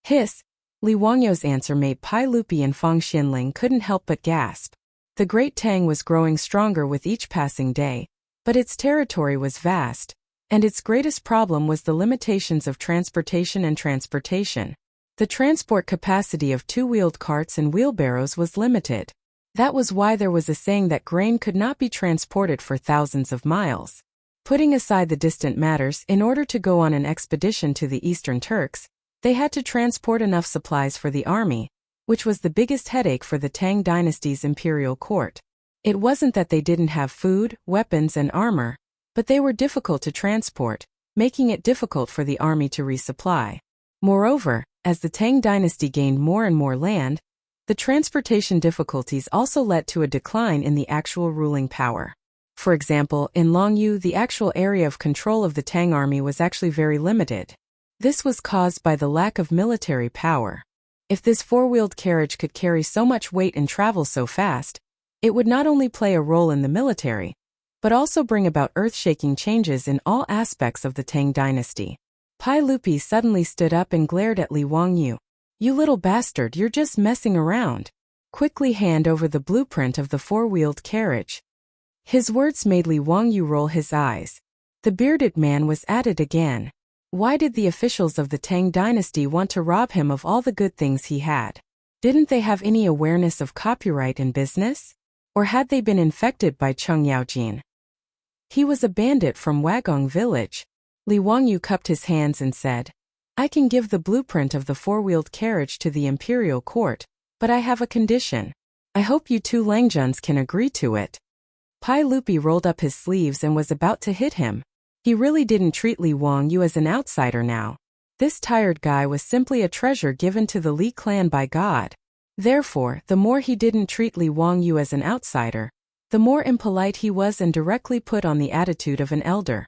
Hiss! Li Wangyou's answer made Pai Lupi and Fang Xianling couldn't help but gasp. The Great Tang was growing stronger with each passing day, but its territory was vast, and its greatest problem was the limitations of transportation and transportation. The transport capacity of two-wheeled carts and wheelbarrows was limited. That was why there was a saying that grain could not be transported for thousands of miles. Putting aside the distant matters, in order to go on an expedition to the Eastern Turks, they had to transport enough supplies for the army, which was the biggest headache for the Tang dynasty's imperial court. It wasn't that they didn't have food, weapons, and armor, but they were difficult to transport, making it difficult for the army to resupply. Moreover, as the Tang dynasty gained more and more land, the transportation difficulties also led to a decline in the actual ruling power. For example, in Longyu, the actual area of control of the Tang army was actually very limited. This was caused by the lack of military power. If this four-wheeled carriage could carry so much weight and travel so fast, it would not only play a role in the military, but also bring about earth-shaking changes in all aspects of the Tang dynasty. Pai Lupi suddenly stood up and glared at Li Wangyu. "You little bastard, you're just messing around. Quickly hand over the blueprint of the four-wheeled carriage." His words made Li Wangyu roll his eyes. The bearded man was at it again. Why did the officials of the Tang dynasty want to rob him of all the good things he had? Didn't they have any awareness of copyright in business? Or had they been infected by Cheng Yaojin? He was a bandit from Wagong village. Li Wangyu cupped his hands and said, "I can give the blueprint of the four-wheeled carriage to the imperial court, but I have a condition. I hope you two Langjuns can agree to it." Pai Lupi rolled up his sleeves and was about to hit him. He really didn't treat Li Wangyu as an outsider now. This tired guy was simply a treasure given to the Li clan by God. Therefore, the more he didn't treat Li Wangyu as an outsider, the more impolite he was and directly put on the attitude of an elder.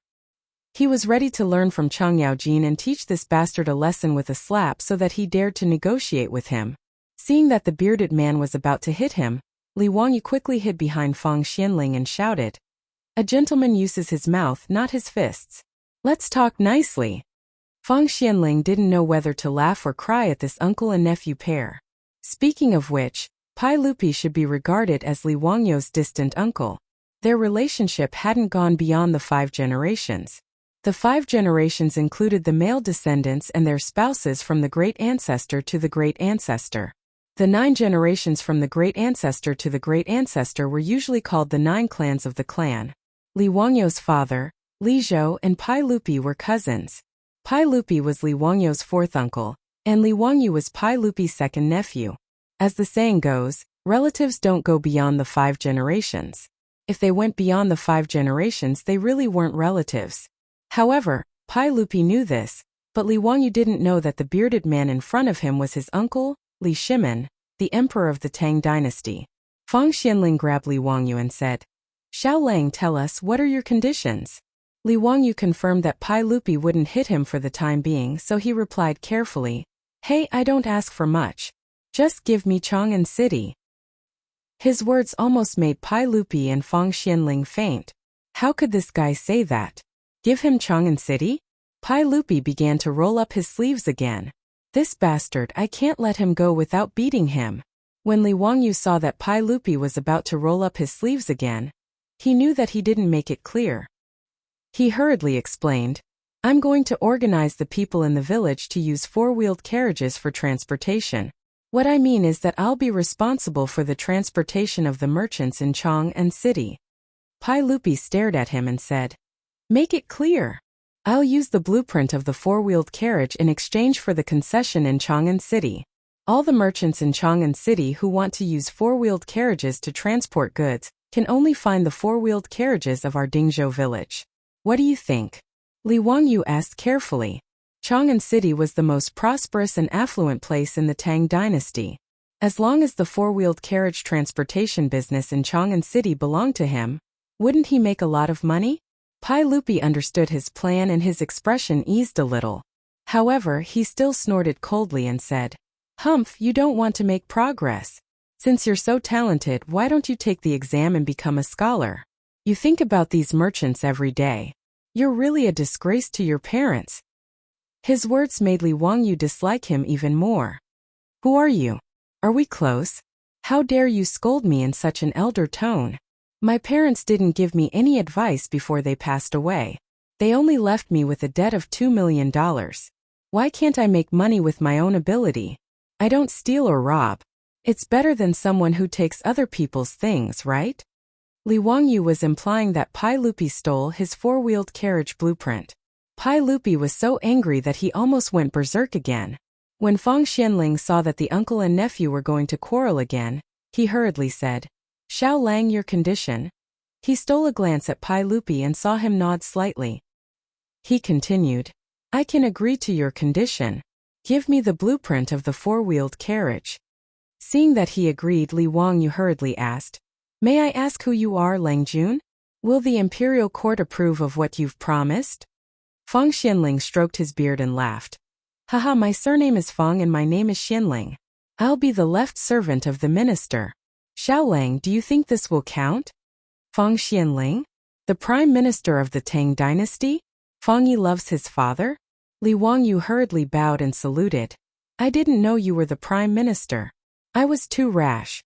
He was ready to learn from Cheng Yaojin and teach this bastard a lesson with a slap so that he dared to negotiate with him. Seeing that the bearded man was about to hit him, Li Wangyu quickly hid behind Fang Xianling and shouted, "A gentleman uses his mouth, not his fists. Let's talk nicely." Fang Xianling didn't know whether to laugh or cry at this uncle and nephew pair. Speaking of which, Pai Lupi should be regarded as Li Wangyou's distant uncle. Their relationship hadn't gone beyond the 5 generations. The 5 generations included the male descendants and their spouses from the great ancestor to the great ancestor. The 9 generations from the great ancestor to the great ancestor were usually called the 9 clans of the clan. Li Wangyou's father, Li Zhou, and Pai Lupi were cousins. Pai Lupi was Li Wangyou's 4th uncle, and Li Wangyu was Pai Lupi's 2nd nephew. As the saying goes, relatives don't go beyond the 5 generations. If they went beyond the 5 generations, they really weren't relatives. However, Pai Lupi knew this, but Li Wangyu didn't know that the bearded man in front of him was his uncle, Li Shimen, the emperor of the Tang dynasty. Fang Xianling grabbed Li Wangyu and said, "Xiao Lang, tell us, what are your conditions?" Li Wangyu confirmed that Pai Lupi wouldn't hit him for the time being, so he replied carefully, "Hey, I don't ask for much. Just give me Chang'an City." His words almost made Pai Lupi and Fang Xianling faint. How could this guy say that? Give him Chang'an City? Pai Lupi began to roll up his sleeves again. This bastard, I can't let him go without beating him. When Li Wangyu saw that Pai Lupi was about to roll up his sleeves again, he knew that he didn't make it clear. He hurriedly explained, "I'm going to organize the people in the village to use 4-wheeled carriages for transportation. What I mean is that I'll be responsible for the transportation of the merchants in Chang'an City." Pai Lupi stared at him and said, "Make it clear. I'll use the blueprint of the 4-wheeled carriage in exchange for the concession in Chang'an City. All the merchants in Chang'an City who want to use 4-wheeled carriages to transport goods can only find the 4-wheeled carriages of our Dingzhou village. What do you think?" Li Wangyu asked carefully. Chang'an City was the most prosperous and affluent place in the Tang dynasty. As long as the 4-wheeled carriage transportation business in Chang'an City belonged to him, wouldn't he make a lot of money? Pai Lupi understood his plan and his expression eased a little. However, he still snorted coldly and said, "Humph, you don't want to make progress. Since you're so talented, why don't you take the exam and become a scholar?" You think about these merchants every day. You're really a disgrace to your parents. His words made Li Wangyu dislike him even more. Who are you? Are we close? How dare you scold me in such an elder tone? My parents didn't give me any advice before they passed away. They only left me with a debt of $2 million. Why can't I make money with my own ability? I don't steal or rob. It's better than someone who takes other people's things, right? Li Wangyu was implying that Pai Lupi stole his four-wheeled carriage blueprint. Pai Lupi was so angry that he almost went berserk again. When Feng Xianling saw that the uncle and nephew were going to quarrel again, he hurriedly said, Xiao Lang, your condition? He stole a glance at Pai Lupi and saw him nod slightly. He continued, I can agree to your condition. Give me the blueprint of the four-wheeled carriage. Seeing that he agreed, Li Wangyu hurriedly asked, May I ask who you are, Lang Jun? Will the imperial court approve of what you've promised? Feng Xianling stroked his beard and laughed. Haha, my surname is Feng and my name is Xianling. I'll be the left servant of the minister. Xiao Lang, do you think this will count? Feng Xianling? The prime minister of the Tang dynasty? Feng Yi loves his father? Li Wangyu hurriedly bowed and saluted. I didn't know you were the prime minister. I was too rash.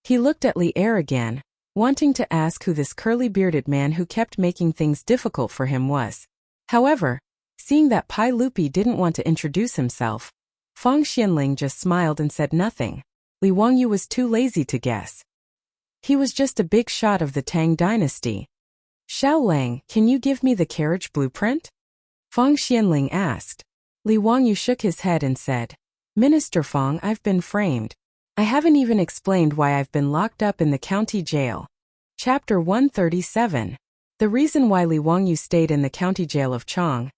He looked at Li Er again, wanting to ask who this curly-bearded man who kept making things difficult for him was. However, seeing that Pai Lupi didn't want to introduce himself, Feng Xianling just smiled and said nothing. Li Wangyu was too lazy to guess. He was just a big shot of the Tang dynasty. Xiao Lang, can you give me the carriage blueprint? Feng Xianling asked. Li Wangyu shook his head and said, Minister Feng, I've been framed. I haven't even explained why I've been locked up in the county jail. Chapter 137. The reason why Li Wangyu stayed in the county jail of Chang'an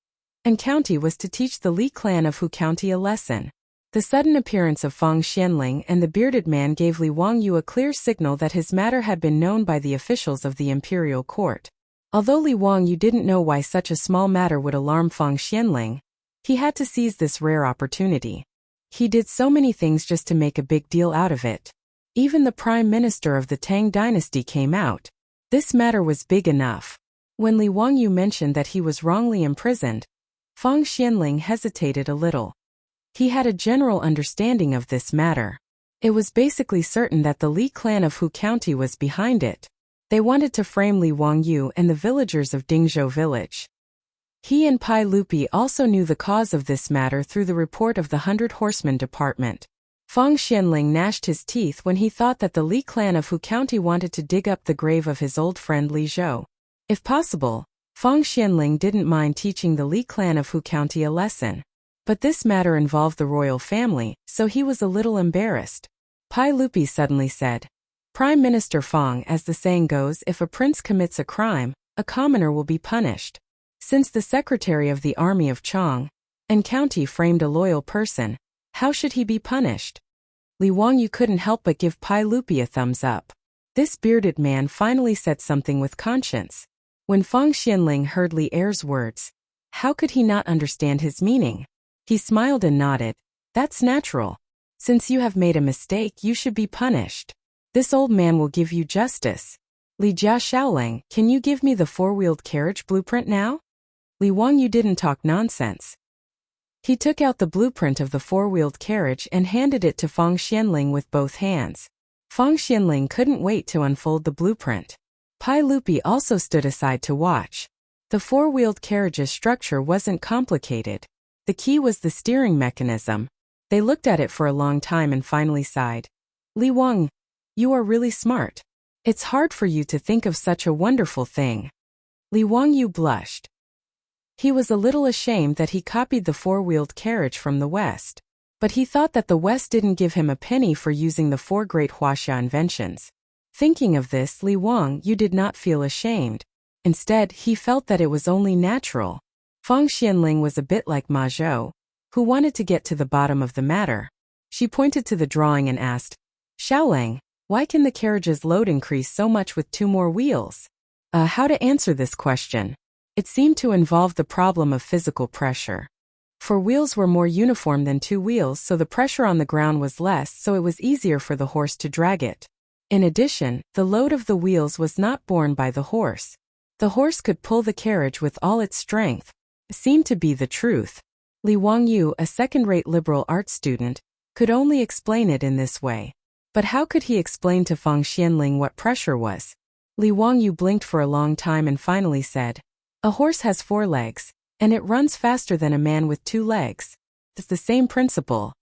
County was to teach the Li clan of Hu County a lesson. The sudden appearance of Feng Xianling and the bearded man gave Li Wangyu a clear signal that his matter had been known by the officials of the imperial court. Although Li Wangyu didn't know why such a small matter would alarm Feng Xianling, he had to seize this rare opportunity. He did so many things just to make a big deal out of it. Even the prime minister of the Tang dynasty came out. This matter was big enough. When Li Wangyu mentioned that he was wrongly imprisoned, Feng Xianling hesitated a little. He had a general understanding of this matter. It was basically certain that the Li clan of Hu County was behind it. They wanted to frame Li Wangyu and the villagers of Dingzhou village. He and Pai Lupi also knew the cause of this matter through the report of the 100 Horsemen Department. Feng Xianling gnashed his teeth when he thought that the Li clan of Hu County wanted to dig up the grave of his old friend Li Zhou. If possible, Feng Xianling didn't mind teaching the Li clan of Hu County a lesson. But this matter involved the royal family, so he was a little embarrassed. Pai Lupi suddenly said, Prime Minister Feng, as the saying goes, if a prince commits a crime, a commoner will be punished. Since the secretary of the army of Chang'an County framed a loyal person, how should he be punished? Li Wangyu couldn't help but give Pai Lupi a thumbs up. This bearded man finally said something with conscience. When Feng Xianling heard Li Er's words, how could he not understand his meaning? He smiled and nodded. That's natural. Since you have made a mistake, you should be punished. This old man will give you justice. Li Jia Xiaolang, can you give me the four-wheeled carriage blueprint now? Li Wangyu didn't talk nonsense. He took out the blueprint of the four-wheeled carriage and handed it to Feng Xianling with both hands. Feng Xianling couldn't wait to unfold the blueprint. Pai Lupi also stood aside to watch. The four-wheeled carriage's structure wasn't complicated. The key was the steering mechanism. They looked at it for a long time and finally sighed. Li Wang, you are really smart. It's hard for you to think of such a wonderful thing. Li Wangyu blushed. He was a little ashamed that he copied the four-wheeled carriage from the West. But he thought that the West didn't give him a penny for using the four great Huaxia inventions. Thinking of this, Li Wangyu did not feel ashamed. Instead, he felt that it was only natural. Feng Xianling was a bit like Ma Zhou, who wanted to get to the bottom of the matter. She pointed to the drawing and asked, Xiaolang, why can the carriage's load increase so much with two more wheels? How to answer this question? It seemed to involve the problem of physical pressure. Four wheels were more uniform than two wheels, so the pressure on the ground was less, so it was easier for the horse to drag it. In addition, the load of the wheels was not borne by the horse. The horse could pull the carriage with all its strength. It seemed to be the truth. Li Wangyu, a second-rate liberal arts student, could only explain it in this way. But how could he explain to Feng Xianling what pressure was? Li Wangyu blinked for a long time and finally said, "A horse has 4 legs, and it runs faster than a man with 2 legs. It's the same principle."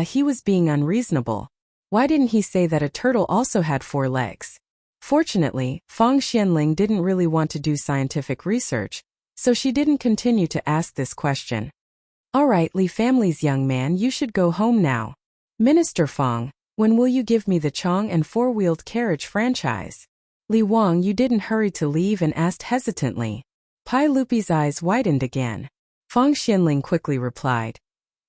He was being unreasonable. Why didn't he say that a turtle also had 4 legs? Fortunately, Feng Xianling didn't really want to do scientific research, so she didn't continue to ask this question. "All right, Li family's young man, you should go home now. Minister Feng, when will you give me the Chang'an 4-wheeled carriage franchise?" Li Wangyu didn't hurry to leave and asked hesitantly. Pai Lupi's eyes widened again. Feng Xianling quickly replied,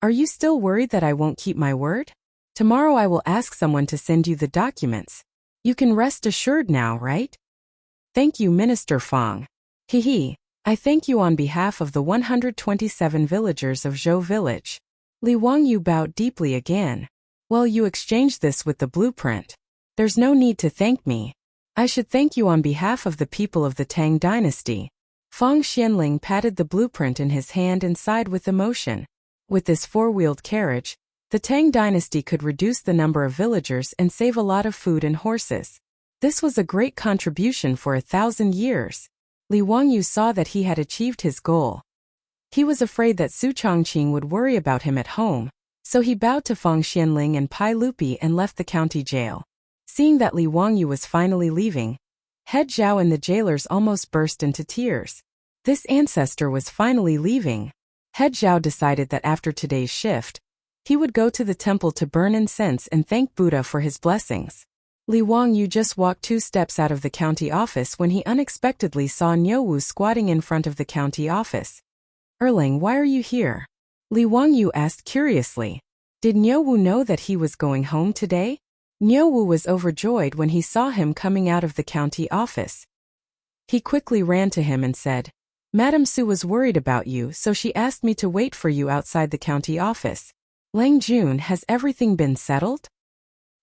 "Are you still worried that I won't keep my word? Tomorrow I will ask someone to send you the documents. You can rest assured now, right?" "Thank you, Minister Feng. I thank you on behalf of the 127 villagers of Zhou village." Li Wangyu bowed deeply again. "Well, you exchanged this with the blueprint. There's no need to thank me. I should thank you on behalf of the people of the Tang dynasty." Feng Xianling patted the blueprint in his hand and sighed with emotion. With this 4-wheeled carriage, the Tang dynasty could reduce the number of villagers and save a lot of food and horses. This was a great contribution for 1,000 years. Li Wangyu saw that he had achieved his goal. He was afraid that Su Chongqing would worry about him at home, so he bowed to Feng Xianling and Pai Lupi and left the county jail. Seeing that Li Wangyu was finally leaving, Head Zhao and the jailers almost burst into tears. This ancestor was finally leaving. Head Zhao decided that after today's shift, he would go to the temple to burn incense and thank Buddha for his blessings. Li Wangyu just walked 2 steps out of the county office when he unexpectedly saw Niuwu squatting in front of the county office. "Erling, why are you here?" Li Wangyu asked curiously. Did Niuwu know that he was going home today? Niuwu was overjoyed when he saw him coming out of the county office. He quickly ran to him and said, "Madam Su was worried about you, so she asked me to wait for you outside the county office." "Lang Jun, has everything been settled?"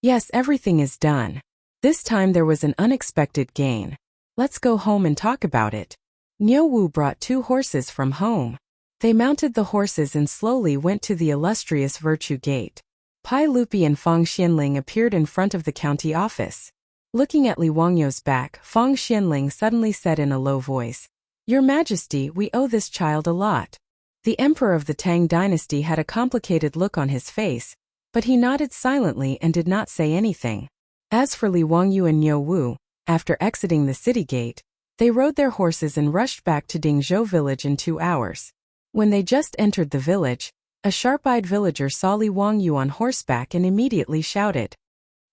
"Yes, everything is done. This time there was an unexpected gain. Let's go home and talk about it." Niuwu brought 2 horses from home. They mounted the horses and slowly went to the illustrious Virtue Gate. Pai Lupi and Feng Xianling appeared in front of the county office. Looking at Li Wangyu's back, Feng Xianling suddenly said in a low voice, "Your Majesty, we owe this child a lot." The emperor of the Tang dynasty had a complicated look on his face, but he nodded silently and did not say anything. As for Li Wangyu and Niuwu, after exiting the city gate, they rode their horses and rushed back to Dingzhou village in 2 hours. When they just entered the village, a sharp-eyed villager saw Li Wangyu on horseback and immediately shouted,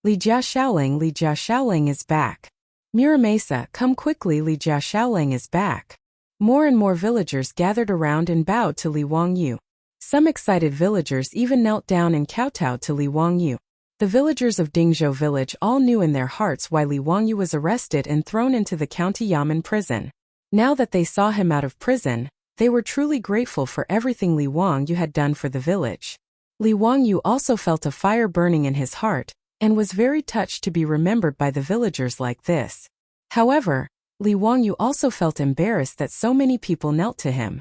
Li Jiaxiaoling is back. Muramesa, come quickly, Li Jiaxiaoling is back." More and more villagers gathered around and bowed to Li Wangyu. Some excited villagers even knelt down and kowtowed to Li Wangyu. The villagers of Dingzhou village all knew in their hearts why Li Wangyu was arrested and thrown into the county yamen prison. Now that they saw him out of prison, they were truly grateful for everything Li Wangyu had done for the village. Li Wangyu also felt a fire burning in his heart, and was very touched to be remembered by the villagers like this. However, Li Wangyu also felt embarrassed that so many people knelt to him.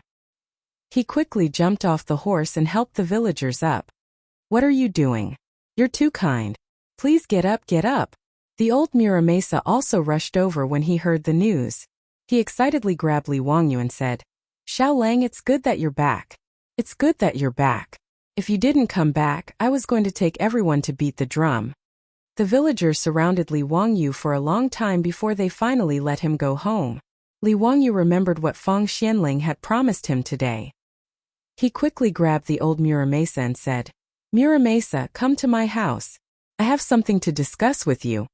He quickly jumped off the horse and helped the villagers up. "What are you doing? You're too kind. Please get up, get up." The old Muramesa also rushed over when he heard the news. He excitedly grabbed Li Wangyu and said, "Xiao Lang, it's good that you're back. It's good that you're back. If you didn't come back, I was going to take everyone to beat the drum." The villagers surrounded Li Wangyu for a long time before they finally let him go home. Li Wangyu remembered what Feng Xianling had promised him today. He quickly grabbed the old Muramesa and said, "Muramesa, come to my house. I have something to discuss with you."